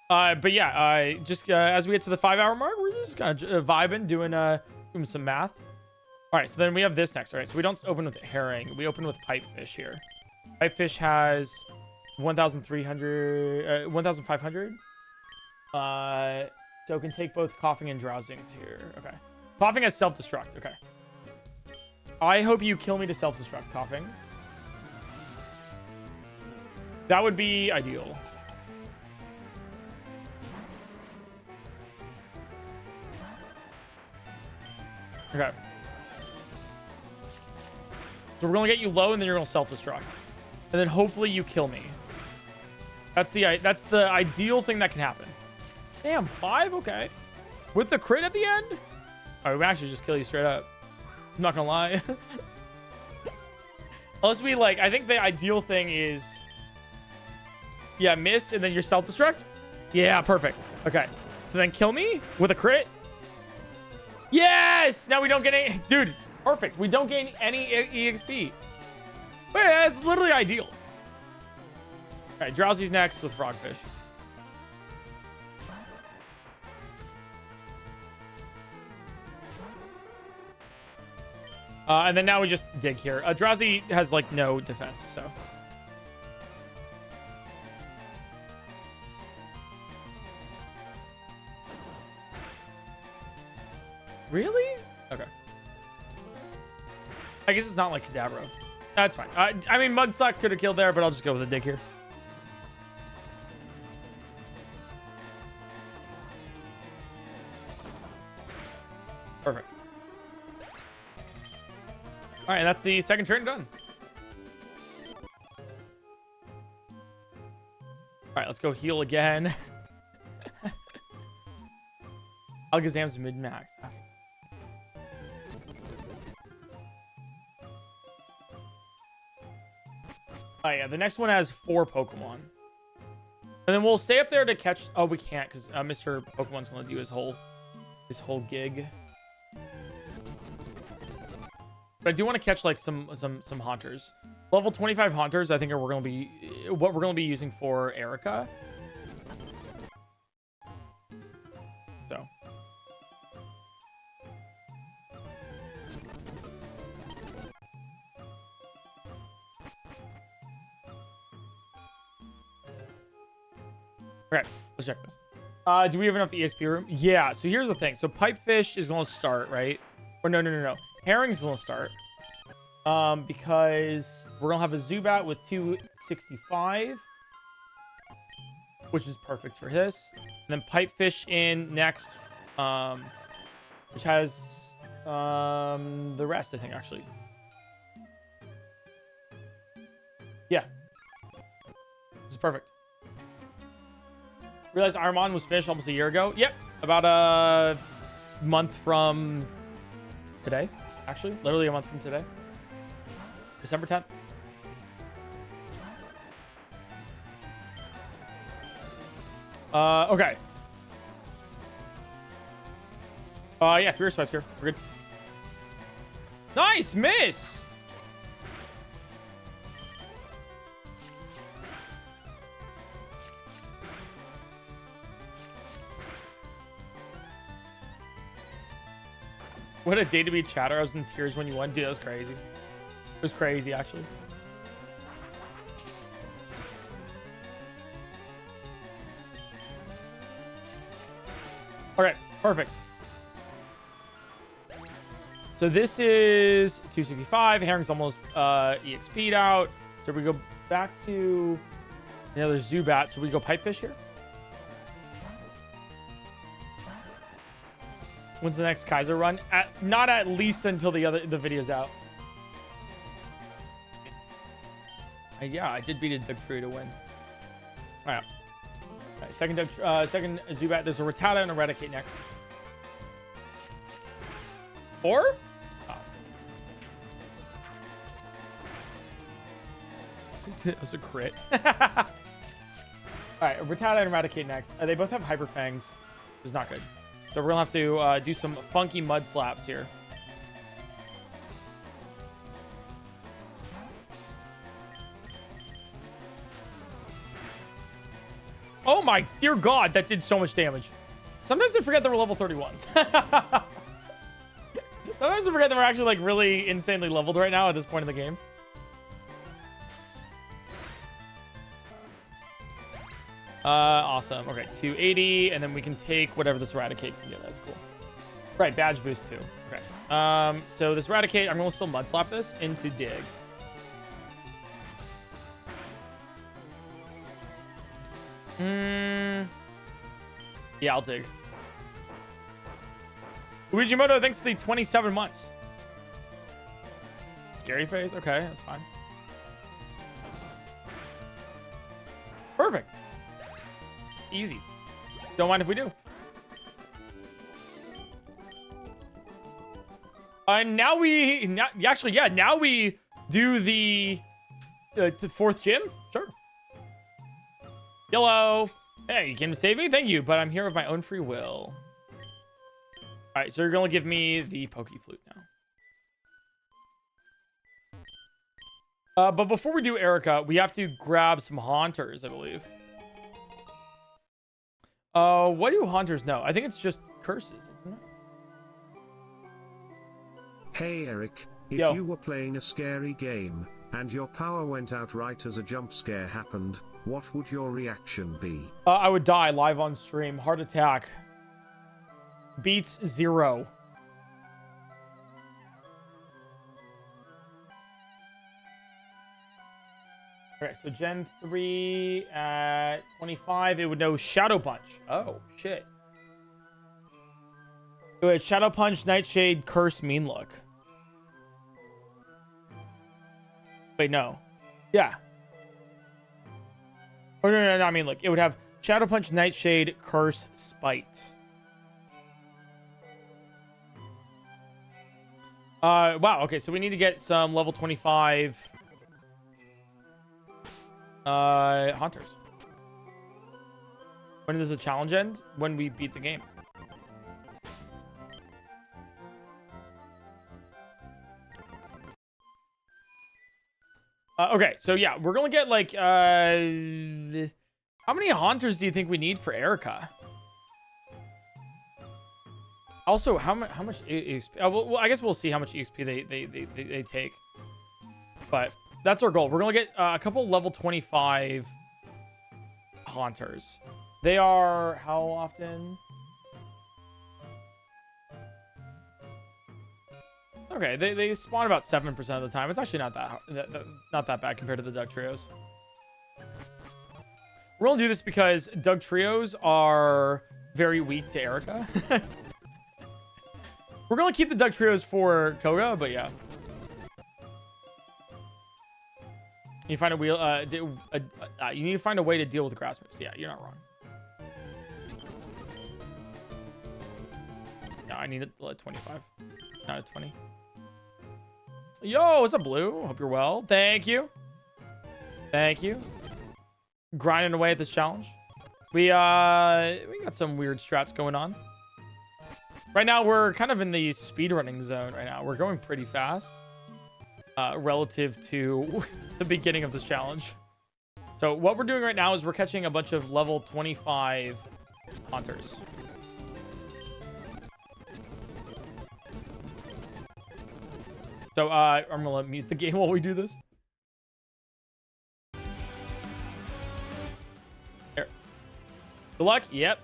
But yeah, just as we get to the 5 hour mark, we're just kind of vibing, doing some math. All right, so then we have this next. All right, so we don't open with herring. We open with pipefish here. Pipefish has 1,300, 1,500. So it can take both coughing and drowsing here. Okay. Coughing has self-destruct. Okay. I hope you kill me to self-destruct, coughing. That would be ideal. Okay. So we're gonna get you low, and then you're gonna self-destruct, and then hopefully you kill me. That's the ideal thing that can happen. Damn, 5? Okay. With the crit at the end? All right, we can actually just kill you straight up. I'm not gonna lie. Unless we like, I think the ideal thing is, yeah, miss, and then you're self-destruct. Yeah, perfect. Okay. So then kill me with a crit. Yes! Now we don't get any... Dude, perfect. We don't gain any EXP. Wait, that's literally ideal. All right, Drowsy's next with Frogfish. And then now we just dig here. Drowsy has, like, no defense, so... Really? Okay. I guess it's not like Kadabra. That's fine. I mean, Mudsuck could have killed there, but I'll just go with a dig here. Perfect. All right, that's the second turn done. All right, let's go heal again. Alakazam's mid-max. Okay. Oh, yeah, the next one has 4 Pokemon. And then we'll stay up there to catch... Oh, we can't, because Mr. Pokemon's going to do his whole gig. But I do want to catch, like, some Haunters. Level 25 Haunters, I think, what we're going to be using for Erica. So... Okay, let's check this. Do we have enough EXP room? Yeah, so here's the thing. So Pipefish is going to start, right? Or no. Herring's going to start. Because we're going to have a Zubat with 265. Which is perfect for this. And then Pipefish in next. Which has the rest, I think, actually. Yeah. This is perfect. Realized Armon was finished almost a year ago. Yep, about a month from today, actually. Literally a month from today. December 10th. Okay. Yeah, Fierce Swipes here. We're good. Nice miss! What a day to be a chatter. I was in tears when you won. Dude, that was crazy. It was crazy, actually. All right, perfect. So this is 265. Herring's almost EXP'd out. So we go back to another Zubat. So we go Pipefish here. When's the next Kaiser run? Not at least until the video's out. Yeah, I did beat a Dugtrio to win. All right. Second Zubat. There's a Rattata and a Raticate next. 4? Oh. It was a crit. All right, Rattata and Raticate next. They both have Hyper Fangs, which is not good. So we're gonna have to do some funky mud slaps here. Oh my dear God, that did so much damage. Sometimes I forget that we're level 31. Sometimes I forget that we're actually like really insanely leveled right now at this point in the game. Awesome. Okay, 280, and then we can take whatever this Raticate can get. That's cool. Right, badge boost too. Okay. So this Raticate, I'm gonna still mud slap this into Dig. Yeah, I'll Dig. Luigimoto, thanks for the 27 months. Scary face. Okay, that's fine. Perfect. Easy. Don't mind if we do. Now we do the 4th gym. Sure. Yellow. Hey, you came to save me? Thank you, but I'm here of my own free will. All right, so you're going to give me the Poke Flute now. But before we do Erica, we have to grab some Haunters, I believe. What do Haunters know? I think it's just curses, isn't it? Hey, Eric. If Yo. you were playing a scary game, and your power went out right as a jump scare happened, what would your reaction be? I would die live on stream. Heart attack. Beats 0. Okay, so Gen 3 at 25, it would know Shadow Punch. Oh, shit. It would Shadow Punch, Nightshade, Curse, Mean Look. Wait, no. Yeah. Oh, no, I mean, look. It would have Shadow Punch, Nightshade, Curse, Spite. Wow, okay, so we need to get some level 25 Haunters. When does the challenge end? When we beat the game. Okay, so yeah, we're gonna get like how many Haunters do you think we need for Erica? Also, how much EXP? Well, I guess we'll see how much EXP they take. But that's our goal. We're gonna get a couple level 25 Haunters. They are how often? Okay, they spawn about 7% of the time. It's actually not that bad compared to the Dugtrios. We're gonna do this because Dugtrios are very weak to Erica. We're gonna keep the Dugtrios for Koga, but yeah. You find a wheel. You need to find a way to deal with the grass moves. Yeah, you're not wrong. No, I need a 25, not a 20. Yo, what's up, Blue? Hope you're well. Thank you. Thank you. Grinding away at this challenge. We got some weird strats going on. Right now, we're kind of in the speedrunning zone right now. We're going pretty fast relative to the beginning of this challenge. So what we're doing right now is we're catching a bunch of level 25 Haunters. So I'm gonna mute the game while we do this. There. Good luck. Yep.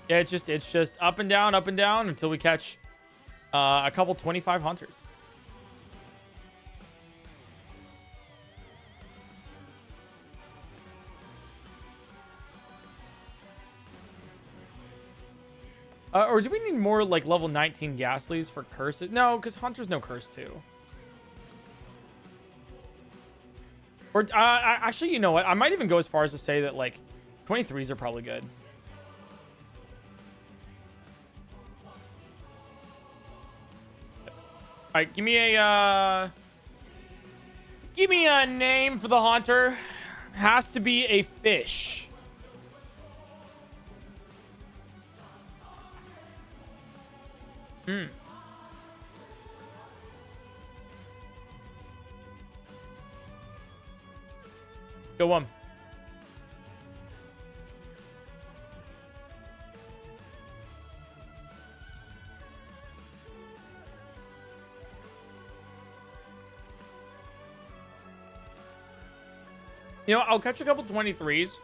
Yeah, it's just up and down until we catch a couple 25 Haunters. Or do we need more like level 19 Gastlys for curses? No, because Haunters no curse too. Or actually, you know what? I might even go as far as to say that like 23s are probably good. All right, give me a name for the Haunter. Has to be a fish. Go on. You know, I'll catch a couple 23s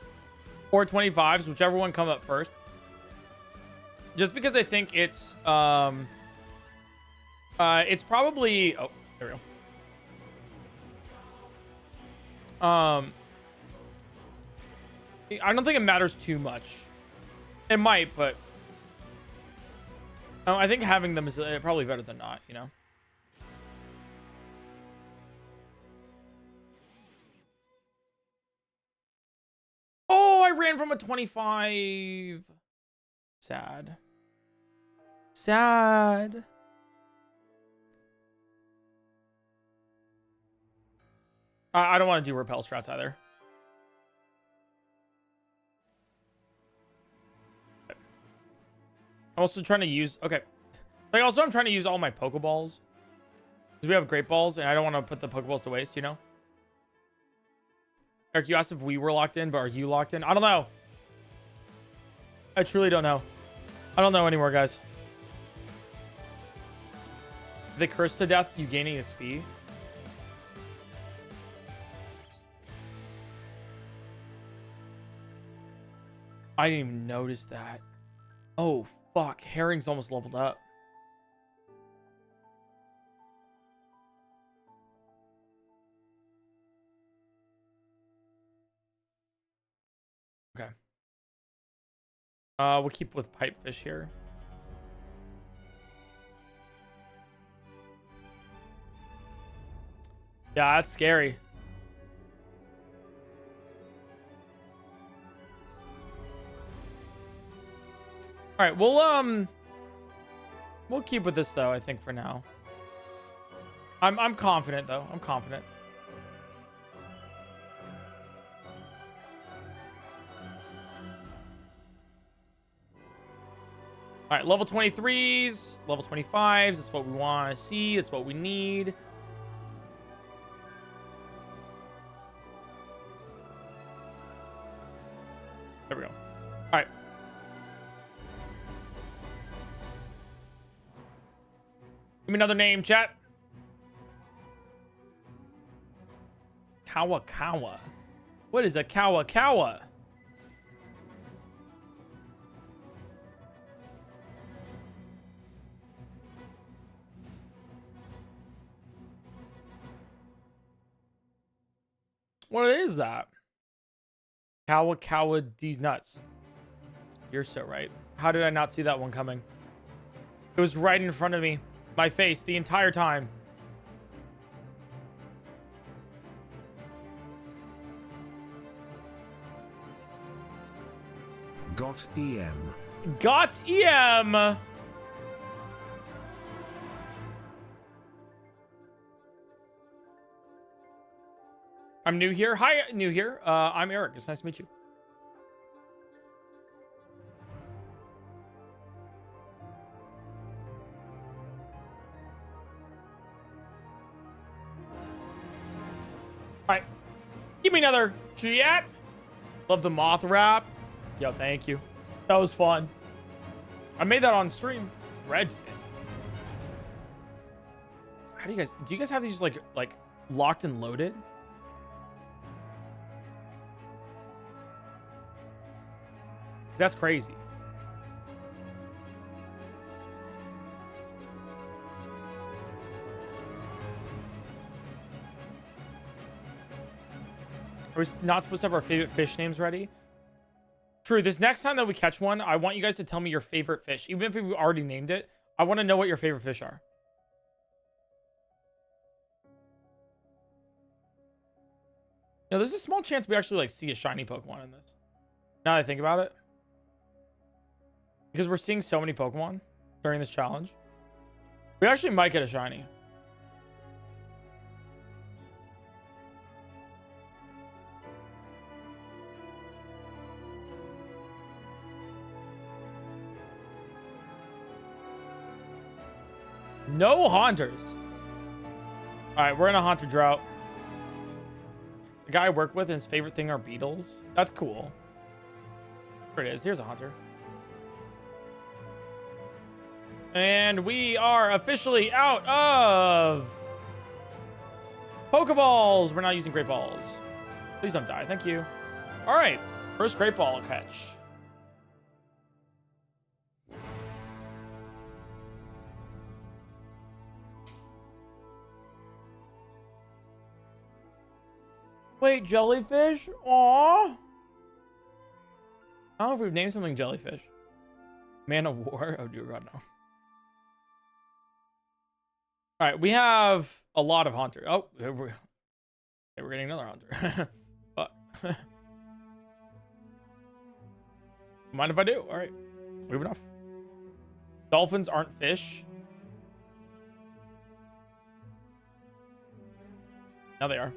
or 25s, whichever one come up first. Just because I think it's probably, oh, there we go. I don't think it matters too much. It might, but I think having them is probably better than not, you know? Oh, I ran from a 25. Sad. Sad. I don't want to do repel strats either. I'm also trying to use... Okay. Like, also, I'm trying to use all my Pokeballs. Because we have Great Balls, and I don't want to put the Pokeballs to waste, you know? Eric, you asked if we were locked in, but are you locked in? I don't know. I truly don't know. I don't know anymore, guys. They curse to death, you gaining XP. I didn't even notice that. Oh, fuck. Herring's almost leveled up. Okay. We'll keep with Pipefish here. Yeah, that's scary. All right, we'll keep with this though, I think for now. I'm confident though. I'm confident. All right, level 23s, level 25s. That's what we want to see. That's what we need. There we go. All right. Give me another name, chat. Kawa. What is a Kawa? What is that? Kawa, these nuts. You're so right. How did I not see that one coming? It was right in front of me. My face the entire time. Got EM. Got EM. I'm new here. Hi, new here. I'm Eric. It's nice to meet you. All right. Give me another chat. Love the moth wrap. Yo, thank you. That was fun. I made that on stream. Redfin. How do you guys have these like locked and loaded? That's crazy. Are we not supposed to have our favorite fish names ready? True. This next time that we catch one, I want you guys to tell me your favorite fish. Even if we've already named it, I want to know what your favorite fish are. No, there's a small chance we actually like see a shiny Pokemon in this. Now that I think about it. Because we're seeing so many Pokemon during this challenge. We actually might get a shiny. No Haunters. All right, we're in a Haunter drought. The guy I work with, his favorite thing are beetles. That's cool. There it is. Here's a Haunter. And we are officially out of Pokeballs. We're not using Great Balls. Please don't die. Thank you. All right. First Great Ball catch. Wait, jellyfish? Aww. I don't know if we've named something jellyfish. Man of War? Oh, dear God, no. All right, we have a lot of Haunter. Oh, we're getting another Haunter. But mind if I do? All right, moving off. Dolphins aren't fish. Now they are.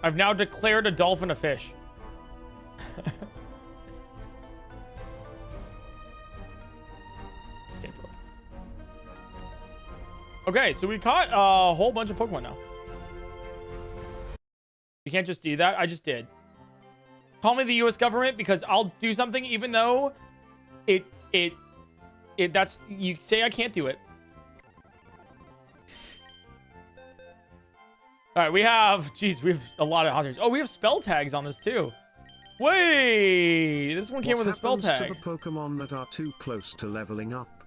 I've now declared a dolphin a fish. Escape rope. Okay, so we caught a whole bunch of Pokemon now. You can't just do that. I just did. Call me the U.S. government because I'll do something even though that's, you say I can't do it. All right, we have a lot of hunters. Oh, we have spell tags on this too. Wait, this one came with a spell tag. What happens to the Pokemon that are too close to leveling up?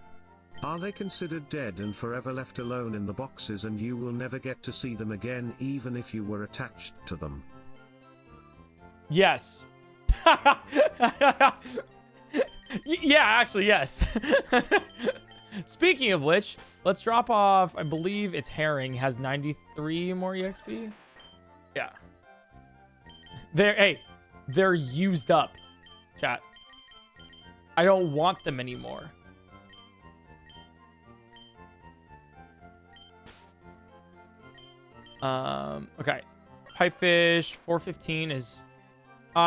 Are they considered dead and forever left alone in the boxes and you will never get to see them again even if you were attached to them? Yes. Yeah, actually, yes. Speaking of which, let's drop off, I believe it's Herring, has 93 more EXP. Yeah. They're used up, chat. I don't want them anymore. Okay. Pipefish, 415 is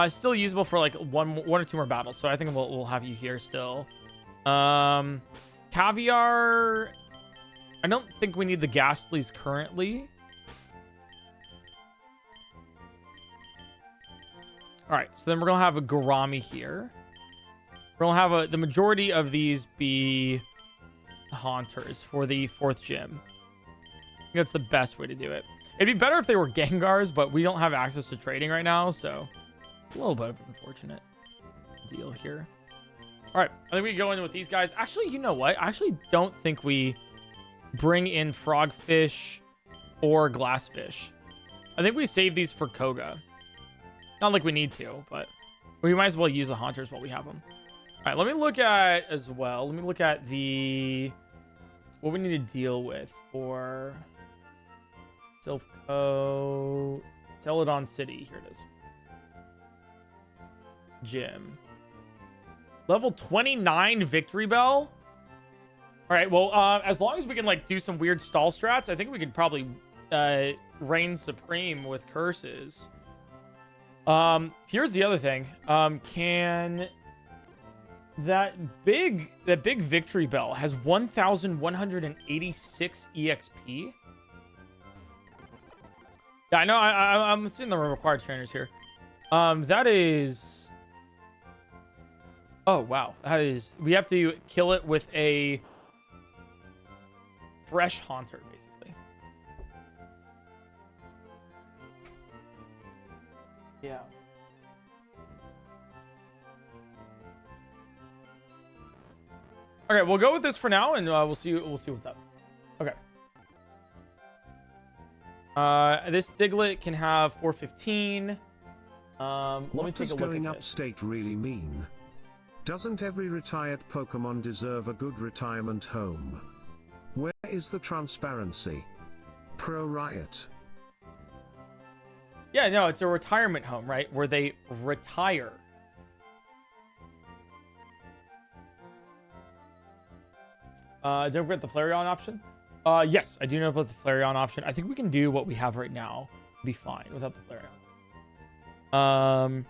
still usable for like one or two more battles, so I think we'll have you here still. Caviar, I don't think we need the Gastlys currently. All right, so then we're gonna have a Gourami here. We're gonna have the majority of these be Haunters for the 4th gym. I think that's the best way to do it. It'd be better if they were Gengars, but we don't have access to trading right now, so a little bit of an unfortunate deal here. All right, I think we go in with these guys. Actually, you know what? I actually don't think we bring in Frogfish or Glassfish. I think we save these for Koga. Not like we need to, but we might as well use the Haunters while we have them. All right, let me look at as well. Let me look at what we need to deal with for Silpho, Celadon City. Here it is. Gym. Level 29 Victory Bell. All right, well, as long as we can like do some weird stall strats, I think we could probably reign supreme with curses. Here's the other thing. Can that big Victory Bell has 1,186 EXP? Yeah, I know. I'm seeing the required trainers here. That is. Oh, wow. That is... We have to kill it with a fresh Haunter, basically. Yeah. Okay, we'll go with this for now, and we'll see what's up. Okay. This Diglett can have 415. Let me take a look at this. What does going upstate really mean? Doesn't every retired Pokemon deserve a good retirement home? is the transparency? Pro Riot. Yeah, no, it's a retirement home, right? Where they retire. Don't forget the Flareon option. Yes, I do know about the Flareon option. I think we can do what we have right now. Be fine without the Flareon.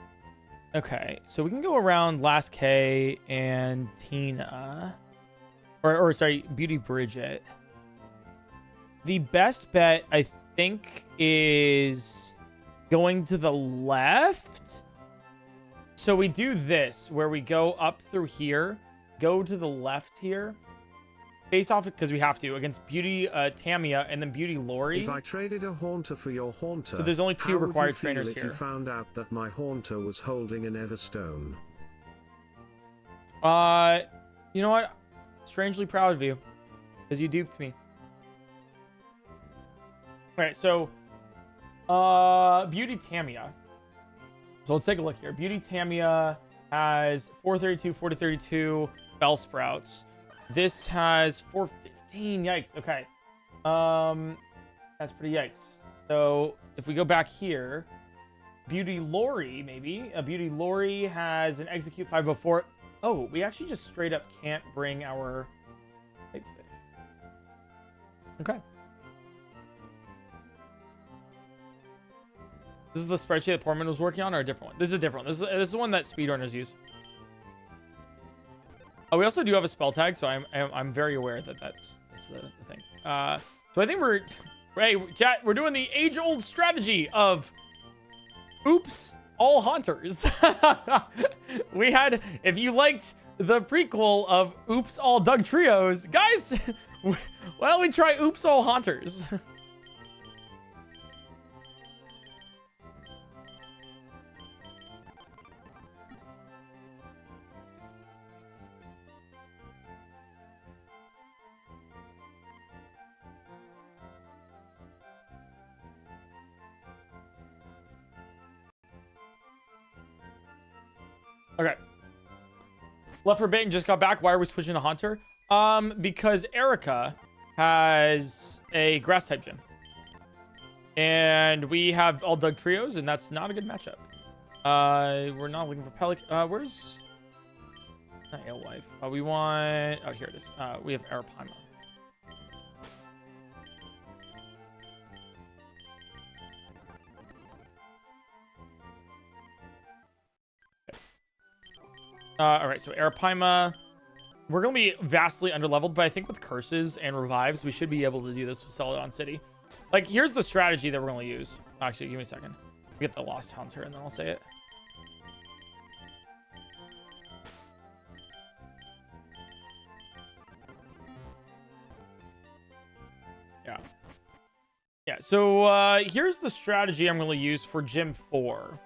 Okay, so we can go around Last K and Tina. Or sorry, Beauty Bridget. The best bet, I think, is going to the left. So we do this, where we go up through here, go to the left here, face off, because we have to, against Beauty Tamia and then Beauty Lori. If I traded a Haunter for your Haunter, so there's only 2 required trainers here. If you found out that my Haunter was holding an Everstone? You know what? Strangely proud of you, because you duped me. All right, so Beauty Tamia. So let's take a look here. Beauty Tamia has 432, 432 Bellsprouts. This has 415. Yikes. Okay. That's pretty yikes. So if we go back here, Beauty Lori, maybe. Beauty Lori has an Execute 504. Oh, we actually just straight up can't bring our type fish. Okay. This is the spreadsheet that Portman was working on, or a different one? This is a different one. This is the one that speedrunners use. Oh, we also do have a spell tag, so I'm very aware that that's the thing. So I think hey, chat, we're doing the age-old strategy of oops, all haunters. We had, if you liked the prequel of Oops, all Dugtrios, guys, why don't we try Oops, all haunters? Okay. Left for bit and just got back. Why are we switching to Haunter? Because Erica has a grass type gym. And we have all Dugtrios, and that's not a good matchup. We're not looking for Pelican. Where's not Alewife? We want, oh, here it is. We have Arapaima. All right, so Arapaima, we're going to be vastly underleveled, but I think with curses and revives, we should be able to do this with Celadon City. Like, here's the strategy that we're going to use. Actually, give me a second. We get the Lost Hunter, and then I'll say it. Yeah. Yeah, so here's the strategy I'm going to use for Gym 4.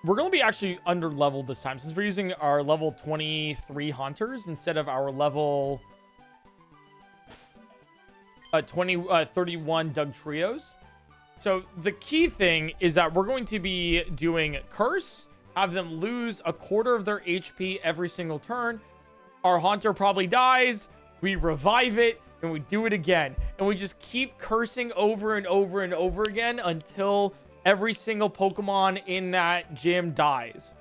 We're going to be actually under-leveled this time, since we're using our level 23 Haunters instead of our level 31 Dugtrios. So the key thing is that we're going to be doing Curse, have them lose a quarter of their HP every single turn. Our Haunter probably dies, we revive it, and we do it again. And we just keep cursing over and over and over again until every single Pokemon in that gym dies.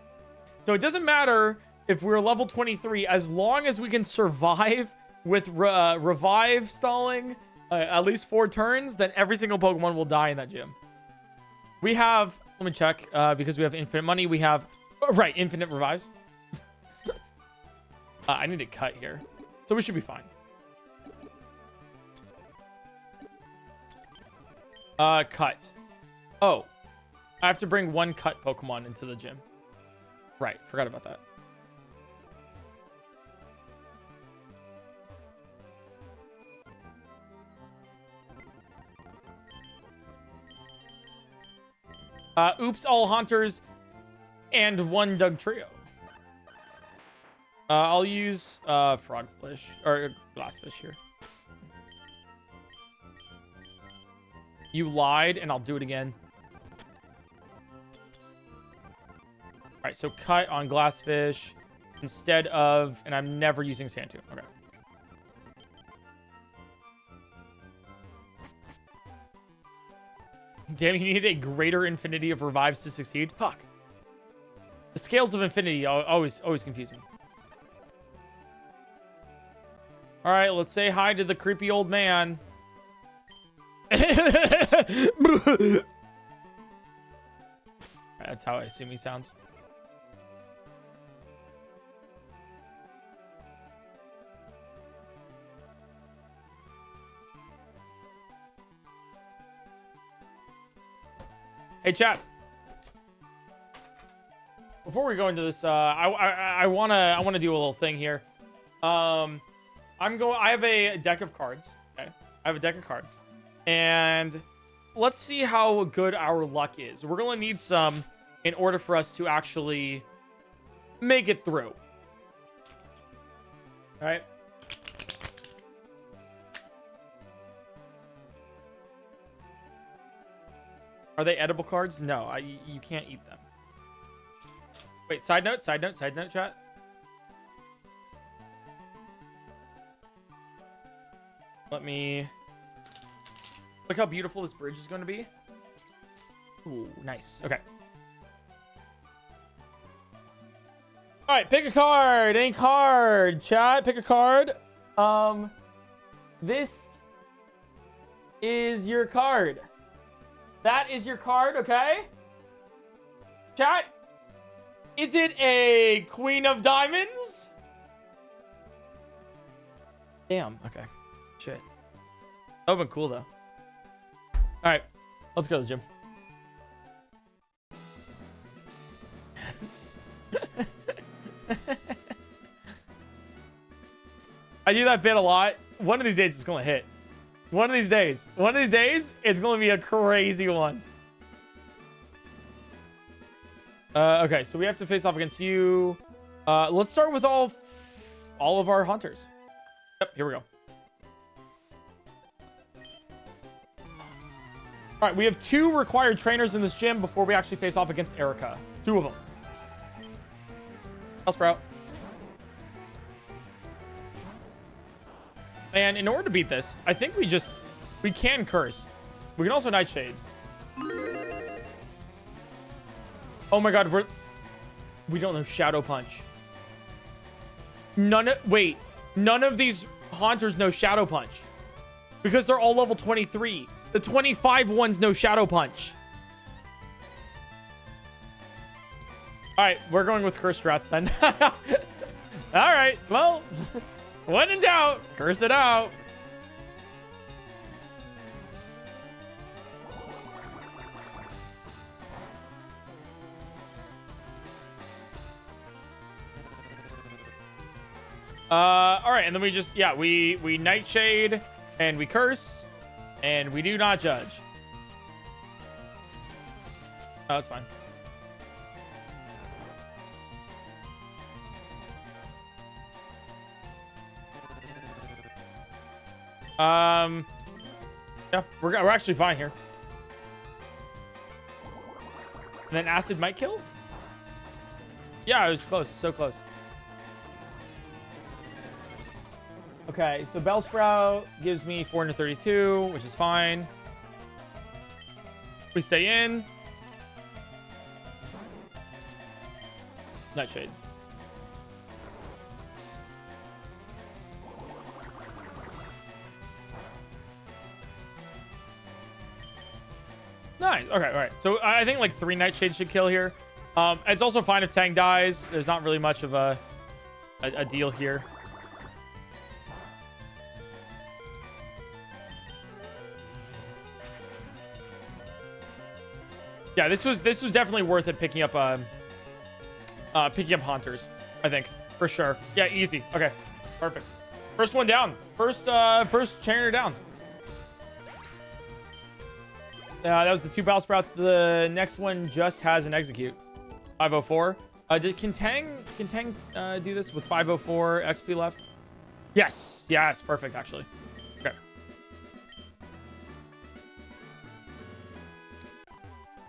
So it doesn't matter if we're level 23, as long as we can survive with revive stalling at least 4 turns, then every single Pokemon will die in that gym. We have, let me check, because we have infinite money, we have, right, infinite revives. I need to cut here. So we should be fine. Cut. Oh, I have to bring 1 cut Pokemon into the gym. Right, forgot about that. Oops, all Haunters and 1 Dugtrio. I'll use Frogfish or Glassfish here. You lied, and I'll do it again. All right, so cut on Glassfish instead of, and I'm never using Sandtomb. Okay. Damn, you need a greater infinity of revives to succeed. Fuck. The scales of infinity always confuse me. All right, let's say hi to the creepy old man. That's how I assume he sounds. Hey, chat. Before we go into this, I wanna do a little thing here. I have a deck of cards. Okay, I have a deck of cards, and let's see how good our luck is. We're gonna need some in order for us to actually make it through. All right. Are they edible cards? No, you can't eat them. Wait, side note, chat. Let me... Look how beautiful this bridge is going to be. Ooh, nice. Okay. All right, pick a card. Any card, chat. Pick a card. This is your card. That is your card, okay? Chat, is it a Queen of Diamonds? Damn, okay. Shit. That would've been cool, though. Alright, let's go to the gym. I do that bit a lot. One of these days it's gonna hit. One of these days, it's going to be a crazy one. Okay, so we have to face off against you. Let's start with all of our hunters. Yep, here we go. All right, we have 2 required trainers in this gym before we actually face off against Erica. 2 of them. Sprout. And in order to beat this, I think we can curse. We can also Nightshade. Oh my god, we don't know Shadow Punch. None of these haunters know Shadow Punch. Because they're all level 23. The 25 ones know Shadow Punch. Alright, we're going with curse strats then. Alright, well... When in doubt, curse it out. All right, and then we just, yeah, we Nightshade and we curse and we do not judge. Oh, that's fine. Yeah, we're actually fine here. And then acid might kill? Yeah, it was close. So close. Okay, so Bellsprout gives me 432, which is fine. We stay in. Nightshade. Nice. Okay, all right. So I think like 3 Nightshades should kill here. It's also fine if Tang dies. There's not really much of a deal here. Yeah, this was definitely worth it picking up Haunters, I think, for sure. Yeah, easy. Okay, perfect. First one down. First trainer down. That was the 2 Bellsprouts. The next one just has an execute. 504. Can Tang do this with 504 XP left? Yes. Yes. Perfect, actually. Okay.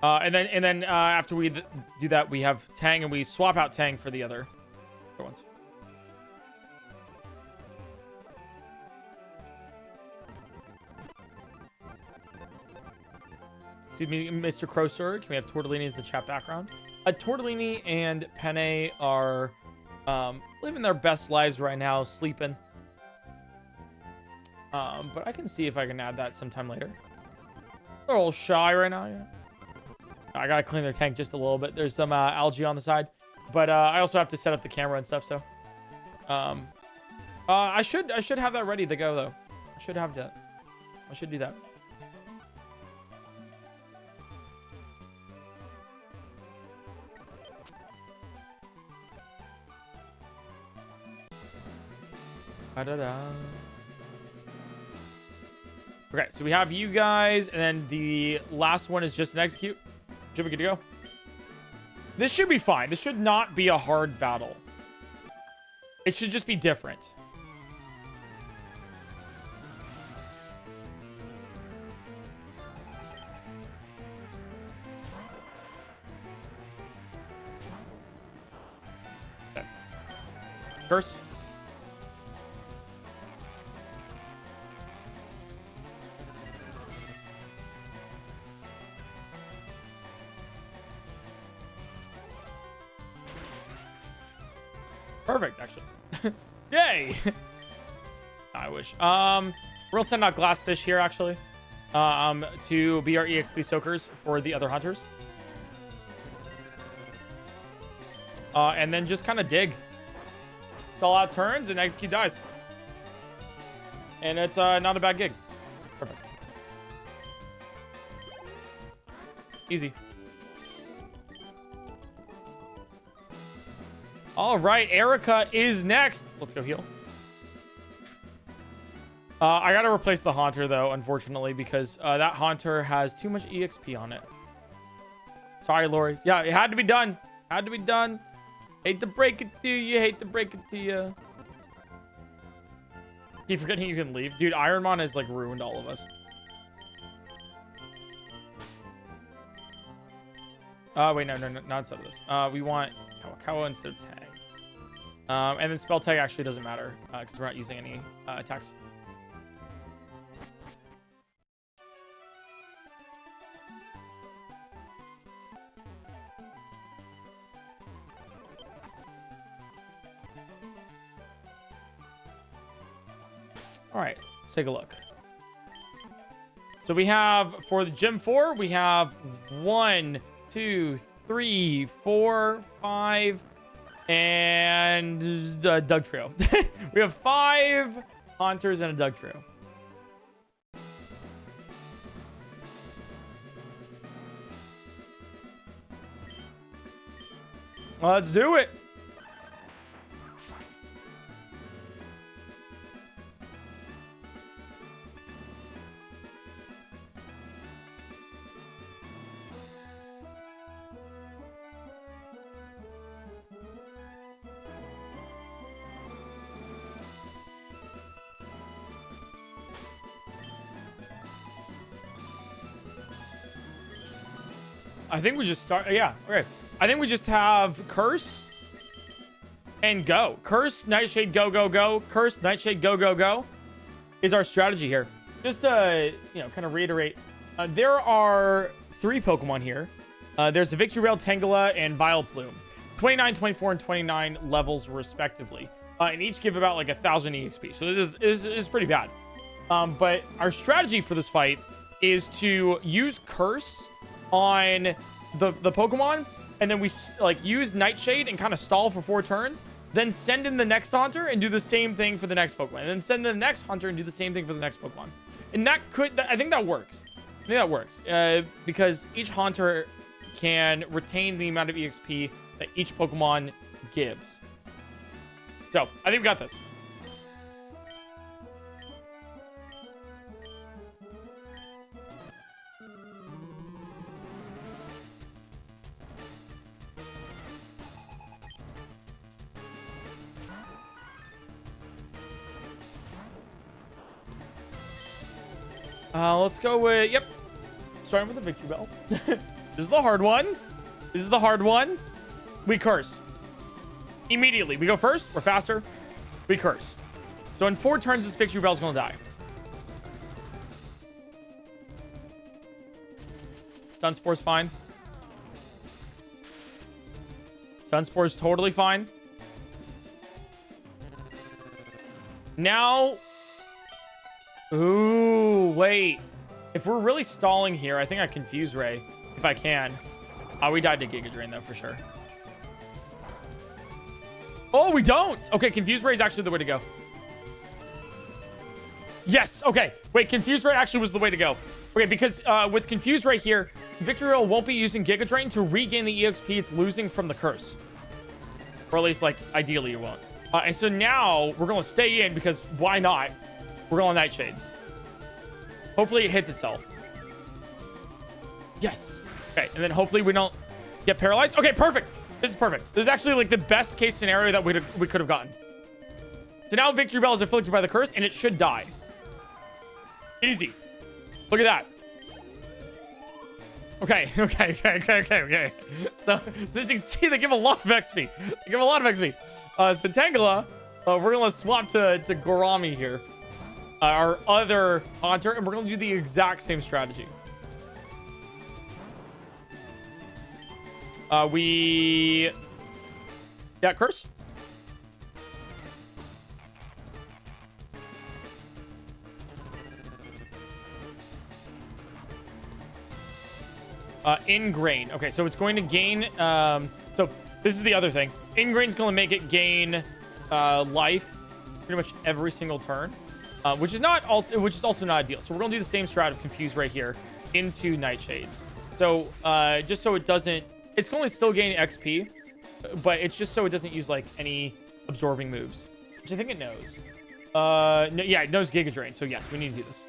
And then after we do that, we have Tang, and we swap out Tang for the other ones. excuse me, Mr. Crowsir. Can we have Tortellini as the chat background? Tortellini and Penne are living their best lives right now, sleeping. But I can see if I can add that sometime later. They're a little shy right now, yeah. I gotta clean their tank just a little bit. There's some algae on the side, but I also have to set up the camera and stuff. So, I should have that ready to go though. I should have that. I should do that. Da-da-da. Okay, so we have you guys, and then the last one is just an execute. Should be good to go. This should be fine. This should not be a hard battle. It should just be different. Okay. Curse. Perfect, actually. Yay! I wish. We'll send out Glassfish here, actually. To be our EXP soakers for the other hunters. And then just kind of dig. Stall out turns and execute dies. And it's not a bad gig. Perfect. Easy. All right, Erica is next. Let's go heal. I gotta replace the Haunter though, unfortunately, because that Haunter has too much EXP on it. Sorry, Lori. Yeah, it had to be done. Had to be done. Hate to break it to you. Hate to break it to you. Keep forgetting you can leave, dude. Ironmon has like ruined all of us. Wait, no, not instead of this. We want Kawakawa instead of tag. And then spell tag actually doesn't matter because we're not using any attacks. All right, let's take a look. So we have, for the Gym 4, we have 1, 2, 3, 4, 5, and Dugtrio. We have 5 Haunters and a Dugtrio. Let's do it. I think we just start. Yeah, okay. I think we just have Curse and go. Curse, Nightshade, go, go, go. Curse, Nightshade, go, go, go is our strategy here. Just to, kind of reiterate, there are 3 Pokemon here. There's the Victory Rail, Tangela, and Vileplume. 29, 24, and 29 levels respectively. And each give about like 1,000 EXP. So this is pretty bad. But our strategy for this fight is to use Curse on the Pokemon, and then we use Nightshade and kind of stall for 4 turns, then send in the next Haunter and do the same thing for the next Pokemon, and then send in the next Haunter and do the same thing for the next Pokemon. And I think that works. I think that works because each Haunter can retain the amount of EXP that each Pokemon gives. So I think we got this. Let's go with, yep. Starting with the Victory Bell. This is the hard one. This is the hard one. We curse. Immediately. We go first. We're faster. We curse. So in 4 turns, this Victory Bell's going to die. Stun Spore's fine. Stun Spore's totally fine. Now... Ooh, wait. If we're really stalling here, I think I Confuse Ray. If I can. Oh, we died to Giga Drain, though, for sure. Oh, we don't! Okay, Confuse Ray is actually the way to go. Yes, okay. Wait, Confuse Ray actually was the way to go. Okay, because with Confuse Ray here, Dugtrio won't be using Giga Drain to regain the EXP it's losing from the curse. Or at least, like, ideally you won't. And so now, we're going to stay in because why not? We're going Nightshade. Hopefully it hits itself. Yes. Okay, and then hopefully we don't get paralyzed. Okay, perfect. This is perfect. This is actually like the best case scenario that we could have gotten. So now Victory Bell is afflicted by the curse and it should die. Easy. Look at that. Okay. So as you can see, they give a lot of XP. They give a lot of XP. So Tangela, we're going to swap to Gorami here. Our other Haunter, and we're going to do the exact same strategy. We got Curse. Ingrain. Okay, so it's going to gain... so this is the other thing. Ingrain's going to make it gain life pretty much every single turn. Which is also not ideal. So we're gonna do the same strat of Confuse right here into Nightshades. So just so it doesn't, it's going to still gain XP, but it's just so it doesn't use like any absorbing moves, which I think it knows. No, yeah, it knows Giga Drain. So yes, we need to do this.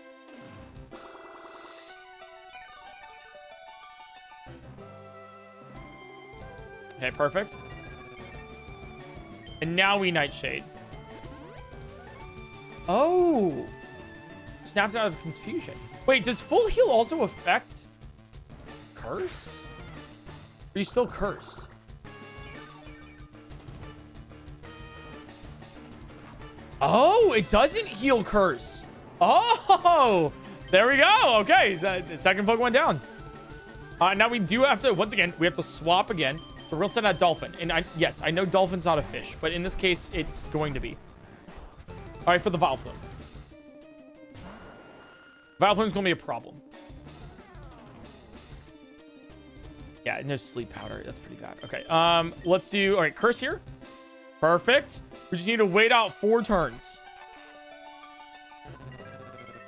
Okay, perfect. And now we Nightshade. Oh, snapped out of confusion. Wait, does full heal also affect curse? Are you still cursed? Oh, it doesn't heal curse. Oh, there we go. Okay, the second Pokemon down. Now we do have to, once again, we have to swap again. So we'll send out Dolphin. And yes, I know Dolphin's not a fish, but in this case, it's going to be. All right, for the Vileplume. Vileplume's going to be a problem. Yeah, no sleep powder. That's pretty bad. Okay, let's do... All right, Curse here. Perfect. We just need to wait out 4 turns.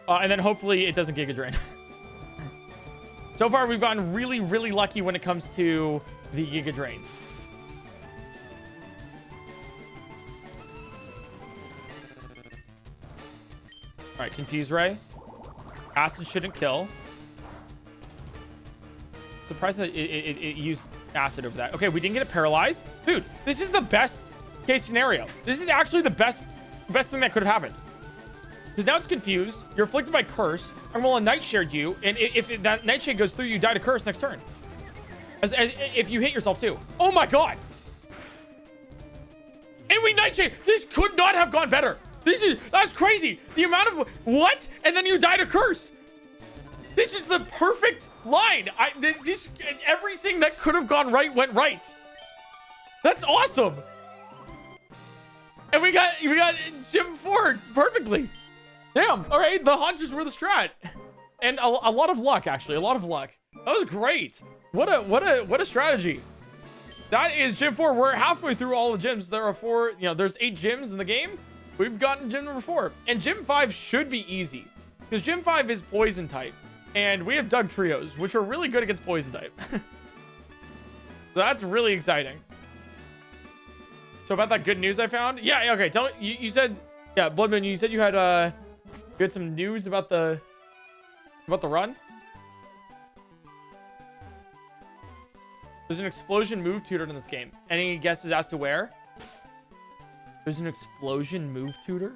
And then hopefully it doesn't Giga Drain. So far, we've gotten really, really lucky when it comes to the Giga Drains. All right, Confuse Ray. Acid shouldn't kill. Surprised that it used acid over that. Okay, we didn't get it paralyzed. Dude, this is the best case scenario. This is actually the best thing that could have happened. Because now it's confused. You're afflicted by curse. I'm going to Nightshade you. And if that Nightshade goes through, you die to curse next turn. As if you hit yourself too. Oh my god. And we Nightshade. This could not have gone better. That's crazy. The amount of what? And then you die to curse. This is the perfect line. Everything that could have gone right went right. That's awesome. And we got Gym 4 perfectly. Damn. All right, the Haunters were the strat. And a lot of luck, actually. A lot of luck. That was great. What a strategy. That is Gym 4. We're halfway through all the gyms. There are 4, there's 8 gyms in the game. We've gotten gym number 4. And gym 5 should be easy. Because gym 5 is poison type. And we have Dugtrios, which are really good against poison type. So that's really exciting. So about that good news I found? Yeah, okay. Tell me, you said, yeah, Bloodman, you said you had some news about the run? There's an explosion move tutor in this game. Any guesses as to where? There's an explosion move tutor?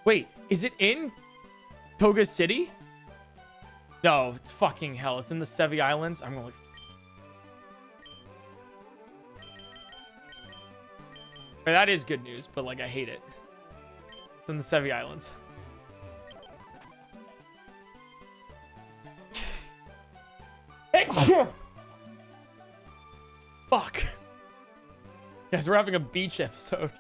Wait, is it in Post-Koga City? No, fucking hell. It's in the Sevi Islands. I'm gonna look. Wait, that is good news, but like I hate it. It's in the Sevi Islands. Fuck. Guys, we're having a beach episode.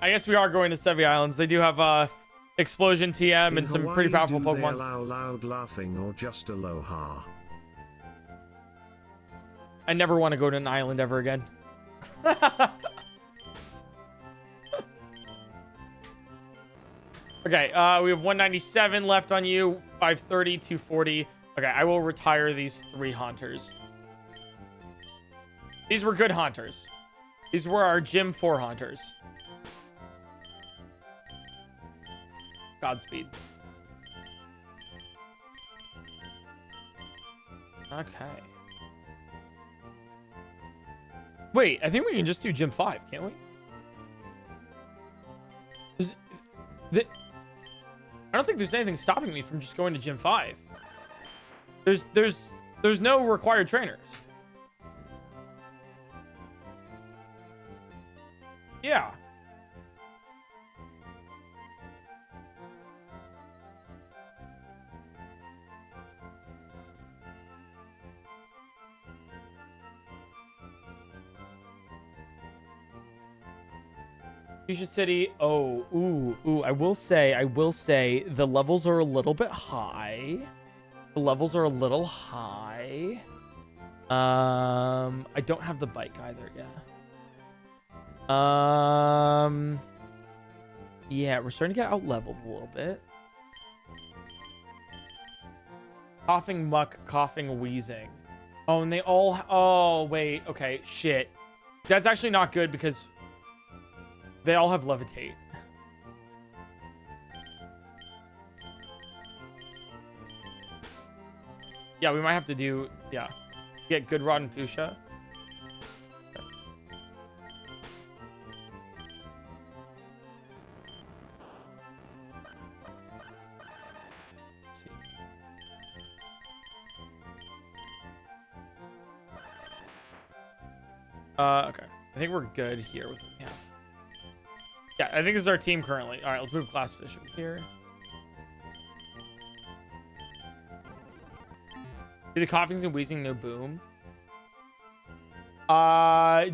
I guess we are going to Sevi Islands. They do have Explosion TM and some pretty powerful do they Pokemon. allow loud laughing or just aloha? I never want to go to an island ever again. Okay, we have 197 left on you. 530, 240. Okay, I will retire these 3 Haunters. These were good Haunters. These were our Gym 4 Haunters. Godspeed. Okay. Wait, I think we can just do Gym 5, can't we? I don't think there's anything stopping me from just going to Gym 5. There's no required trainers. Yeah. Fuchsia City. Oh, ooh. I will say the levels are a little bit high. The levels are a little high. I don't have the bike either, yeah. Yeah, we're starting to get out leveled a little bit. Coughing muck, coughing wheezing. Oh, and they all, oh, wait, okay, shit. That's actually not good because they all have levitate. Yeah, we might have to do, yeah. Get Good Rod and Fuchsia. Let's see. Okay. I think we're good here with, yeah. Yeah, I think this is our team currently. All right, let's move Glassfish over here. Do the coughings and wheezing no boom?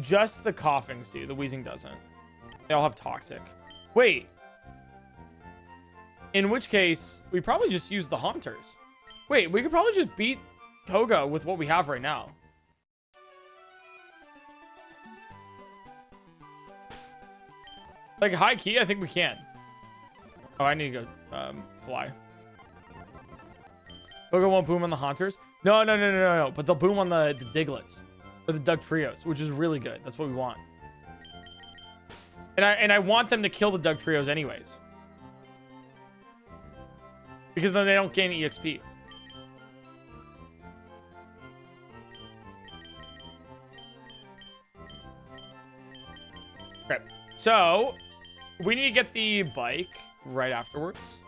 Just the coughings do. The wheezing doesn't. They all have toxic. Wait. In which case, we probably just use the Haunters. Wait, we could probably just beat Koga with what we have right now. Like, high key, I think we can. Oh, I need to go fly. Koga won't boom on the Haunters. No. But they'll boom on the Diglets. Or the Dugtrios, which is really good. That's what we want. And I want them to kill the Dugtrios anyways. Because then they don't gain EXP. Okay. So, we need to get the bike right afterwards.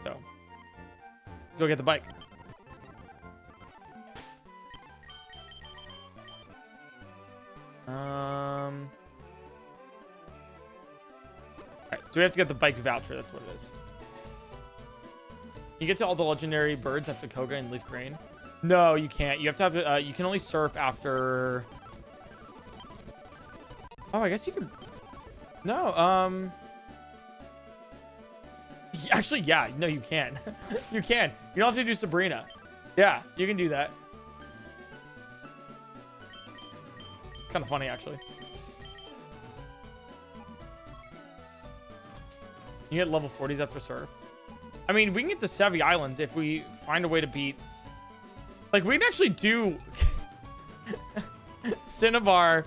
So, go get the bike. Alright, so we have to get the bike voucher. That's what it is. You get to all the legendary birds after Koga and Leaf Crane. No, you can't. You have to have. You can only surf after. Oh, I guess you could. No. Actually, yeah. No, you can. You can. You don't have to do Sabrina. Yeah, you can do that. Kind of funny, actually. You get level 40s after surf. I mean, we can get to Sevi Islands if we find a way to beat. Like, we can actually do Cinnabar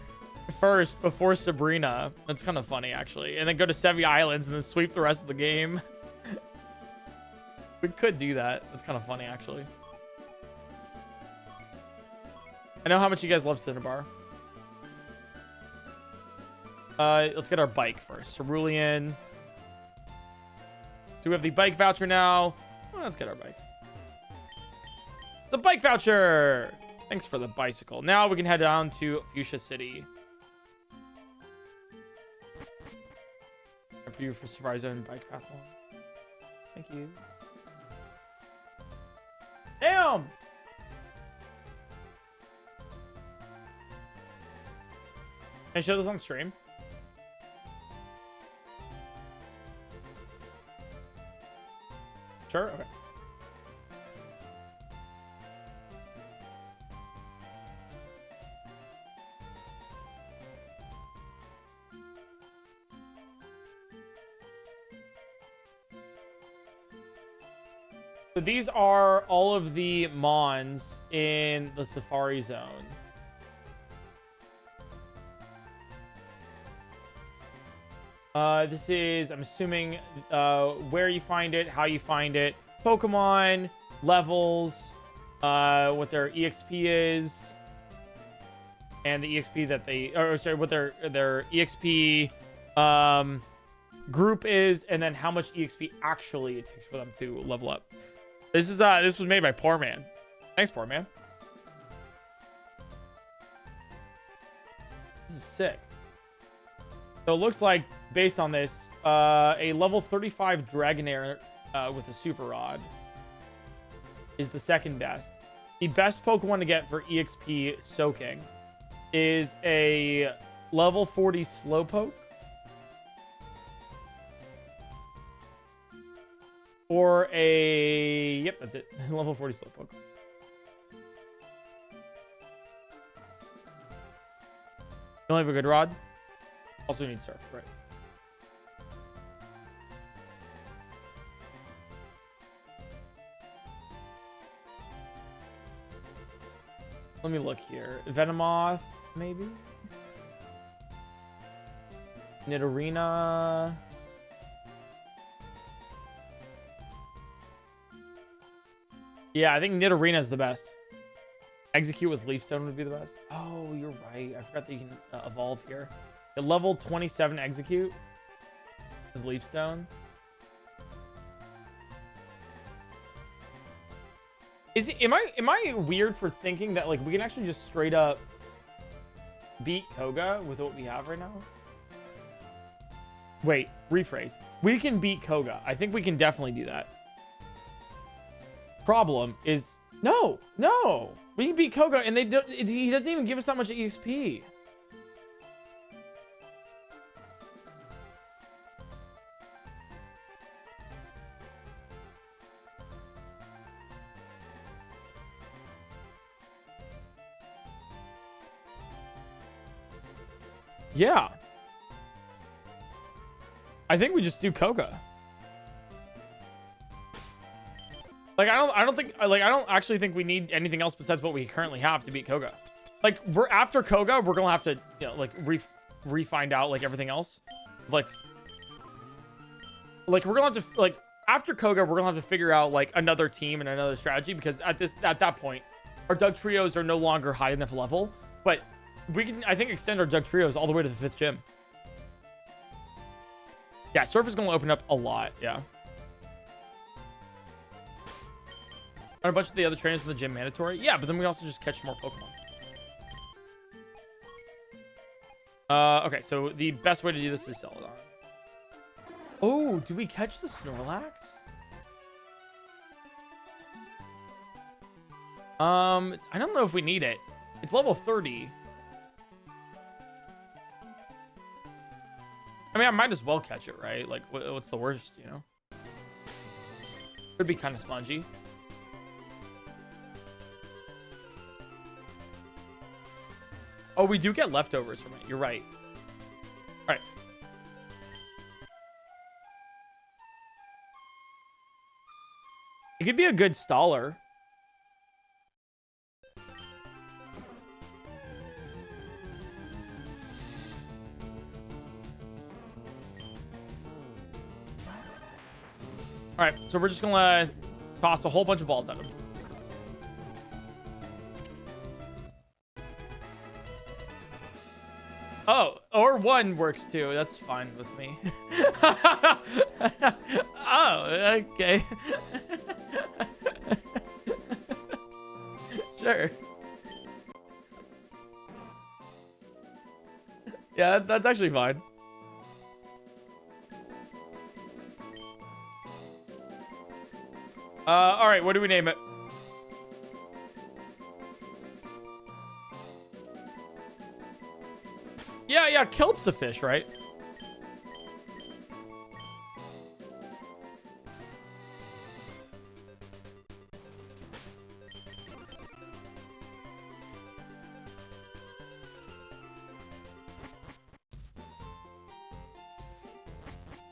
first before Sabrina. That's kind of funny, actually. And then go to Sevi Islands and then sweep the rest of the game. We could do that. That's kind of funny, actually. I know how much you guys love Cinnabar. Let's get our bike first. Cerulean. Do we have the bike voucher now? Well, let's get our bike. It's a bike voucher! Thanks for the bicycle. Now we can head down to Fuchsia City. For you for Safari Zone and Bike Path 1. Thank you. Damn! Can I show this on stream? Sure? Okay. So these are all of the Mons in the Safari Zone. This is, I'm assuming, where you find it, how you find it, Pokemon, levels, what their EXP is, and the EXP that they, or sorry, what their EXP group is, and then how much EXP actually it takes for them to level up. This is this was made by Poor Man. Thanks, Poor Man. This is sick. So it looks like, based on this, a level 35 Dragonair with a Super Rod is the second best. The best Pokemon to get for EXP soaking is a level 40 Slowpoke. Or a... Yep, that's it. Level 40 Slowpoke. You only have a good rod? Also need Surf, right? Let me look here. Venomoth, maybe? Nidorina. Yeah, I think Nidorina is the best. Execute with Leaf Stone would be the best. Oh, you're right. I forgot that you can evolve here. The level 27 Execute with Leaf Stone. Is it, am I weird for thinking that like we can actually just straight up beat Koga with what we have right now? Wait, rephrase. We can beat Koga. I think we can definitely do that. Problem is, no, we can beat Koga and he doesn't even give us that much EXP. Yeah. I think we just do Koga. Like, I don't actually think we need anything else besides what we currently have to beat Koga. Like, we're after Koga, we're gonna have to, you know, like, re-find out, like, everything else. Like, we're gonna have to, like, after Koga, we're gonna have to figure out, like, another team and another strategy, because at that point, our Dugtrios are no longer high enough level, but we can, I think, extend our Dugtrios all the way to the 5th gym. Yeah, Surf is gonna open up a lot, yeah. Are a bunch of the other trainers in the gym mandatory? Yeah, but then we also just catch more Pokemon. Okay, so the best way to do this is Celadon. Oh, do we catch the Snorlax? I don't know if we need it. It's level 30. I mean, I might as well catch it, right? Like, what's the worst, you know? Could be kind of spongy. Oh, we do get leftovers from it. You're right. All right. It could be a good staller. All right, so we're just gonna toss a whole bunch of balls at him. Oh, or one works too. That's fine with me. Oh, okay. Sure. Yeah, that's actually fine. All right, what do we name it? Yeah, kelp's a fish, right?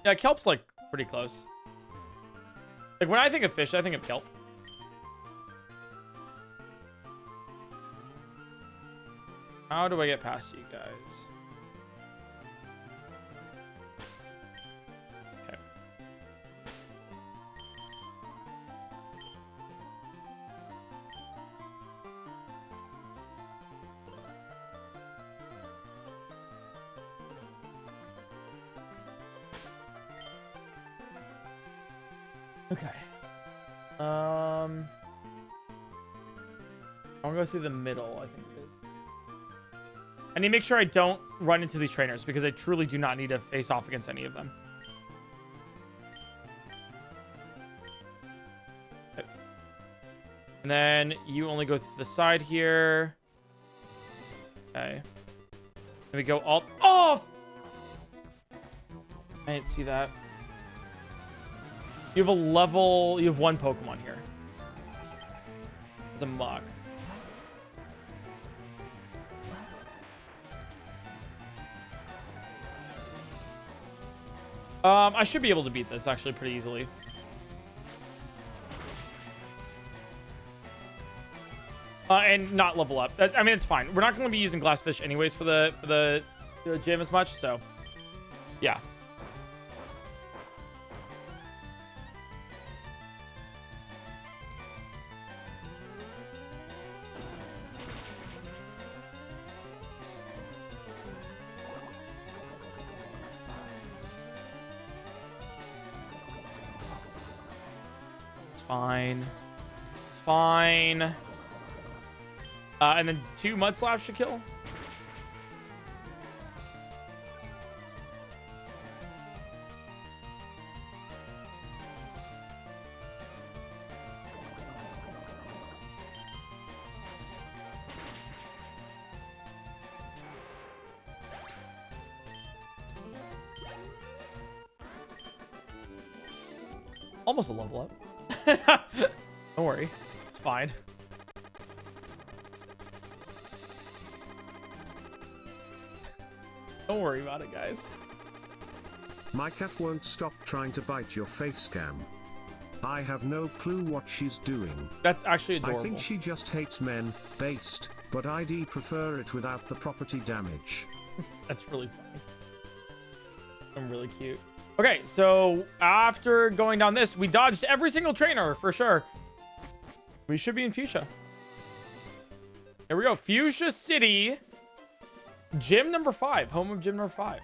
Yeah, kelp's like pretty close. Like when I think of fish, I think of kelp. How do I get past you guys? Okay. Okay. I'll go through the middle, I think it is. I need to make sure I don't run into these trainers because I truly do not need to face off against any of them. Okay. And then you only go through the side here. Okay. Then we go all... Oh! I didn't see that. You have a level... You have one Pokemon here. It's a Mug. I should be able to beat this actually pretty easily. And not level up. I mean, it's fine. We're not going to be using Glassfish anyways for the gym as much, so yeah. Fine. It's fine. And then 2 Mud Slaps should kill. Almost a level up. Don't worry. It's fine. Don't worry about it, guys. My cat won't stop trying to bite your face cam. I have no clue what she's doing. That's actually adorable. I think she just hates men, based, but I'd prefer it without the property damage. That's really funny. I'm really cute. Okay, so after going down this, we dodged every single trainer for sure. We should be in Fuchsia. Here we go. Fuchsia City. Gym number 5. Home of gym number 5.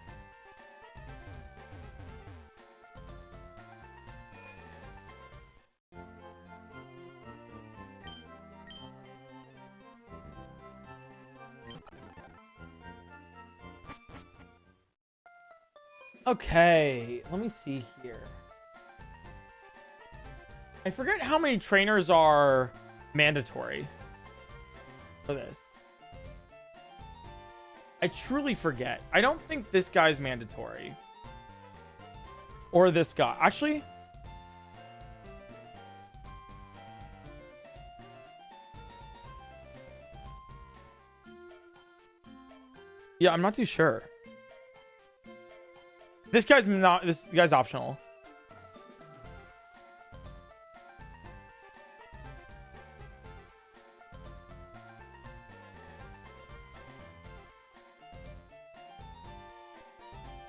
Okay, let me see here. I forget how many trainers are mandatory for this. I truly forget. I don't think this guy's mandatory. Or this guy. Actually, yeah, I'm not too sure. This guy's not. This guy's optional.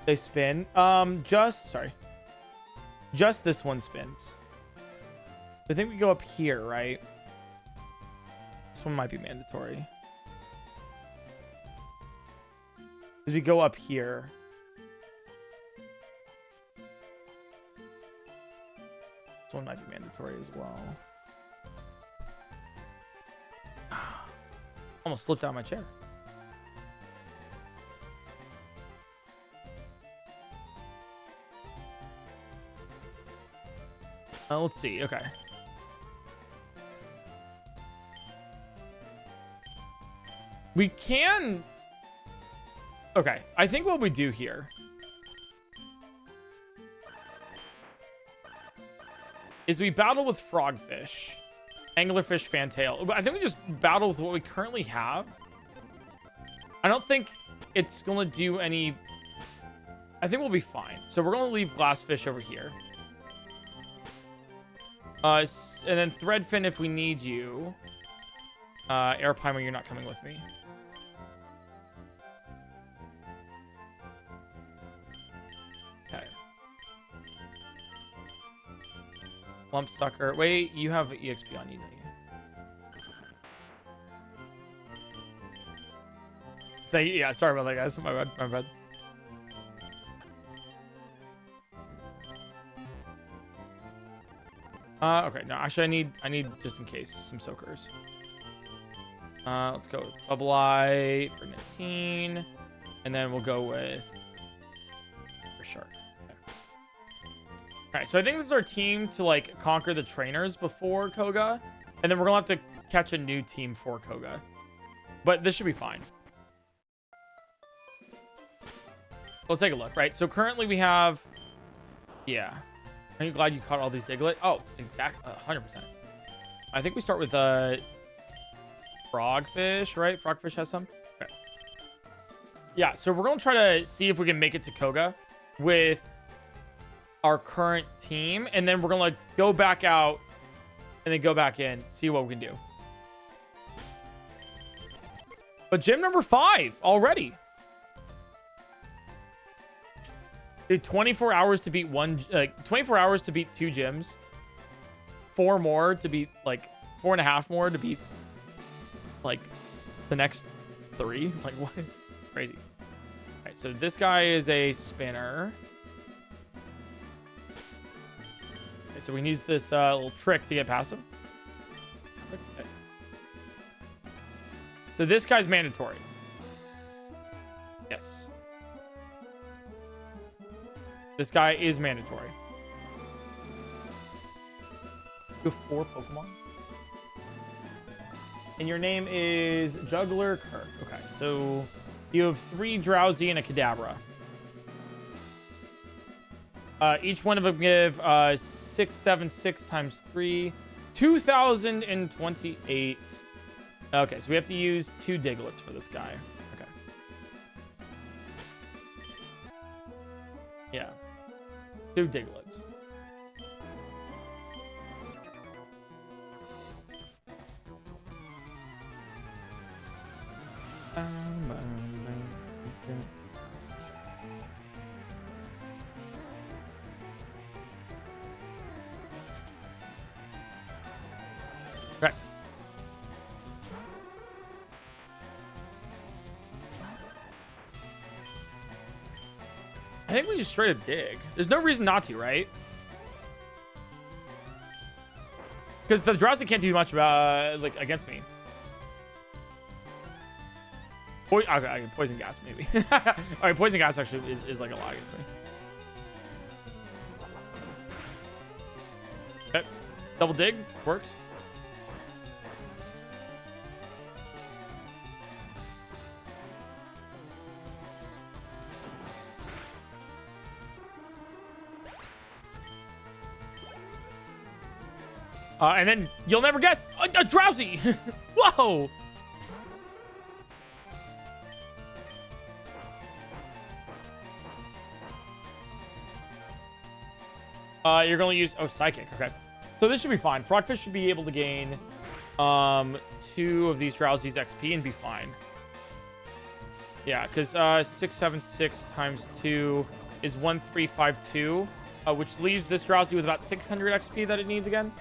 They spin. Just this one spins. I think we go up here, right? This one might be mandatory. Because we go up here. This one might be mandatory as well. Almost slipped out of my chair. Let's see. Okay. We can... Okay. I think what we do here is we battle with frogfish, anglerfish, fantail. I think we just battle with what we currently have. I don't think it's going to do any... I think we'll be fine. So we're going to leave glassfish over here. And then threadfin if we need you. Airpimer, you're not coming with me. Okay. Lump sucker. Wait, you have EXP on you, don't you? Thank you. Yeah, sorry about that, guys. My bad. My bad. Okay. No, actually, I need just in case some soakers. Let's go with Bubble Eye for 19, and then we'll go with for Shark. Okay. All right. So I think this is our team to like conquer the trainers before Koga, and then we're gonna have to catch a new team for Koga. But this should be fine. Let's take a look, right? So currently we have, yeah. Are you glad you caught all these Diglett? Oh, exactly, 100%. I think we start with frogfish, right? Frogfish has some. Okay. Yeah, so we're gonna try to see if we can make it to Koga with our current team, and then we're gonna like, go back out and then go back in, see what we can do. But gym number 5 already. Dude, 24 hours to beat 24 hours to beat 2 gyms. 4 more to beat, like, 4.5 more to beat, like, the next 3. Like, what? Crazy. All right, so this guy is a spinner. Okay, so we can use this little trick to get past him. Okay. So this guy's mandatory. Yes. This guy is mandatory. You have 4 Pokemon? And your name is Juggler Kirk. Okay, so you have 3 Drowsy and a Kadabra. Each one of them give 676 times 3. 2,028. Okay, so we have to use 2 Digletts for this guy. Okay. Yeah. 2 Digletts. Right. I think we just straight up dig. There's no reason not to, right? Because the Drowsy can't do much about like against me. Okay, poison gas maybe. All right, poison gas actually is like a lot against me. Okay. Double dig works. And then you'll never guess a Drowsy. Whoa. You're going to use... Oh, Psychic. Okay. So this should be fine. Frogfish should be able to gain 2 of these Drowsies XP and be fine. Yeah, because 676 times 2 is 1352, which leaves this Drowsy with about 600 XP that it needs again.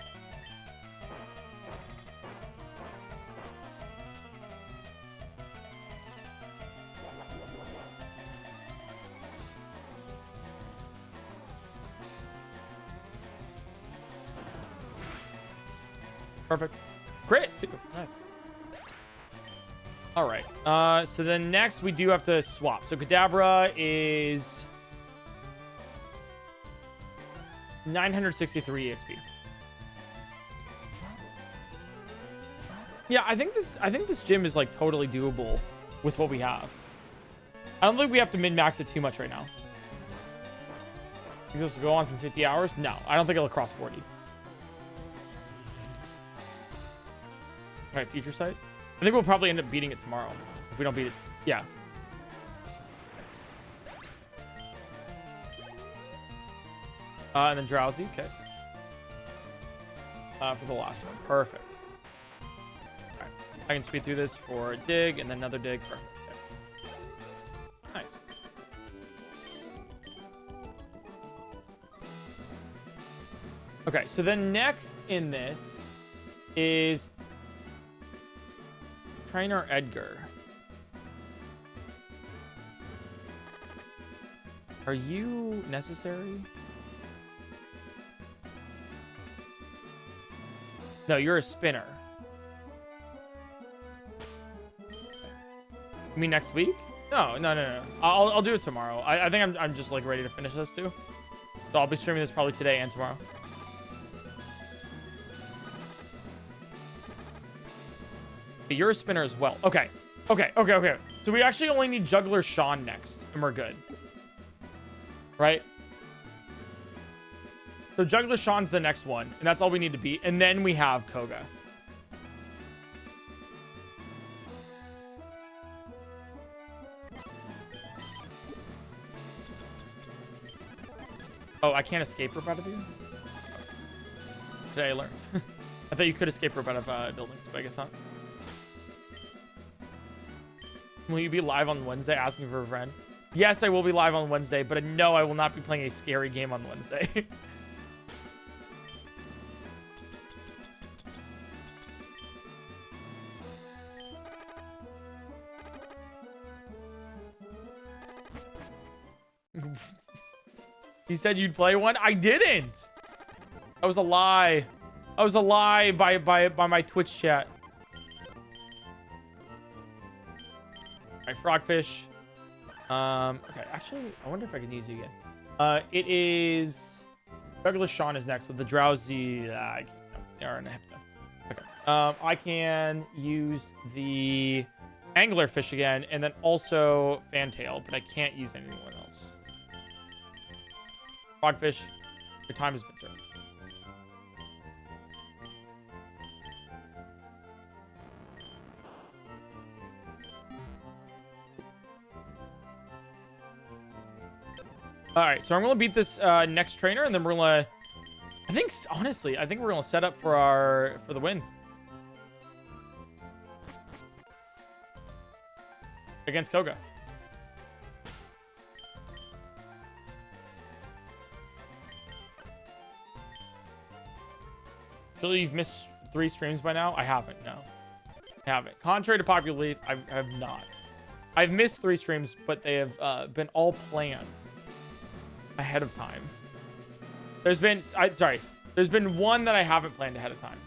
Perfect. Crit, too. Nice. All right. So then next we do have to swap. So Kadabra is 963 EXP. Yeah, I think this gym is like totally doable with what we have. I don't think we have to min-max it too much right now. Think this will go on for 50 hours? No, I don't think it'll cross 40. All right, future sight. I think we'll probably end up beating it tomorrow if we don't beat it. Yeah. And then drowsy. Okay. For the last one. Perfect. All right. I can speed through this for a dig and then another dig. Perfect. Okay. Nice. Okay, so then next in this is Trainer Edgar. Are you necessary? No, you're a spinner. You mean next week? No. I'll do it tomorrow. I think I'm just like ready to finish this too. So I'll be streaming this probably today and tomorrow. But you're a spinner as well. Okay. So we actually only need Juggler Sean next, and we're good. Right? So Juggler Sean's the next one, and that's all we need to beat. And then we have Koga. Oh, I can't escape rope out of you? Today I learned. I thought you could escape rope out of buildings, but I guess not. Will you be live on Wednesday asking for a friend? Yes, I will be live on Wednesday, but no, I will not be playing a scary game on Wednesday. You said you'd play one? I didn't. That was a lie. That was a lie by my Twitch chat. All right, Frogfish. Okay, actually, I wonder if I can use you again. It is Douglas Sean is next with the drowsy. I can't, okay. I can use the anglerfish again, and then also Fantail, but I can't use anyone else. Frogfish, your time has been served. All right, so I'm gonna beat this next trainer, and then we're gonna. Honestly, I think we're gonna set up for the win against Koga. Surely you've missed 3 streams by now. I haven't. No, I haven't. Contrary to popular belief, I have not. I've missed 3 streams, but they have been all planned ahead of time. There's been there's been one that I haven't planned ahead of time.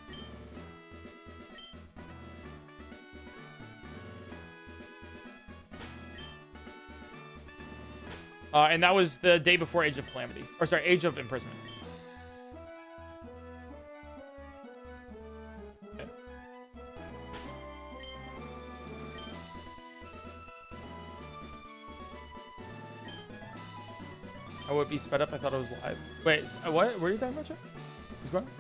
And that was the day before Age of Calamity, or sorry, Age of Imprisonment. Okay. Oh, it be sped up? I thought it was live. Wait, what? What are you talking about, Chip? What's going on?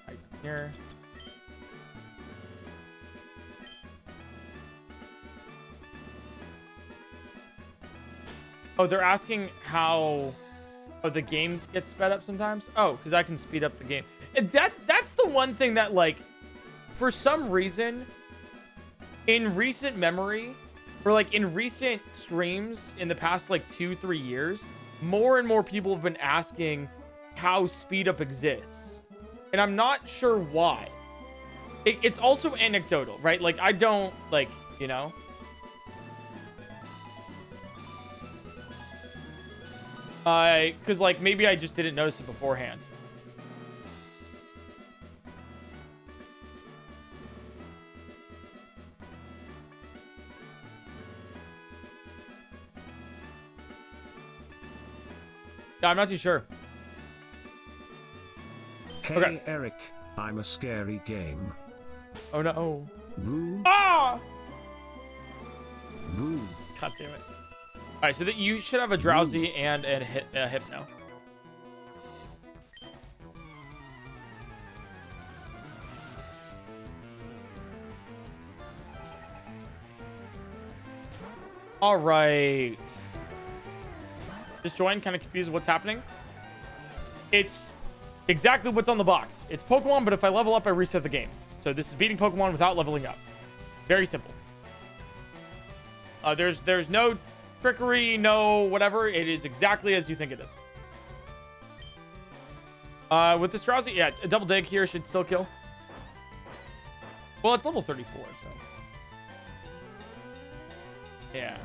Right here. Oh, they're asking how the game gets sped up sometimes. Oh, because I can speed up the game. And that's the one thing that, like, for some reason, in recent memory, or like in recent streams in the past like 2-3 years, more and more people have been asking how speed up exists, and I'm not sure why. It's also anecdotal, right? Like, I don't, like, you know. Because, like, maybe I just didn't notice it beforehand. No, I'm not too sure. Hey Okay. Eric, I'm a scary game. Oh no. Boo. Ah! Boo. God damn it. All right, so that you should have a drowsy and a hypno. All right. Just joined, kind of confused with what's happening. It's exactly what's on the box. It's Pokemon, but if I level up, I reset the game. So this is beating Pokemon without leveling up. Very simple. There's no trickery, no whatever. It is exactly as you think it is. With this drowsy, yeah, a double dig here should still kill. Well, it's level 34, so. Yeah.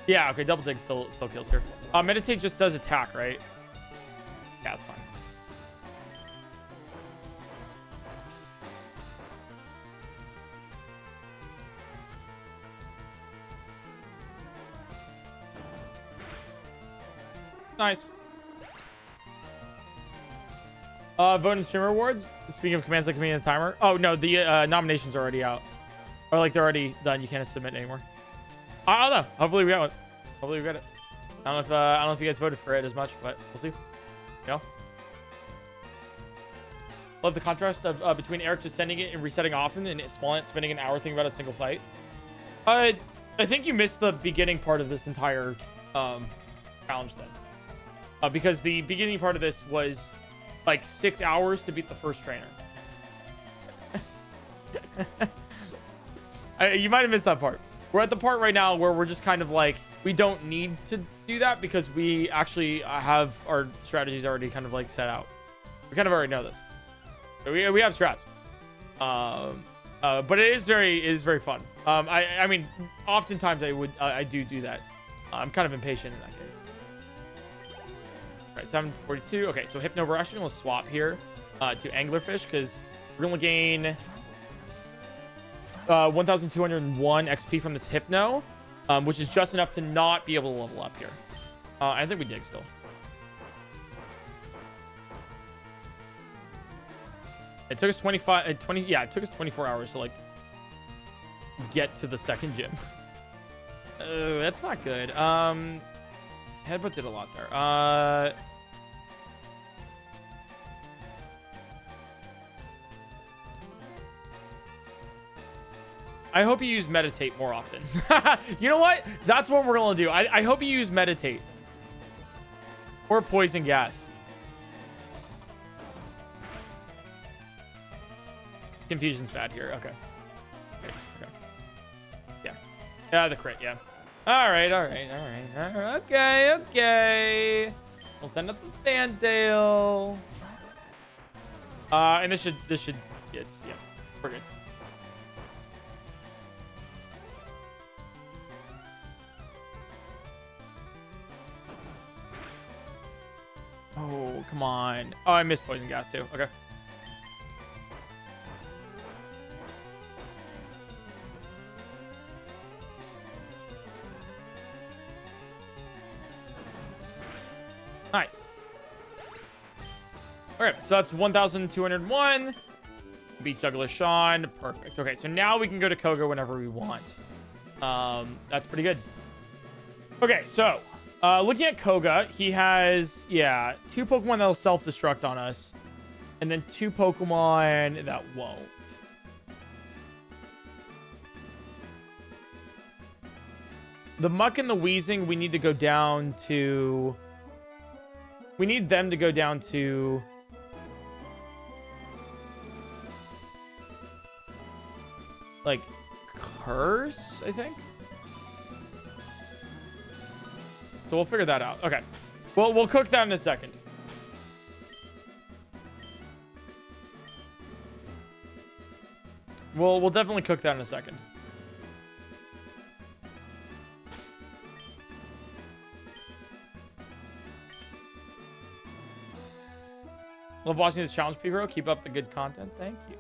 Yeah, okay, double dig still kills here. Meditate just does attack, right? Yeah, that's fine. Nice. Vote in streamer awards. Speaking of commands that can be in the timer. Oh no, the nominations are already out. Or like they're already done. You can't submit anymore. I don't know. Hopefully we got one. Hopefully we got it. I don't know if you guys voted for it as much, but we'll see. You know. Love the contrast of between Eric just sending it and resetting often, and Smollett spending an hour thinking about a single fight. I think you missed the beginning part of this entire challenge then. Because the beginning part of this was like 6 hours to beat the first trainer. You might have missed that part. We're at the part right now where we're just kind of like, we don't need to do that because we actually have our strategies already kind of like set out. We kind of already know this. So we have strats. But it is very fun. I mean, oftentimes I do that. I'm kind of impatient in that case. All right, 742. Okay, so Hypno, we're actually going to swap here to Anglerfish because we're going to gain 1,201 XP from this Hypno, which is just enough to not be able to level up here. I think we dig still. It took us it took us 24 hours to like get to the second gym. That's not good. Headbutt did a lot there. I hope you use meditate more often. You know what? That's what we're gonna do. I hope you use meditate or poison gas. Confusion's bad here. Okay. Nice. Okay. Yeah. Yeah, the crit. Yeah. All right. Okay. We'll send up the Fandale. And this should. Yeah, we're good. Oh, come on. Oh, I missed poison gas too. Okay. Nice. Okay, so that's 1,201. Beat Juggler Sean. Perfect. Okay, so now we can go to Koga whenever we want. That's pretty good. Okay, so looking at Koga, he has, 2 Pokemon that'll self-destruct on us. And then 2 Pokemon that won't. The Muck and the Weezing, we need to go down to... We need them to go down to... like, Curse, I think? So we'll figure that out. Okay. Well, we'll cook that in a second. We'll definitely cook that in a second. Love watching this challenge, PointCrow. Keep up the good content. Thank you.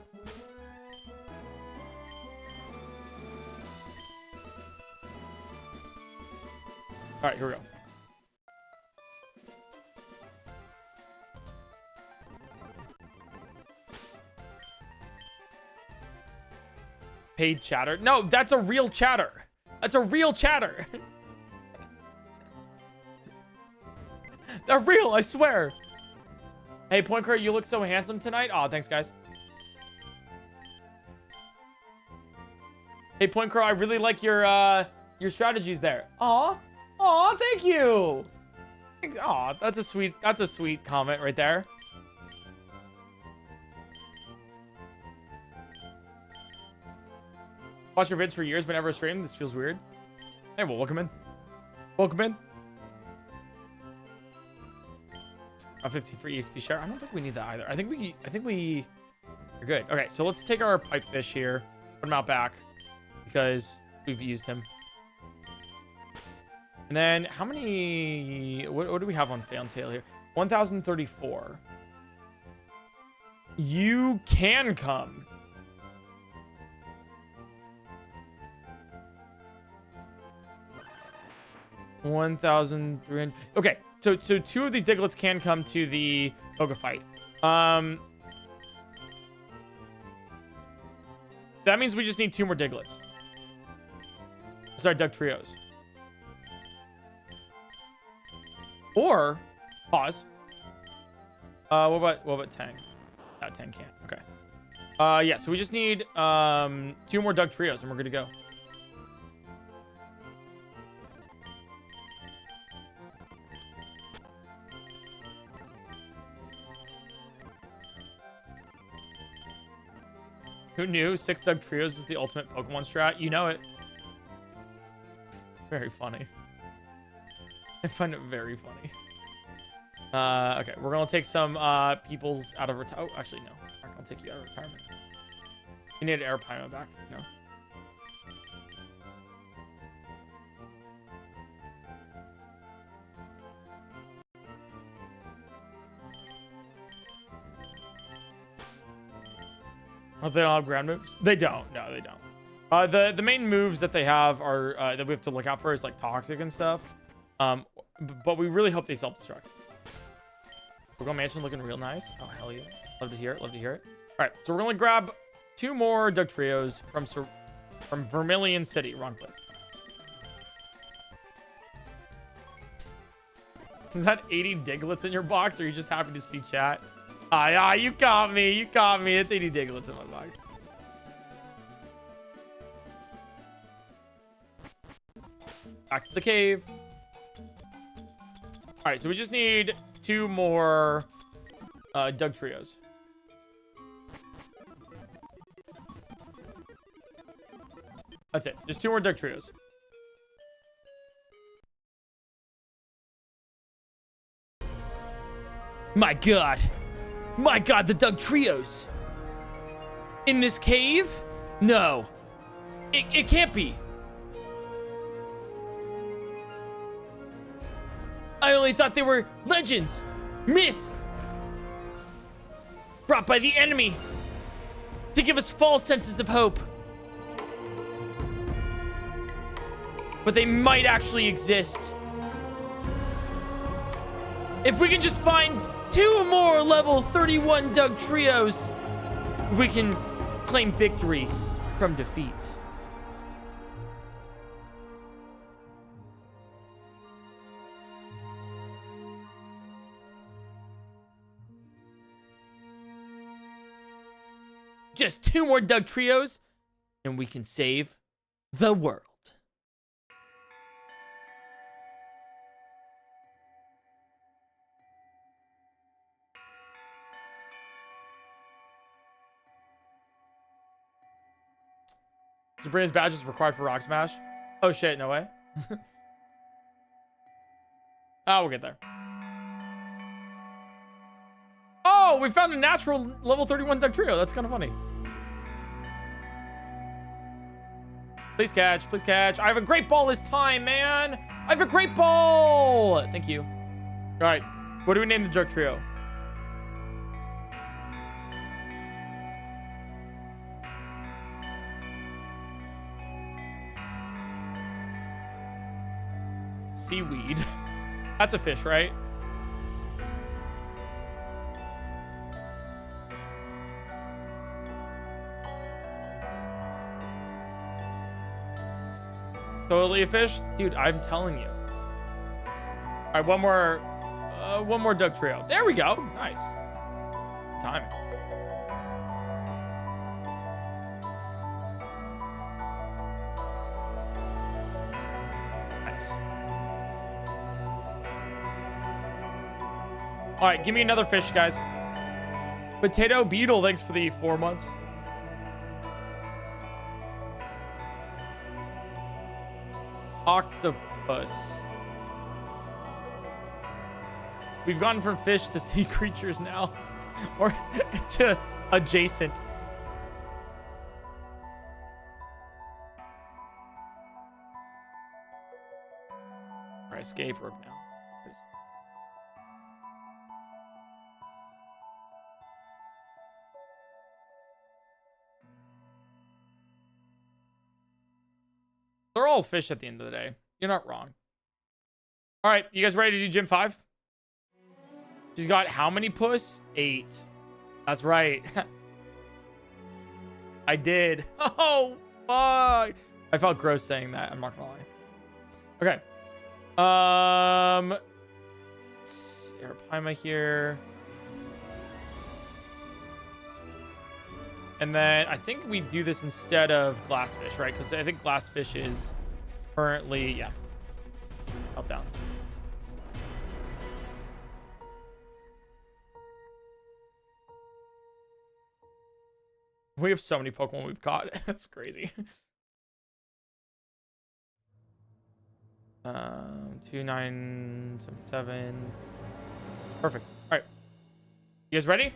All right, here we go. Paid chatter. No, that's a real chatter. That's a real chatter. They're real, I swear. Hey, PointCrow, you look so handsome tonight. Oh, thanks, guys. Hey, PointCrow, I really like your strategies there. Aw. Aw, thank you. Aw, that's a sweet comment right there. Watch your vids for years, but never streamed. This feels weird. Hey, well, welcome in. Welcome in. A 15 for EXP share. I don't think we need that either. I think we are good. Okay, so let's take our pipefish here, put him out back because we've used him. And then how many? What do we have on Fantail here? 1,034. You can come. $1,300. Okay, so two of these Diglets can come to the Koga fight. That means we just need 2 more Diglets. Sorry, Dugtrios. Or pause. What about Tang? Tang can't. Okay. Yeah. So we just need 2 more Dugtrios, and we're good to go. Who knew 6 Dugtrios is the ultimate Pokemon strat? You know it. Very funny. I find it very funny. Okay, we're gonna take some peoples out of retirement. Oh, actually, no. I'm not gonna take you out of retirement. You need Air Pyma back. No. Oh, they don't have ground moves? They don't. No, they don't. The main moves that they have are that we have to look out for is like toxic and stuff. But we really hope they self-destruct. Pokémon Mansion looking real nice. Oh, hell yeah. Love to hear it. Love to hear it. All right, so we're going to grab 2 more Dugtrios from Vermilion City. Wrong place. Is that 80 Diglets in your box, or are you just happy to see chat? Ah, you caught me. You caught me. It's 80 Diglets in my box. Back to the cave. All right, so we just need 2 more Dugtrios. That's it. Just 2 more Dugtrios. My God. My God, the Dugtrios. In this cave? No. It can't be. I only thought they were legends, myths, brought by the enemy to give us false senses of hope. But they might actually exist. If we can just find 2 more level 31 Dugtrios, we can claim victory from defeat. Just 2 more Dugtrios, and we can save the world. Sabrina's badge is required for Rock Smash. Oh shit, no way. Oh, we'll get there. Oh, we found a natural level 31 Dugtrio. That's kind of funny. Please catch. Please catch. I have a great ball this time, man. I have a great ball. Thank you. All right. What do we name the Dugtrio? Seaweed. That's a fish, right? Totally a fish? Dude, I'm telling you. All right, one more Dugtrio. There we go. Nice. Timing. Nice. All right, give me another fish, guys. Potato Beetle, thanks for the 4 months. Octopus. We've gone from fish to sea creatures now. Or to adjacent. Alright, escape rope now. They're all fish at the end of the day. You're not wrong. All right, you guys ready to do Gym 5? She's got how many puss? 8. That's right. I did. Oh, fuck. I felt gross saying that. I'm not gonna lie. Okay. Arapaima here. And then I think we do this instead of glassfish, right? Because I think glassfish is currently, yeah, meltdown. We have so many Pokemon we've caught. That's crazy. 2977. Perfect. All right. You guys ready?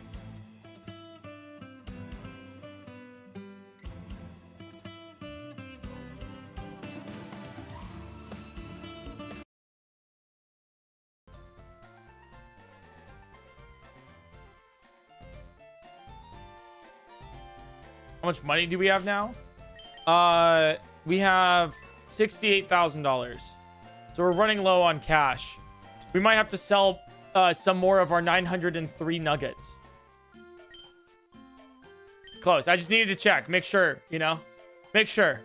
How much money do we have now? We have $68,000. So we're running low on cash. We might have to sell some more of our 903 nuggets. It's close. I just needed to check. Make sure, you know? Make sure.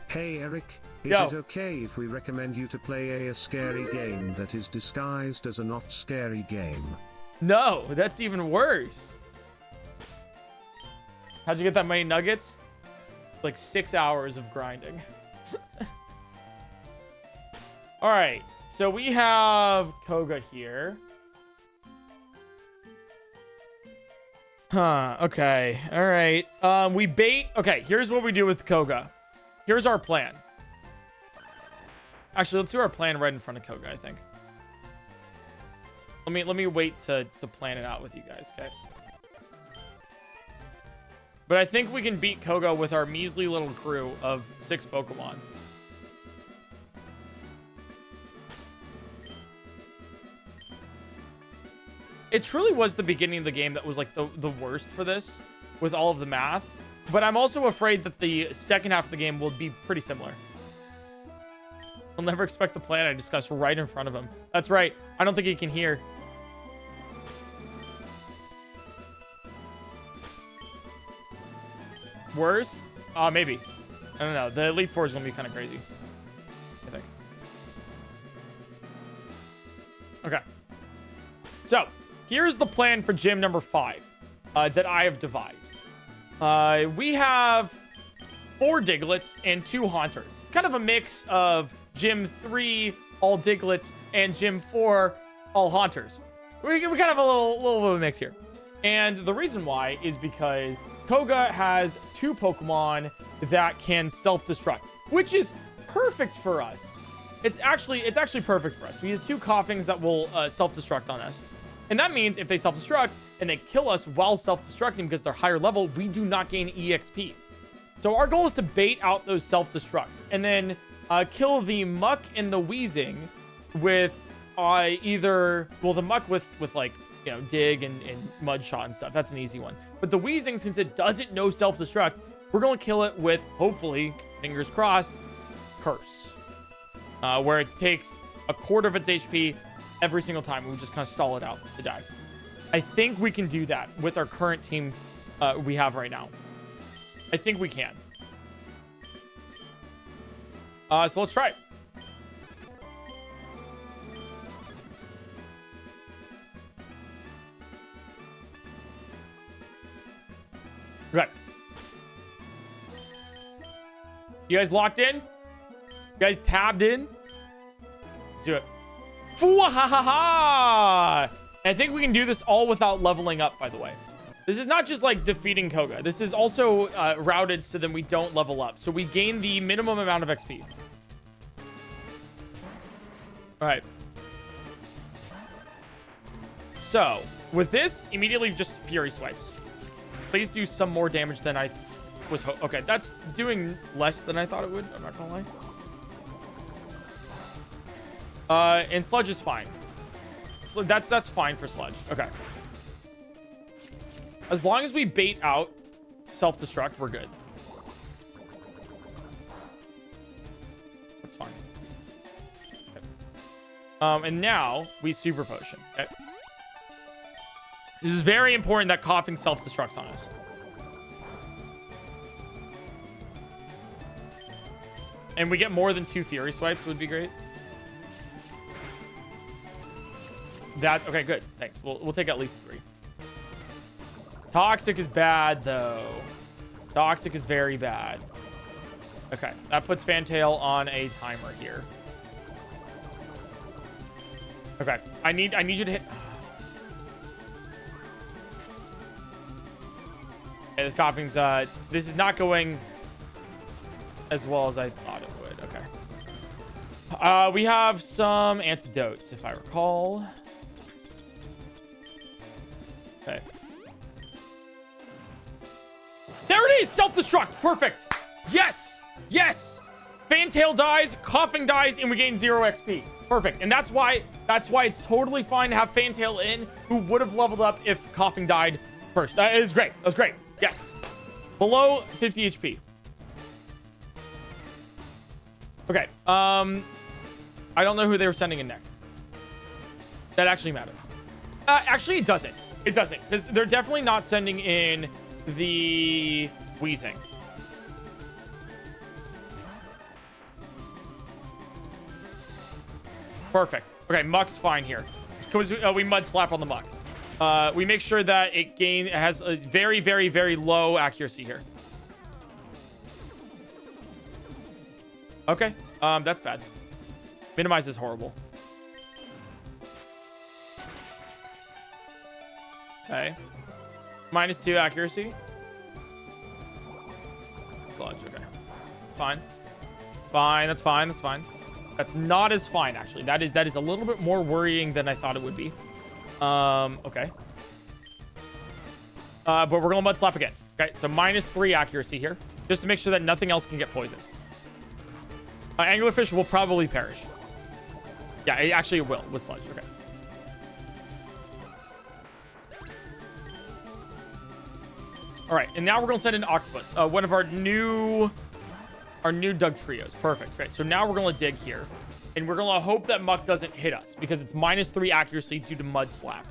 Hey Eric, is Yo. it okay if we recommend you to play a scary game that is disguised as a not scary game? No, that's even worse. How'd you get that many nuggets? Like 6 hours of grinding. All right, so we have Koga here. Huh, okay, all right. We bait, okay, here's what we do with Koga. Here's our plan. Actually, let's do our plan right in front of Koga, I think. Let me wait to plan it out with you guys, okay? But I think we can beat Koga with our measly little crew of 6 Pokemon. It truly was the beginning of the game that was like the worst for this with all of the math. But I'm also afraid that the second half of the game will be pretty similar. He'll never expect the plan I discussed right in front of him. That's right. I don't think he can hear. Worse? Maybe. I don't know. The Elite Four is going to be kind of crazy, I think. Okay. So, here's the plan for gym number 5 that I have devised. We have 4 Digletts and 2 Haunters. It's kind of a mix of Gym 3, all Digletts, and Gym 4, all Haunters. We kind of have a little bit of a mix here. And the reason why is because Koga has 2 Pokemon that can self-destruct, which is perfect for us. It's actually perfect for us. We use 2 Coughings that will self-destruct on us. And that means if they self-destruct and they kill us while self-destructing because they're higher level, we do not gain EXP. So our goal is to bait out those self-destructs and then kill the Muck and the Weezing with either, well, the Muck with like, you know, Dig and Mud Shot and stuff. That's an easy one. But the Weezing, since it doesn't know self-destruct, we're going to kill it with, hopefully, fingers crossed, Curse. Where it takes a quarter of its HP every single time. We just kind of stall it out to die. I think we can do that with our current team we have right now. I think we can. So let's try it. Okay. You guys locked in? You guys tabbed in? Let's do it. Fwahaha! I think we can do this all without leveling up, by the way. This is not just like defeating Koga. This is also routed so then we don't level up. So we gain the minimum amount of XP. All right. So with this, immediately just Fury Swipes. Please do some more damage than I was okay, that's doing less than I thought it would. I'm not gonna lie. And Sludge is fine. So that's fine for Sludge. Okay. As long as we bait out self-destruct, we're good. That's fine. Okay. And now we Super Potion. Okay. This is very important that coughing self-destructs on us. And we get more than 2 Fury Swipes would be great. That, okay, good. Thanks. We'll take at least 3. Toxic is bad, though. Toxic is very bad. Okay, that puts Fantail on a timer here. Okay, I need you to hit. Okay, this coughing's this is not going as well as I thought it would. Okay. We have some antidotes, if I recall. Okay. There it is! Self-destruct! Perfect! Yes! Yes! Fantail dies, coughing dies, and we gain 0 XP. Perfect. And that's why it's totally fine to have Fantail in, who would have leveled up if coughing died first. That is great. That was great. Yes. Below 50 HP. Okay. I don't know who they were sending in next. That actually mattered. Actually, it doesn't. It doesn't. Because they're definitely not sending in the wheezing. Perfect. Okay, Muck's fine here. Because we mud slap on the Muck. We make sure that it has a very, very, very low accuracy here. Okay. That's bad. Minimize is horrible. Okay. -2 accuracy. Sludge, okay. Fine. Fine, that's fine, that's fine. That's not as fine, actually. That is a little bit more worrying than I thought it would be. Okay. But we're gonna mud slap again. Okay, so -3 accuracy here. Just to make sure that nothing else can get poisoned. Anglerfish will probably perish. Yeah, it will with Sludge. Okay. All right, and now we're gonna send in Octopus, one of our new Dugtrios. Perfect. Okay, so now we're gonna dig here, and we're gonna hope that Muck doesn't hit us because it's -3 accuracy due to mud slap.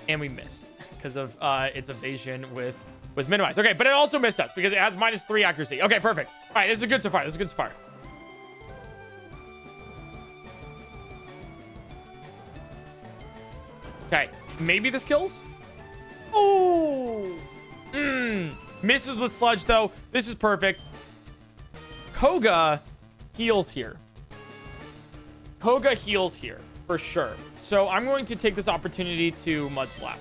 And we missed because of its evasion with minimize. Okay, but it also missed us because it has -3 accuracy. Okay, perfect. All right, this is good so far. This is good so far. Okay, maybe this kills. Oh, misses with Sludge though. This is perfect. Koga heals here. Koga heals here for sure. So I'm going to take this opportunity to mud slap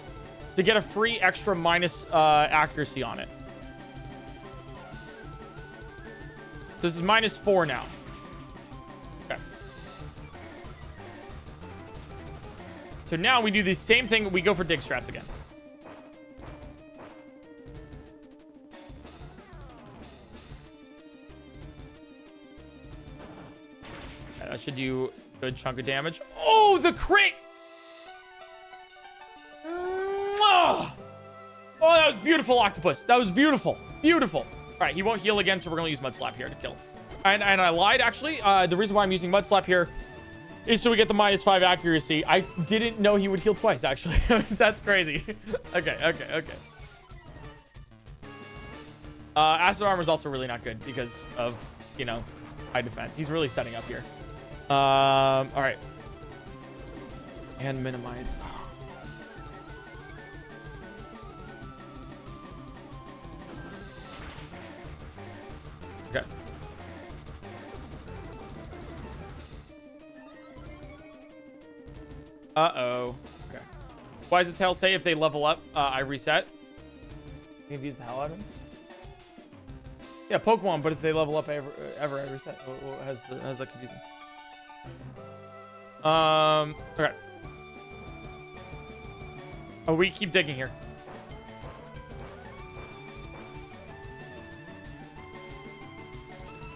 to get a free extra minus accuracy on it. This is -4 now. Okay. So now we do the same thing. We go for dig strats again. Okay, that should do a good chunk of damage. Oh, the crit! Oh, that was beautiful, Octopus. That was beautiful. Beautiful. All right, he won't heal again, so we're going to use Mud Slap here to kill. And I lied, actually. The reason why I'm using Mud Slap here is so we get the -5 accuracy. I didn't know he would heal twice, actually. That's crazy. Okay. Acid armor is also really not good because of, you know, high defense. He's really setting up here. All right. And minimize. Okay. Uh-oh. Okay. Why does the tail say if they level up, I reset? Confuse the hell out of him. Yeah, Pokemon, but if they level up ever I reset. How's that confusing? Okay. Oh, we keep digging here.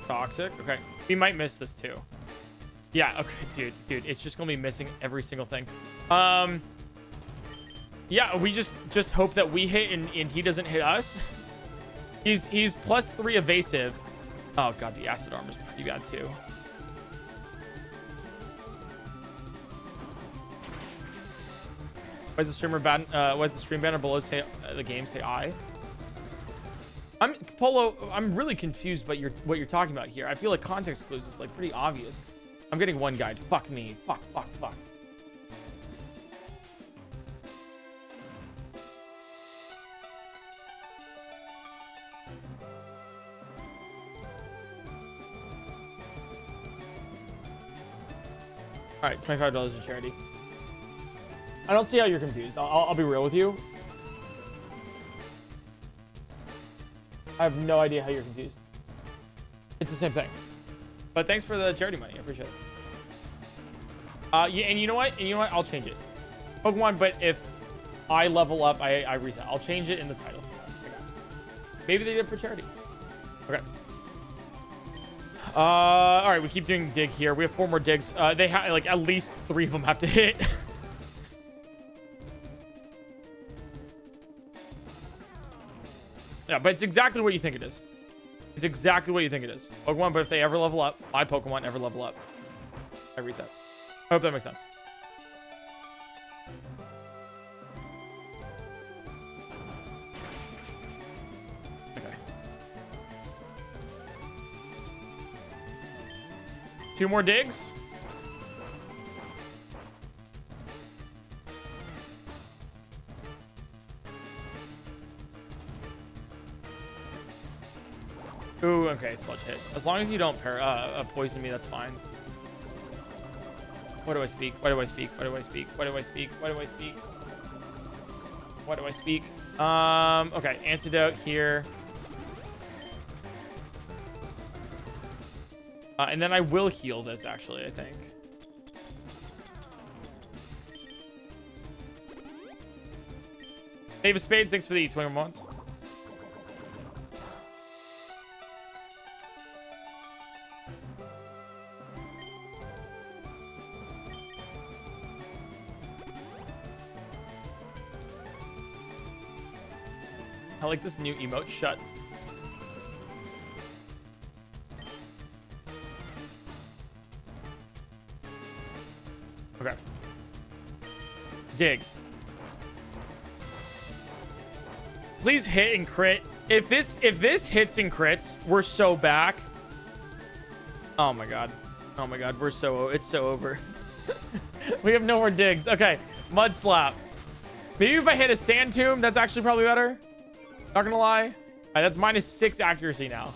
Toxic. Okay. We might miss this too. Yeah, okay, dude, it's just gonna be missing every single thing. Yeah, we just hope that we hit and he doesn't hit us. He's +3 evasive. Oh god, the acid armor's pretty bad too. Why is the streamer ban? Why is the stream banner below say the game say I? Polo. I'm really confused by what you're talking about here. I feel like context clues is like pretty obvious. I'm getting one guide. Fuck me. Fuck. All right, $25 in charity. I don't see how you're confused. I'll be real with you. I have no idea how you're confused. It's the same thing. But thanks for the charity money. I appreciate it. Yeah, and you know what? I'll change it. Pokemon, but if I level up, I reset. I'll change it in the title. Okay. Maybe they did it for charity. Okay. All right, we keep doing dig here. We have 4 more digs. They have like at least 3 of them have to hit. Yeah, but it's exactly what you think it is. It's exactly what you think it is. Pokemon, but if they ever level up, my Pokemon ever level up, I reset. I hope that makes sense. Okay. 2 more digs. Ooh, okay, sludge hit. As long as you don't poison me, that's fine. What do I speak? What do I speak? What do I speak? What do I speak? What do I speak? What do I speak? Okay, antidote here. And then I will heal this, actually, I think. Dave of Spades, thanks for the 21 months. I like this new emote. Shut. Okay. Dig. Please hit and crit. If this hits and crits, we're so back. Oh my god. Oh my god, it's so over. We have no more digs. Okay. Mud slap. Maybe if I hit a sand tomb, that's actually probably better. Not gonna lie. All right, that's -6 accuracy now.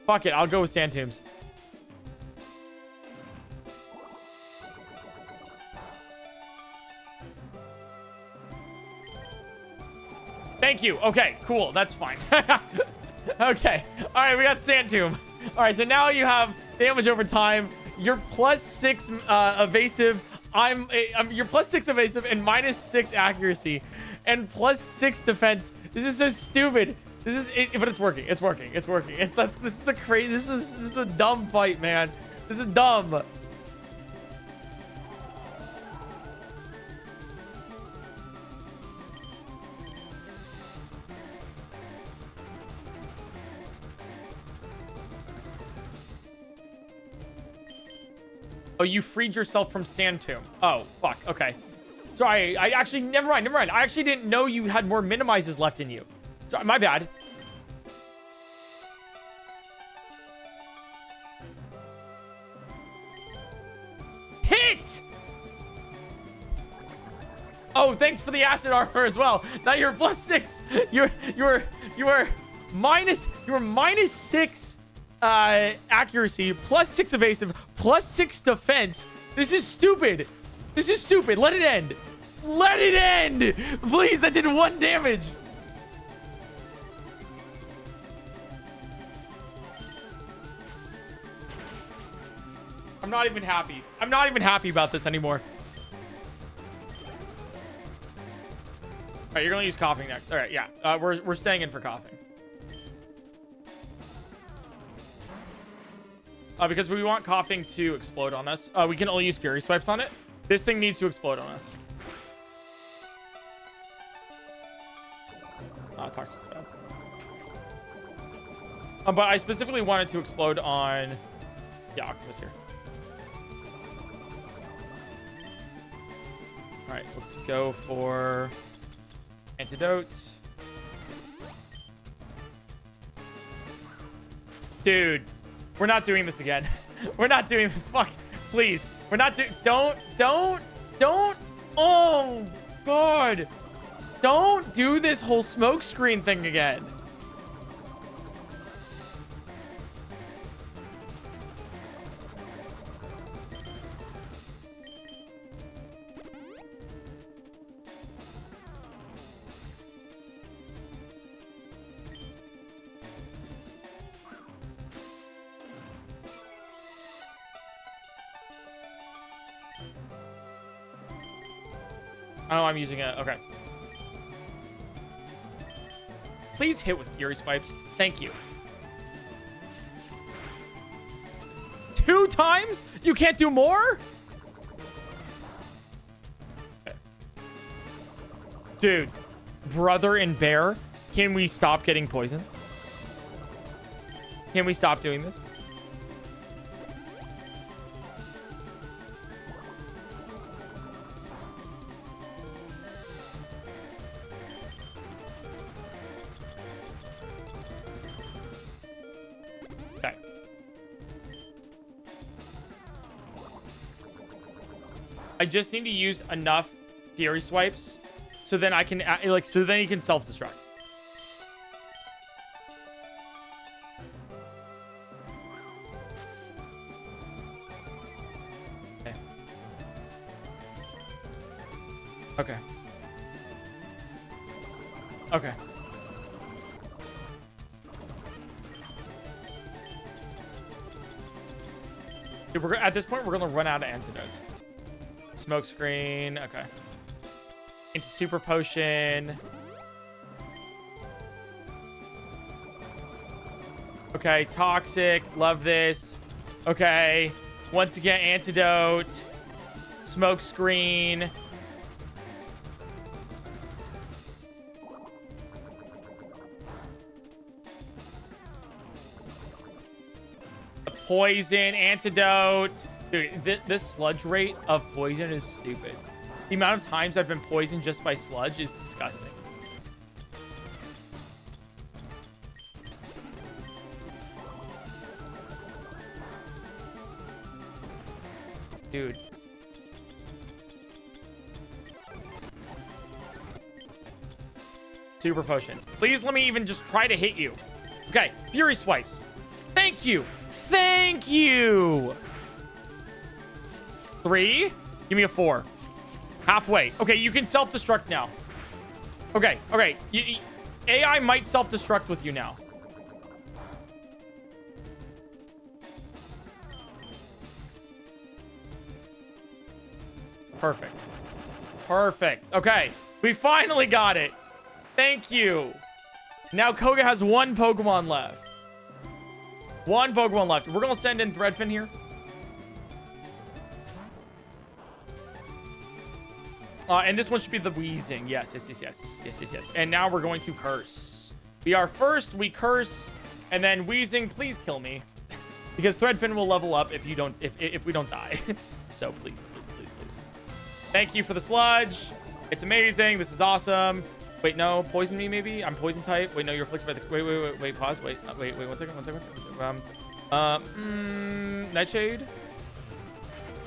Fuck it, I'll go with sand tombs. Thank you. Okay, cool. That's fine. Okay. All right, we got sand tomb. All right, so now you have damage over time. You're +6 evasive. You're +6 evasive and -6 accuracy and +6 defense. This is so stupid. This is it, but it's working. It's working. It's working. This is the crazy. This is a dumb fight, man. This is dumb. Oh, you freed yourself from Sand Tomb. Oh, fuck. Okay. Sorry. I actually... Never mind. I actually didn't know you had more minimizes left in you. Sorry, my bad. Hit! Oh, thanks for the acid armor as well. Now you're +6. You were -6 accuracy, +6 evasive, +6 defense. This is stupid. Let it end. Please, that did 1 damage. I'm not even happy. I'm not even happy about this anymore. All right, you're gonna use coughing next. All right, yeah. We're staying in for coughing. Because we want coughing to explode on us. We can only use fury swipes on it. This thing needs to explode on us. Toxic's bad. But I specifically wanted to explode on the octopus here. All right, let's go for antidote. Dude, we're not doing this again. We're not doing this. Fuck, please. We're not doing. Don't. Oh, God. Don't do this whole smoke screen thing again. Oh, I'm using it. Okay. Please hit with Fury Swipes. Thank you. 2 times? You can't do more? Okay. Dude, brother and bear, can we stop getting poisoned? Can we stop doing this? Okay. I just need to use enough Fury Swipes so then I can so then he can self-destruct. Okay. Okay. Dude, at this point, we're gonna run out of antidotes. Smoke screen. Okay. Into super potion. Okay, toxic. Love this. Okay. Once again, antidote. Smoke screen. Poison, antidote. Dude, this sludge rate of poison is stupid. The amount of times I've been poisoned just by sludge is disgusting. Dude. Super potion. Please let me even just try to hit you. Okay, Fury Swipes. Thank you. Thank you. 3. Give me a 4. Halfway. Okay, you can self-destruct now. Okay. AI might self-destruct with you now. Perfect. Okay. We finally got it. Thank you. Now Koga has 1 Pokemon left. 1 Pokemon left. We're going to send in Threadfin here. And this one should be the Wheezing. Yes. And now we're going to curse. We are first. We curse. And then Wheezing, please kill me. because Threadfin will level up if you don't, if we don't die. So please, please, please, please. Thank you for the sludge. It's amazing. This is awesome. Wait, no, poison me maybe. I'm poison type. Wait, no, you're afflicted by the. Wait. Pause. Wait. Wait. 1 second. 1 second. 1 second. Nightshade.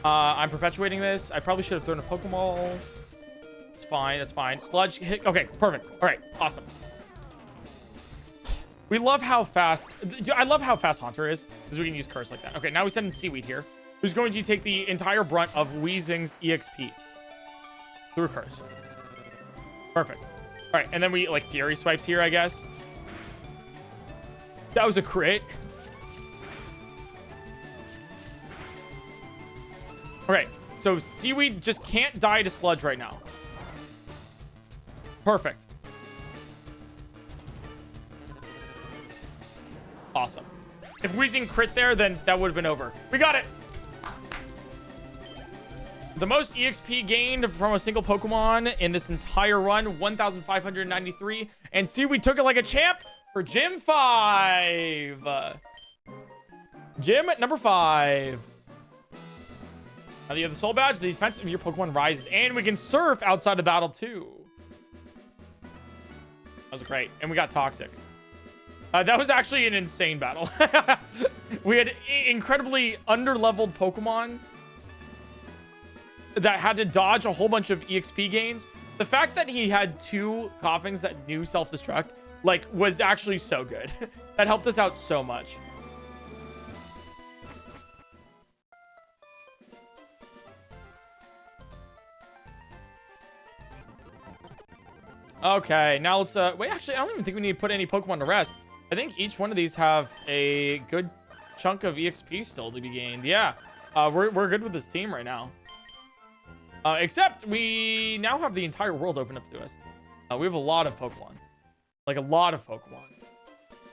I'm perpetuating this. I probably should have thrown a Pokeball. It's fine. That's fine. Sludge hit. Okay, perfect. All right, awesome. We love how fast. I love how fast Haunter is because we can use Curse like that. Okay, now we send in Seaweed here, who's going to take the entire brunt of Weezing's EXP through Curse. Perfect. All right, and then we like Fury Swipes here, I guess. That was a crit. All right, so Seaweed just can't die to Sludge right now. Perfect. Awesome. If Weezing crit there, then that would have been over. We got it. The most EXP gained from a single Pokemon in this entire run, 1,593. And see, we took it like a champ for Gym 5. Gym at number 5. Now that you have the Soul Badge, the defense of your Pokemon rises. And we can surf outside of battle too. That was great. And we got Toxic. That was actually an insane battle. We had incredibly underleveled Pokemon that had to dodge a whole bunch of EXP gains. The fact that he had 2 Coughings that knew self-destruct, like, was actually so good. That helped us out so much. Okay, now let's, wait, actually, I don't even think we need to put any Pokemon to rest. I think each one of these have a good chunk of EXP still to be gained. Yeah, we're good with this team right now. Except we now have the entire world open up to us. We have a lot of Pokemon. Like a lot of Pokemon.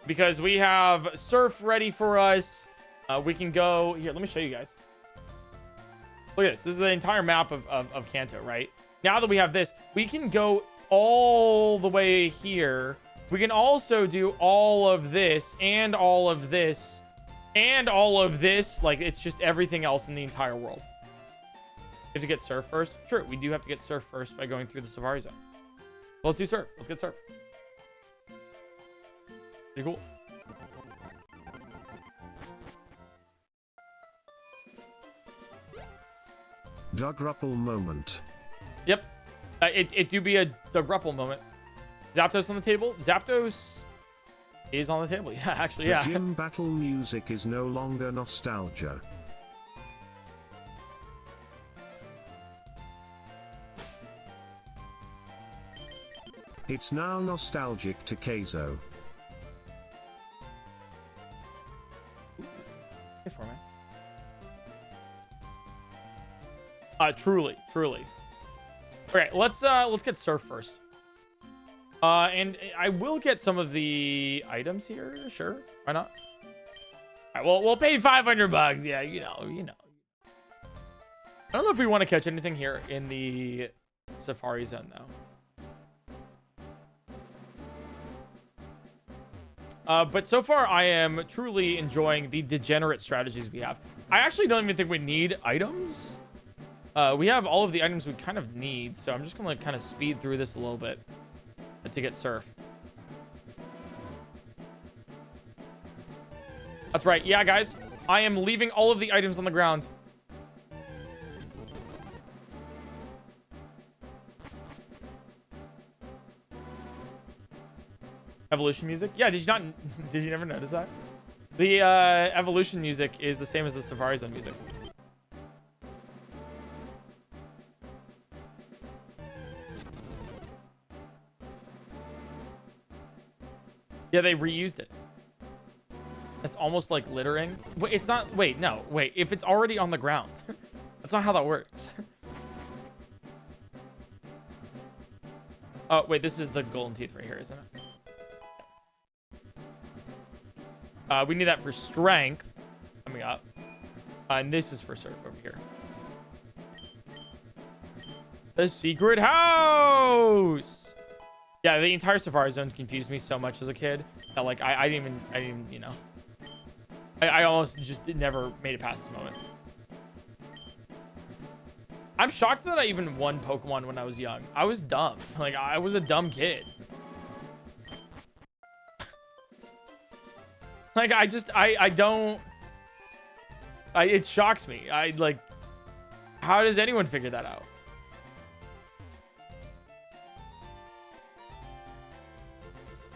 Because we have Surf ready for us. We can go... Here, let me show you guys. Look at this. This is the entire map of Kanto, right? Now that we have this, we can go all the way here. We can also do all of this and all of this and all of this. Like, it's just everything else in the entire world. We have to get Surf first. Sure, we do have to get Surf first by going through the Safari Zone. Well, let's do Surf. Let's get Surf. Pretty cool. Dugruppel moment. Yep. It do be a Dugruppel moment. Zapdos on the table. Zapdos is on the table. Yeah, actually, yeah. The gym battle music is no longer nostalgia. It's now nostalgic to Keizo. Thanks, poor man. Truly. All right, let's get Surf first. And I will get some of the items here. Sure, why not? All right, well, we'll pay $500. Yeah, you know. I don't know if we want to catch anything here in the Safari Zone though. But so far, I am truly enjoying the degenerate strategies we have. I actually don't even think we need items. We have all of the items we kind of need, so I'm just going to kind of speed through this a little bit to get Surf. That's right. Yeah, guys. I am leaving all of the items on the ground. Evolution music? Yeah, did you never notice that? The evolution music is the same as the Safari Zone music. Yeah, they reused it. It's almost like littering. Wait, it's not. Wait, no. Wait, if it's already on the ground. That's not how that works. Oh, wait, this is the golden teeth right here, isn't it? We need that for strength coming up. And this is for Surf over here. The secret house! Yeah, the entire Safari Zone confused me so much as a kid that, like, I didn't even, you know. I almost just never made it past this moment. I'm shocked that I even won Pokemon when I was young. I was dumb. Like, I was a dumb kid. Like, I don't... it shocks me. How does anyone figure that out?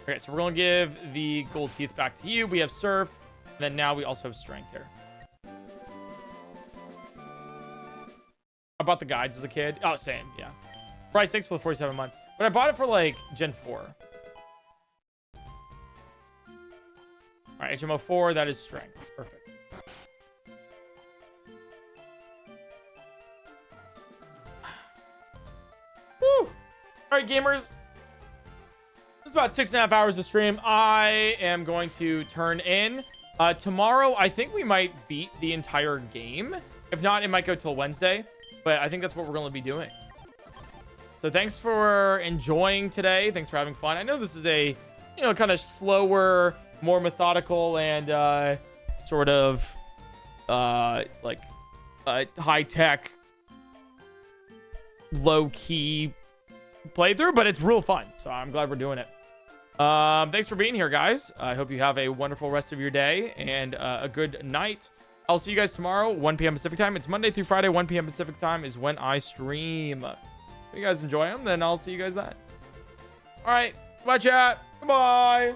Okay, so we're going to give the gold teeth back to you. We have Surf. And then now we also have Strength here. I bought the guides as a kid. Oh, same. Yeah. Price, thanks for the 47 months. But I bought it for, like, Gen 4. All right, HMO 4. That is Strength. Perfect. Woo! All right, gamers. It's about 6.5 hours of stream. I am going to turn in. Tomorrow, I think we might beat the entire game. If not, it might go till Wednesday. But I think that's what we're going to be doing. So thanks for enjoying today. Thanks for having fun. I know this is a, kind of slower, more methodical, and sort of high-tech, low-key playthrough, but it's real fun. So I'm glad we're doing it. Thanks for being here, guys. I hope you have a wonderful rest of your day and a good night. I'll see you guys tomorrow, 1 p.m. Pacific time. It's Monday through Friday, 1 p.m. Pacific time is when I stream. If you guys enjoy them, then I'll see you guys then. All right. Bye, chat. Goodbye.